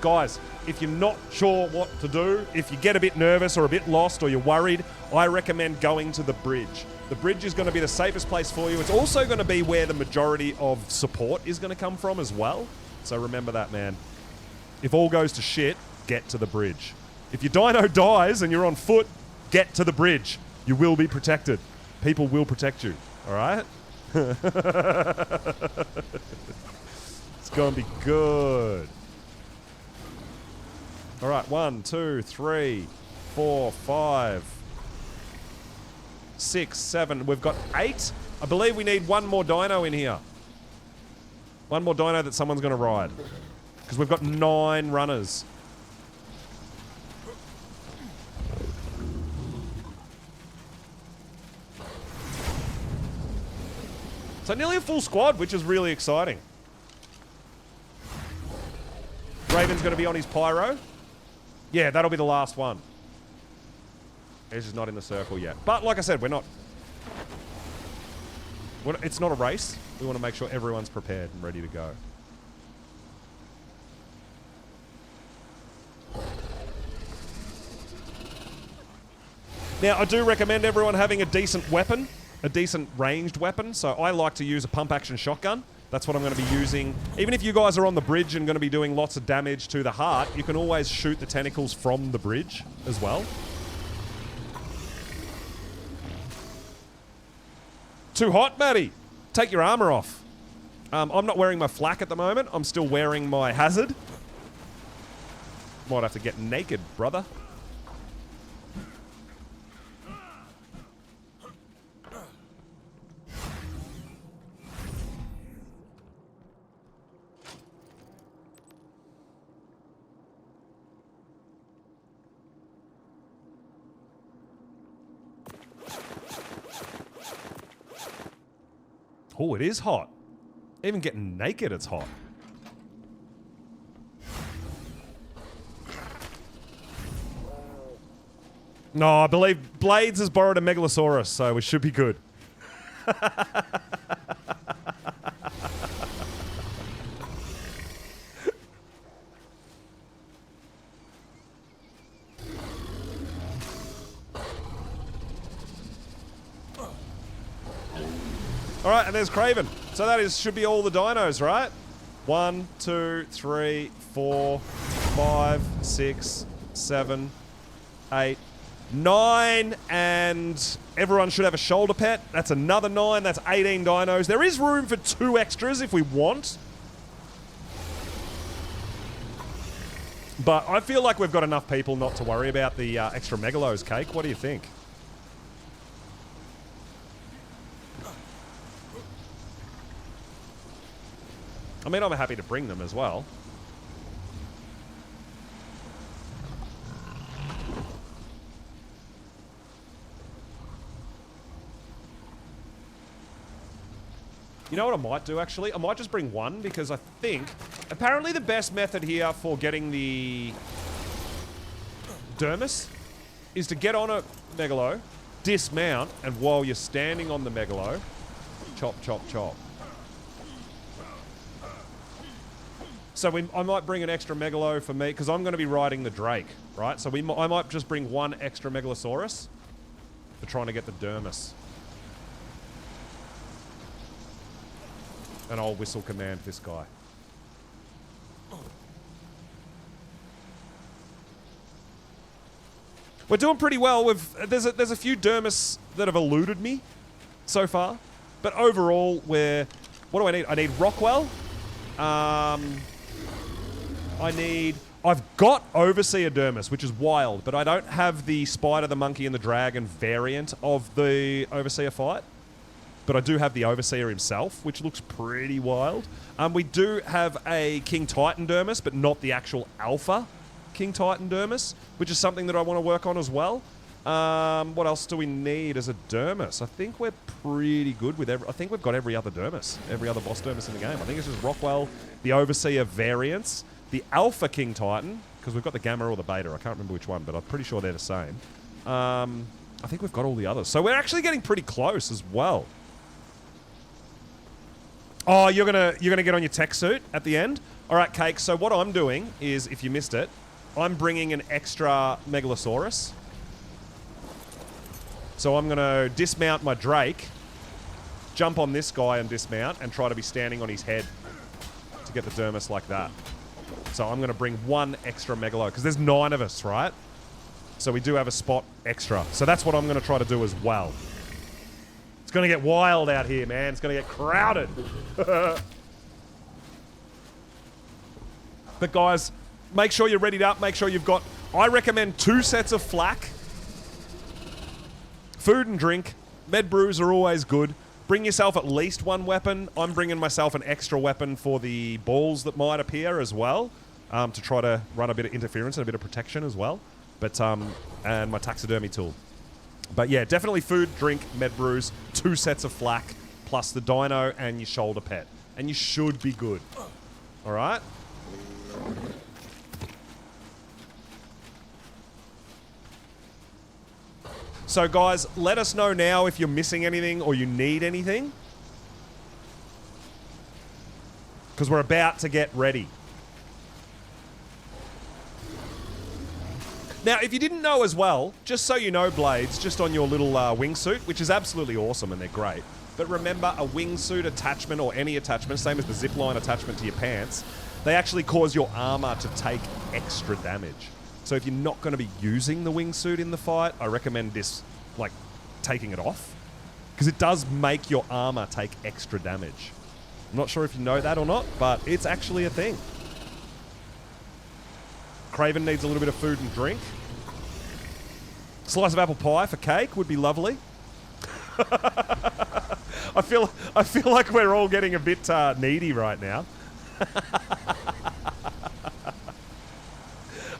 Guys, if you're not sure what to do, if you get a bit nervous or a bit lost or you're worried, I recommend going to the bridge. The bridge is going to be the safest place for you. It's also going to be where the majority of support is going to come from as well. So remember that, man. If all goes to shit, get to the bridge. If your dino dies and you're on foot, get to the bridge. You will be protected. People will protect you. All right? It's going to be good. All right, 1, 2, 3, 4, 5, 6, 7. We've got 8. I believe we need one more dino in here. One more dino that someone's going to ride. Because we've got 9 runners. So nearly a full squad, which is really exciting. Raven's going to be on his pyro. Yeah, that'll be the last one. He's just not in the circle yet. But like I said, it's not a race. We want to make sure everyone's prepared and ready to go. Now, I do recommend everyone having a decent weapon, a decent ranged weapon. So I like to use a pump-action shotgun. That's what I'm going to be using. Even if you guys are on the bridge and going to be doing lots of damage to the heart, you can always shoot the tentacles from the bridge as well. Too hot, Matty? Take your armor off. I'm not wearing my flak at the moment. I'm still wearing my hazard. Might have to get naked, brother. Oh, it is hot. Even getting naked, it's hot. No, I believe Blades has borrowed a Megalosaurus, so we should be good. Alright, and there's Craven. So that should be all the dinos, right? 1, 2, 3, 4, 5, 6, 7, 8, 9, and everyone should have a shoulder pet. That's another 9. That's 18 dinos. There is room for 2 extras if we want. But I feel like we've got enough people not to worry about the extra megalos, Cake. What do you think? I mean, I'm happy to bring them as well. You know what I might do, actually? I might just bring 1, because I think... Apparently the best method here for getting the... Dermis is to get on a Megalo, dismount, and while you're standing on the Megalo, chop, chop, chop. So I might bring an extra Megalo for me, because I'm going to be riding the Drake, right? So I might just bring 1 extra Megalosaurus for trying to get the Dermis. And I'll whistle command this guy. We're doing pretty well. There's a few Dermis that have eluded me so far. But overall, what do I need? I need Rockwell. I've got Overseer Dermis, which is wild, but I don't have the Spider, the Monkey, and the Dragon variant of the Overseer fight. But I do have the Overseer himself, which looks pretty wild. We do have a King Titan Dermis, but not the actual alpha King Titan Dermis, which is something that I want to work on as well. What else do we need as a Dermis? I think we're pretty good with I think we've got every other Dermis, every other boss Dermis in the game. I think it's just Rockwell, the Overseer variants, the Alpha King Titan, because we've got the Gamma or the Beta. I can't remember which one, but I'm pretty sure they're the same. I think we've got all the others. So we're actually getting pretty close as well. Oh, you're gonna get on your tech suit at the end? All right, Cake. So what I'm doing is, if you missed it, I'm bringing an extra Megalosaurus. So I'm gonna dismount my Drake, jump on this guy and dismount, and try to be standing on his head to get the Dermis like that. So I'm gonna bring 1 extra Megalo, because there's 9 of us, right? So we do have a spot extra. So that's what I'm gonna try to do as well. It's going to get wild out here, man. It's going to get crowded. But guys, make sure you're readied up. Make sure you've got... I recommend 2 sets of flak. Food and drink. Med brews are always good. Bring yourself at least 1 weapon. I'm bringing myself an extra weapon for the balls that might appear as well. To try to run a bit of interference and a bit of protection as well. But, and my taxidermy tool. But yeah, definitely food, drink, med brews, 2 sets of flak, plus the dino and your shoulder pet. And you should be good. Alright? So guys, let us know now if you're missing anything or you need anything. Because we're about to get ready. Now, if you didn't know as well, just so you know, Blades, just on your little wingsuit, which is absolutely awesome and they're great, but remember, a wingsuit attachment or any attachment, same as the zipline attachment to your pants, they actually cause your armor to take extra damage. So if you're not going to be using the wingsuit in the fight, I recommend this, like, taking it off. Because it does make your armor take extra damage. I'm not sure if you know that or not, but it's actually a thing. Craven needs a little bit of food and drink. Slice of apple pie for cake would be lovely. I feel like we're all getting a bit needy right now.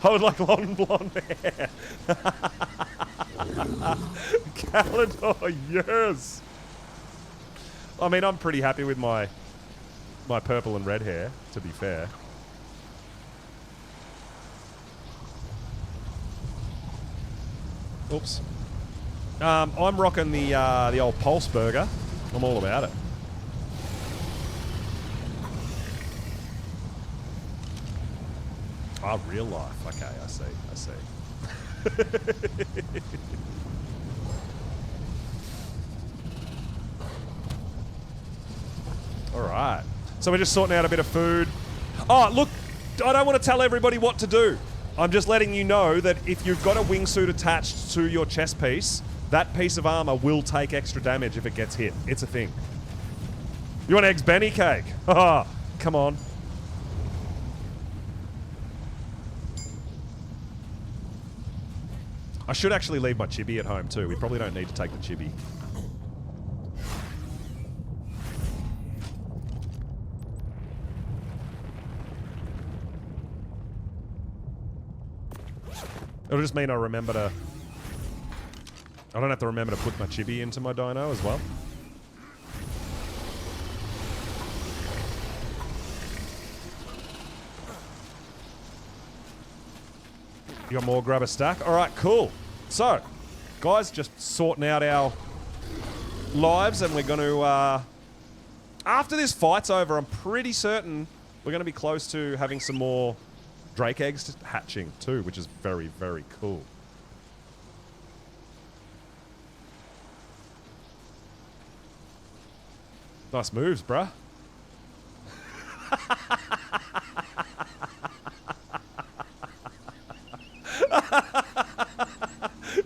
I would like long blonde hair. Calendar, yes. I mean, I'm pretty happy with my purple and red hair, to be fair. Oops. I'm rocking the old Pulse Burger. I'm all about it. Oh, real life. Okay, I see. All right. So we're just sorting out a bit of food. Oh, look, I don't want to tell everybody what to do. I'm just letting you know that if you've got a wingsuit attached to your chest piece, that piece of armor will take extra damage if it gets hit. It's a thing. You want eggs Benny cake? Oh, come on. I should actually leave my chibi at home too. We probably don't need to take the chibi. It'll just mean I remember to... I don't have to remember to put my chibi into my dino as well. You got more? Grab a stack. All right, cool. So, guys, just sorting out our lives, and we're going to... after this fight's over, I'm pretty certain we're going to be close to having some more Drake eggs hatching too, which is very, very cool. Nice moves, bruh.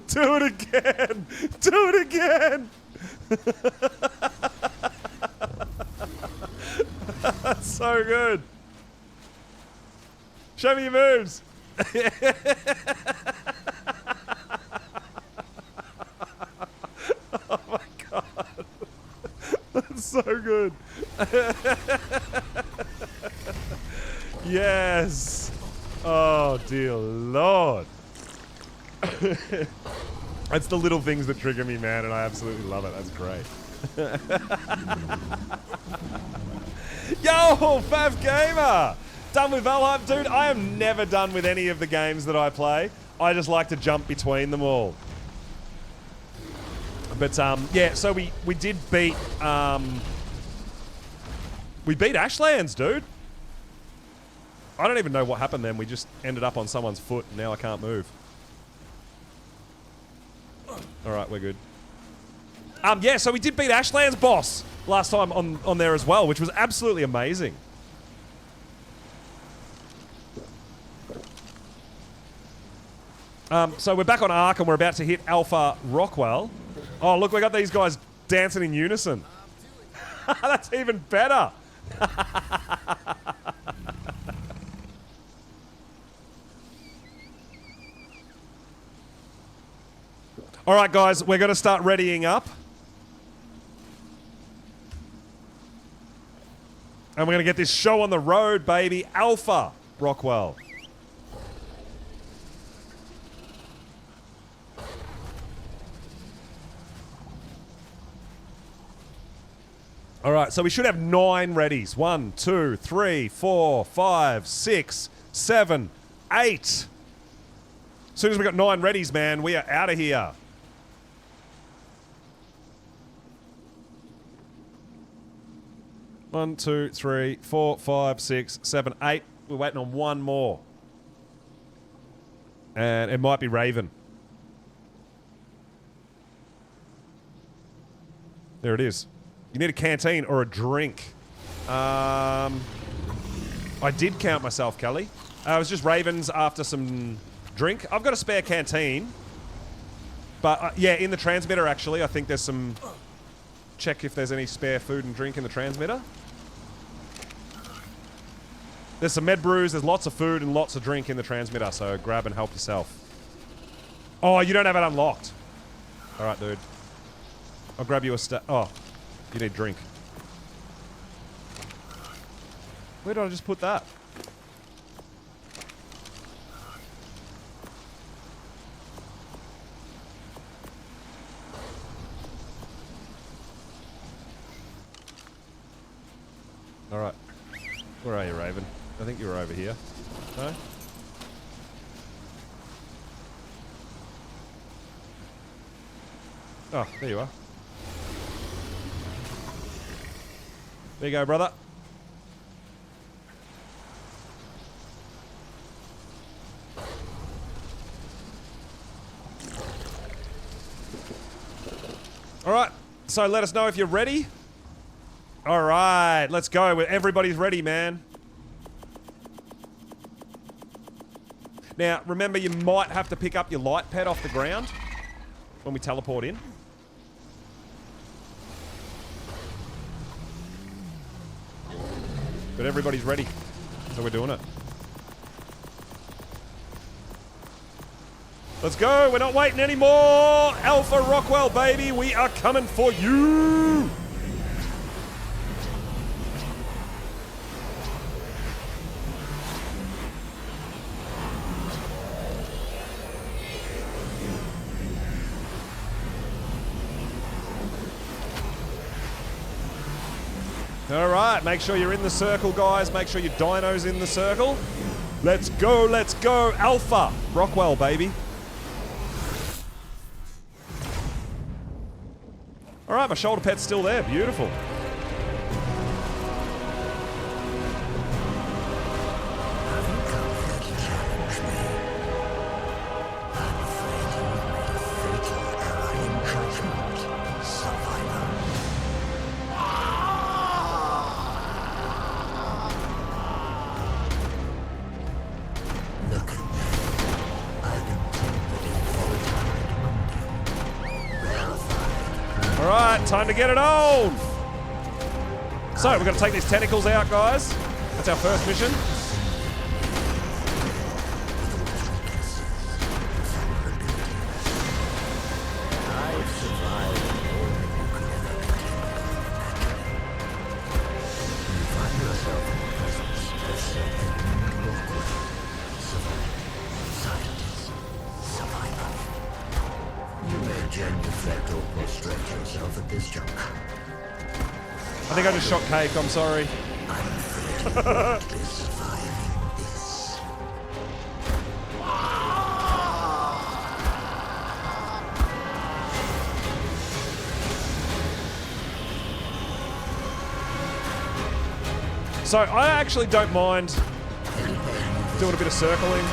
Do it again! Do it again! That's so good. Show me your moves. Oh my god. That's so good. Yes. Oh dear Lord. It's the little things that trigger me, man, and I absolutely love it. That's great. Yo, Fav Gamer! Done with Valheim? Dude, I am never done with any of the games that I play. I just like to jump between them all. But, yeah, so we did beat, we beat Ashlands, dude. I don't even know what happened then. We just ended up on someone's foot, and now I can't move. Alright, we're good. Yeah, so we did beat Ashland's boss last time on there as well, which was absolutely amazing. So we're back on Ark and we're about to hit Alpha Rockwell. Oh, look, we got these guys dancing in unison. That's even better. All right, guys, we're going to start readying up. And we're going to get this show on the road, baby. Alpha Rockwell. All right, so we should have 9 readies. 1, 2, 3, 4, 5, 6, 7, 8. As soon as we got 9 readies, man, we are out of here. One, 2, 3, 4, 5, 6, 7, 8. We're waiting on one more. And it might be Raven. There it is. You need a canteen or a drink. I did count myself, Kelly. It was just Ravens after some drink. I've got a spare canteen. But, yeah, in the transmitter, actually, I think there's some... Check if there's any spare food and drink in the transmitter. There's some med brews, there's lots of food and lots of drink in the transmitter, so grab and help yourself. Oh, you don't have it unlocked. All right, dude. I'll grab you a oh, you need drink. Where did I just put that? All right. Where are you, Raven? I think you were over here. No? Oh, there you are. There you go, brother. All right, so let us know if you're ready. All right, let's go. Everybody's ready, man. Now, remember, you might have to pick up your light pad off the ground when we teleport in. But everybody's ready, so we're doing it. Let's go, we're not waiting anymore! Alpha Rockwell, baby, we are coming for you! All right, make sure you're in the circle, guys. Make sure your dino's in the circle. Let's go, Alpha Rockwell, baby. All right, my shoulder pad's still there. Beautiful. Time to get it on! So, we're going to take these tentacles out, guys. That's our first mission. I think I just shot Cake, I'm sorry. So I actually don't mind doing a bit of circling.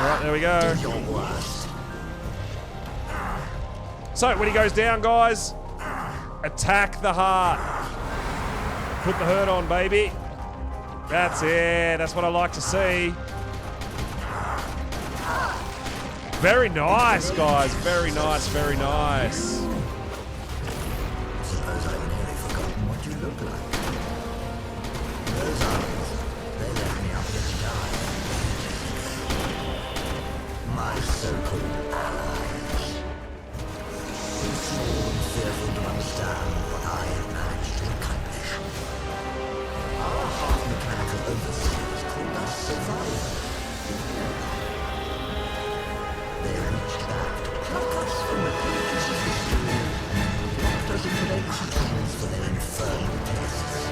Alright, there we go. So, when he goes down, guys, attack the heart. Put the hurt on, baby. That's it. That's what I like to see. Very nice, guys. Very nice, very nice. Suppose I've nearly forgotten what you look like. Those eyes, they left me up here to die. My so-called allies. Too small and fearful to understand what I have managed to accomplish. Our half-mechanical overseers called us survivors. They reached back to pluck us from the pages of history. Locked us into their crucibles for their infernal tests.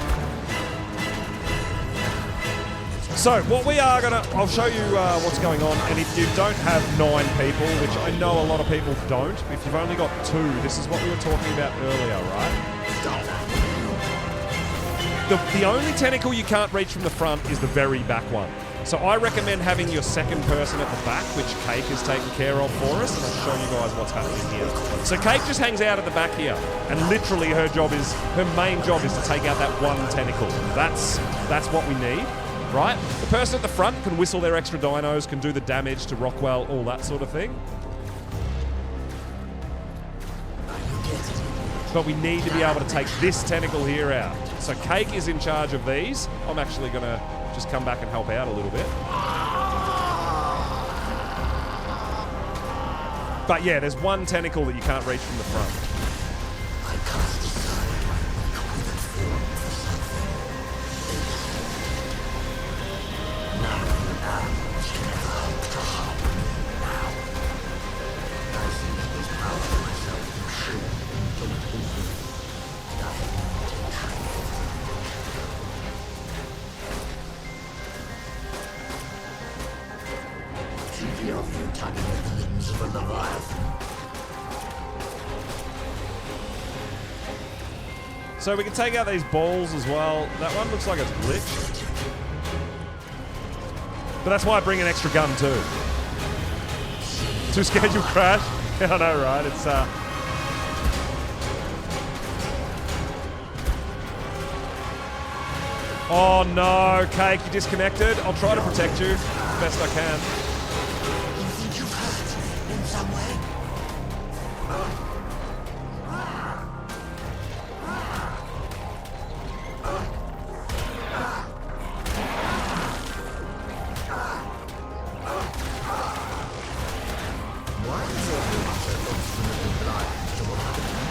So, what we are gonna... I'll show you what's going on, and if you don't have 9 people, which I know a lot of people don't, if you've only got 2, this is what we were talking about earlier, right? Stop that. The only tentacle you can't reach from the front is the very back one. So I recommend having your second person at the back, which Cake is taking care of for us, and I'll show you guys what's happening here. So Cake just hangs out at the back here, and literally her main job is to take out that one tentacle. That's what we need. right? The person at the front can whistle their extra dinos, can do the damage to Rockwell, all that sort of thing. But we need to be able to take this tentacle here out. So Cake is in charge of these. I'm actually going to just come back and help out a little bit. But yeah, there's one tentacle that you can't reach from the front. I cast aside my recoiled form for something ancient. None of the animals can ever hope to harm me now. I see this power for myself from sheer indomitable will, and I have no intention of TV of you tugging at the limbs of a leviathan. So we can take out these balls as well. That one looks like it's glitched. But that's why I bring an extra gun too. Too scared you'll crash? Yeah, I know, right? It's Oh no, Cake, you disconnected. I'll try to protect you as best I can. You think you've hurt me in some way? Why is everyone so obstinately blind to what happened?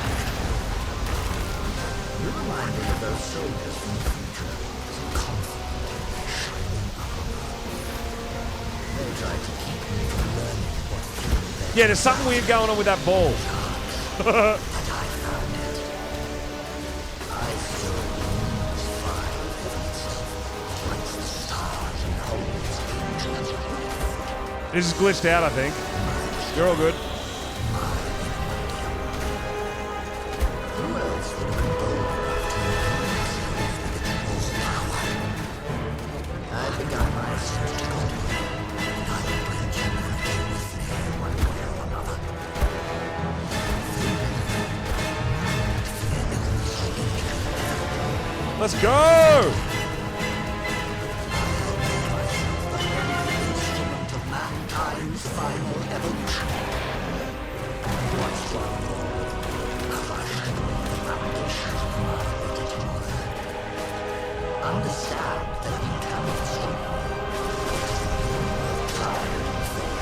You remind me of those soldiers from the future, so confident in their shining armor. They tried to keep me from learning what fueled their Yeah, there's something weird going on with that ball. but I found it. I saw Moon's fire within itself, lights the stars and holds angels. This is glitched out, I think. You're all good. Who else would have been bold enough to impose themselves with the troll's power? I've begun my ascent to Godwin, and I will bring humanity with me one way or another. Let's go! Instrument of mankind's final evolution. What's wrong? Crushed beneath the foundations of my original earth. Understand that you cannot stop me. Time and faith.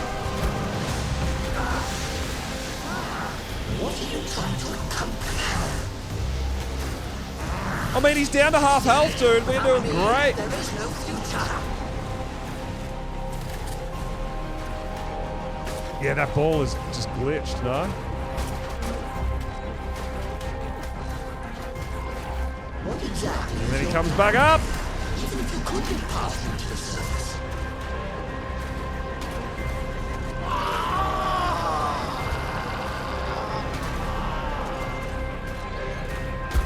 What are you trying to accomplish? I mean, he's down to half health, dude. We're doing great. There is no future. Yeah, that ball is just glitched, no? What exactly? And then he comes back up. Even if you could be passed into the surface.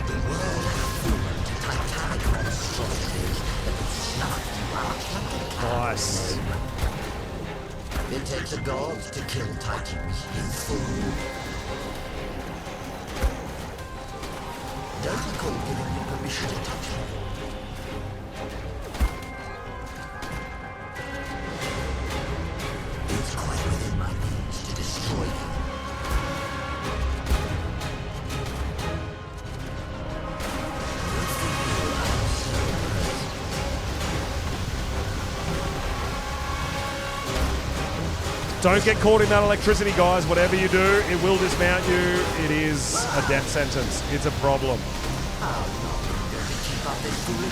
The world is full of titanic monstrosities that would snuff you out like a cat. Nice. It takes a god to kill titans, you fool. Don't recall giving me permission to touch him. It's quite within my means to destroy him. Don't get caught in that electricity, guys. Whatever you do, it will dismount you. It is a death sentence. It's a problem.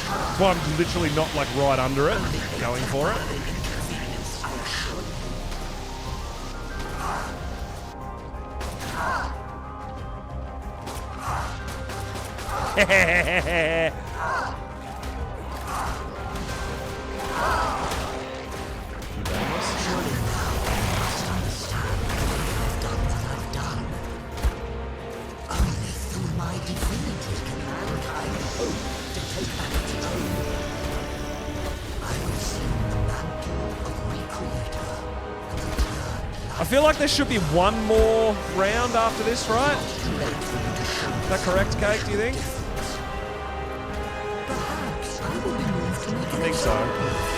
That's why I'm literally not like right under it, going for it. I feel like there should be one more round after this, right? Is that correct, Cake, do you think? Perhaps I will be moved to make I think so.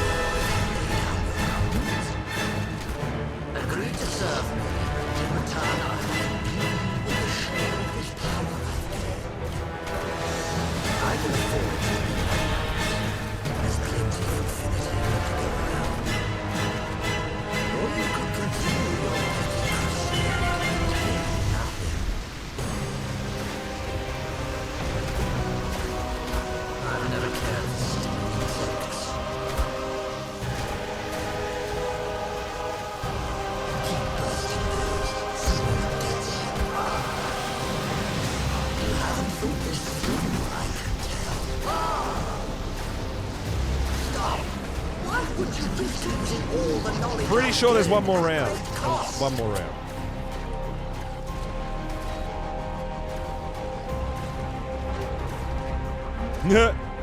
using all the knowledge Pretty I've sure there's one gained more at round. great cost. One more round.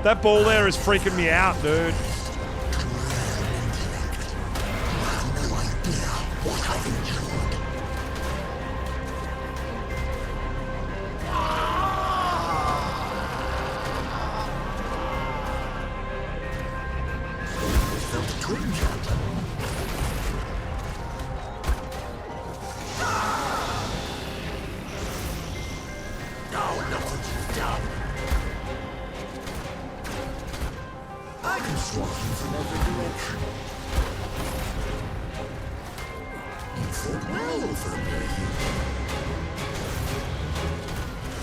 That ball there is freaking me out, dude. I can swat you from every direction. You fought well for a mere human.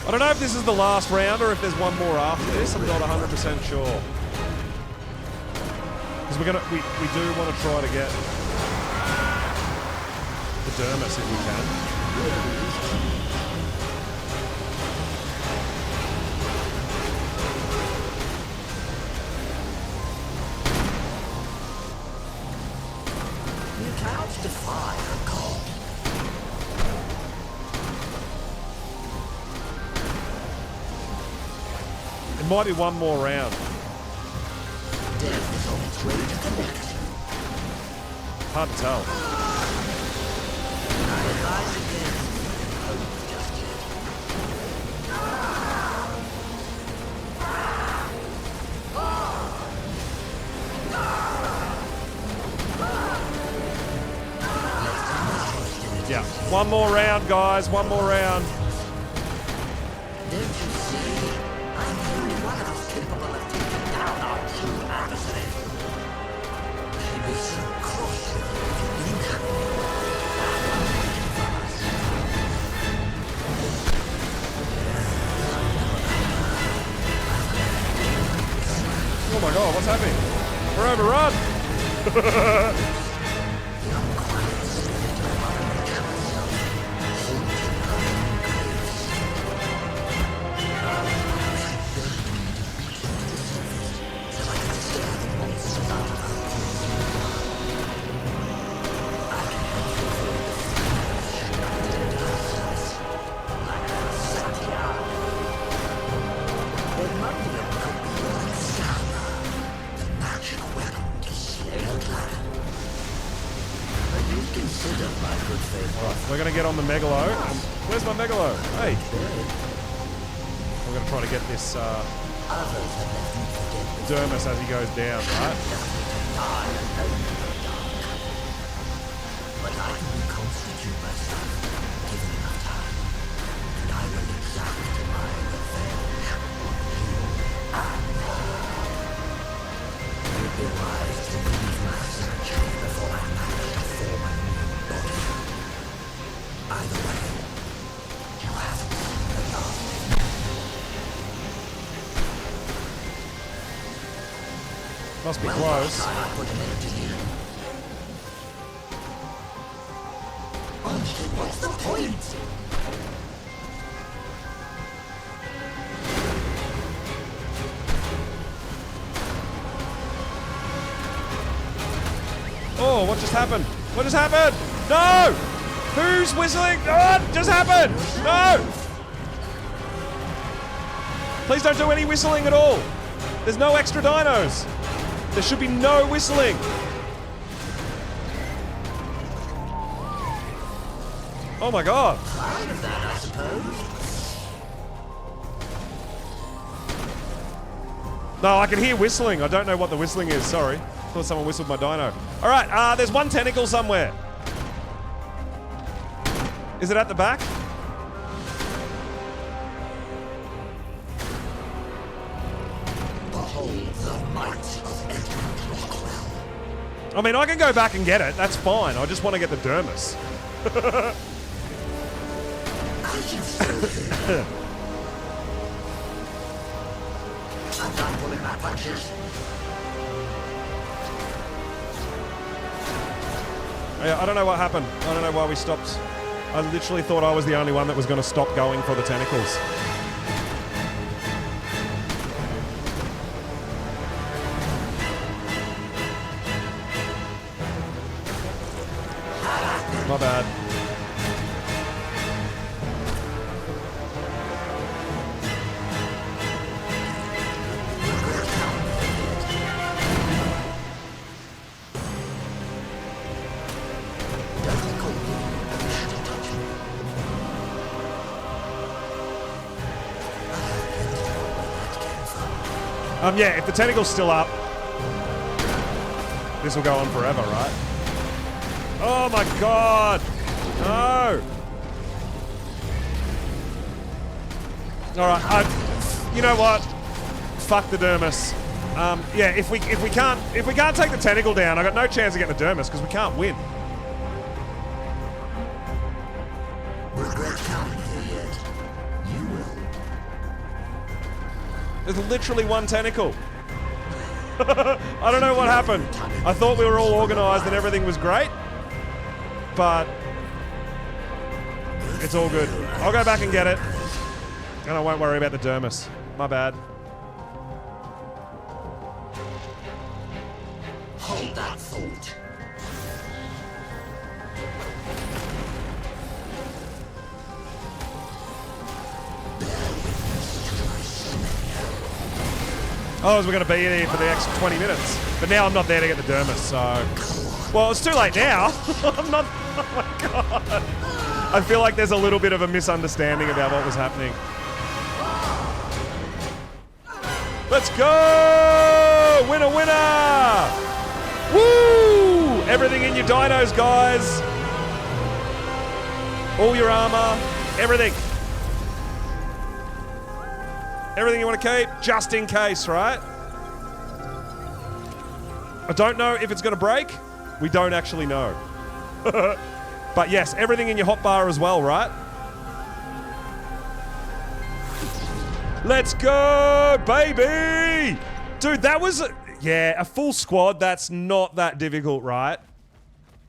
I don't know if this is the last round or if there's one more after this. I'm not 100% sure. Because we do want to try to get the Dermis if we can. You cannot defy a god. It might be one more round. Death is on its way to connect. Hard to tell. I advise against hope just yet. Yeah. One more round, guys. One more round. Don't you see? I'm the only one of us capable of taking down our true adversary. She'd be so cross with you if you didn't have me. Oh my god, what's happening? We're overrun! We're gonna get on the Megalo. Where's my Megalo? Hey. We're gonna try to get this Dermis as he goes down, right? But I can reconstitute myself, given enough time, and I will exact my revenge on you and it would be wise to leave my sanctuary before I manage to form a new body. Either way, you haven't seen the last of me. Must be Well, close. last time I put an end to you. Honestly, what's the point? Oh, what just happened? What just happened? No! Who's whistling? Oh, what just happened? No! Please don't do any whistling at all. There's no extra dinos. There should be no whistling. Oh my god. Fine of that, I suppose. No, I can hear whistling. I don't know what the whistling is. Sorry. Thought someone whistled my dino. All right, there's one tentacle somewhere. Is it at the back? Behold the might of Edmund Rockwell. I mean, I can go back and get it. That's fine. I just want to get the Dermis. As you say, I'm done pulling my punches. Yeah, I don't know what happened. I don't know why we stopped. I literally thought I was the only one that was going to stop going for the tentacles. My bad. Yeah, if the tentacle's still up, this will go on forever, right? Oh my god! No! Alright, you know what? Fuck the Dermis. Yeah, if we can't take the tentacle down, I got no chance of getting the Dermis because we can't win. Regret coming here yet. You will. There's literally one tentacle. I don't know what happened. I thought we were all organised and everything was great, but it's all good. I'll go back and get it, and I won't worry about the Dermis. My bad. Hold that thought. Oh, we're going to be here for the next 20 minutes. But now I'm not there to get the Dermis, so... Well, it's too late now. I'm not... Oh my god. I feel like there's a little bit of a misunderstanding about what was happening. Let's go! Winner, winner! Woo! Everything in your dinos, guys. All your armor. Everything. Everything you want to keep, just in case, right? I don't know if it's going to break. We don't actually know. But yes, everything in your hotbar as well, right? Let's go, baby! Dude, that was... Yeah, a full squad, that's not that difficult, right?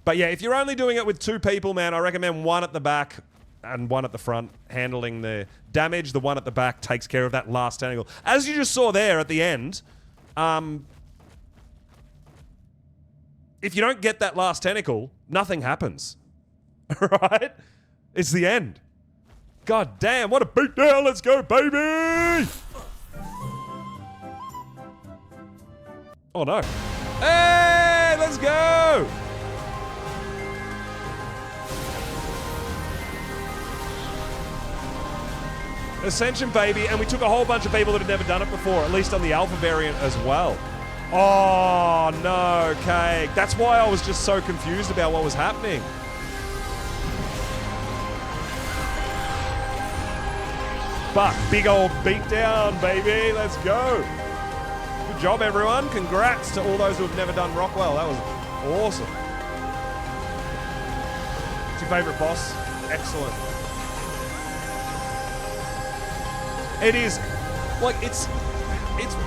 But yeah, if you're only doing it with 2 people, man, I recommend one at the back and one at the front, handling the damage. The one at the back takes care of that last tentacle. As you just saw there at the end, if you don't get that last tentacle, nothing happens. Right? It's the end. God damn, what a beatdown. Let's go, baby! Oh no. Hey, let's go! Ascension, baby, and we took a whole bunch of people that had never done it before, at least on the alpha variant as well. Oh, no, cake. That's why I was just so confused about what was happening. But big old beatdown, baby. Let's go. Good job, everyone. Congrats to all those who have never done Rockwell. That was awesome. What's your favorite boss? Excellent. It is, like, it's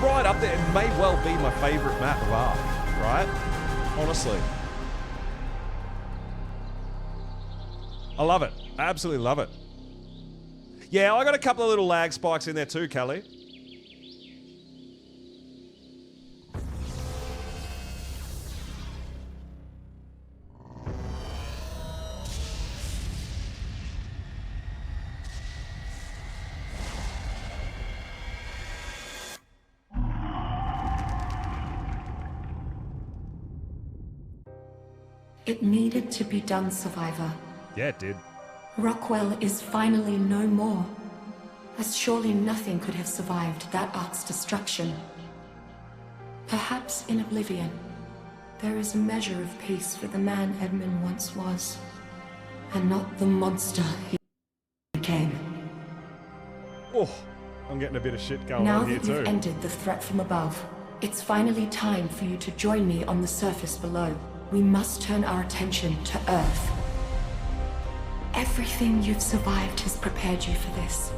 right up there. It may well be my favorite map of Ark, right? Honestly. I love it. I absolutely love it. Yeah, I got a couple of little lag spikes in there too, Kelly. It needed to be done, Survivor. Yeah, it did. Rockwell is finally no more, as surely nothing could have survived that Ark's destruction. Perhaps in oblivion, there is a measure of peace for the man Edmund once was, and not the monster he became. Oh, I'm getting a bit of shit going Now on here that too. you've ended the threat from above, it's finally time for you to join me on the surface below. We must turn our attention to Earth. Everything you've survived has prepared you for this.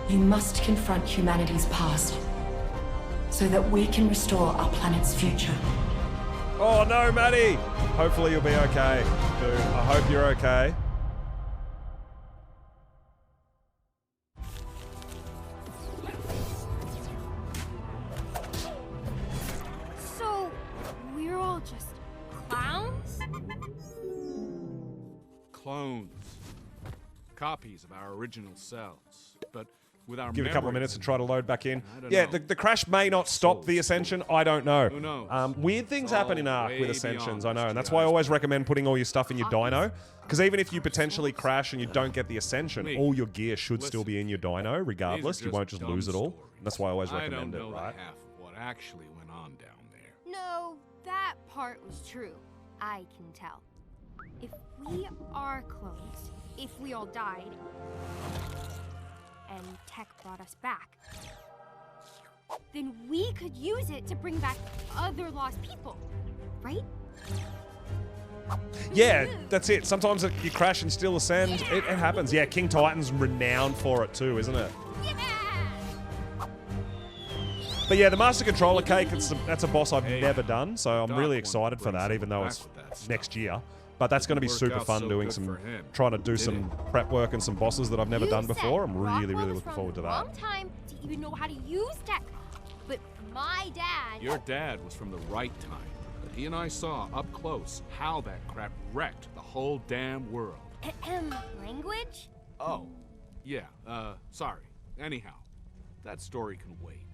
You must confront humanity's past, so that we can restore our planet's future. Oh no, Maddie! Hopefully you'll be okay, dude. I hope you're okay. So, we're all just clowns? clones. Copies of our original selves. But with our Give it a couple of memories minutes and try to load back in. I don't Yeah, know. the crash may not stop the ascension. I don't know. Who knows? Weird things It's happen all in Ark way with ascensions, I beyond know. And Mr. that's why I always Eisberg. recommend putting all your stuff in your dyno. Because even if you potentially crash and you don't get the ascension, Me. all your gear should still Listen. be in your dyno, regardless. These are You won't just dumb lose it all. stories. And that's why I always I recommend don't it, know right? the half of what actually went on down there. No, that part was true. I can tell. If we are clones, if we all died, and Tech brought us back, then we could use it to bring back other lost people, right? Yeah, that's it. Sometimes you crash and still ascend. It happens. Yeah, King Titan's renowned for it too, isn't it? Yeah! But yeah, the Master Controller Cake, that's a boss I've Hey, never done, so I'm Doc really wanted excited to for bring that, even though someone it's back with that stuff. next year. But that's going to be Didn't super work out fun so doing good some, for him, trying to do did some it? prep work and some bosses that I've never You done said before. I'm really, Rockwell really was looking from forward to the that. wrong time to even know how to use Tech. But my dad... Your dad was from the right time. But he and I saw up close how that crap wrecked the whole damn world. Language? Oh, yeah, sorry. Anyhow, that story can wait.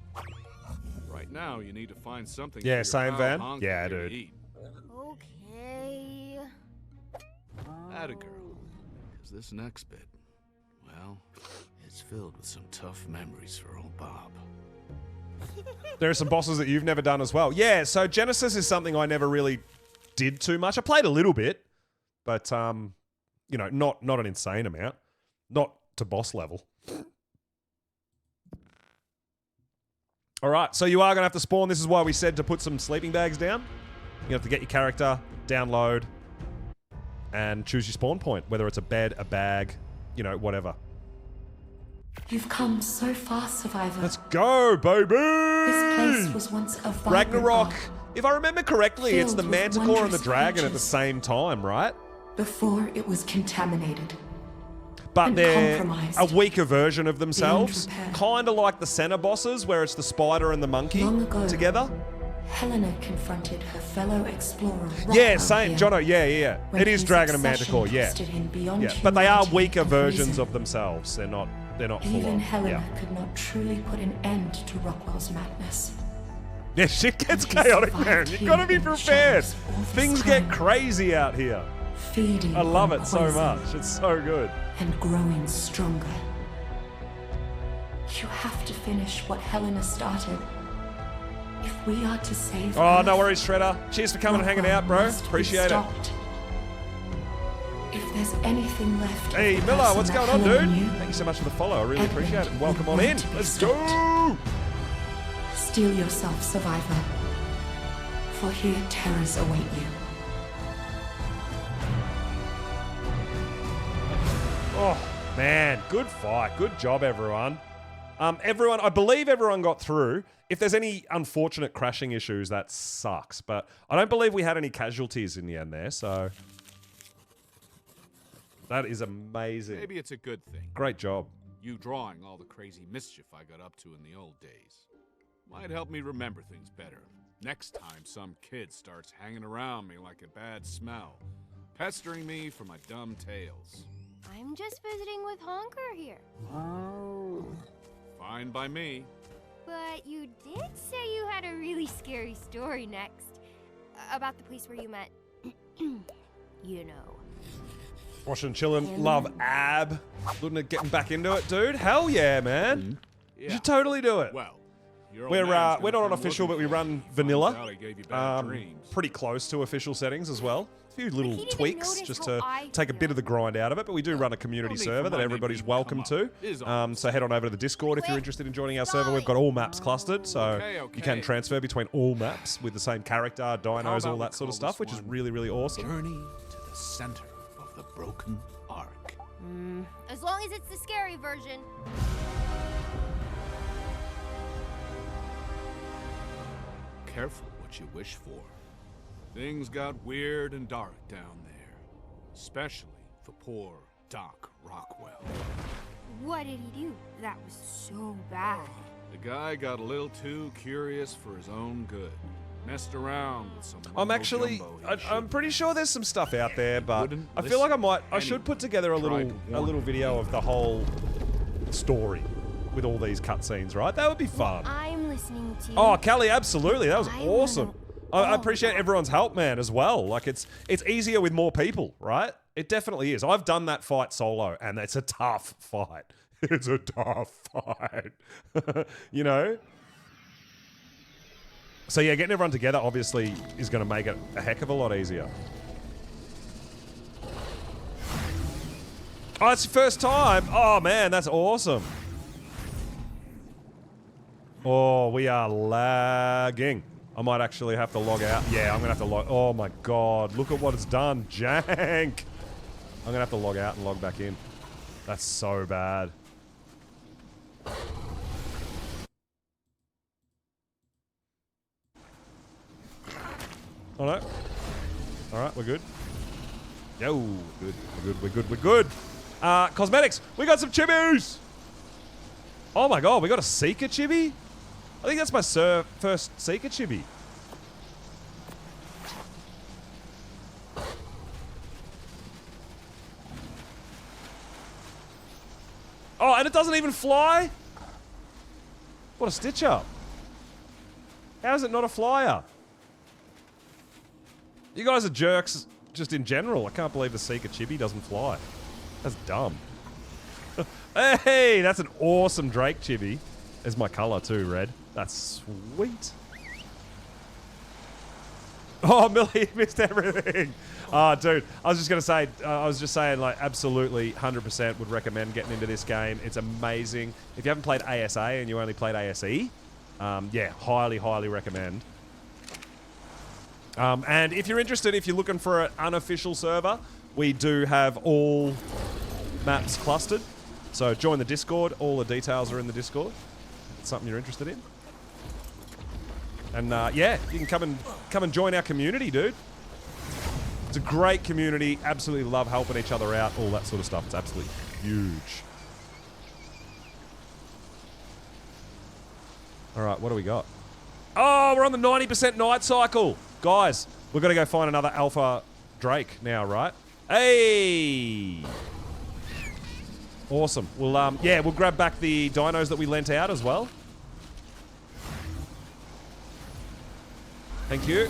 Right now, you need to find something Yeah, for your same pal van? Honky Yeah, here to dude. eat. Okay... Atta girl. Because this next bit, well, it's filled with some tough memories for old Bob. There are some bosses that you've never done as well. Yeah, so Genesis is something I never really did too much. I played a little bit, but you know, not an insane amount, not to boss level. All right, so you are going to have to spawn. This is why we said to put some sleeping bags down. You have to get your character, download, and choose your spawn point, whether it's a bed, a bag, you know, whatever. You've come so far, Survivor. Let's go, baby! This place was once a vibrant Ragnarok. Ark If I remember correctly, it's the filled with Manticore and the wondrous dragon at the creatures. same time, right? before it was contaminated. But And they're compromised. a weaker version of themselves. repair. Kind of like the center bosses, where it's the spider and the monkey Long ago, together. Helena confronted her fellow explorer. Yeah, Rockwell same. here, Jono, yeah. when It is his Dragon and obsession Manticore, yeah. twisted him beyond Yeah, but they are humanity weaker and versions reason. of themselves. They're not full Even on. Helena Yeah. could not truly put an end to Rockwell's madness. Yeah, shit gets And he chaotic, man. survived You gotta be here in prepared. shadows all this Things get time. crazy out here. Feeding I love on it so poison much. It's so good. And growing stronger. You have to finish what Helena started. If we are to save Oh, Earth, no worries, Shredder. Cheers for coming and hanging out, bro. must be Appreciate it. stopped. If there's anything left. of Hey, the Miller, person what's that going on, Helena dude? knew, Thank you so much for the follow. I really Edmund appreciate it. And welcome would on in. want to be Let's stopped. go. Steel yourself, survivor. For here terrors await you. Oh, man. Good fight. Good job, everyone. I believe everyone got through. If there's any unfortunate crashing issues, that sucks. But I don't believe we had any casualties in the end there, so... That is amazing. Maybe it's a good thing. Great job. You drawing all the crazy mischief I got up to in the old days. Might help me remember things better. Next time some kid starts hanging around me like a bad smell, pestering me for my dumb tales. I'm just visiting with Honker here. Fine by me. But you did say you had a really scary story next. About the place where you met... you know. Watching, chilling, love Ab. Looking at getting back into it, dude. Hell yeah, man. You Yeah. should totally do it. Well, your old We're man's gonna we're not on come official, but looking we for you run if he finds vanilla. out I gave you bad dreams. Pretty close to official settings as well. A few little he didn't tweaks notice just how to I take a bit feel. of the grind out of it, but we do run a community No need server for that my everybody's name to welcome come to. up. Is all. So head on over to the Discord if you're Quick, interested in joining our server. We've got all maps clustered, so Okay. you can transfer between all maps with the same character, How dinos, about all we that sort of call stuff, this which is one really, really awesome. Journey to the center of the broken ark. As long as it's the scary version. Careful what you wish for. Things got weird and dark down there. Especially for poor Doc Rockwell. What did he do? That was so bad. The guy got a little too curious for his own good. Messed around with some I'm actually, mumbo-jumbo he I'm shouldn't. pretty sure there's some stuff out there, but Wouldn't I feel like listen. I should put together a Tried to warn little video of the whole story with all these cutscenes, right? That would be fun. I'm listening to. Oh, Callie, absolutely. That was I awesome. wanna- I Oh. appreciate everyone's help, man, as well. Like, it's easier with more people, right? It definitely is. I've done that fight solo, and it's a tough fight. It's a tough fight. You know? So, yeah, getting everyone together, obviously, is going to make it a heck of a lot easier. Oh, it's your first time? Oh, man, that's awesome. Oh, we are lagging. I might actually have to log out. Yeah, I'm going to have to log... Oh, my God. Look at what it's done. Jank. I'm going to have to log out and log back in. That's so bad. Oh, no. All right, we're good. Yo, good. We're good. Cosmetics. We got some chibis. Oh, my God. We got a Seeker chibi? I think that's my first Seeker chibi. Oh, and it doesn't even fly? What a stitch up. How is it not a flyer? You guys are jerks just in general. I can't believe the Seeker chibi doesn't fly. That's dumb. Hey, that's an awesome Drake chibi. There's my color too, red. That's sweet. Oh, Millie, missed everything. Oh, dude, I was just saying, like, absolutely 100% would recommend getting into this game. It's amazing. If you haven't played ASA and you only played ASE, yeah, highly recommend. And if you're interested, if you're looking for an unofficial server, we do have all maps clustered. So join the Discord. All the details are in the Discord. If it's something you're interested in. And yeah, you can come and join our community, dude. It's a great community. Absolutely love helping each other out. All that sort of stuff. It's absolutely huge. All right, what do we got? Oh, we're on the 90% night cycle. Guys, we're going to go find another Alpha Drake now, right? Hey! Awesome. We'll, yeah, we'll grab back the dinos that we lent out as well. Thank you.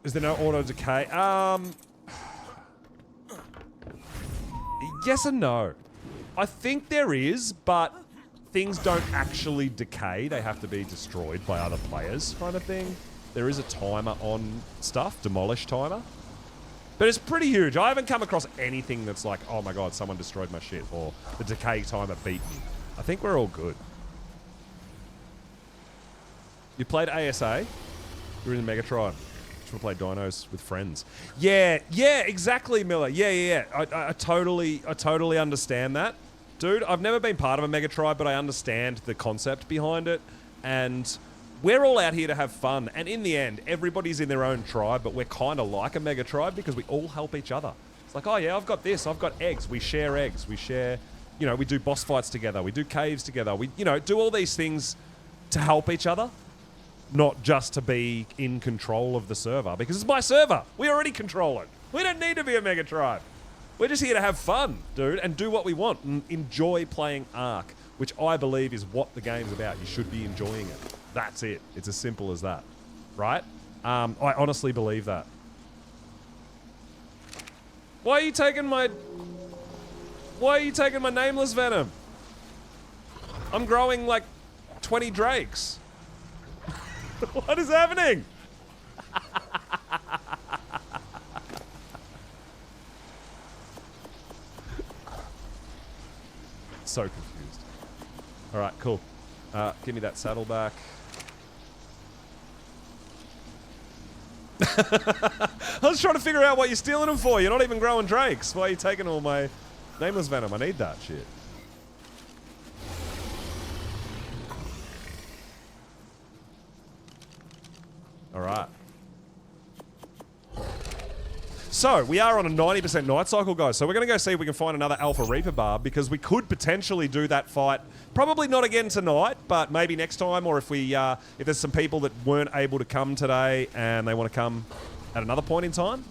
Is there no auto decay? Yes and no. I think there is, but things don't actually decay. They have to be destroyed by other players, kind of thing. There is a timer on stuff, demolish timer. But it's pretty huge. I haven't come across anything that's like, oh my god, someone destroyed my shit, or the decay timer beat me. I think we're all good. You played ASA? You're in the Megatron. Just want to play dinos with friends. Yeah, exactly, Miller. Yeah. I totally understand that. Dude, I've never been part of a mega tribe, but I understand the concept behind it. And we're all out here to have fun. And in the end, everybody's in their own tribe, but we're kind of like a mega tribe because we all help each other. It's like, oh yeah, I've got this. I've got eggs. We share eggs. We share, you know, we do boss fights together. We do caves together. We, you know, do all these things to help each other. Not just to be in control of the server, because it's my server. We already control it. We don't need to be a mega tribe. We're just here to have fun, dude, and do what we want and enjoy playing Ark, which I believe is what the game's about. You should be enjoying it. That's it. It's as simple as that, right? I honestly believe that. Why are you taking my nameless venom? I'm growing like 20 drakes. What is happening? So confused. All right, cool. Give me that saddle back. I was trying to figure out what you're stealing them for. You're not even growing drakes. Why are you taking all my nameless venom? I need that shit. All right. So, we are on a 90% night cycle, guys. So, we're going to go see if we can find another Alpha Reaper barb because we could potentially do that fight. Probably not again tonight, but maybe next time, or if we, if there's some people that weren't able to come today and they want to come at another point in time,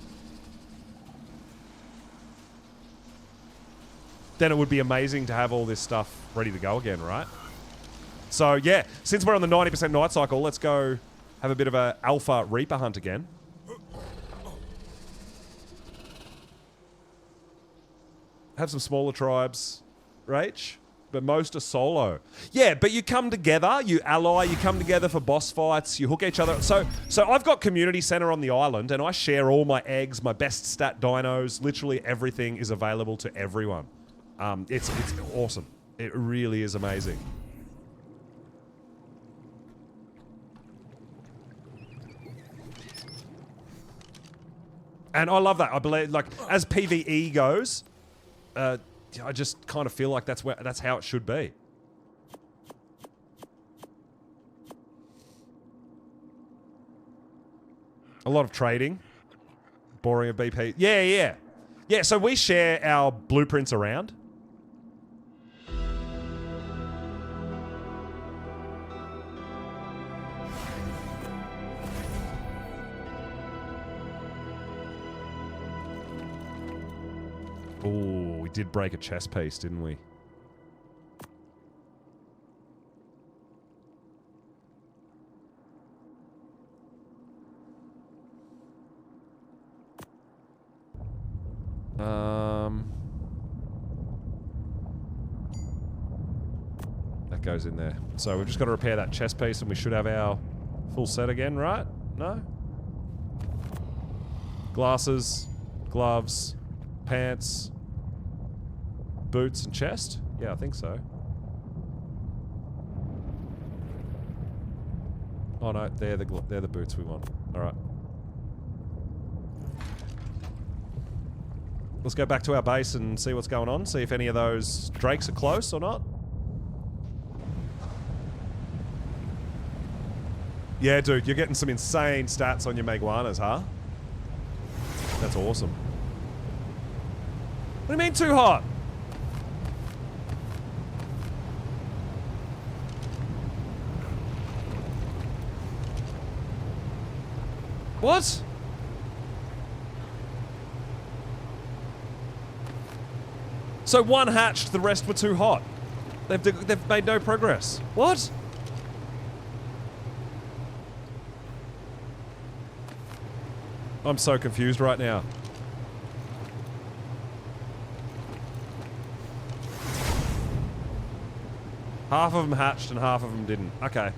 then it would be amazing to have all this stuff ready to go again, right? So, yeah, since we're on the 90% night cycle, let's go have a bit of a Alpha Reaper hunt again. Have some smaller tribes, Rach, but most are solo. Yeah, but you come together, you ally, you come together for boss fights, you hook each other. So I've got community center on the island, and I share all my eggs, my best stat dinos. Literally everything is available to everyone. It's awesome. It really is amazing. And I love that. I believe, like, as PvE goes, I just kind of feel like that's how it should be. A lot of trading. Boring of BP. Yeah. Yeah, so we share our blueprints around. Oh, we did break a chess piece, didn't we? That goes in there. So we've just got to repair that chess piece and we should have our full set again, right? No? Glasses, gloves, pants, boots and chest? Yeah, I think so. Oh no, they're the boots we want. Alright. Let's go back to our base and see what's going on. See if any of those drakes are close or not. Yeah, dude, you're getting some insane stats on your Meguanas, huh? That's awesome. What do you mean too hot? What? So one hatched, the rest were too hot. They've made no progress. What? I'm so confused right now. Half of them hatched and half of them didn't. Okay.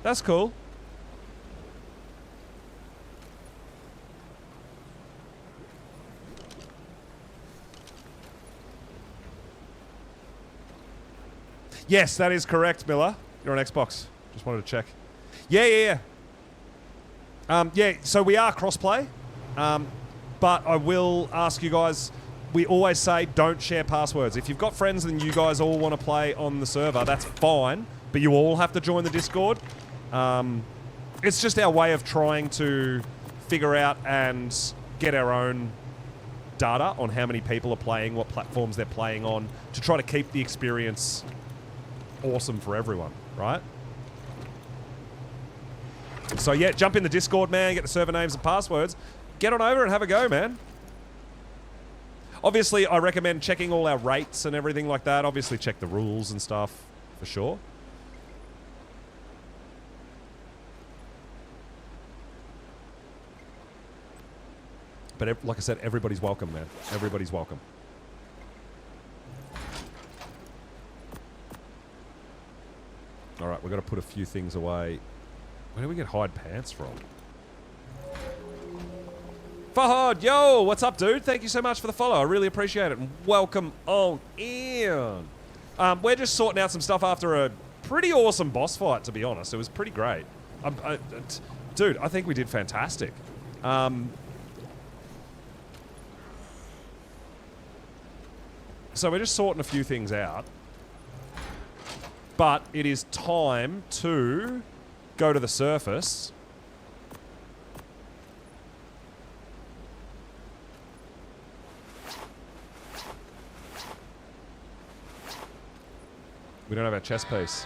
That's cool. Yes, that is correct, Miller. You're on Xbox. Just wanted to check. Yeah. Yeah, so we are crossplay. But I will ask you guys, we always say don't share passwords. If you've got friends and you guys all want to play on the server, that's fine. But you all have to join the Discord. It's just our way of trying to figure out and get our own data on how many people are playing, what platforms they're playing on, to try to keep the experience awesome for everyone, right? So yeah, jump in the Discord, man, get the server names and passwords. Get on over and have a go, man. Obviously, I recommend checking all our rates and everything like that. Obviously, check the rules and stuff, for sure. But like I said, everybody's welcome, man. Everybody's welcome. Alright, we've got to put a few things away. Where do we get hide pants from? Fahad, yo, what's up, dude? Thank you so much for the follow. I really appreciate it. And welcome on in. We're just sorting out some stuff after a pretty awesome boss fight, to be honest. It was pretty great. Dude, I think we did fantastic. So we're just sorting a few things out. But it is time to go to the surface We don't have our chest piece.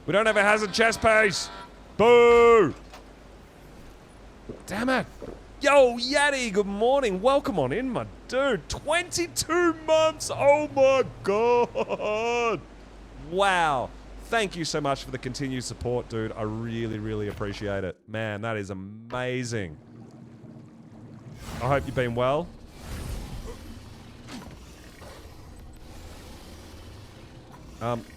We don't have a hazard chest piece! Boo! Damn it! Yo, Yaddy, good morning. Welcome on in, my dude. 22 months! Oh my god! Wow. Thank you so much for the continued support, dude. I really, really appreciate it. Man, that is amazing. I hope you've been well.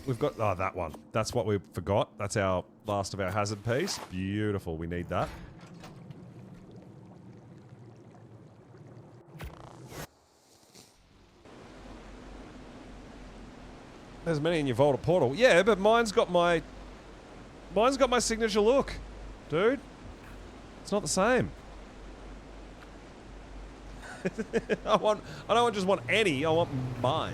We've got... Oh, that one. That's what we forgot. That's our last of our hazard piece. Beautiful. We need that. There's many in your Volta portal. Yeah, but mine's got my signature look, dude. It's not the same. I don't just want any, I want mine.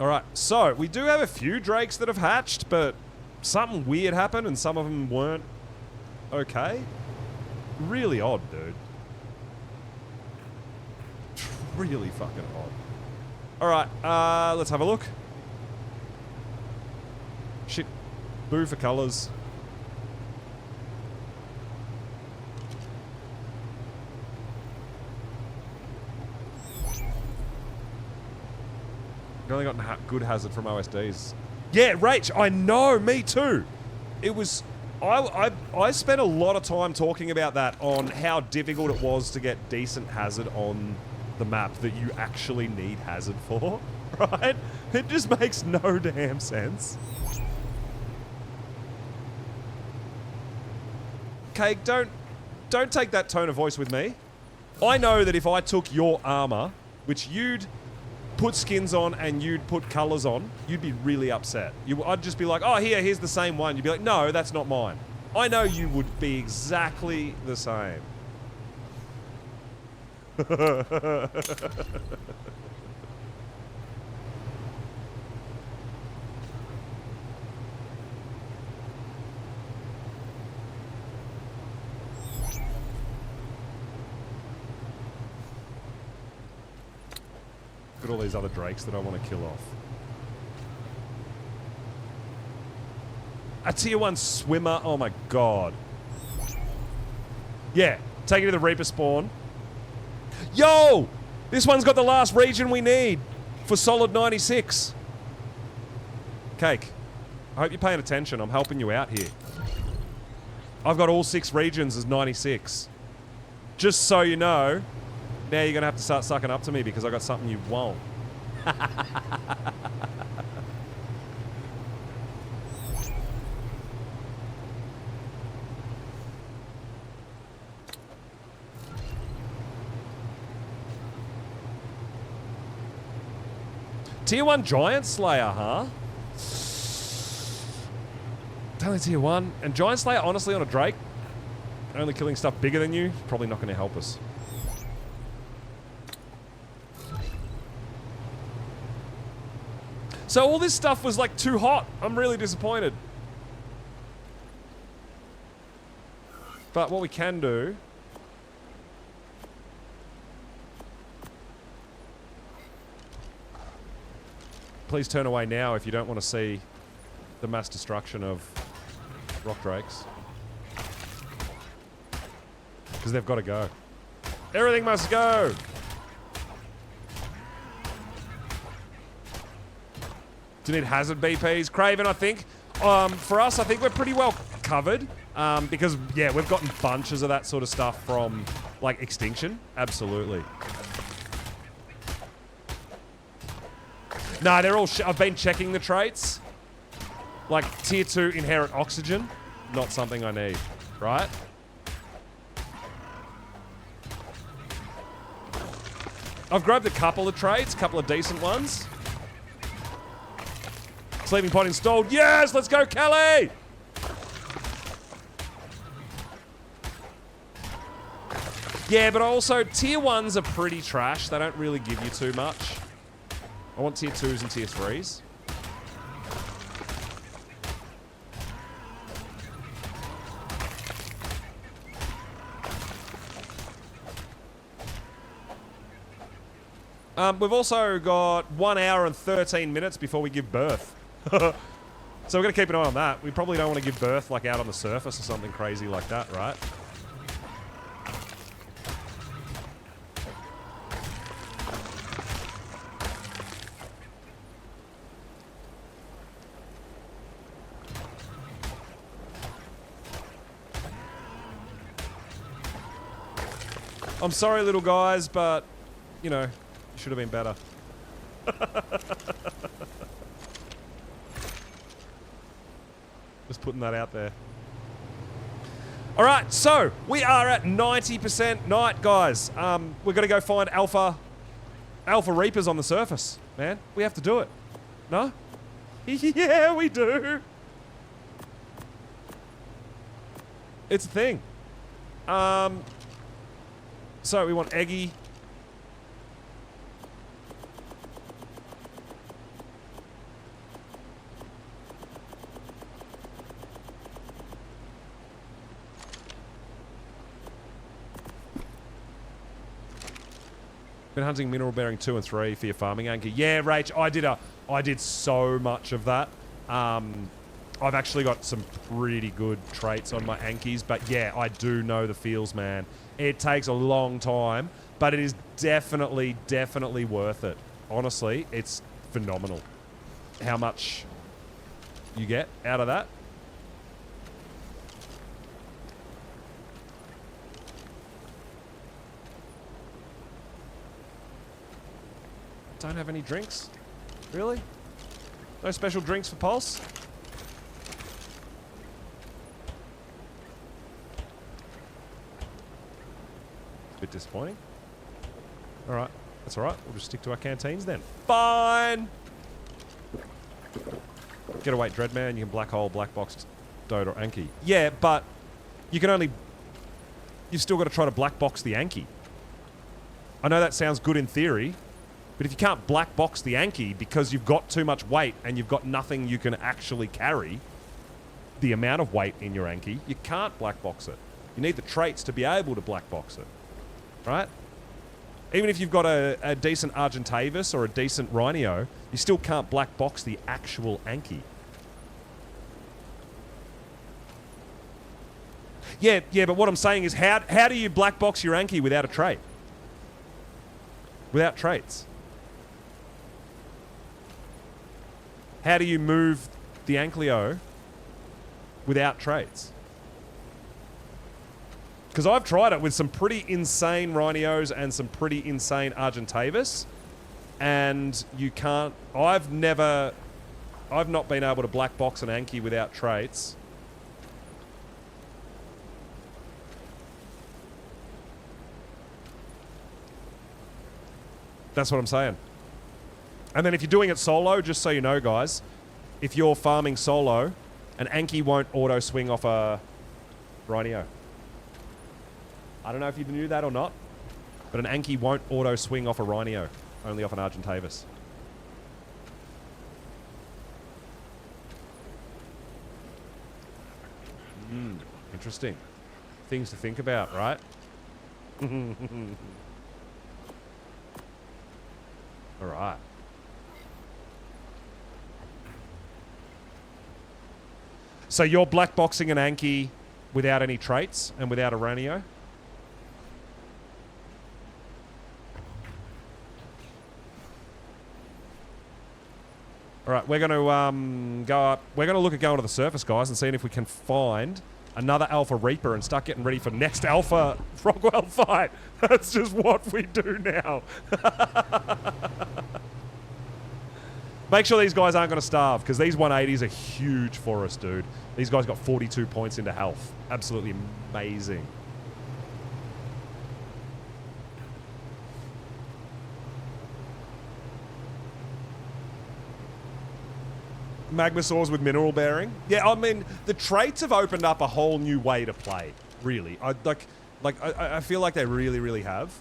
Alright, so we do have a few drakes that have hatched, but something weird happened and some of them weren't okay. Really odd, dude. Really fucking odd. Alright, let's have a look. Shit. Boo for colours. You only got good hazard from OSDs. Yeah, Rach, I know, me too. It was... I spent a lot of time talking about that on how difficult it was to get decent hazard on the map that you actually need hazard for, right? It just makes no damn sense. Cake, don't take that tone of voice with me. I know that if I took your armor, which you'd put skins on and you'd put colors on, you'd be really upset. I'd just be like, oh, here's the same one. You'd be like, no, that's not mine. I know you would be exactly the same. Look at all these other drakes that I want to kill off. A tier 1 swimmer. Oh my god. Yeah. Take it to the Reaper spawn. Yo! This one's got the last region we need for solid 96. Cake. I hope you're paying attention. I'm helping you out here. I've got all 6 regions as 96. Just so you know, now you're going to have to start sucking up to me because I got something you won't. Tier 1 Giant Slayer, huh? It's only Tier 1. And Giant Slayer, honestly, on a Drake, only killing stuff bigger than you, probably not going to help us. So all this stuff was like too hot. I'm really disappointed. But what we can do... Please turn away now if you don't want to see the mass destruction of rock drakes. Because they've got to go. Everything must go! Do you need hazard BPs? Craven, I think. For us, I think we're pretty well covered. Because, yeah, we've gotten bunches of that sort of stuff from, like, Extinction. Absolutely. Nah, they're all I've been checking the traits. Like, tier 2 inherent oxygen. Not something I need. Right? I've grabbed a couple of traits. A couple of decent ones. Sleeping pod installed. Yes! Let's go, Kelly! Yeah, but also, tier 1s are pretty trash. They don't really give you too much. I want tier 2s and tier 3s. We've also got 1 hour and 13 minutes before we give birth. So we're going to keep an eye on that. We probably don't want to give birth like out on the surface or something crazy like that, right? I'm sorry, little guys, but, you know, you should have been better. Just putting that out there. All right, so we are at 90% night, guys. We're going to go find Alpha Reapers on the surface, man. We have to do it. No? Yeah, we do. It's a thing. So we want Eggy. Been hunting mineral bearing 2 and 3 for your farming anchor. Yeah, Rach, I did so much of that. I've actually got some pretty good traits on my Ankies, but yeah, I do know the feels, man. It takes a long time, but it is definitely worth it. Honestly, it's phenomenal how much you get out of that. Don't have any drinks? Really? No special drinks for Pulse? Bit disappointing. Alright, that's alright. We'll just stick to our canteens then. Fine! Get away, Dreadman. You can black hole, black box, Dode, or Anki. Yeah, but you can only... You've still got to try to black box the Anki. I know that sounds good in theory, but if you can't black box the Anki because you've got too much weight and you've got nothing you can actually carry, the amount of weight in your Anki, you can't black box it. You need the traits to be able to black box it. Right? Even if you've got a decent Argentavis or a decent Rhinio, you still can't black box the actual Anki. Yeah, but what I'm saying is how do you black box your Anki without a trait? Without traits? How do you move the Anklio without traits? Because I've tried it with some pretty insane Rhinios and some pretty insane Argentavis, and you can't... I've not been able to black box an Anki without traits. That's what I'm saying. And then if you're doing it solo, just so you know, guys, if you're farming solo, an Anki won't auto swing off a Rhinio. I don't know if you knew that or not, but an Anki won't auto swing off a Rhinio, only off an Argentavis. Interesting. Things to think about, right? All right. So you're black boxing an Anki without any traits and without a Rhinio? All right, we're going to go up. We're going to look at going to the surface, guys, and seeing if we can find another Alpha Reaper and start getting ready for next Alpha Frogwell fight. That's just what we do now. Make sure these guys aren't going to starve, because these 180s are huge for us, dude. These guys got 42 points into health. Absolutely amazing. Magmasaurs with mineral bearing. Yeah, I mean, the traits have opened up a whole new way to play, really. I feel like they really have.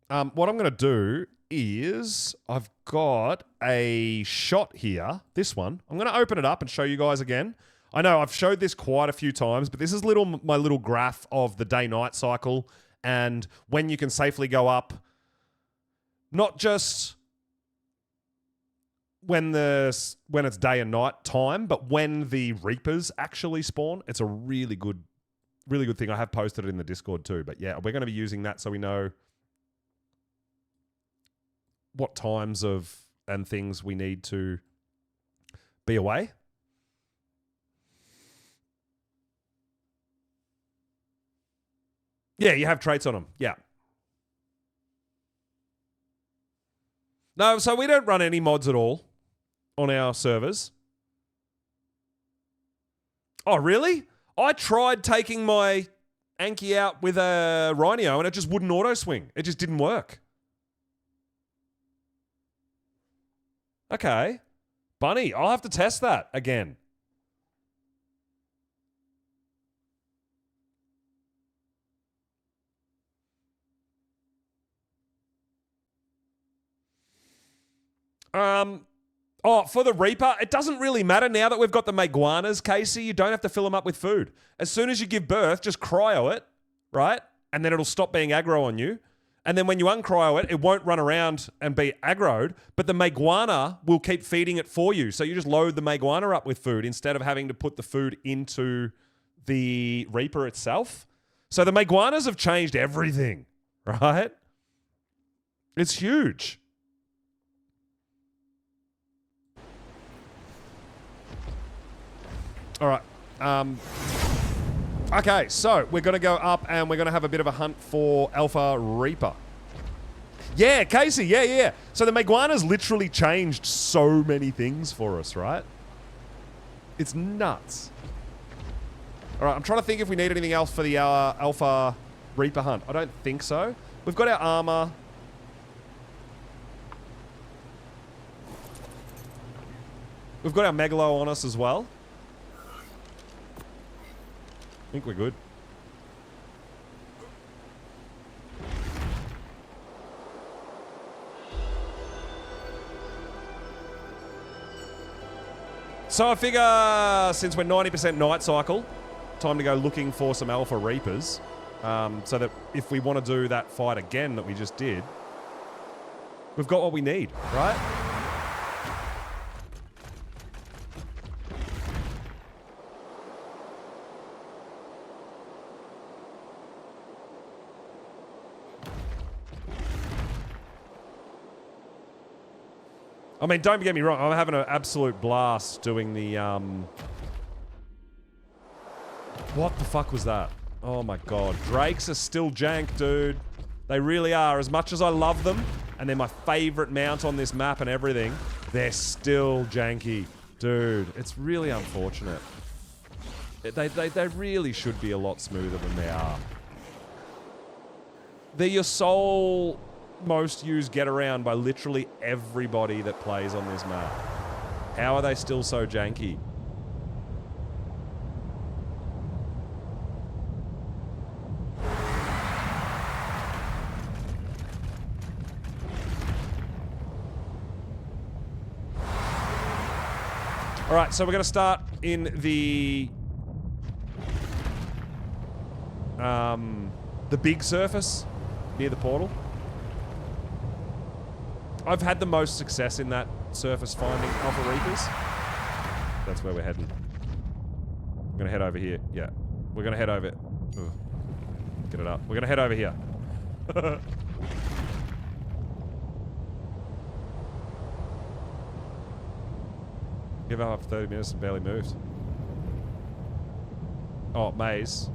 What I'm going to do is I've got a shot here, this one. I'm going to open it up and show you guys again. I know I've showed this quite a few times, but this is my little graph of the day-night cycle and when you can safely go up, not just when it's day and night time, but when the Reapers actually spawn. It's a really good thing. I have posted it in the Discord too. But yeah, we're going to be using that so we know what times and things we need to be away. Yeah, you have traits on them. Yeah. No, so we don't run any mods at all on our servers. Oh, really? I tried taking my Anki out with a Rhino and it just wouldn't auto swing. It just didn't work. Okay. Bunny, I'll have to test that again. For the Reaper, it doesn't really matter now that we've got the Maguanas, Casey. You don't have to fill them up with food. As soon as you give birth, just cryo it, right? And then it'll stop being aggro on you. And then when you uncryo it, it won't run around and be aggroed, but the Maguana will keep feeding it for you. So you just load the Maguana up with food instead of having to put the food into the Reaper itself. So the Maguanas have changed everything, right? It's huge. All right. Okay, so we're going to go up and we're going to have a bit of a hunt for Alpha Reaper. Yeah, Casey, yeah. So the Maguana's literally changed so many things for us, right? It's nuts. All right, I'm trying to think if we need anything else for the Alpha Reaper hunt. I don't think so. We've got our armor. We've got our Megalo on us as well. I think we're good. So I figure since we're 90% night cycle, time to go looking for some Alpha Reapers. So that if we want to do that fight again that we just did, we've got what we need, right? I mean, don't get me wrong. I'm having an absolute blast doing the, What the fuck was that? Oh my god. Drakes are still jank, dude. They really are. As much as I love them, and they're my favorite mount on this map and everything, they're still janky. Dude, it's really unfortunate. They really should be a lot smoother than they are. They're your sole most used get around by literally everybody that plays on this map. How are they still so janky? All right, so we're going to start in the big surface near the portal. I've had the most success in that surface finding Alpha Reapers. That's where we're heading. We're going to head over here. Yeah. We're going to head over... Ugh. Get it up. We're going to head over here. Give up after 30 minutes and barely moved. Oh, maze.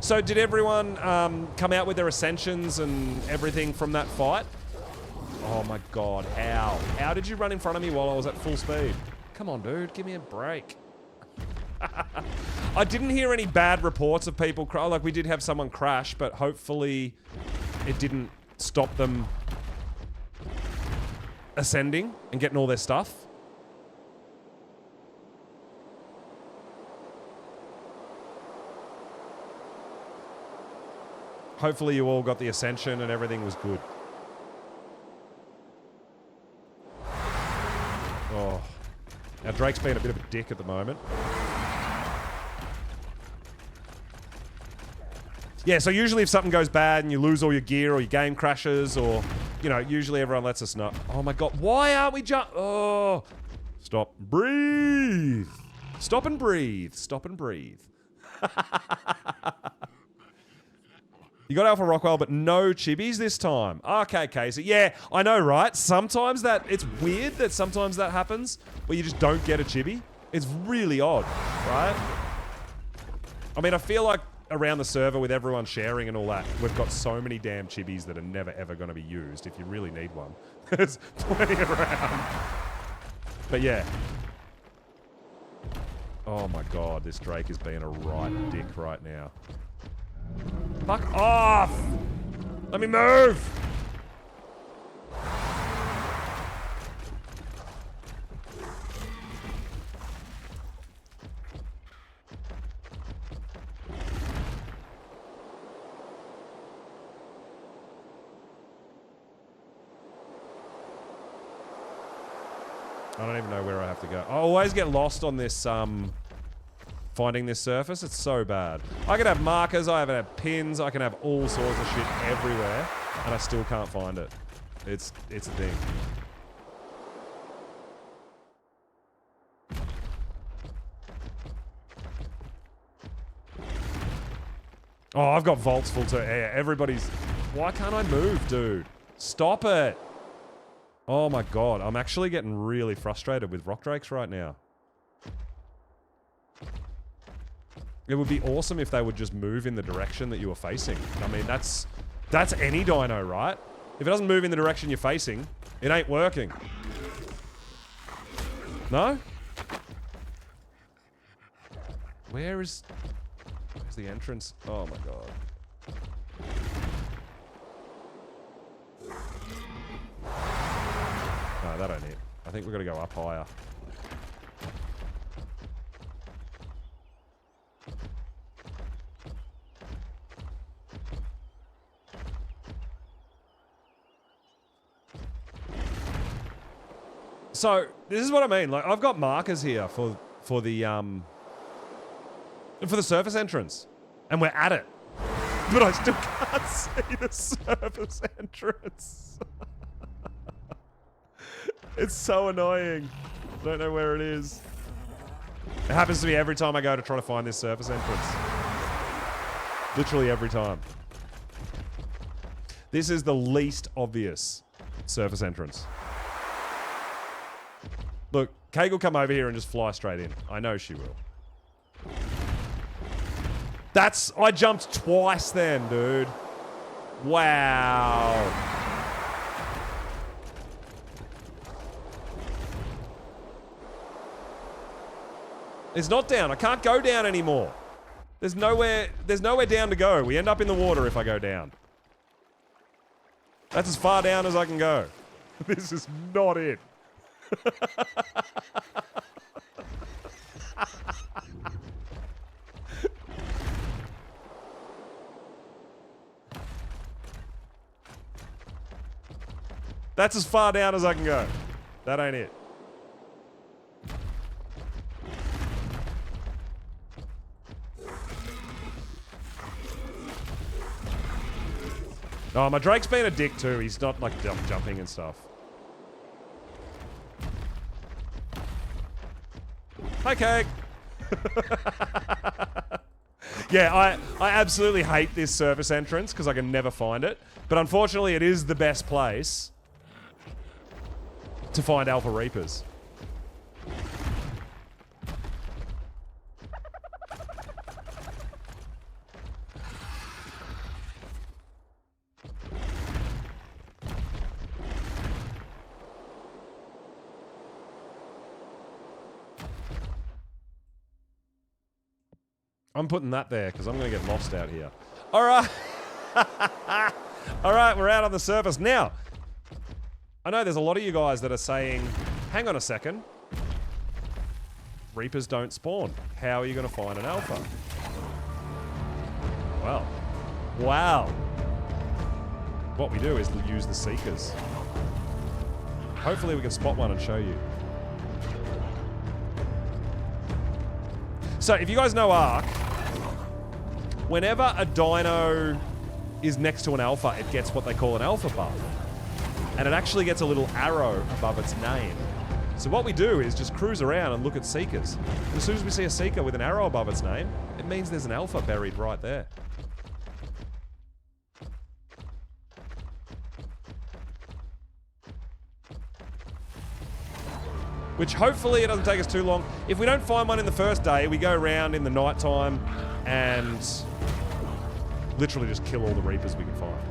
So did everyone come out with their ascensions and everything from that fight? Oh my god, how? How did you run in front of me while I was at full speed? Come on, dude, give me a break. I didn't hear any bad reports of people like we did have someone crash, but hopefully it didn't stop them ascending and getting all their stuff. Hopefully you all got the ascension and everything was good. Oh, Now, Drake's being a bit of a dick at the moment. Yeah, so usually if something goes bad and you lose all your gear or your game crashes or, you know, usually everyone lets us know. Oh my god, why aren't we Oh. Stop. Breathe. Stop and breathe. Stop and breathe. You got Alpha Rockwell, but no chibis this time. Okay, Casey. Yeah, I know, right? Sometimes it's weird that sometimes that happens where you just don't get a chibi. It's really odd, right? I mean, I feel like around the server with everyone sharing and all that, we've got so many damn chibis that are never ever going to be used if you really need one. There's plenty around. But yeah. Oh my god, this Drake is being a right dick right now. Fuck off! Let me move! I don't even know where I have to go. I always get lost on this, finding this surface. It's so bad. I can have markers, I can have pins, I can have all sorts of shit everywhere, and I still can't find it. It's a thing. Oh, I've got vaults full too. Yeah, everybody's... Why can't I move, dude? Stop it. Oh my god, I'm actually getting really frustrated with rock drakes right now. It would be awesome if they would just move in the direction that you were facing. I mean, that's any dino, right? If it doesn't move in the direction you're facing, it ain't working. No? Where's the entrance? Oh my god. No, that ain't it. I think we've got to go up higher. So, this is what I mean. Like, I've got markers here for the surface entrance. And we're at it. But I still can't see the surface entrance. It's so annoying. I don't know where it is. It happens to me every time I go to try to find this surface entrance. Literally every time. This is the least obvious surface entrance. Look, Kate will come over here and just fly straight in. I know she will. I jumped twice then, dude. Wow. It's not down. I can't go down anymore. There's nowhere down to go. We end up in the water if I go down. That's as far down as I can go. This is not it. That's as far down as I can go. That ain't it. Oh, my Drake's been a dick too. He's not like jumping and stuff. Hi, Cake. Yeah, I absolutely hate this surface entrance because I can never find it. But unfortunately, it is the best place to find Alpha Reapers. I'm putting that there because I'm going to get lost out here. All right. All right, we're out on the surface. Now, I know there's a lot of you guys that are saying, hang on a second. Reapers don't spawn. How are you going to find an alpha? Well, wow. What we do is use the seekers. Hopefully we can spot one and show you. So, if you guys know Ark, whenever a dino is next to an alpha, it gets what they call an alpha buff. And it actually gets a little arrow above its name. So what we do is just cruise around and look at seekers. And as soon as we see a seeker with an arrow above its name, it means there's an alpha buried right there. Which hopefully it doesn't take us too long. If we don't find one in the first day, we go around in the night time and literally just kill all the Reapers we can find.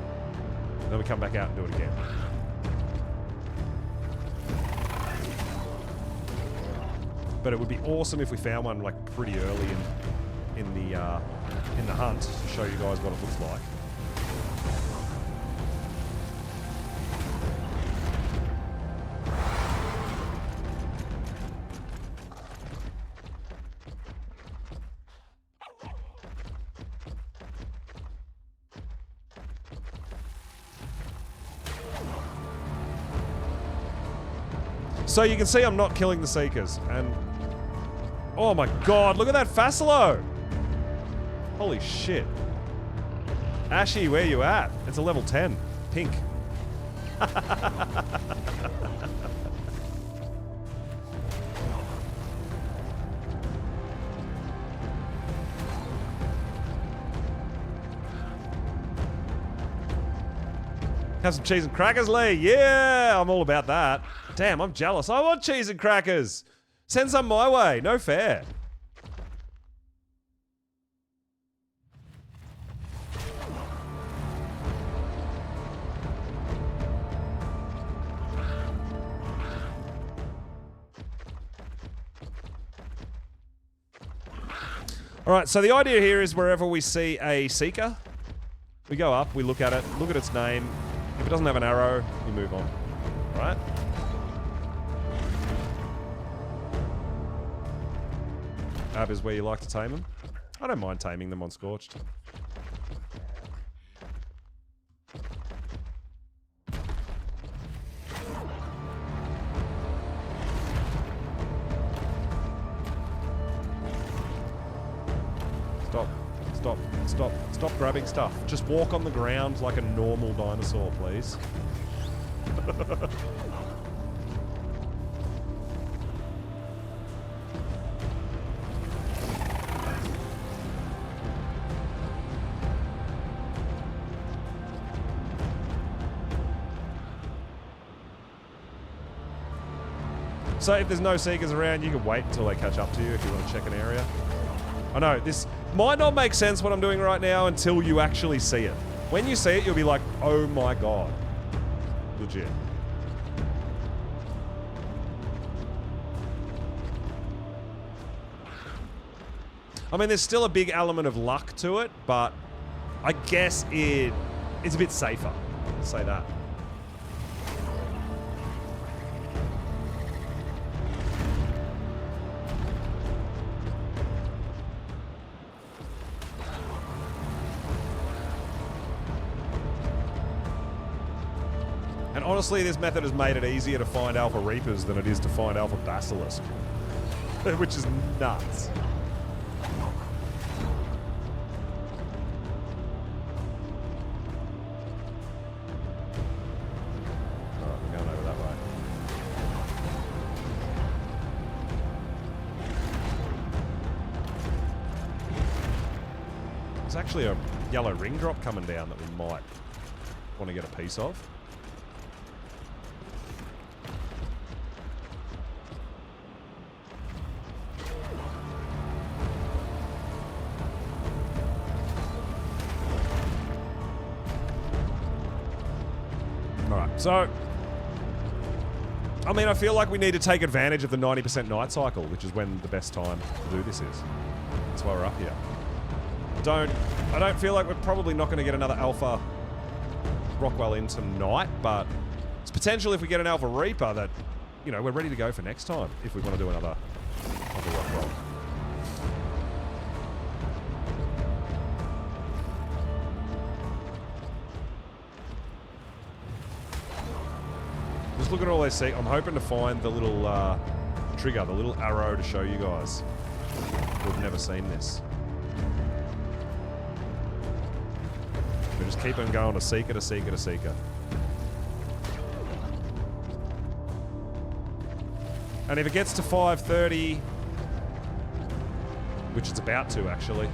And then we come back out and do it again. But it would be awesome if we found one like pretty early in the hunt to show you guys what it looks like. So you can see I'm not killing the Seekers, and oh my god, look at that Fassalo! Holy shit. Ashy, where you at? It's a level 10. Pink. Have some cheese and crackers, Lee. Yeah, I'm all about that. Damn, I'm jealous. I want cheese and crackers. Send some my way. No fair. All right, so the idea here is wherever we see a seeker, we go up, we look at it, look at its name. If it doesn't have an arrow, we move on. All right? Ab is where you like to tame them. I don't mind taming them on Scorched. Stop grabbing stuff. Just walk on the ground like a normal dinosaur, please. So if there's no seekers around, you can wait until they catch up to you if you want to check an area. I know, this might not make sense what I'm doing right now until you actually see it. When you see it, you'll be like, oh my god. Legit. I mean, there's still a big element of luck to it, but I guess it's a bit safer. I'll say that. And honestly, this method has made it easier to find Alpha Reapers than it is to find Alpha Basilisk. Which is nuts. Alright, we're going over that way. There's actually a yellow ring drop coming down that we might want to get a piece of. So, I mean, I feel like we need to take advantage of the 90% night cycle, which is when the best time to do this is. That's why we're up here. I don't feel like we're probably not going to get another Alpha Rockwell in tonight, but it's potential if we get an Alpha Reaper that, you know, we're ready to go for next time if we want to do another Rockwell. Just look at all they see. I'm hoping to find the little trigger, the little arrow to show you guys who've never seen this. We just keep on going to seeker to seeker to seeker. And if it gets to 5:30, which it's about to actually,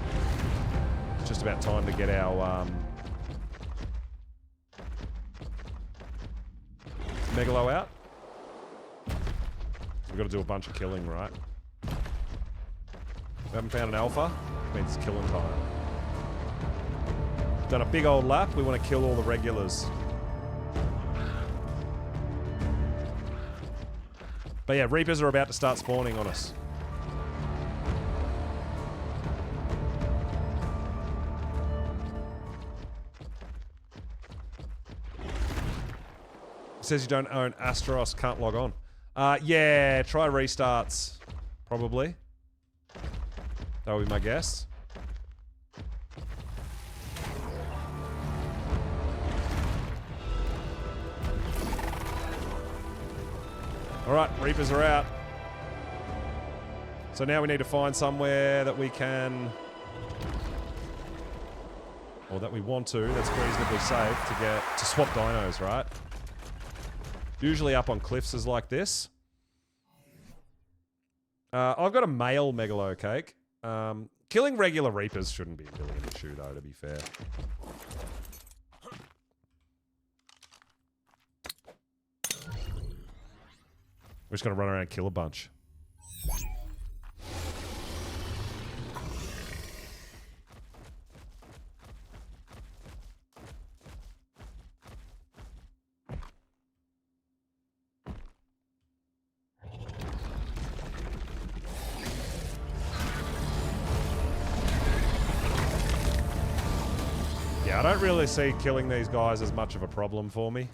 it's just about time to get our Megalo out. We've got to do a bunch of killing, right? We haven't found an alpha. Means it's killing time. Done a big old lap. We want to kill all the regulars. But yeah, Reapers are about to start spawning on us. It says you don't own Astros, can't log on. Yeah, try restarts. Probably. That would be my guess. Alright, Reapers are out. So now we need to find somewhere that we can... or that we want to, that's reasonably safe to get... to swap dinos, right? Usually up on cliffs is like this. I've got a male Megalo cake. Killing regular Reapers shouldn't be really an issue though, to be fair. We're just gonna run around and kill a bunch. Yeah, I don't really see killing these guys as much of a problem for me.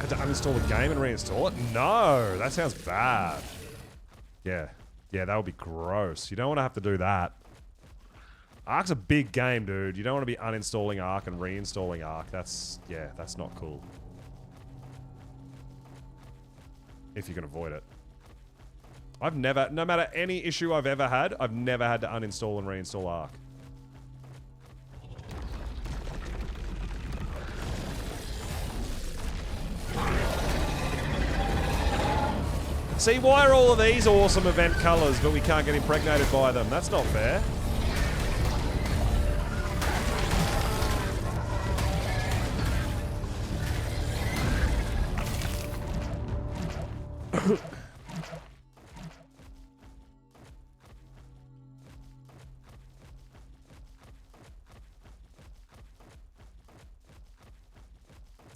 To uninstall the game and reinstall it? No, that sounds bad. Yeah, that would be gross. You don't want to have to do that. Ark's a big game, dude. You don't want to be uninstalling Ark and reinstalling Ark. That's not cool. If you can avoid it. I've never, no matter any issue I've ever had, I've never had to uninstall and reinstall Ark. See, why are all of these awesome event colors, but we can't get impregnated by them? That's not fair.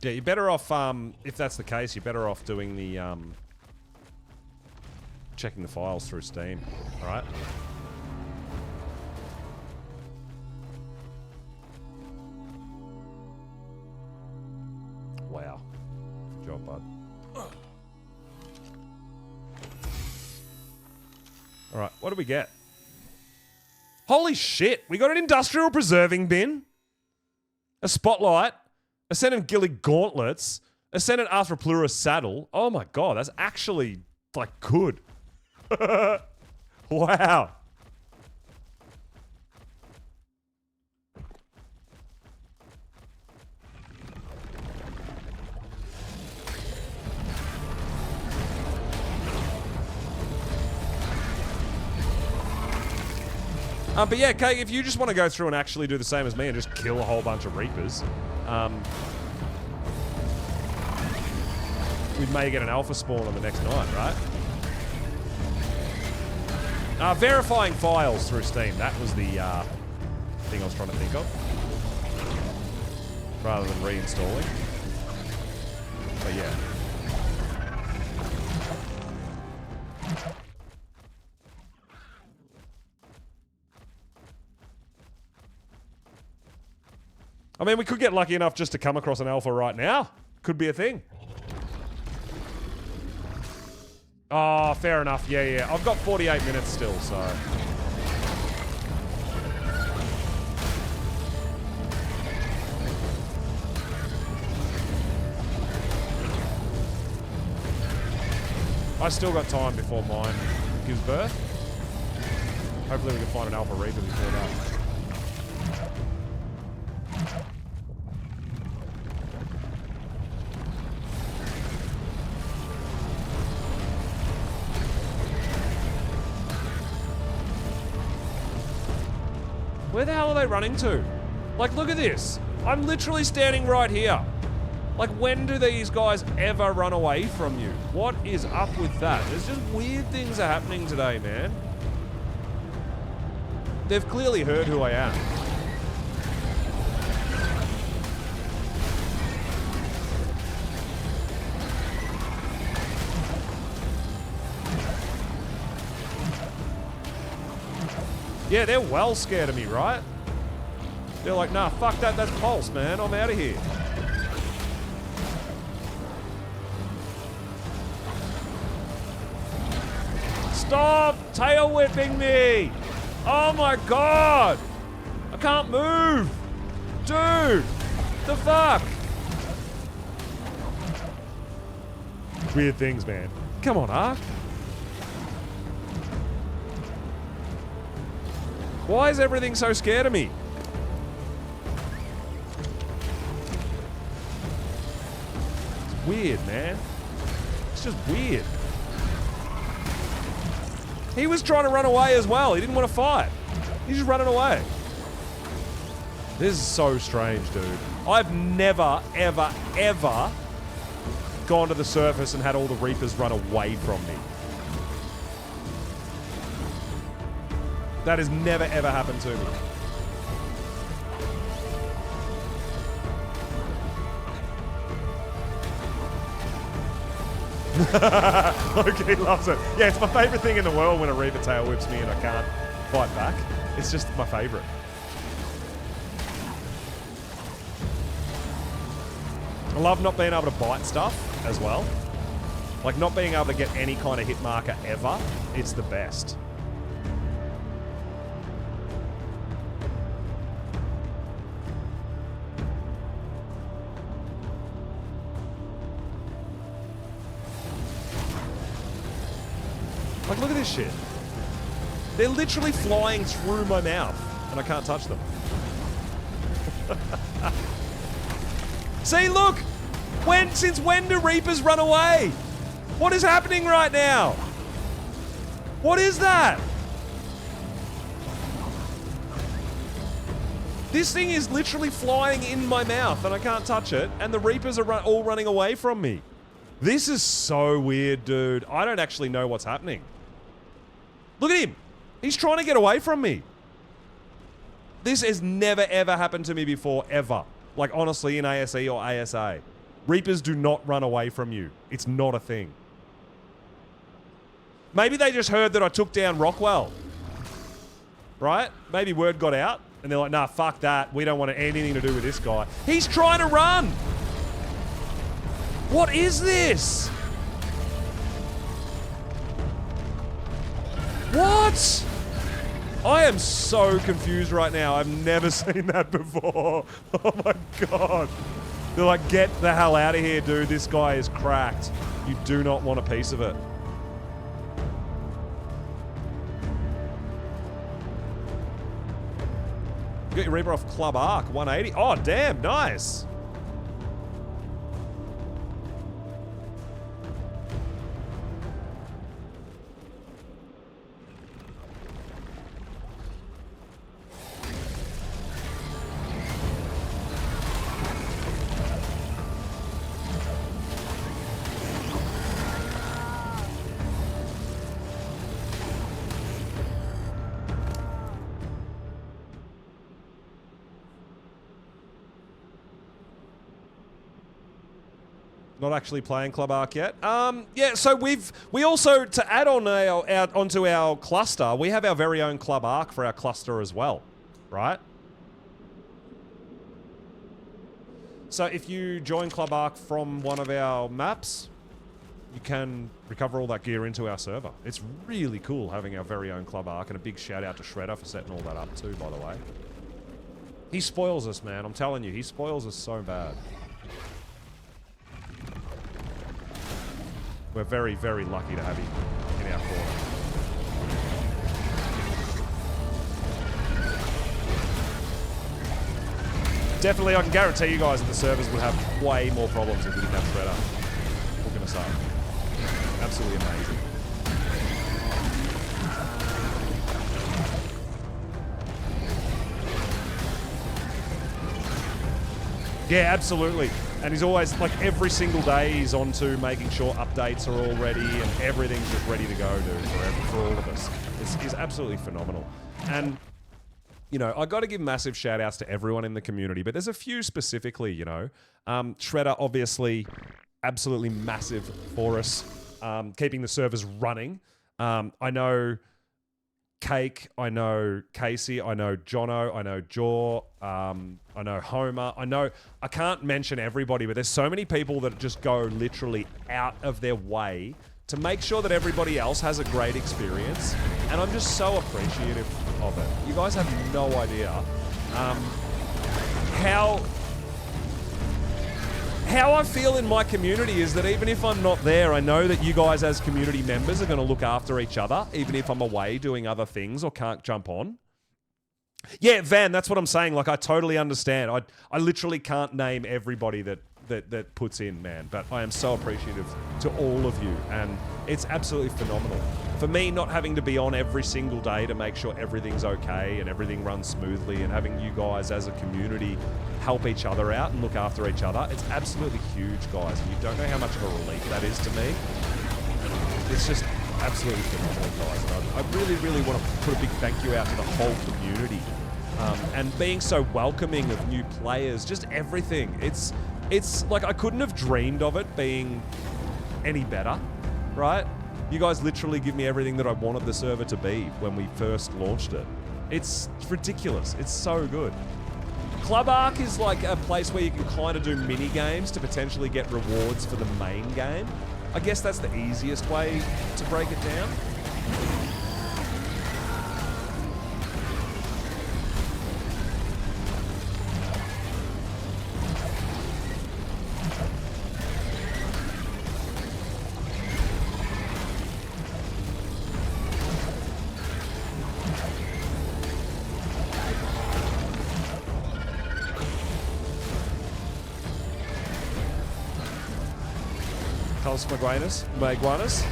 Yeah, you're better off, if that's the case, you're better off doing the, checking the files through Steam, alright? Wow. Good job, bud. Alright, what do we get? Holy shit! We got an industrial preserving bin, a spotlight, a set of ghillie gauntlets, a set of Arthroplurus saddle. Oh my god, that's actually, like, good. Wow. But yeah, Kate, if you just want to go through and actually do the same as me and just kill a whole bunch of Reapers, we may get an alpha spawn on the next night, right? Verifying files through Steam. That was the thing I was trying to think of. Rather than reinstalling. But yeah. I mean, we could get lucky enough just to come across an alpha right now. Could be a thing. Oh, fair enough. Yeah, yeah. I've got 48 minutes still, so... I still got time before mine gives birth. Hopefully we can find an Alpha Reaper before that. Where the hell are they running to? Like, look at this. I'm literally standing right here. Like, when do these guys ever run away from you? What is up with that? There's just weird things are happening today, man. They've clearly heard who I am. Yeah, they're well scared of me, right? They're like, nah, fuck that, that's Pulse, man. I'm out of here. Stop tail whipping me! Oh my god! I can't move! Dude! The fuck? Weird things, man. Come on, Ark. Why is everything so scared of me? It's weird, man. It's just weird. He was trying to run away as well. He didn't want to fight. He's just running away. This is so strange, dude. I've never, ever, ever gone to the surface and had all the Reapers run away from me. That has never, ever happened to me. Okay, loves it. Yeah, it's my favorite thing in the world when a Reaper tail whips me and I can't fight back. It's just my favorite. I love not being able to bite stuff as well. Like not being able to get any kind of hit marker ever. It's the best. Like, look at this shit. They're literally flying through my mouth, and I can't touch them. See, look! Since when do Reapers run away? What is happening right now? What is that? This thing is literally flying in my mouth, and I can't touch it, and the Reapers are all running away from me. This is so weird, dude. I don't actually know what's happening. Look at him. He's trying to get away from me. This has never, ever happened to me before, ever. Like, honestly, in ASE or ASA. Reapers do not run away from you. It's not a thing. Maybe they just heard that I took down Rockwell. Right? Maybe word got out, and they're like, nah, fuck that. We don't want anything to do with this guy. He's trying to run! What is this? What? I am so confused right now. I've never seen that before. Oh my god. They're like, get the hell out of here, dude. This guy is cracked. You do not want a piece of it. You got your Reaper off Club Ark, 180. Oh, damn, nice. Not actually playing Club Ark yet. Yeah, so we also, to add on onto our cluster, we have our very own Club Ark for our cluster as well, right? So if you join Club Ark from one of our maps, you can recover all that gear into our server. It's really cool having our very own Club Ark, and a big shout out to Shredder for setting all that up too, by the way. He spoils us, man. I'm telling you, he spoils us so bad. We're very, very lucky to have him in our corner. Definitely, I can guarantee you guys that the servers would have way more problems if we didn't have Shredder. What can I say? Absolutely amazing. Yeah, absolutely. And he's always, like, every single day he's on to making sure updates are all ready and everything's just ready to go, dude, for all of us. It's absolutely phenomenal. And, you know, I got to give massive shout outs to everyone in the community, but there's a few specifically, you know. Shredder, obviously, absolutely massive for us, keeping the servers running. I know Cake, I know Casey, I know Jono, I know Jaw, I know Homer. I can't mention everybody, but there's so many people that just go literally out of their way to make sure that everybody else has a great experience. And I'm just so appreciative of it. You guys have no idea how I feel in my community is that even if I'm not there, I know that you guys as community members are going to look after each other, even if I'm away doing other things or can't jump on. Yeah, Van, that's what I'm saying. Like, I totally understand. I literally can't name everybody that puts in, man. But I am so appreciative to all of you. And it's absolutely phenomenal. For me, not having to be on every single day to make sure everything's okay and everything runs smoothly, and having you guys as a community help each other out and look after each other, it's absolutely huge, guys. And you don't know how much of a relief that is to me. It's just absolutely phenomenal, guys. And I really, really want to put a big thank you out to the whole community. And being so welcoming of new players, just everything. It's like, I couldn't have dreamed of it being any better, right? You guys literally give me everything that I wanted the server to be when we first launched it. It's ridiculous. It's so good. Club Ark is like a place where you can kind of do mini games to potentially get rewards for the main game. I guess that's the easiest way to break it down. Maguinas.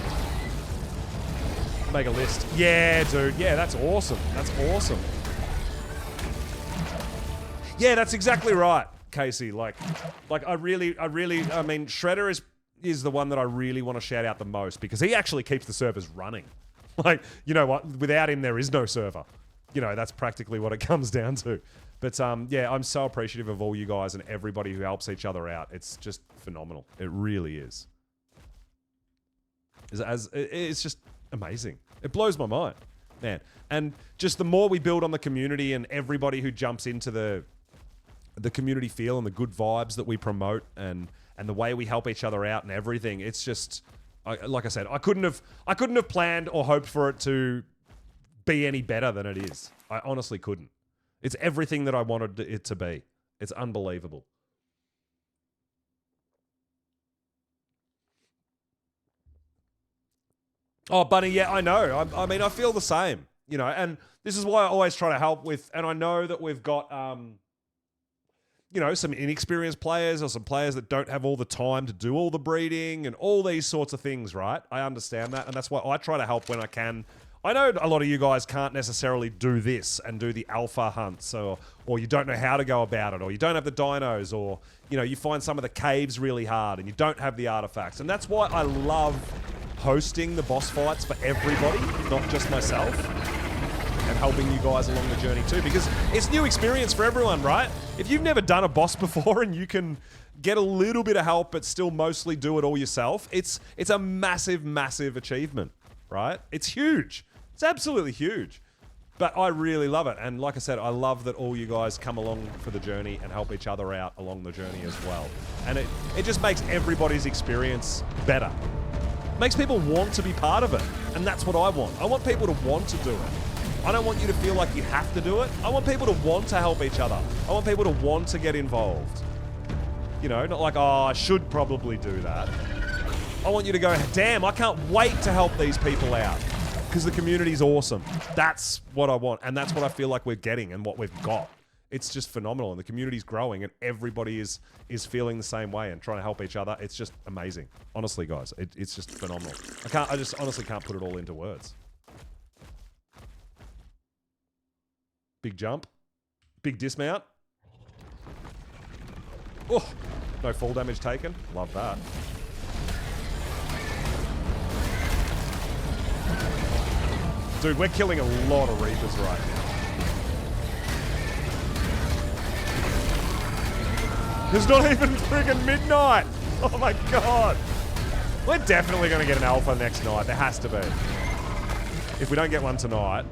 Make a list. Yeah, dude. Yeah, that's awesome. That's awesome. Yeah, that's exactly right, Casey. Like I mean, Shredder is the one that I really want to shout out the most, because he actually keeps the servers running. Like, you know what? Without him, there is no server. You know, that's practically what it comes down to. But yeah, I'm so appreciative of all you guys and everybody who helps each other out. It's just phenomenal. It really is. It's just amazing. It blows my mind, man. And just the more we build on the community and everybody who jumps into the community feel and the good vibes that we promote and the way we help each other out and everything, it's just, like I said, I couldn't have planned or hoped for it to be any better than it is. I honestly couldn't. It's everything that I wanted it to be. It's unbelievable. Oh, Bunny, yeah, I know. I mean, I feel the same, you know, and this is why I always try to help with, and I know that we've got, you know, some inexperienced players or some players that don't have all the time to do all the breeding and all these sorts of things, right? I understand that, and that's why I try to help when I can. I know a lot of you guys can't necessarily do this and do the alpha hunts, or you don't know how to go about it, or you don't have the dinos, or, you know, you find some of the caves really hard and you don't have the artifacts. And that's why I love hosting the boss fights for everybody, not just myself, and helping you guys along the journey too, because it's new experience for everyone, right? If you've never done a boss before and you can get a little bit of help but still mostly do it all yourself, it's a massive, massive achievement, right? It's huge. It's absolutely huge. But I really love it. And like I said, I love that all you guys come along for the journey and help each other out along the journey as well. And it just makes everybody's experience better. Makes people want to be part of it. And that's what I want. I want people to want to do it. I don't want you to feel like you have to do it. I want people to want to help each other. I want people to want to get involved. You know, not like, oh, I should probably do that. I want you to go, damn, I can't wait to help these people out. Because the community's awesome. That's what I want. And that's what I feel like we're getting and what we've got. It's just phenomenal. And the community's growing and everybody is feeling the same way and trying to help each other. It's just amazing. Honestly, guys, it's just phenomenal. I just honestly can't put it all into words. Big jump. Big dismount. Oh, no fall damage taken. Love that. Dude, we're killing a lot of Reapers right now. It's not even friggin' midnight! Oh my god! We're definitely gonna get an alpha next night. There has to be. If we don't get one tonight,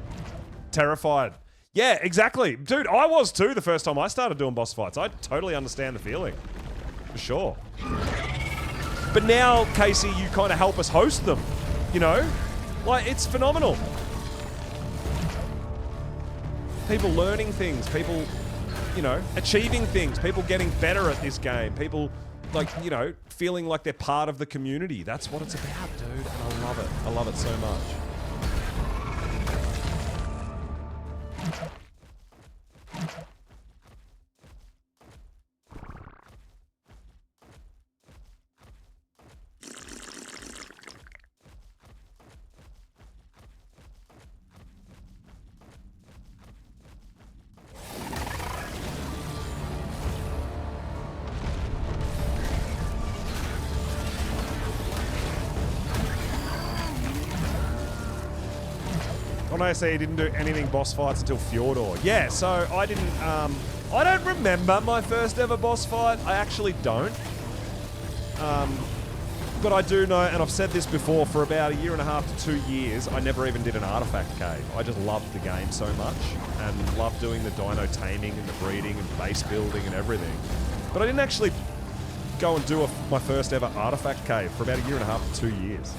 terrified. Yeah, exactly. Dude, I was too the first time I started doing boss fights. I totally understand the feeling. For sure. But now, Casey, you kind of help us host them. You know? Like, it's phenomenal. People learning things, people, you know, achieving things, people getting better at this game, people, like, you know, feeling like they're part of the community. That's what it's about, dude, and I love it. I love it so much. Oh no, so you didn't do anything boss fights until Fjordor. Yeah, so I didn't, I don't remember my first ever boss fight. I actually don't. But I do know, and I've said this before, for about 1.5 to 2 years, I never even did an artifact cave. I just loved the game so much, and loved doing the dino taming and the breeding and base building and everything. But I didn't actually go and do my first ever artifact cave for about 1.5 to 2 years.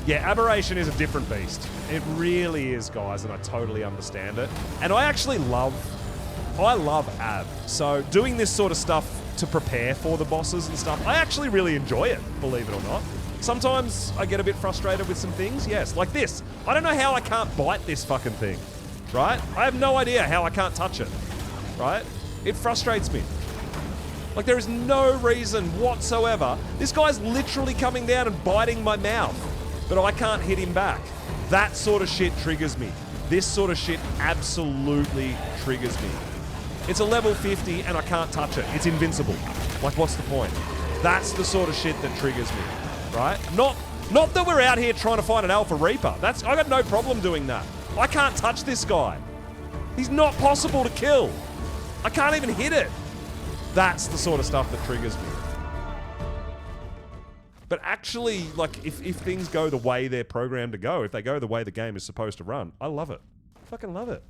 Yeah, Aberration is a different beast. It really is, guys, and I totally understand it. And I actually love Ab. So doing this sort of stuff to prepare for the bosses and stuff, I actually really enjoy it, believe it or not. Sometimes I get a bit frustrated with some things, yes, like this. I don't know how I can't bite this fucking thing, right? I have no idea how I can't touch it, right? It frustrates me. Like, there is no reason whatsoever. This guy's literally coming down and biting my mouth, but I can't hit him back. That sort of shit triggers me. This sort of shit absolutely triggers me. It's a level 50 and I can't touch it. It's invincible. Like, what's the point? That's the sort of shit that triggers me, right? Not that we're out here trying to find an Alpha Reaper. I got no problem doing that. I can't touch this guy. He's not possible to kill. I can't even hit it. That's the sort of stuff that triggers me. But actually, like, if things go the way they're programmed to go, if they go the way the game is supposed to run, I love it. I fucking love it.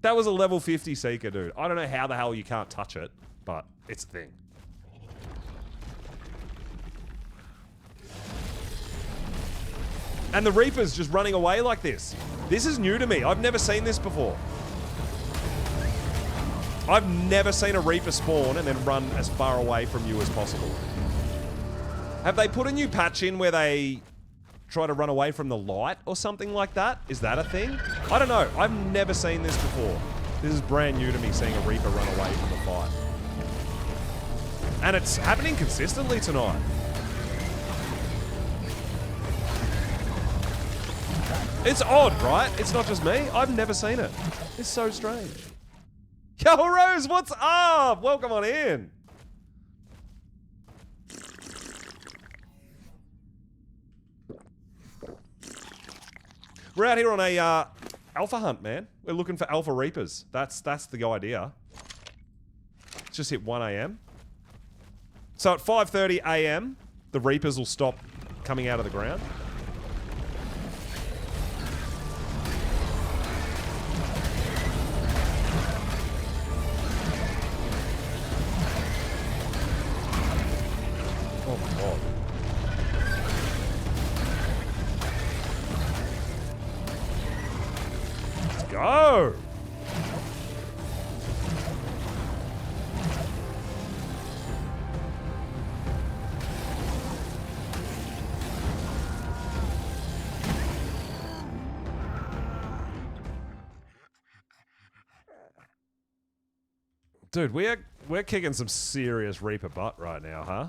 That was a level 50 Seeker, dude. I don't know how the hell you can't touch it, but it's a thing. And the Reaper's just running away like this. This is new to me. I've never seen this before. I've never seen a Reaper spawn and then run as far away from you as possible. Have they put a new patch in where they try to run away from the light or something like that? Is that a thing? I don't know. I've never seen this before. This is brand new to me, seeing a Reaper run away from a fight. And it's happening consistently tonight. It's odd, right? It's not just me. I've never seen it. It's so strange. Yo, Rose, what's up? Welcome on in. We're out here on a alpha hunt, man. We're looking for alpha reapers. That's the idea. Let's just hit 1 a.m. So at 5:30 a.m., the Reapers will stop coming out of the ground. Oh my god. Let's go! Dude, we're kicking some serious Reaper butt right now, huh?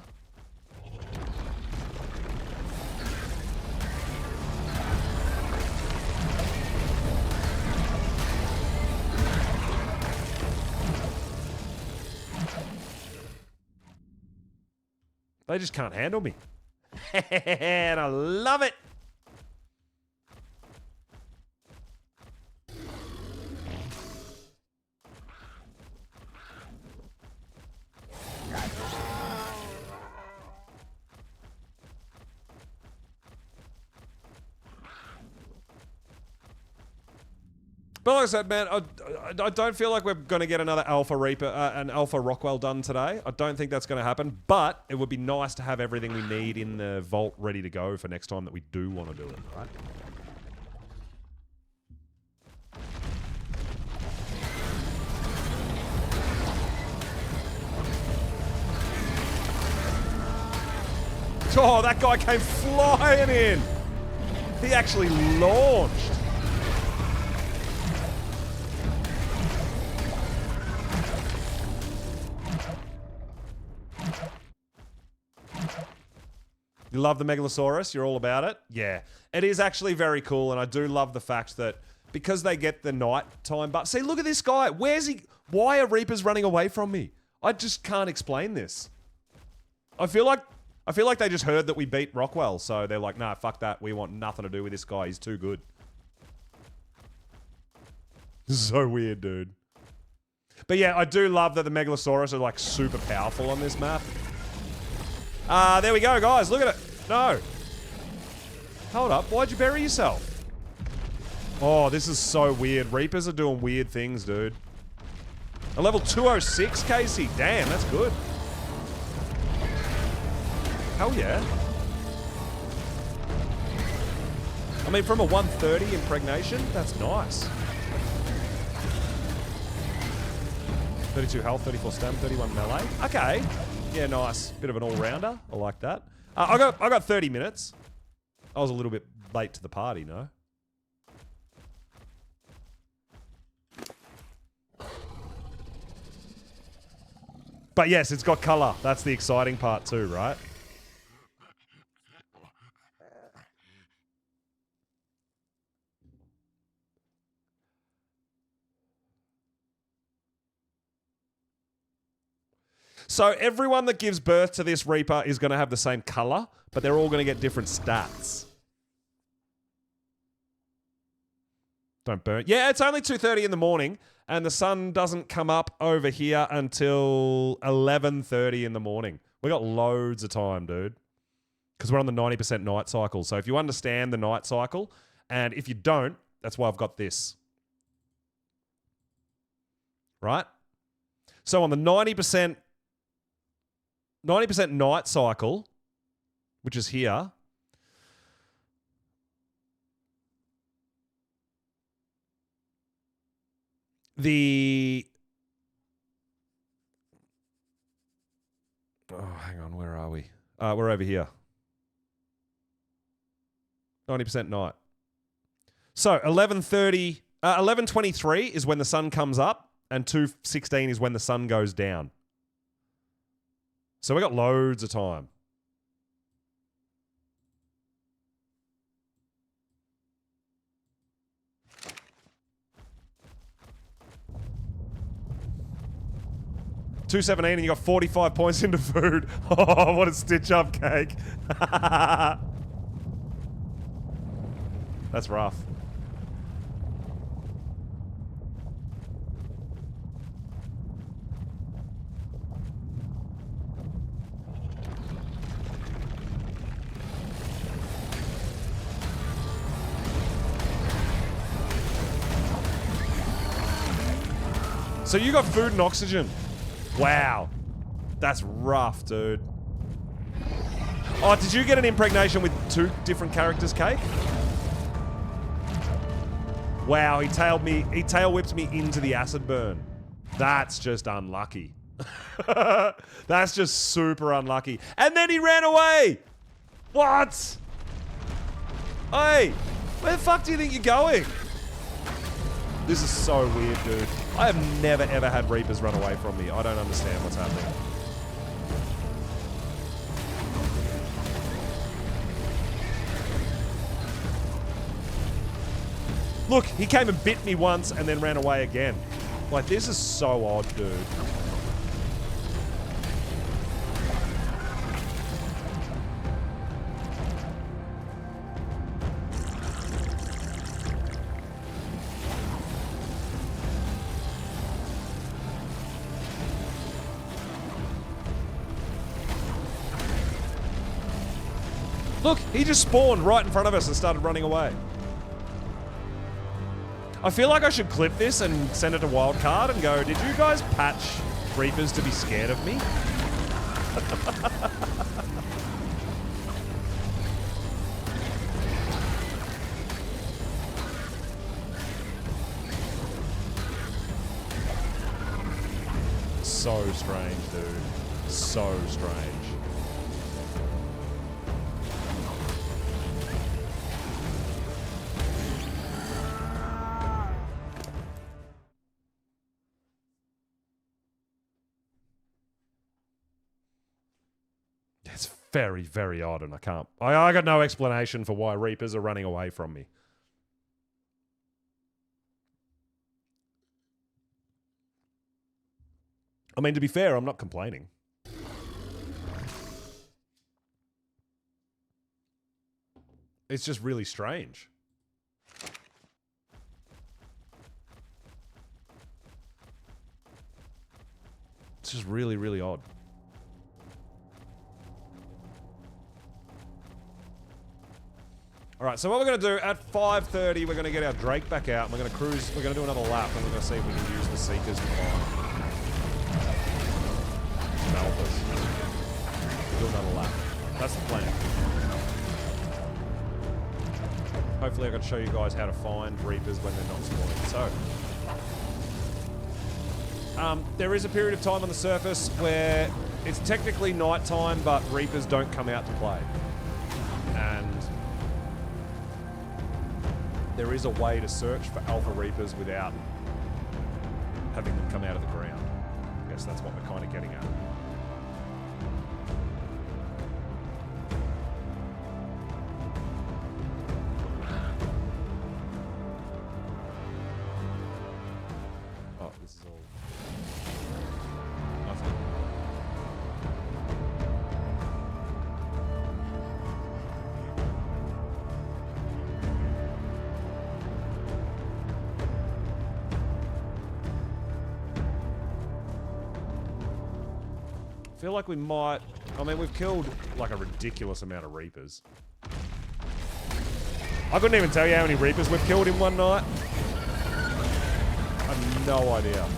They just can't handle me. And I love it. But like I said, man, I don't feel like we're going to get another Alpha Reaper, an Alpha Rockwell done today. I don't think that's going to happen, but it would be nice to have everything we need in the vault ready to go for next time that we do want to do it, right? Oh, that guy came flying in. He actually launched. You love the Megalosaurus? You're all about it? Yeah. It is actually very cool, and I do love the fact that because they get the nighttime... But see, look at this guy. Where's he... Why are Reapers running away from me? I just can't explain this. I feel like they just heard that we beat Rockwell, so they're like, nah, fuck that. We want nothing to do with this guy. He's too good. So weird, dude. But yeah, I do love that the Megalosaurus are like super powerful on this map. There we go, guys. Look at it. No. Hold up. Why'd you bury yourself? Oh, this is so weird. Reapers are doing weird things, dude. A level 206, Casey. Damn, that's good. Hell yeah. I mean, from a 130 impregnation, that's nice. 32 health, 34 stam, 31 melee. Okay. Yeah, nice. Bit of an all-rounder. I like that. I got 30 minutes. I was a little bit late to the party, no? But yes, it's got color. That's the exciting part too, right? So everyone that gives birth to this Reaper is going to have the same color, but they're all going to get different stats. Don't burn. Yeah, it's only 2:30 in the morning, and the sun doesn't come up over here until 11:30 in the morning. We got loads of time, dude, because we're on the 90% night cycle. So if you understand the night cycle, and if you don't, that's why I've got this. Right? So on the 90% night cycle, which is here, hang on, where are we? We're over here. 90% night. So 11:23 is when the sun comes up, and 2:16 is when the sun goes down. So we got loads of time. $2.17 and you got 45 points into food. Oh, what a stitch up cake. That's rough. So you got food and oxygen. Wow. That's rough, dude. Oh, did you get an impregnation with 2 different characters, Cake? Wow, he tail whipped me into the acid burn. That's just unlucky. That's just super unlucky. And then he ran away! What? Hey, where the fuck do you think you're going? This is so weird, dude. I have never ever had Reapers run away from me. I don't understand what's happening. Look, he came and bit me once and then ran away again. Like, this is so odd, dude. Look, he just spawned right in front of us and started running away. I feel like I should clip this and send it to Wildcard and go, did you guys patch Reapers to be scared of me? So strange, dude. So strange. It's very, very odd, and I can't... I got no explanation for why Reapers are running away from me. I mean, to be fair, I'm not complaining. It's just really strange. It's just really, really odd. All right, so what we're going to do, at 5:30, we're going to get our Drake back out, and we're going to cruise, we're going to do another lap, and we're going to see if we can use the Seekers to find Malphas. Do another lap. That's the plan. Hopefully I can show you guys how to find Reapers when they're not spawning. So, there is a period of time on the surface where it's technically night time, but Reapers don't come out to play. And there is a way to search for Alpha Reapers without having them come out of the ground. I guess that's what we're kind of getting at. Oh, this is all... nothing. I feel like we might... I mean, we've killed, like, a ridiculous amount of Reapers. I couldn't even tell you how many Reapers we've killed in one night. I have no idea.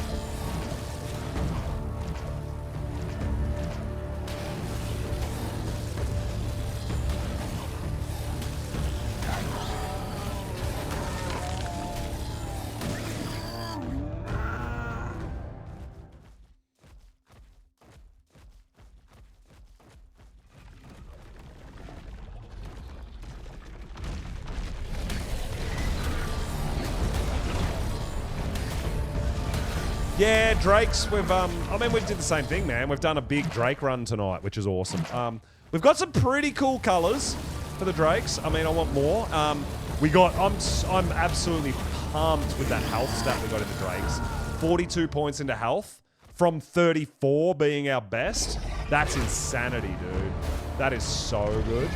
Yeah, Drakes, we've, I mean, we did the same thing, man. We've done a big Drake run tonight, which is awesome. We've got some pretty cool colors for the Drakes. I mean, I want more. I'm absolutely pumped with that health stat we got in the Drakes. 42 points into health from 34 being our best. That's insanity, dude. That is so good.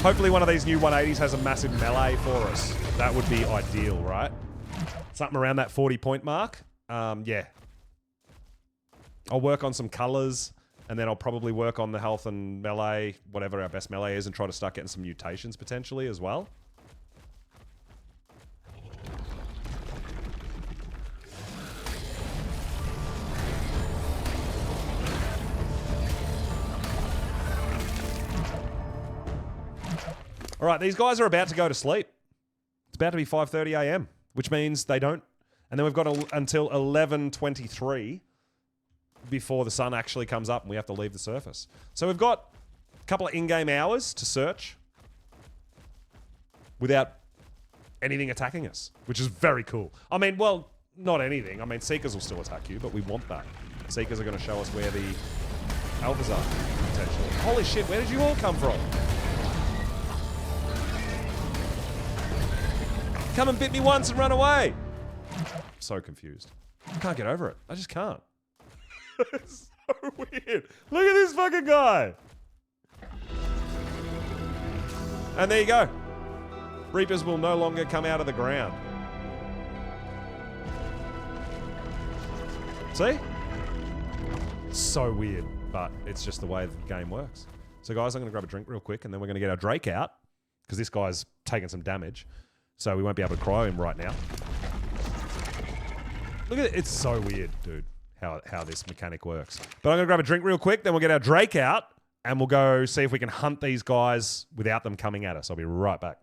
Hopefully one of these new 180s has a massive melee for us. That would be ideal, right? Something around that 40-point mark. Yeah. I'll work on some colors, and then I'll probably work on the health and melee, whatever our best melee is, and try to start getting some mutations potentially as well. All right, these guys are about to go to sleep. It's about to be 5:30 a.m., which means they don't. And then we've got until 11:23 before the sun actually comes up and we have to leave the surface. So we've got a couple of in-game hours to search without anything attacking us, which is very cool. I mean, well, not anything. I mean, Seekers will still attack you, but we want that. Seekers are going to show us where the alphas are, potentially. Holy shit, where did you all come from? Come and bit me once and run away. I'm so confused. I can't get over it. I just can't. It's so weird. Look at this fucking guy. And there you go. Reapers will no longer come out of the ground. See? So weird, but it's just the way the game works. So guys, I'm going to grab a drink real quick and then we're going to get our Drake out because this guy's taking some damage. So we won't be able to cryo him right now. Look at it. It's so weird, dude, how this mechanic works. But I'm going to grab a drink real quick, then we'll get our Drake out and we'll go see if we can hunt these guys without them coming at us. I'll be right back.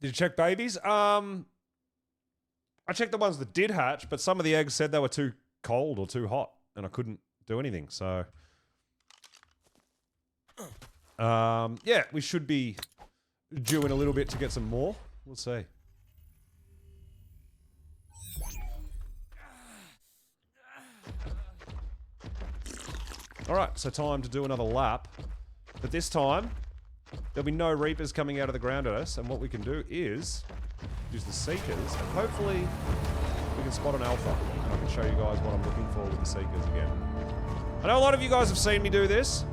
Did you check babies? I checked the ones that did hatch, but some of the eggs said they were too cold or too hot, and I couldn't do anything, so... yeah, we should be due in a little bit to get some more. We'll see. Alright, so time to do another lap. But this time, there'll be no Reapers coming out of the ground at us, and what we can do is use the Seekers, and hopefully we can spot an Alpha. And I can show you guys what I'm looking for with the Seekers again. I know a lot of you guys have seen me do this,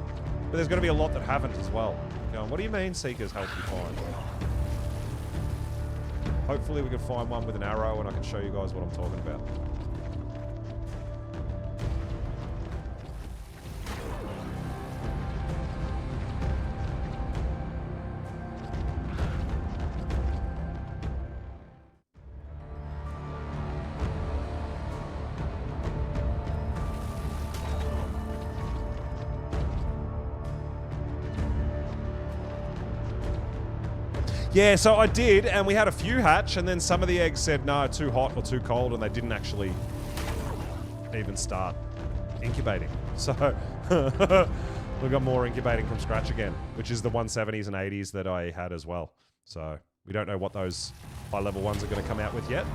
but there's going to be a lot that haven't as well. Going, what do you mean Seekers help you find? Hopefully we can find one with an arrow, and I can show you guys what I'm talking about. Yeah, so I did, and we had a few hatch, and then some of the eggs said, no, too hot or too cold, and they didn't actually even start incubating. So, we got more incubating from scratch again, which is the 170s and 80s that I had as well. So, we don't know what those high-level ones are going to come out with yet.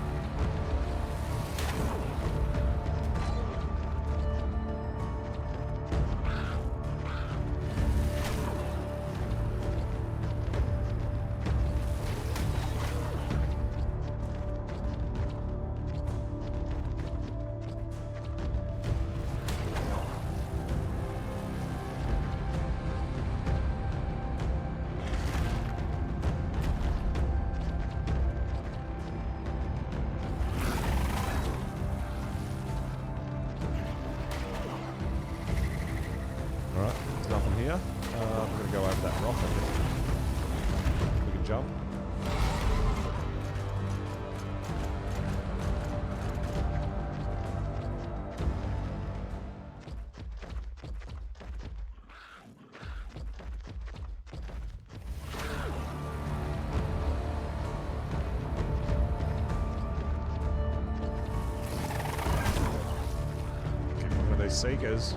Seekers.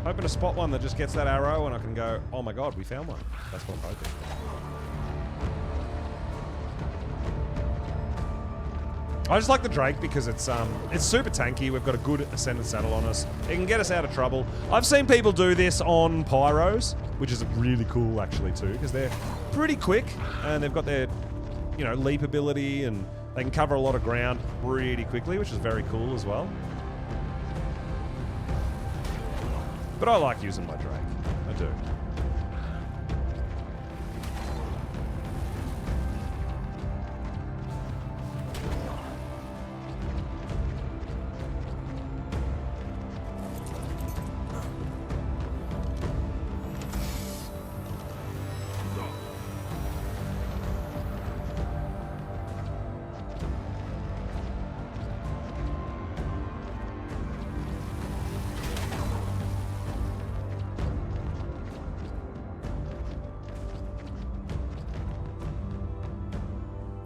Hoping to spot one that just gets that arrow and I can go, oh my god, we found one. That's what I'm hoping. I just like the Drake because it's super tanky. We've got a good ascended saddle on us. It can get us out of trouble. I've seen people do this on Pyros, which is really cool actually too, because they're pretty quick and they've got their, you know, leap ability and they can cover a lot of ground pretty quickly, which is very cool as well. But I like using my Drake. I do.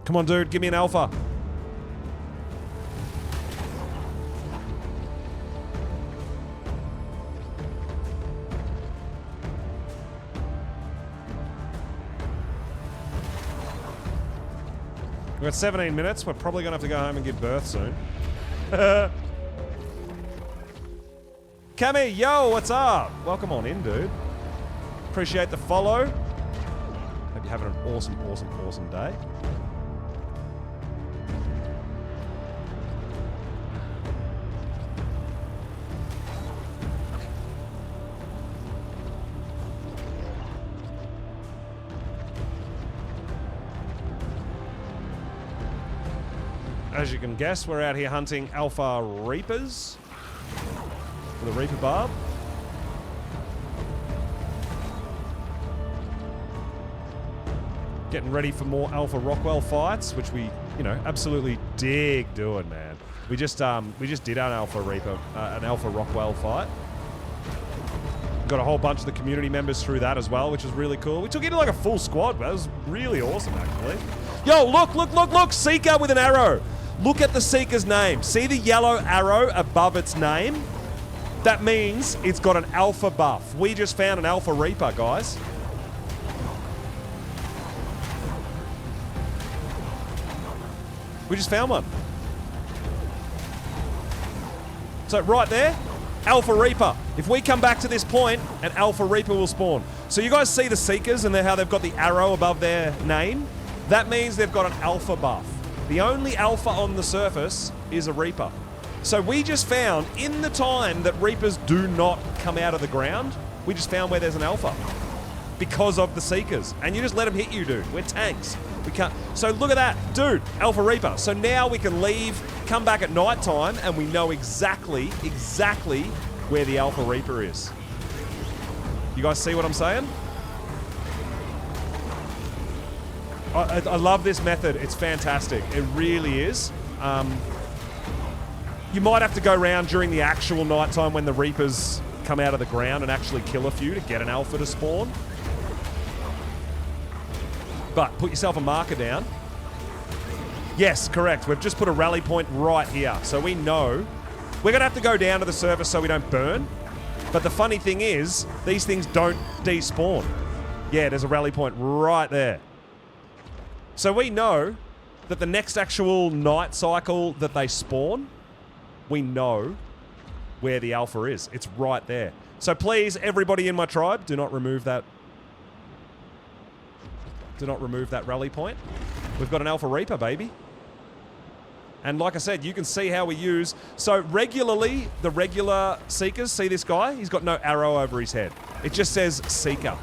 Come on, dude, give me an alpha. We've got 17 minutes. We're probably going to have to go home and give birth soon. Cammy, yo, what's up? Welcome on in, dude. Appreciate the follow. Hope you're having an awesome, awesome, awesome day. As you can guess, we're out here hunting alpha reapers with a reaper barb. Getting ready for more alpha Rockwell fights, which we, you know, absolutely dig doing, man. We just did an alpha reaper, an alpha Rockwell fight. Got a whole bunch of the community members through that as well, which was really cool. We took in like a full squad, but that was really awesome, actually. Yo, look, look, look, look! Seeker with an arrow. Look at the Seeker's name. See the yellow arrow above its name? That means it's got an alpha buff. We just found an alpha reaper, guys. We just found one. So right there, alpha reaper. If we come back to this point, an alpha reaper will spawn. So you guys see the Seekers and how they've got the arrow above their name? That means they've got an alpha buff. The only alpha on the surface is a reaper. So we just found, in the time that reapers do not come out of the ground, we just found where there's an alpha. Because of the Seekers. And you just let them hit you, dude. We're tanks. We can't. So look at that. Dude, alpha reaper. So now we can leave, come back at night time, and we know exactly where the alpha reaper is. You guys see what I'm saying? I love this method. It's fantastic. It really is. You might have to go around during the actual nighttime when the Reapers come out of the ground and actually kill a few to get an alpha to spawn. But put yourself a marker down. Yes, correct. We've just put a rally point right here. So we know we're going to have to go down to the surface so we don't burn. But the funny thing is, these things don't despawn. Yeah, there's a rally point right there. So we know that the next actual night cycle that they spawn, we know where the alpha is. It's right there. So please, everybody in my tribe, do not remove that. Do not remove that rally point. We've got an alpha reaper, baby. And like I said, you can see how we use... So regularly, the regular Seekers, see this guy? He's got no arrow over his head. It just says Seeker.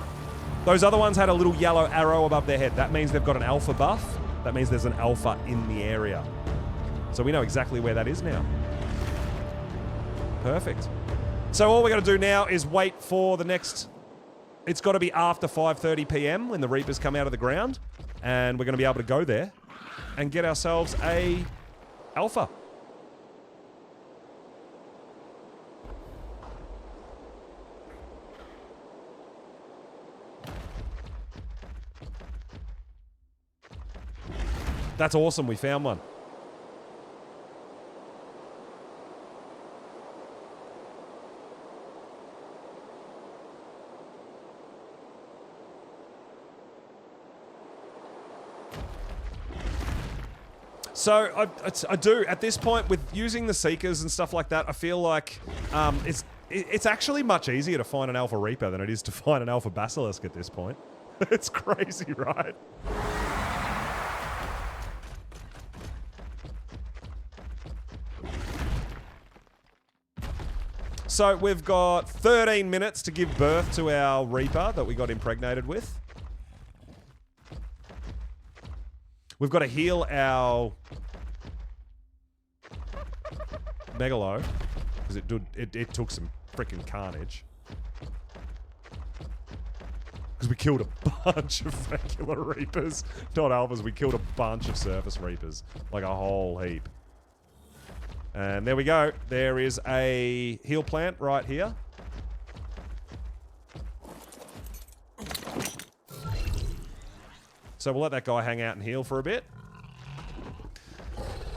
Those other ones had a little yellow arrow above their head. That means they've got an alpha buff. That means there's an alpha in the area. So we know exactly where that is now. Perfect. So all we're going to do now is wait for the next... It's got to be after 5:30 p.m. when the Reapers come out of the ground. And we're going to be able to go there and get ourselves a alpha. That's awesome. We found one. So I do, at this point, with using the Seekers and stuff like that, I feel like it's actually much easier to find an Alpha Reaper than it is to find an Alpha Basilisk at this point. It's crazy, right? So we've got 13 minutes to give birth to our Reaper that we got impregnated with. We've got to heal our Megalo because it took some freaking carnage. Because we killed a bunch of regular Reapers, not Alphas. We killed a bunch of Surface Reapers, like a whole heap. And there we go. There is a heal plant right here. So we'll let that guy hang out and heal for a bit.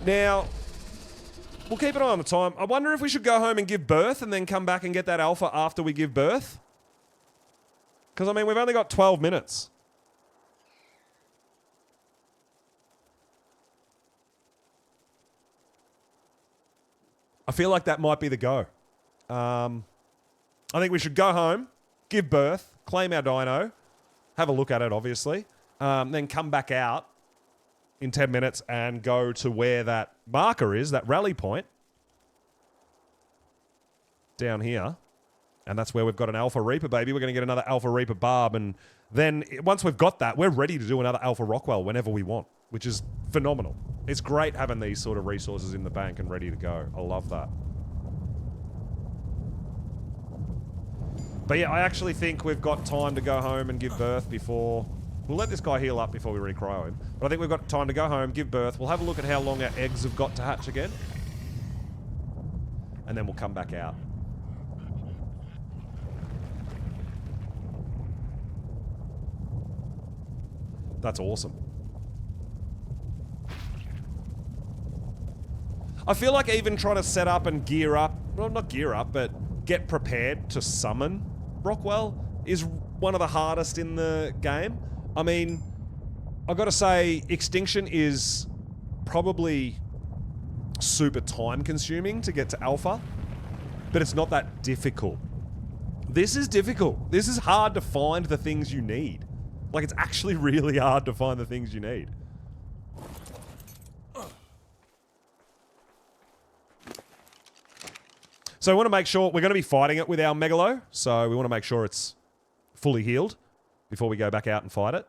Now, we'll keep an eye on the time. I wonder if we should go home and give birth and then come back and get that alpha after we give birth. Because, I mean, we've only got 12 minutes. I feel like that might be the go. I think we should go home, give birth, claim our dino, have a look at it, obviously, then come back out in 10 minutes and go to where that marker is, that rally point, down here. And that's where we've got an Alpha Reaper, baby. We're going to get another Alpha Reaper Barb. And then once we've got that, we're ready to do another Alpha Rockwell whenever we want, which is phenomenal. It's great having these sort of resources in the bank and ready to go. I love that. But yeah, I actually think we've got time to go home and give birth before... We'll let this guy heal up before we re-cryo him. But I think we've got time to go home, give birth. We'll have a look at how long our eggs have got to hatch again. And then we'll come back out. That's awesome. I feel like even trying to set up and gear up, well, not gear up, but get prepared to summon Rockwell is one of the hardest in the game. I mean, I've got to say, Extinction is probably super time consuming to get to Alpha, but it's not that difficult. This is difficult. This is hard to find the things you need. Like, it's actually really hard to find the things you need. So we want to make sure, we're going to be fighting it with our Megalo, so we want to make sure it's fully healed before we go back out and fight it.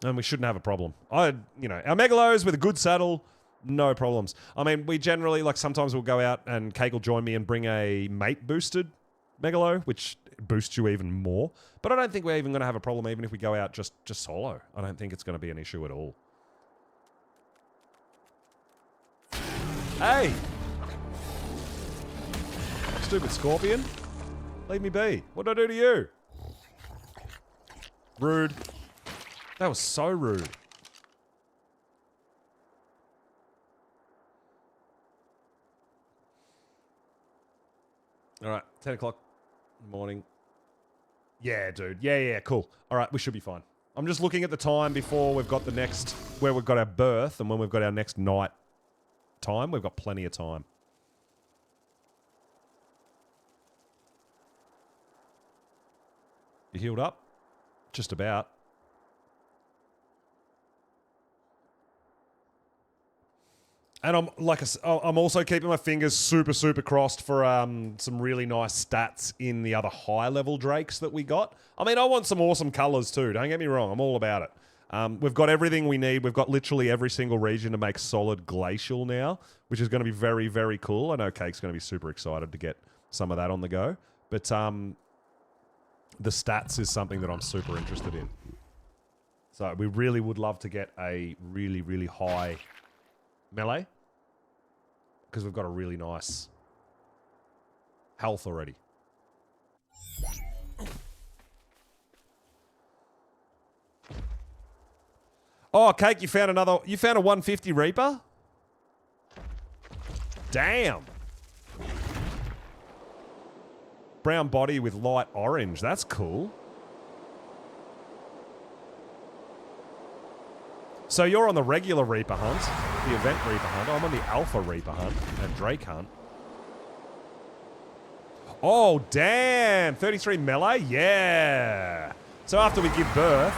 And we shouldn't have a problem. You know, our Megalos with a good saddle, no problems. I mean, we generally, like, sometimes we'll go out and Cake will join me and bring a mate-boosted Megalo, which boosts you even more. But I don't think we're even going to have a problem even if we go out just solo. I don't think it's going to be an issue at all. Hey! Stupid scorpion. Leave me be. What did I do to you? Rude. That was so rude. Alright, 10 o'clock in the morning. Yeah, dude. Yeah, cool. Alright, we should be fine. I'm just looking at the time before we've got the next... where we've got our birth and when we've got our next night time. We've got plenty of time. You healed up? Just about. And I'm also keeping my fingers super crossed for some really nice stats in the other high level drakes that we got. I mean, I want some awesome colors too. Don't get me wrong. I'm all about it. We've got everything we need. We've got literally every single region to make solid glacial now, which is going to be very, very cool. I know Cake's going to be super excited to get some of that on the go. But the stats is something that I'm super interested in. So we really would love to get a really, really high melee. Because we've got a really nice health already. Oh, Cake, you found a 150 Reaper? Damn. Brown body with light orange. That's cool. So you're on the regular Reaper hunt, the event Reaper hunt. I'm on the Alpha Reaper hunt and Drake hunt. Oh, damn. 33 melee? Yeah. So after we give birth,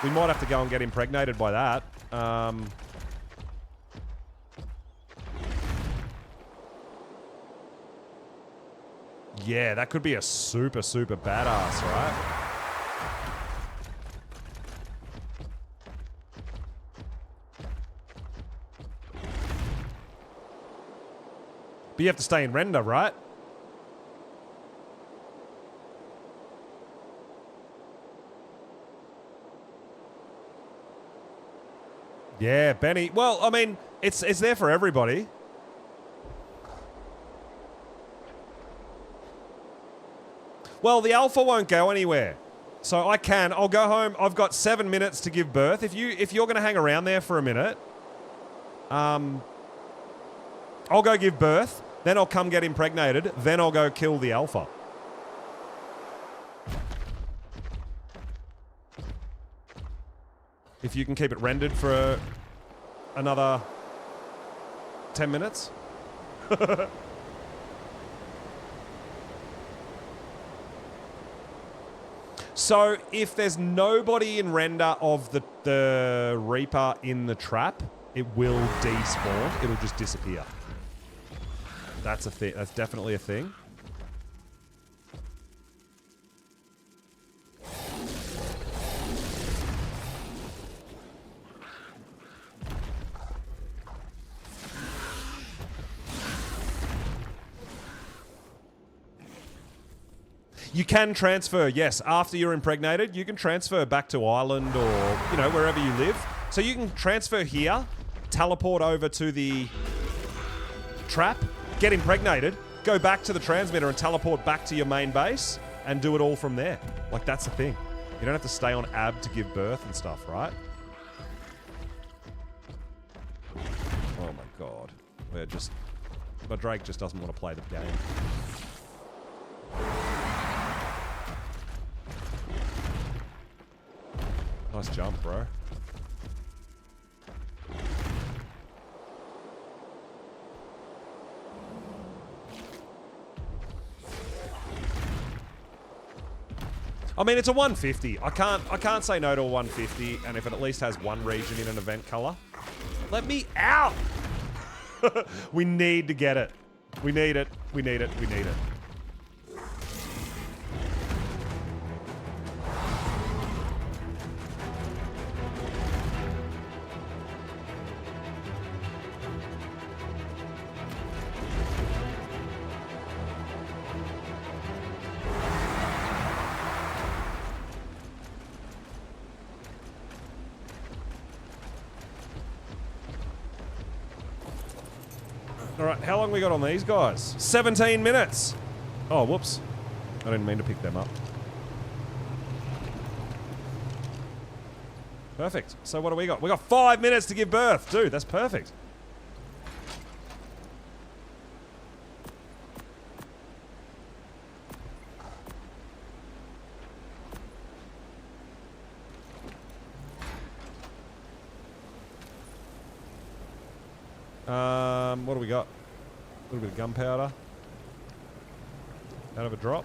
we might have to go and get impregnated by that. Yeah, that could be a super, super badass, right? But you have to stay in render, right? Yeah, Benny. Well, I mean, it's there for everybody. Well, the alpha won't go anywhere. So I'll go home. I've got 7 minutes to give birth. If you're going to hang around there for a minute, I'll go give birth, then I'll come get impregnated, then I'll go kill the alpha. If you can keep it rendered for another 10 minutes. So if there's nobody in render of the Reaper in the trap, it will despawn. It'll just disappear. That's a thing. That's definitely a thing. You can transfer, yes. After you're impregnated, you can transfer back to Ireland or, you know, wherever you live. So you can transfer here, teleport over to the trap, get impregnated, go back to the transmitter and teleport back to your main base and do it all from there. Like, that's the thing. You don't have to stay on AB to give birth and stuff, right? Oh my god. My Drake just doesn't want to play the game. Nice jump, bro. I mean, it's a 150. I can't say no to a 150, and if it at least has one region in an event color. Let me out! We need to get it. We need it. We need it. We need it. Alright, how long we got on these guys? 17 minutes! Oh, whoops. I didn't mean to pick them up. Perfect. So what do we got? We got 5 minutes to give birth. Dude, that's perfect. What do we got? A little bit of gunpowder. Out of a drop.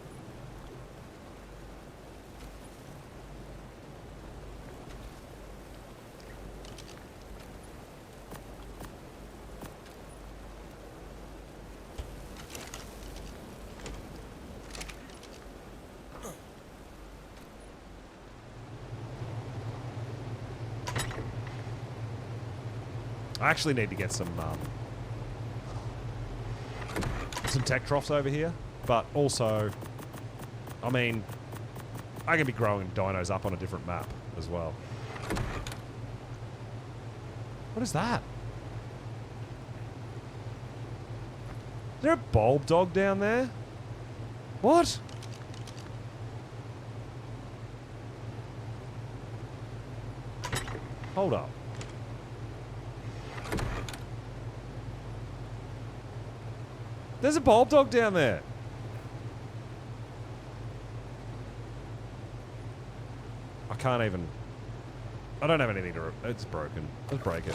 I actually need to get some tech troughs over here, but also, I mean, I can be growing dinos up on a different map as well. What is that? Is there a bulb dog down there? What? Hold up. There's a bulb dog down there. I I don't have anything to... It's broken. Let's break it.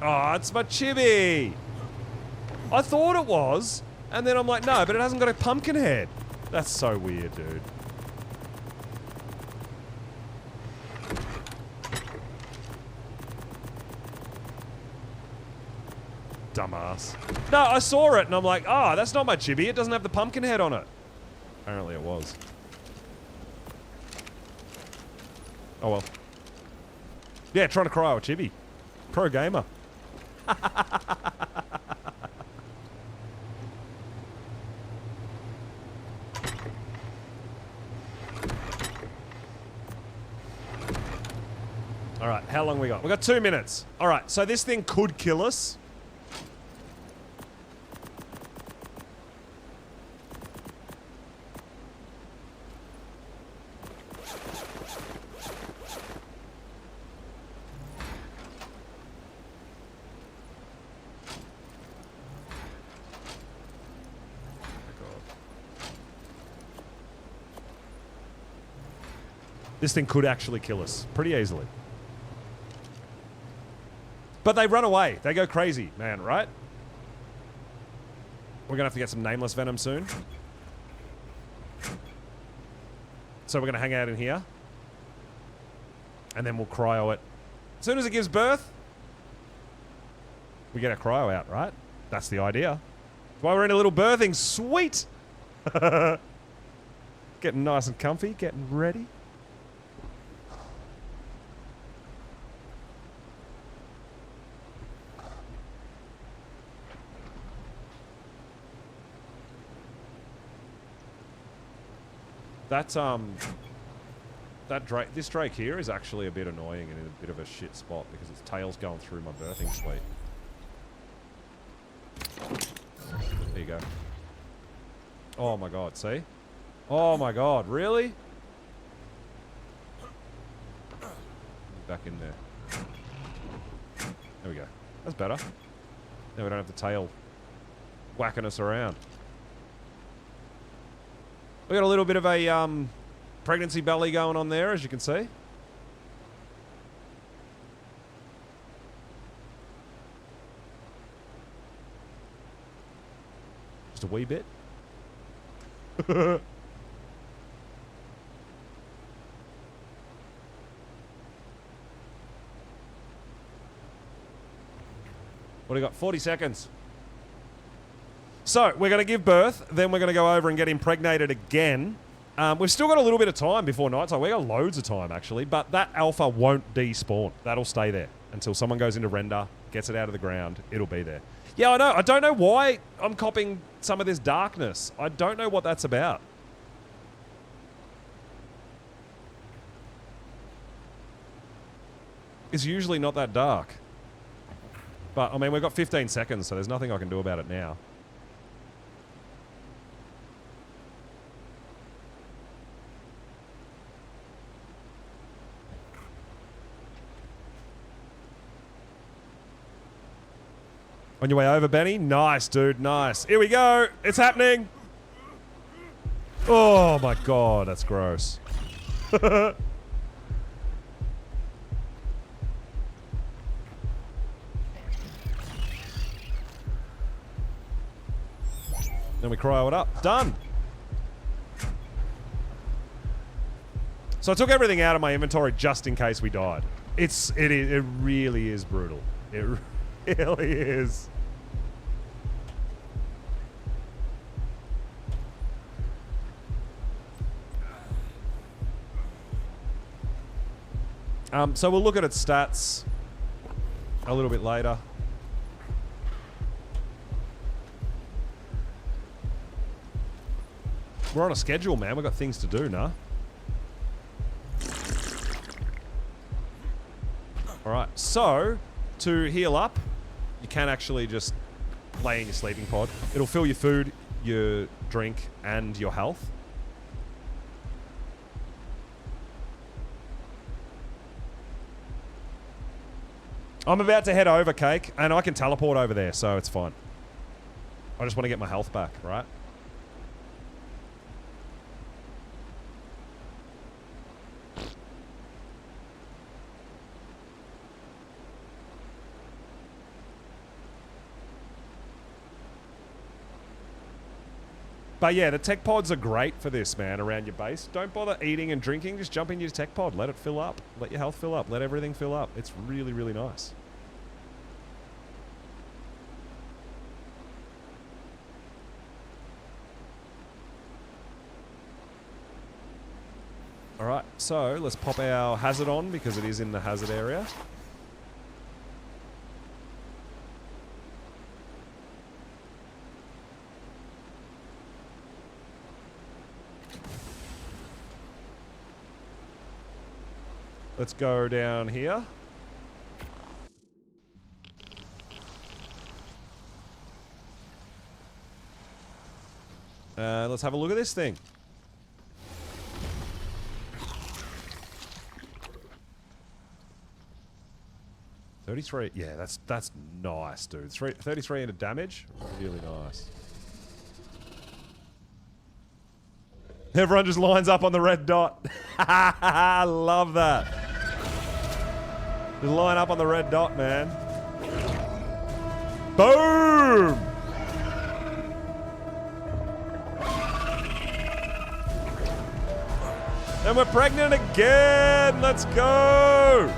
Oh, it's my chibi! I thought it was, and then I'm like, no, but it hasn't got a pumpkin head. That's so weird, dude. Dumbass. No, I saw it, and I'm like, oh, that's not my chibi. It doesn't have the pumpkin head on it. Apparently it was. Oh, well. Yeah, trying to cryo a chibi. Pro gamer. Alright, how long we got? We got 2 minutes. Alright, so this thing could kill us. This thing could actually kill us pretty easily. But they run away. They go crazy, man, right? We're going to have to get some nameless venom soon. So we're going to hang out in here. And then we'll cryo it. As soon as it gives birth, we get a cryo out, right? That's the idea. That's why we're in a little birthing. Sweet! Getting nice and comfy, getting ready. That's, this drake here is actually a bit annoying and in a bit of a shit spot because its tail's going through my birthing suite. There you go. Oh my god, see? Oh my god, really? Back in there. There we go. That's better. Now we don't have the tail whacking us around. We got a little bit of a pregnancy belly going on there, as you can see. Just a wee bit. What do we got? 40 seconds. So, we're going to give birth, then we're going to go over and get impregnated again. We've still got a little bit of time before nighttime. We've got loads of time, actually, but that alpha won't despawn. That'll stay there until someone goes into render, gets it out of the ground. It'll be there. Yeah, I know. I don't know why I'm copping some of this darkness. I don't know what that's about. It's usually not that dark. But, I mean, we've got 15 seconds, so there's nothing I can do about it now. On your way over, Benny? Nice, dude. Nice. Here we go. It's happening. Oh, my God. That's gross. Then we cryo it up. Done. So I took everything out of my inventory just in case we died. It really is brutal. It really is. So we'll look at its stats a little bit later. We're on a schedule, man. We've got things to do, nah? Alright, so to heal up, you can actually just lay in your sleeping pod. It'll fill your food, your drink, and your health. I'm about to head over, Cake, and I can teleport over there, so it's fine. I just want to get my health back, right? But yeah, the tech pods are great for this, man, around your base. Don't bother eating and drinking. Just jump in your tech pod. Let it fill up. Let your health fill up. Let everything fill up. It's really, really nice. All right, so let's pop our hazard on because it is in the hazard area. Let's go down here. Let's have a look at this thing. $33. Yeah, that's nice, dude. 33 into damage. Really nice. Everyone just lines up on the red dot. I love that. Just line up on the red dot, man. Boom! And we're pregnant again. Let's go.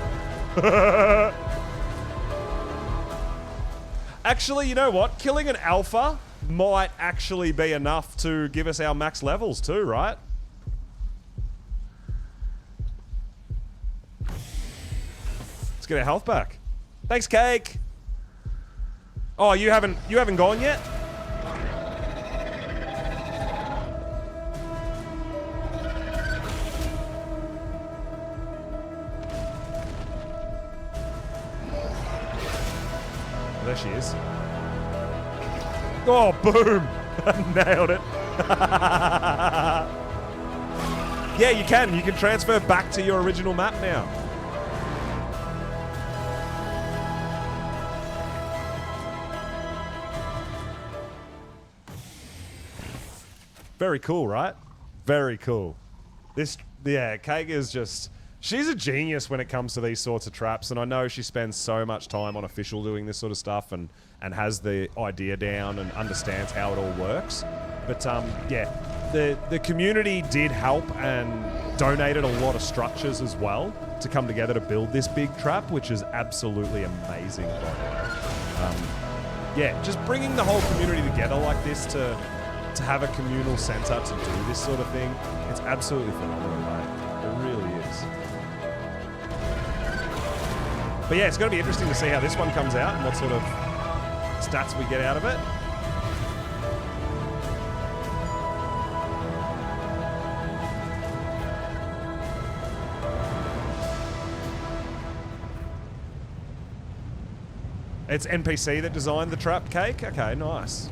Actually, you know what? Killing an alpha might actually be enough to give us our max levels too, right? Let's get our health back. Thanks, Cake. Oh, you haven't gone yet? There she is. Oh, boom! Nailed it. Yeah, you can. You can transfer back to your original map now. Very cool, right? Very cool. Yeah, Cake is just... She's a genius when it comes to these sorts of traps, and I know she spends so much time on official doing this sort of stuff and has the idea down and understands how it all works. But yeah, the community did help and donated a lot of structures as well to come together to build this big trap, which is absolutely amazing, by the way. Yeah, just bringing the whole community together like this to have a communal center to do this sort of thing, it's absolutely phenomenal, mate. It really is. But yeah, it's going to be interesting to see how this one comes out and what sort of stats we get out of it. It's NPC that designed the trap, Cake? Okay, nice.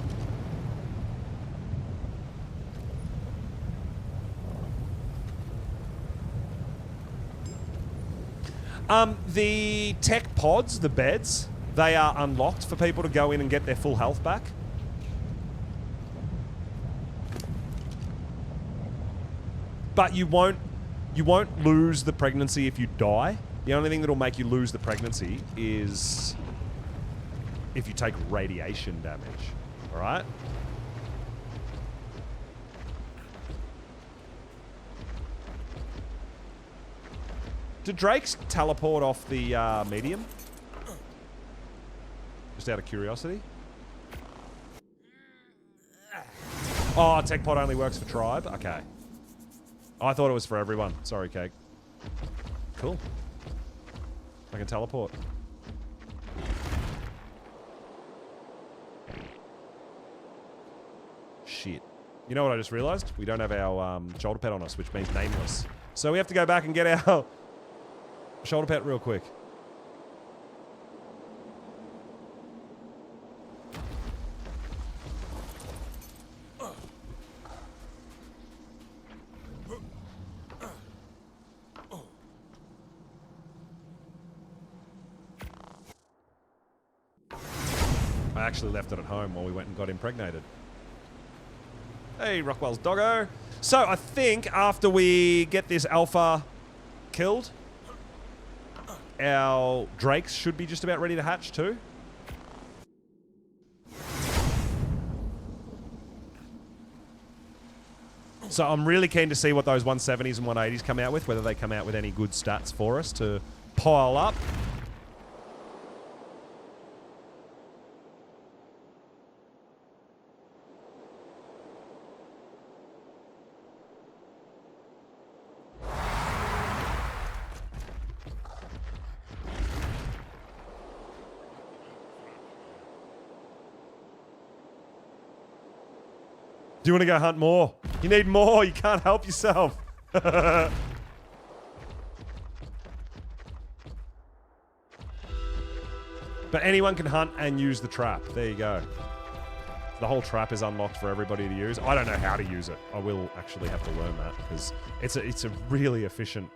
The tech pods, the beds, they are unlocked for people to go in and get their full health back. But you won't lose the pregnancy if you die. The only thing that'll make you lose the pregnancy is if you take radiation damage. All right? Do drakes teleport off the medium? Just out of curiosity. Oh, tech pod only works for tribe? Okay. I thought it was for everyone. Sorry, Cake. Cool. I can teleport. Shit. You know what I just realized? We don't have our shoulder pad on us, which means nameless. So we have to go back and get our shoulder pad real quick. I actually left it at home while we went and got impregnated. Hey, Rockwell's doggo. So I think after we get this alpha killed, our drakes should be just about ready to hatch too. So I'm really keen to see what those 170s and 180s come out with, whether they come out with any good stats for us to pile up. Do you want to go hunt more? You need more. You can't help yourself. But anyone can hunt and use the trap. There you go. The whole trap is unlocked for everybody to use. I don't know how to use it. I will actually have to learn that because it's a really efficient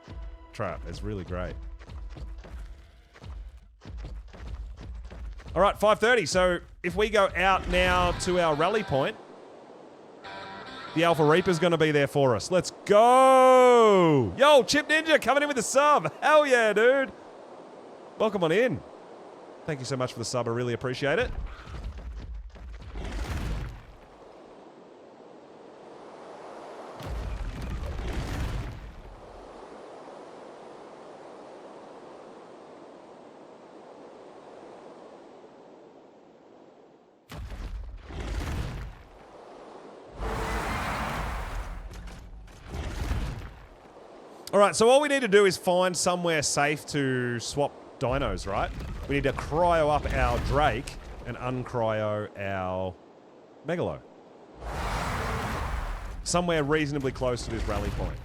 trap. It's really great. All right, 5:30. So if we go out now to our rally point, the Alpha Reaper's going to be there for us. Let's go! Yo, Chip Ninja coming in with a sub. Hell yeah, dude. Welcome on in. Thank you so much for the sub. I really appreciate it. All right, so all we need to do is find somewhere safe to swap dinos, right? We need to cryo up our Drake and uncryo our Megalo. Somewhere reasonably close to this rally point.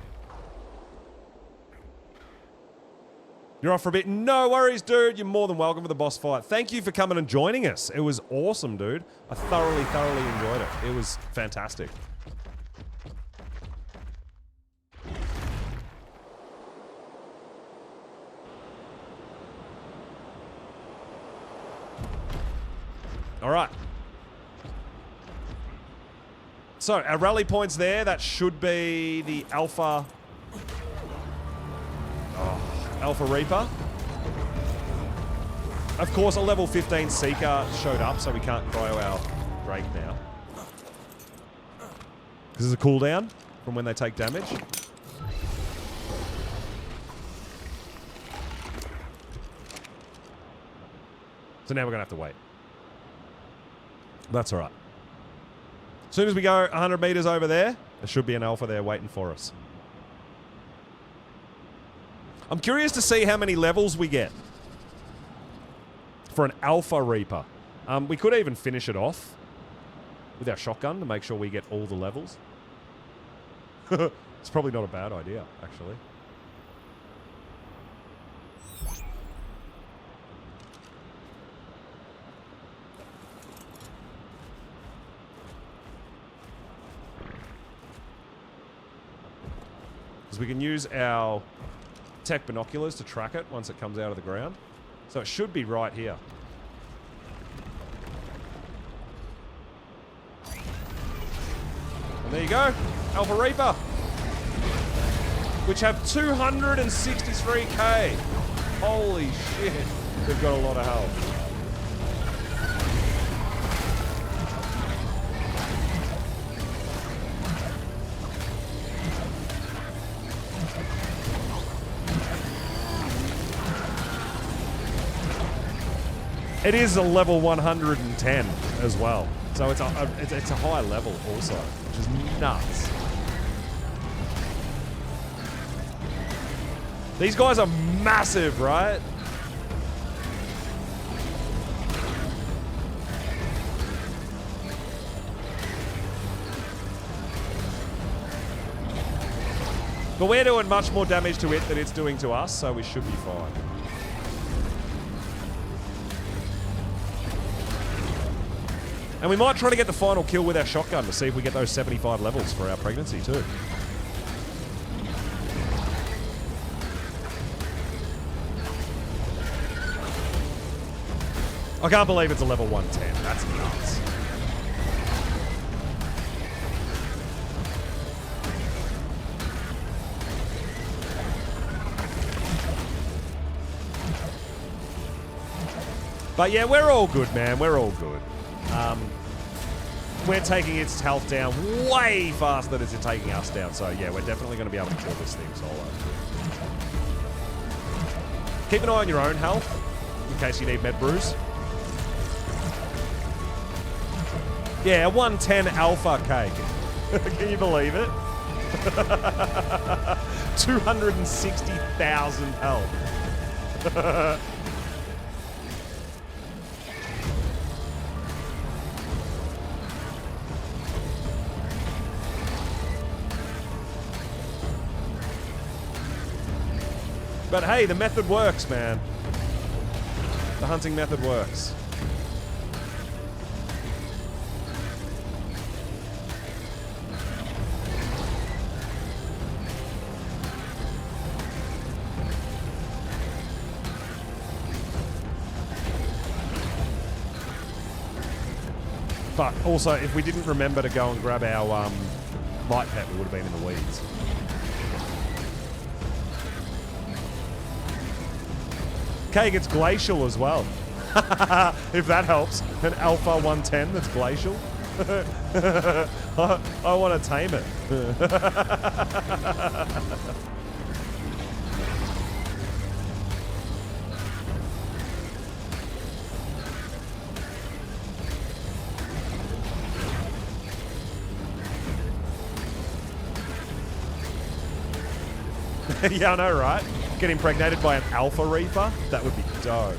You're off for a bit? No worries, dude. You're more than welcome for the boss fight. Thank you for coming and joining us. It was awesome, dude. I thoroughly enjoyed it. It was fantastic. All right. So, our rally point's there. That should be the Alpha... Alpha Reaper. Of course, a level 15 Seeker showed up, so we can't cryo our Drake now. Because there's a cooldown from when they take damage. So now we're going to have to wait. That's all right. As soon as we go 100 meters over there, there should be an Alpha there waiting for us. I'm curious to see how many levels we get for an Alpha Reaper. We could even finish it off with our shotgun to make sure we get all the levels. It's probably not a bad idea, actually. We can use our tech binoculars to track it once it comes out of the ground. So it should be right here. And there you go, Alpha Reaper, which have 263k. Holy shit, they've got a lot of health. It is a level 110 as well, so it's a high level also, which is nuts. These guys are massive, right? But we're doing much more damage to it than it's doing to us, so we should be fine. And we might try to get the final kill with our shotgun to see if we get those 75 levels for our pregnancy too. I can't believe it's a level 110. That's nuts. But yeah, we're all good, man. We're all good. we're taking its health down way faster than it's taking us down. So yeah, we're definitely going to be able to kill this thing solo. Keep an eye on your own health in case you need med brews. Yeah, 110 alpha cake. Can you believe it? 260,000 health. But hey, the method works, man. The hunting method works. But also, if we didn't remember to go and grab our light pet, we would have been in the weeds. Okay, it's glacial as well. If that helps. An Alpha 110 that's glacial. I want to tame it. Yeah, I know, right? Get impregnated by an alpha reaper? That would be dope.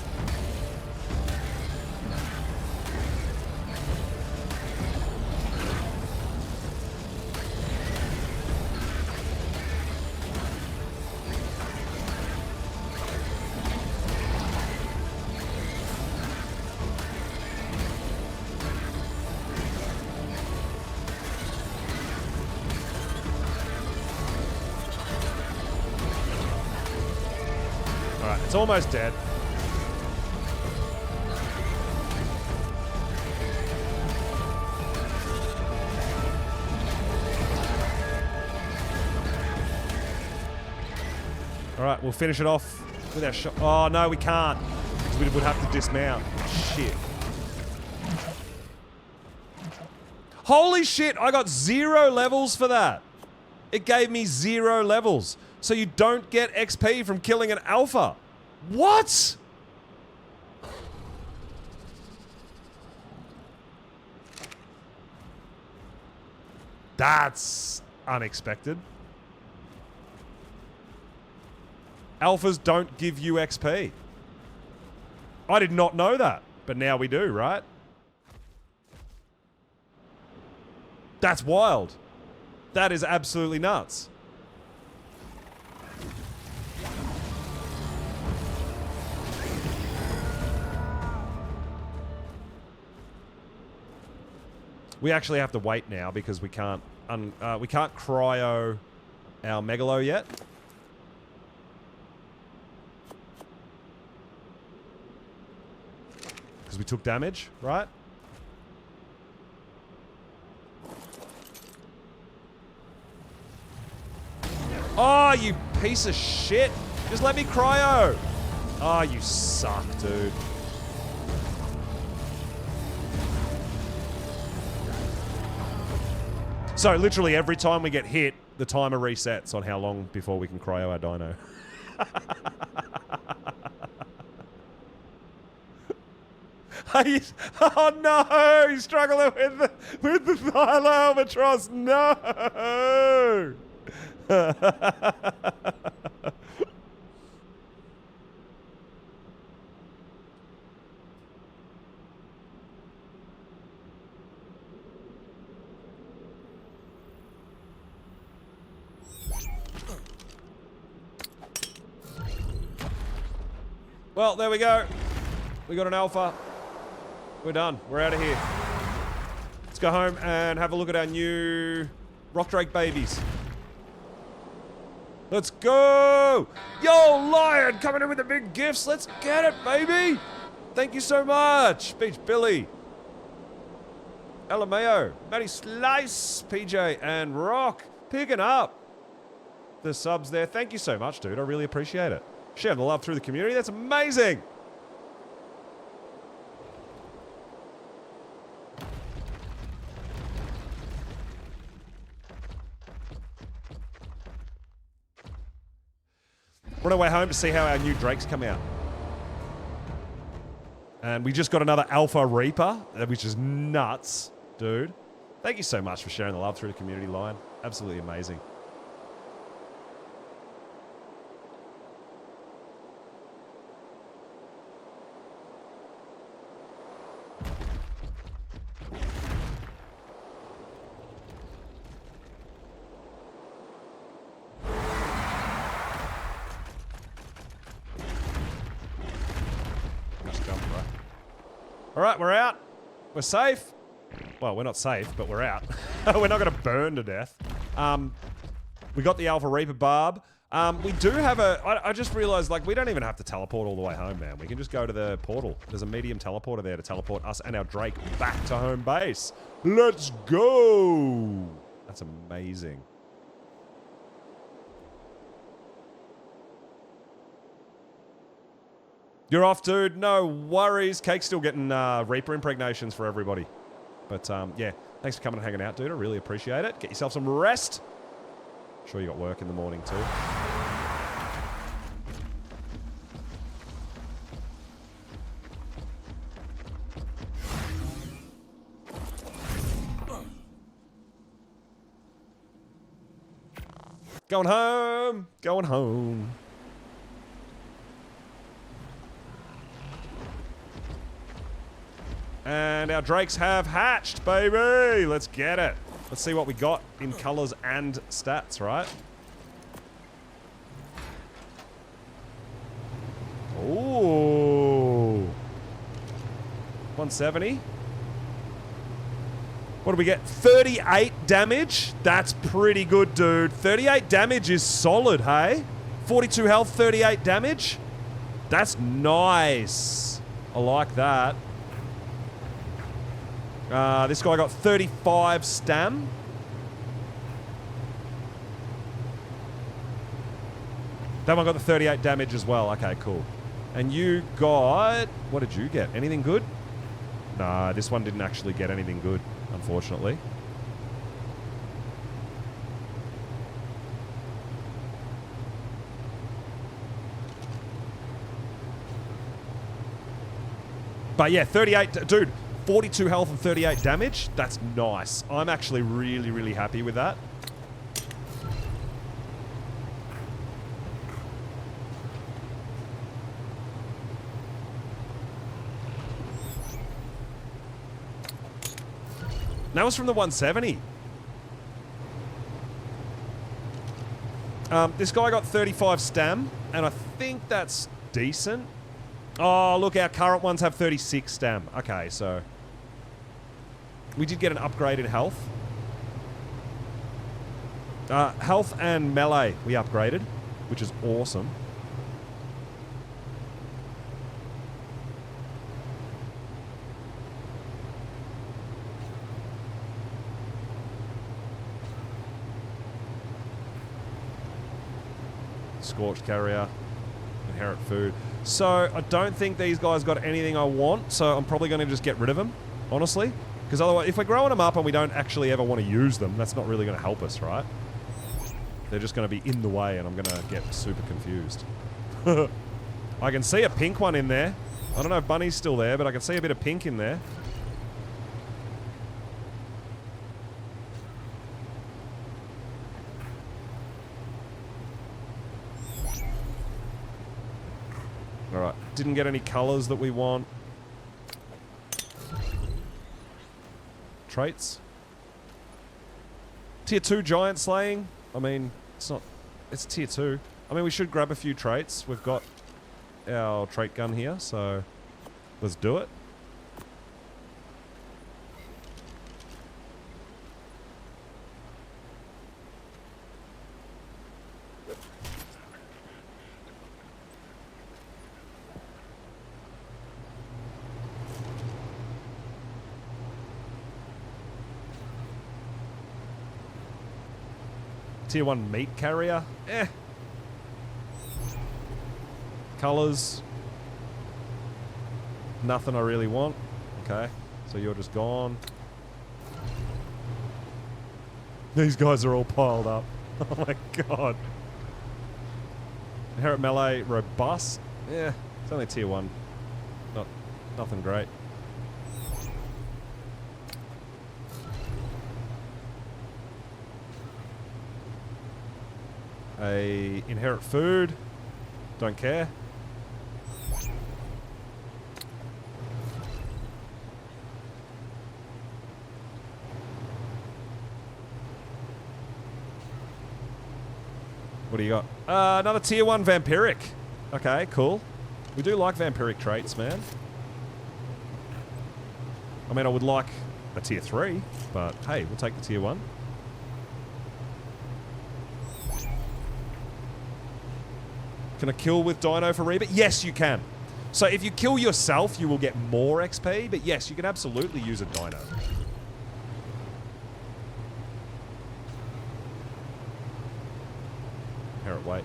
It's almost dead. All right, we'll finish it off with our shot. Oh, no, we can't. Because we would have to dismount. Shit. Holy shit, I got 0 levels for that. It gave me 0 levels. So you don't get XP from killing an alpha. What? That's unexpected. Alphas don't give you XP. I did not know that, but now we do, right? That's wild. That is absolutely nuts. We actually have to wait now because we can't cryo our Megalo yet. Because we took damage, right? Oh, you piece of shit. Just let me cryo. Oh, you suck, dude. So literally every time we get hit, the timer resets on how long before we can cryo our dino. Oh no! He's struggling with the Thylo-albatross. No! Well, there we go. We got an alpha. We're done. We're out of here. Let's go home and have a look at our new rock drake babies. Let's go! Yo, Lion, coming in with the big gifts. Let's get it, baby! Thank you so much. Beach Billy. LMAO. Matty Slice. PJ and Rock. Picking up the subs there. Thank you so much, dude. I really appreciate it. Sharing the love through the community. That's amazing. We're on our way home to see how our new Drakes come out. And we just got another Alpha Reaper, which is nuts, dude. Thank you so much for sharing the love through the community line. Absolutely amazing. All right, we're out. We're safe. Well, we're not safe, but we're out. We're not going to burn to death. We got the Alpha Reaper Barb. We do have a... I just realized, like, we don't even have to teleport all the way home, man. We can just go to the portal. There's a medium teleporter there to teleport us and our Drake back to home base. Let's go! That's amazing. You're off, dude. No worries. Cake's still getting Reaper impregnations for everybody. But, yeah, thanks for coming and hanging out, dude. I really appreciate it. Get yourself some rest. I'm sure you got work in the morning, too. Going home. Going home. And our Drakes have hatched, baby! Let's get it. Let's see what we got in colors and stats, right? Ooh. 170. What do we get? 38 damage? That's pretty good, dude. 38 damage is solid, hey? 42 health, 38 damage? That's nice. I like that. This guy got 35 stam. That one got the 38 damage as well. Okay, cool. And you got... What did you get? Anything good? Nah, this one didn't actually get anything good, unfortunately. But yeah, 38... Dude, 42 health and 38 damage. That's nice. I'm actually really, really happy with that. That was from the 170. This guy got 35 stam, and I think that's decent. Oh, look, our current ones have 36 stam. Okay, so... We did get an upgrade in health. Health and melee we upgraded, which is awesome. Scorched carrier, inherit food. So I don't think these guys got anything I want, so I'm probably going to just get rid of them, honestly. Because otherwise, if we're growing them up and we don't actually ever want to use them, that's not really going to help us, right? They're just going to be in the way and I'm going to get super confused. I can see a pink one in there. I don't know if Bunny's still there, but I can see a bit of pink in there. Alright, didn't get any colors that we want. Traits. Tier 2 giant slaying. I mean, it's not... It's tier 2. I mean, we should grab a few traits. We've got our trait gun here, so... Let's do it. Tier 1 meat carrier. Eh. Colors. Nothing I really want. Okay. So you're just gone. These guys are all piled up. Oh my god. Inherit melee, robust. Yeah, it's only tier 1. Nothing great. Inherit food. Don't care. What do you got? Another tier 1 vampiric. Okay, cool. We do like vampiric traits, man. I mean, I would like a tier 3, but hey, we'll take the tier 1. Can I kill with Dino for Reaper? Yes, you can. So if you kill yourself, you will get more XP, but yes, you can absolutely use a Dino. Inherit weight.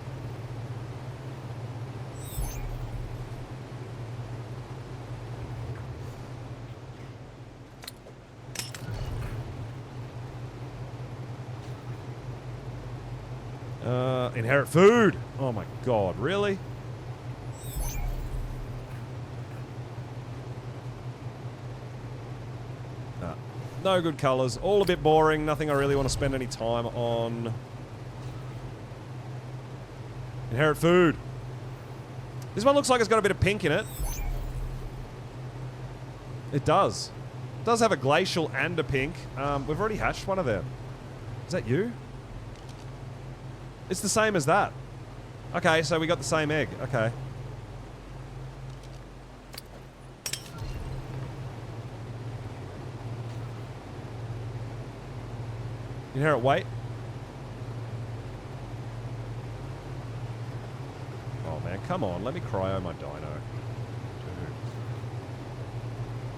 Inherit food. Oh my god, really? Nah. No good colors. All a bit boring. Nothing I really want to spend any time on. Inherit food. This one looks like it's got a bit of pink in it. It does. It does have a glacial and a pink. We've already hatched one of them. Is that you? It's the same as that. Okay, so we got the same egg. Okay. Inherit weight. Oh man, come on. Let me cryo my dino. Dude.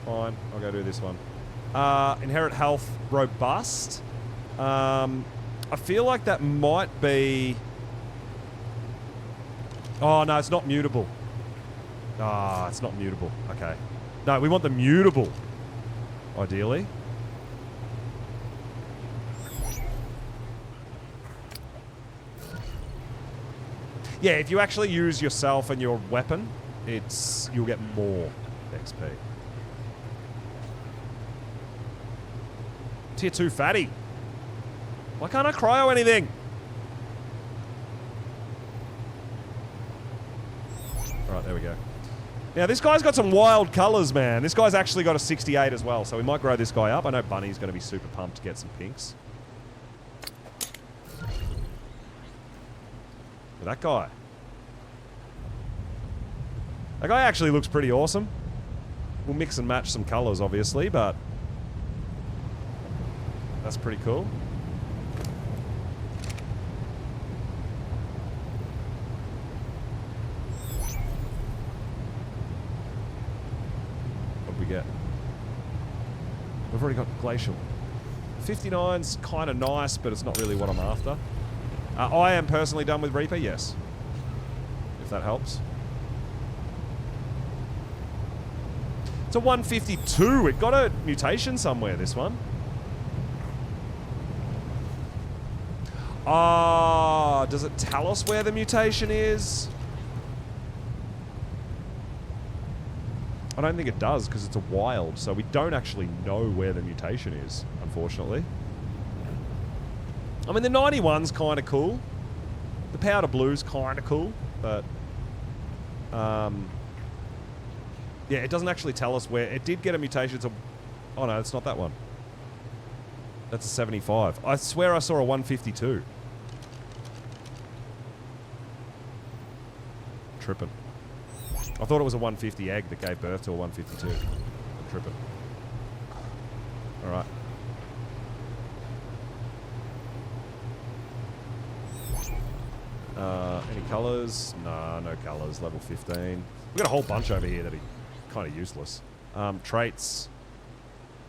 Fine, I'll go do this one. Inherit health, robust. I feel like that might be... Oh, no, it's not mutable. Ah, it's not mutable. Okay. No, we want the mutable, ideally. Yeah, if you actually use yourself and your weapon, you'll get more XP. Tier 2 fatty. Why can't I cryo anything? Alright, there we go. Now, this guy's got some wild colors, man. This guy's actually got a 68 as well, so we might grow this guy up. I know Bunny's going to be super pumped to get some pinks. That guy. That guy actually looks pretty awesome. We'll mix and match some colors, obviously, but that's pretty cool. What did we get? We've already got glacial. 59's kind of nice, but it's not really what I'm after. I am personally done with Reaper, yes. If that helps. It's a 152. It got a mutation somewhere, this one. Ah, does it tell us where the mutation is? I don't think it does, because it's a wild, so we don't actually know where the mutation is, unfortunately. I mean, the 91's kind of cool. The powder blue's kind of cool, but... yeah, it doesn't actually tell us where... It did get a mutation to... Oh, no, it's not that one. That's a 75. I swear I saw a 152. Tripping. I thought it was a 150 egg that gave birth to a 152. I'm tripping. Alright. Any colours? Nah, no colours. Level 15. We've got a whole bunch over here that are kind of useless. Traits.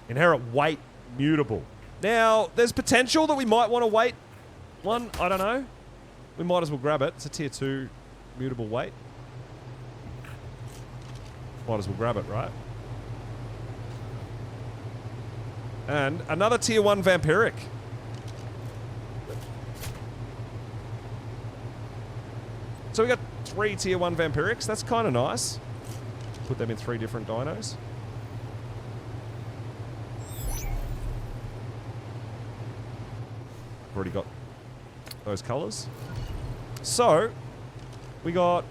Inherit weight. Mutable. Now, there's potential that we might want to wait one. I don't know. We might as well grab it. It's a tier 2 mutable weight. Might as well grab it, right? And another tier 1 vampiric. So we got 3 tier 1 vampirics. That's kind of nice. Put them in 3 different dinos. Already got those colors. So, we got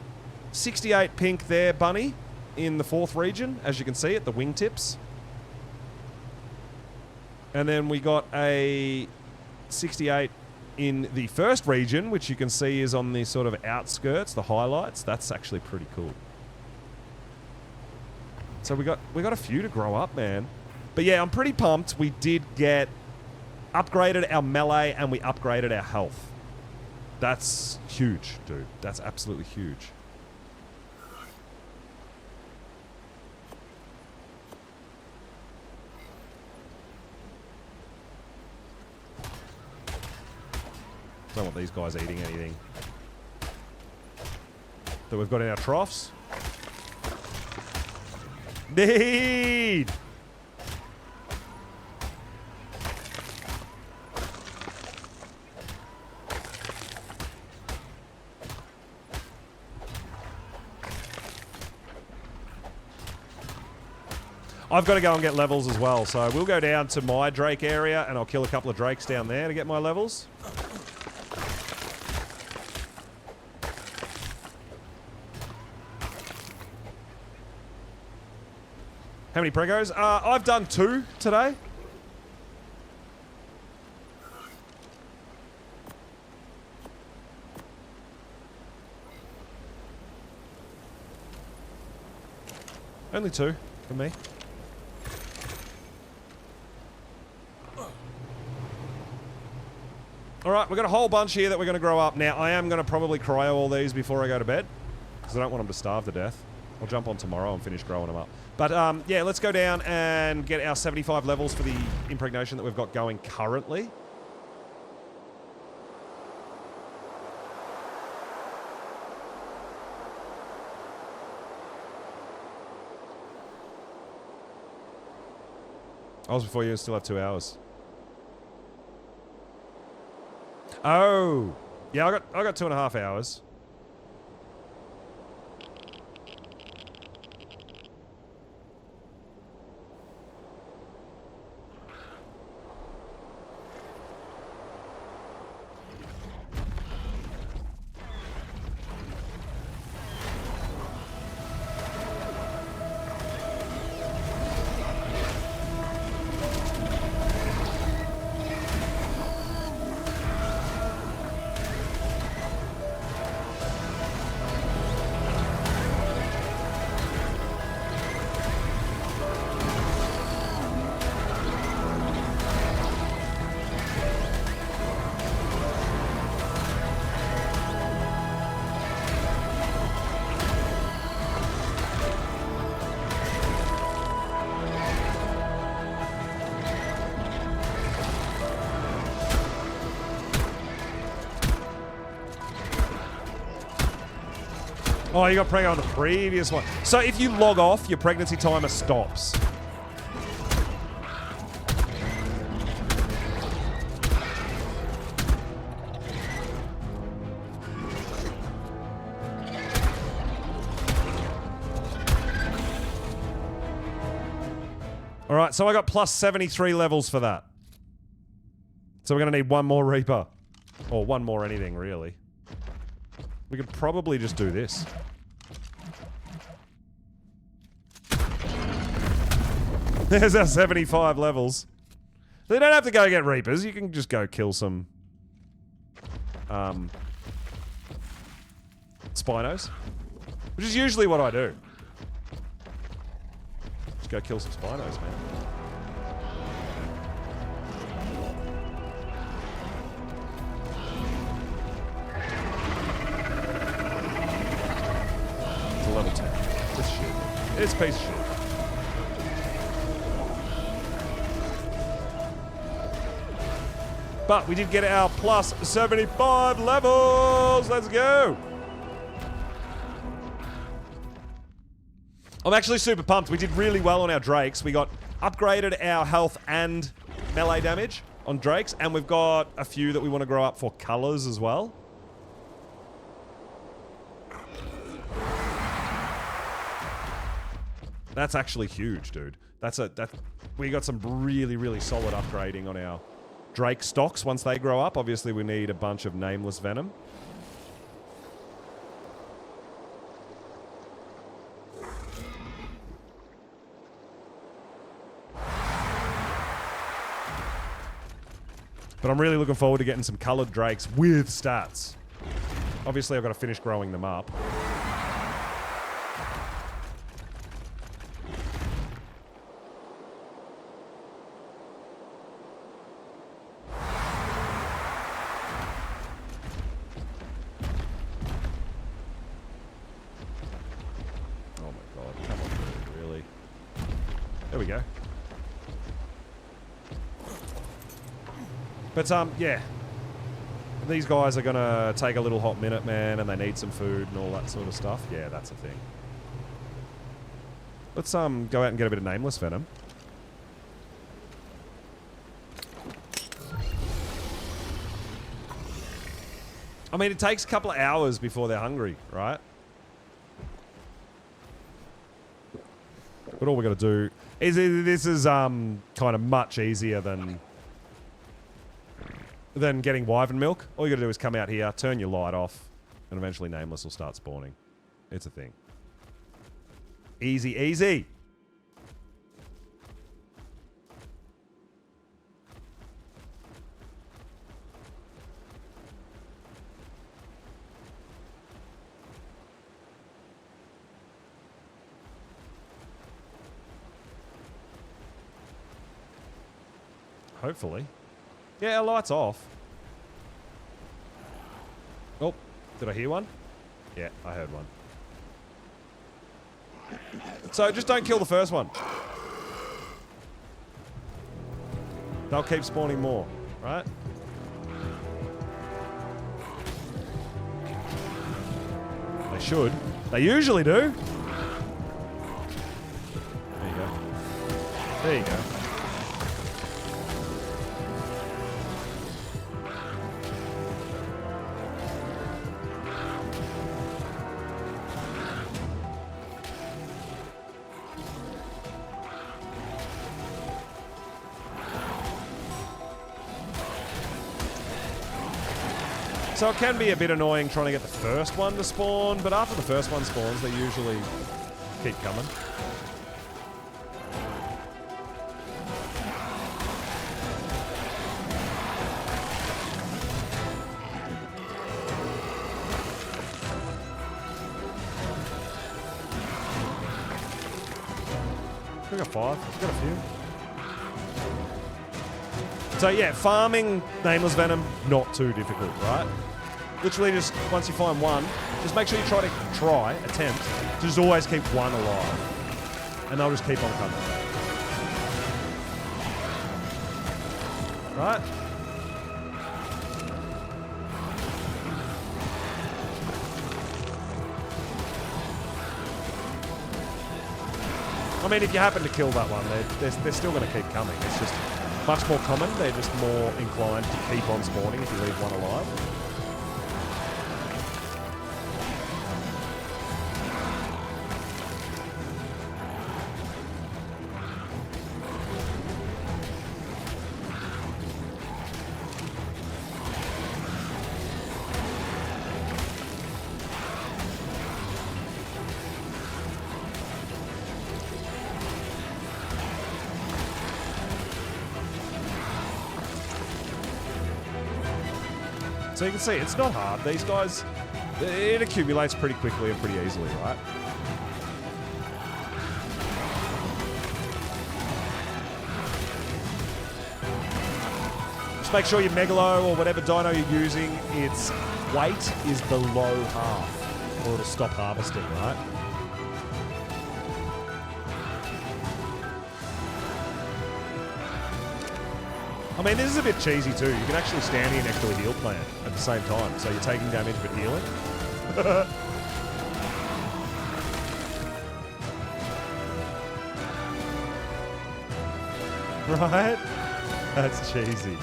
68 pink there, Bunny, in the 4th region, as you can see at the wingtips. And then we got a 68 in the 1st region, which you can see is on the sort of outskirts, the highlights. That's actually pretty cool. So we got a few to grow up, man. But yeah, I'm pretty pumped. We did get upgraded our melee and we upgraded our health. That's huge, dude. That's absolutely huge. Don't want these guys eating anything that we've got in our troughs. Need! I've got to go and get levels as well, so we'll go down to my Drake area and I'll kill a couple of Drakes down there to get my levels. How many pregos? I've done 2 today. Only 2 for me. Alright, we've got a whole bunch here that we're going to grow up. Now, I am going to probably cryo all these before I go to bed, because I don't want them to starve to death. I'll jump on tomorrow and finish growing them up. But, yeah, let's go down and get our 75 levels for the impregnation that we've got going currently. I was before you, still have 2 hours. Oh! Yeah, I got 2.5 hours. Oh, you got prego on the previous one. So if you log off, your pregnancy timer stops. All right, so I got plus 73 levels for that. So we're going to need 1 more Reaper. Or 1 more anything, really. We could probably just do this. There's our 75 levels. They don't have to go get Reapers. You can just go kill some... Spinos. Which is usually what I do. Just go kill some Spinos, man. Level 10. It's shit. It's a piece of shit. But we did get our plus 75 levels. Let's go. I'm actually super pumped. We did really well on our Drakes. We got upgraded our health and melee damage on Drakes. And we've got a few that we want to grow up for colors as well. That's actually huge, dude. We got some really, really solid upgrading on our Drake stocks once they grow up. Obviously, we need a bunch of nameless venom. But I'm really looking forward to getting some colored drakes with stats. Obviously, I've got to finish growing them up. Oh my god, come on, dude, really? There we go. But, yeah. These guys are going to take a little hot minute, man, and they need some food and all that sort of stuff. Yeah, that's a thing. Let's, go out and get a bit of nameless venom. I mean, it takes a couple of hours before they're hungry, right? But all we got to do is, this is, kind of much easier than getting wyvern milk. All you gotta do is come out here, turn your light off, and eventually nameless will start spawning. It's a thing. Easy, easy. Hopefully. Yeah, our light's off. Oh, did I hear one? Yeah, I heard one. So just don't kill the first one. They'll keep spawning more, right? They should. They usually do. There you go. There you go. So it can be a bit annoying trying to get the first one to spawn, but after the first one spawns, they usually keep coming. We got 5. We got a few. So yeah, farming nameless venom, not too difficult, right? Literally just, once you find one, just make sure you attempt to just always keep one alive. And they'll just keep on coming. Right? I mean, if you happen to kill that one, they're still going to keep coming. It's just much more common. They're just more inclined to keep on spawning if you leave one alive. So you can see, it's not hard. These guys, it accumulates pretty quickly and pretty easily, right? Just make sure your Megalo or whatever dino you're using, its weight is below half, or it'll stop harvesting, right? I mean, this is a bit cheesy too. You can actually stand here next to a heal plant at the same time. So you're taking damage but healing. Right? That's cheesy.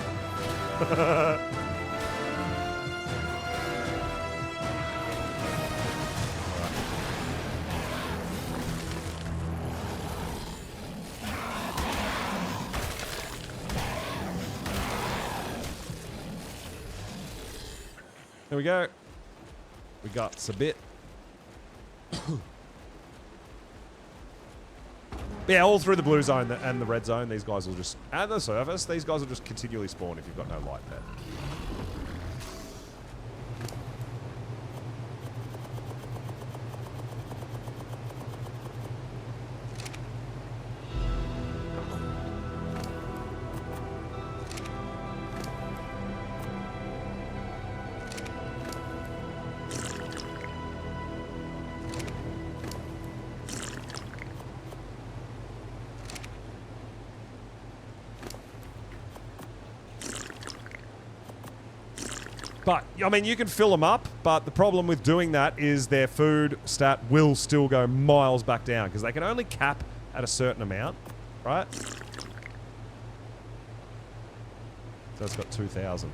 There we go. We got a bit. Yeah, all through the blue zone and the red zone, these guys will just... And the surface, these guys will just continually spawn if you've got no light there. But, I mean, you can fill them up, but the problem with doing that is their food stat will still go miles back down because they can only cap at a certain amount, right? So it's got 2,000.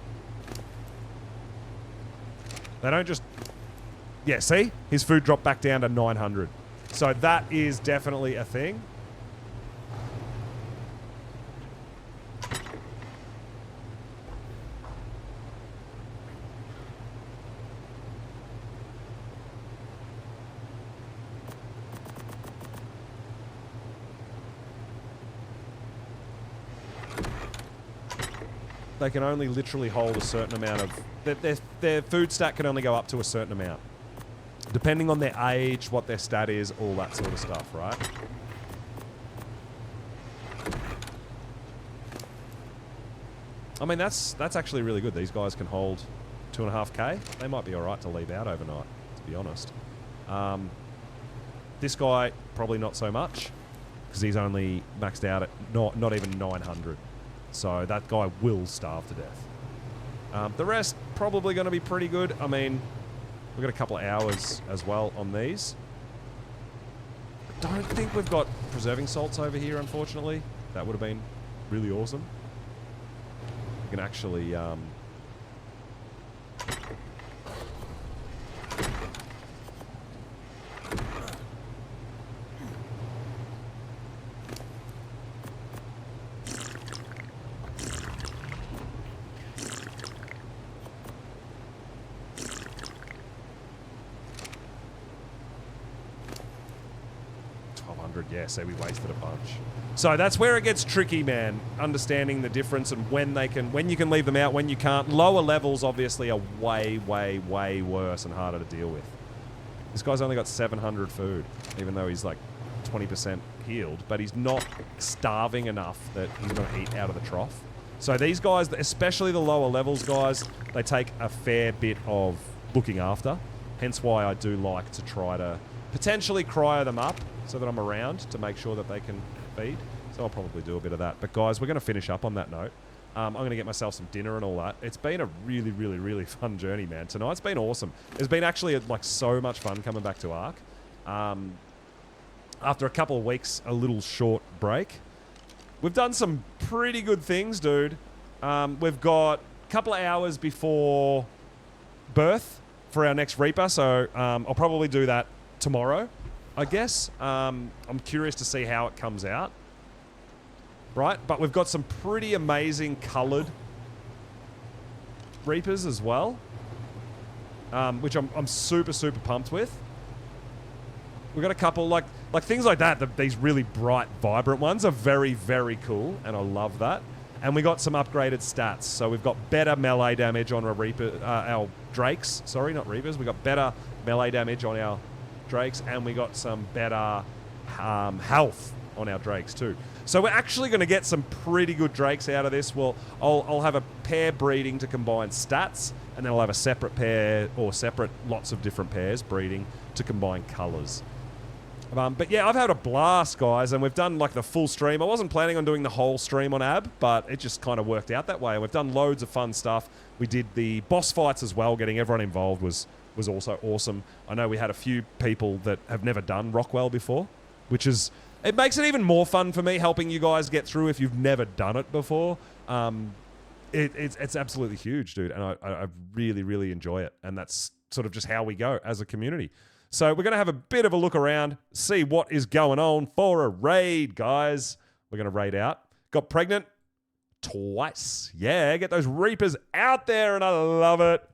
They don't just... Yeah, see? His food dropped back down to 900. So that is definitely a thing. They can only literally hold a certain amount of... Their food stat can only go up to a certain amount. Depending on their age, what their stat is, all that sort of stuff, right? I mean, that's actually really good. These guys can hold 2.5k. They might be alright to leave out overnight, to be honest. This guy, probably not so much, because he's only maxed out at not even 900. So that guy will starve to death. The rest, probably going to be pretty good. I mean, we've got a couple of hours as well on these. I don't think we've got preserving salts over here, unfortunately. That would have been really awesome. We can actually... 1,200, yeah, so we wasted a bunch. So that's where it gets tricky, man. Understanding the difference and when you can leave them out, when you can't. Lower levels obviously are way, way, way worse and harder to deal with. This guy's only got 700 food, even though he's like 20% healed, but he's not starving enough that he's going to eat out of the trough. So these guys, especially the lower levels guys, they take a fair bit of looking after. Hence why I do like to try to potentially cryo them up so that I'm around to make sure that they can feed. So I'll probably do a bit of that. But guys, we're going to finish up on that note. I'm going to get myself some dinner and all that. It's been a really, really, really fun journey, man. Tonight's been awesome. It's been actually like so much fun coming back to Ark. After a couple of weeks, a little short break. We've done some pretty good things, dude. We've got a couple of hours before birth for our next Reaper, so I'll probably do that tomorrow, I guess. I'm curious to see how it comes out. Right, but we've got some pretty amazing coloured Reapers as well, which I'm super, super pumped with. We've got a couple, like things like that, these really bright, vibrant ones are very, very cool, and I love that. And we got some upgraded stats. So we've got better melee damage on our Reaper, our Drakes. Sorry, not Reapers. We got better melee damage on our Drakes, and we got some better health on our Drakes too. So we're actually going to get some pretty good Drakes out of this. Well, I'll have a pair breeding to combine stats, and then I'll have a separate pair, or separate lots of different pairs breeding to combine colours. But yeah, I've had a blast, guys, and we've done like the full stream. I wasn't planning on doing the whole stream on AB, but it just kind of worked out that way. And we've done loads of fun stuff. We did the boss fights as well. Getting everyone involved was also awesome. I know we had a few people that have never done Rockwell before, which is... It makes it even more fun for me helping you guys get through if you've never done it before. It's absolutely huge, dude, and I really, really enjoy it. And that's sort of just how we go as a community. So we're going to have a bit of a look around, see what is going on for a raid, guys. We're going to raid out. Got pregnant twice. Yeah, get those Reapers out there, and I love it.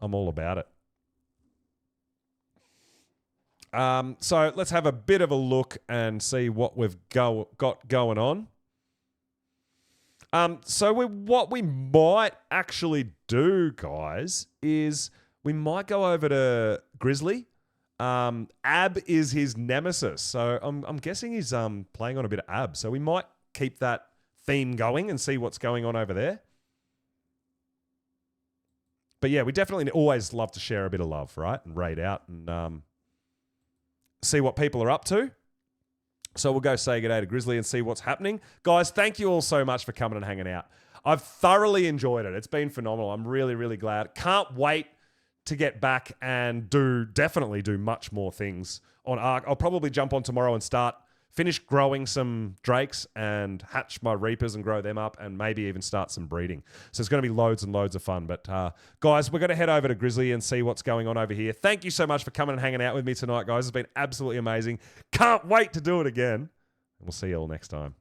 I'm all about it. So let's have a bit of a look and see what we've got going on. What we might actually do, guys, is we might go over to Grizzly. Ab is his nemesis, so I'm guessing he's playing on a bit of Ab. So we might keep that theme going and see what's going on over there. But yeah, we definitely always love to share a bit of love, right? And raid out and see what people are up to. So we'll go say g'day to Grizzly and see what's happening. Guys, thank you all so much for coming and hanging out. I've thoroughly enjoyed it. It's been phenomenal. I'm really, really glad. Can't wait to get back and definitely do much more things on Ark. I'll probably jump on tomorrow and finish growing some drakes and hatch my reapers and grow them up and maybe even start some breeding. So it's going to be loads and loads of fun. But guys, we're going to head over to Grizzly and see what's going on over here. Thank you so much for coming and hanging out with me tonight, guys. It's been absolutely amazing. Can't wait to do it again. And we'll see you all next time.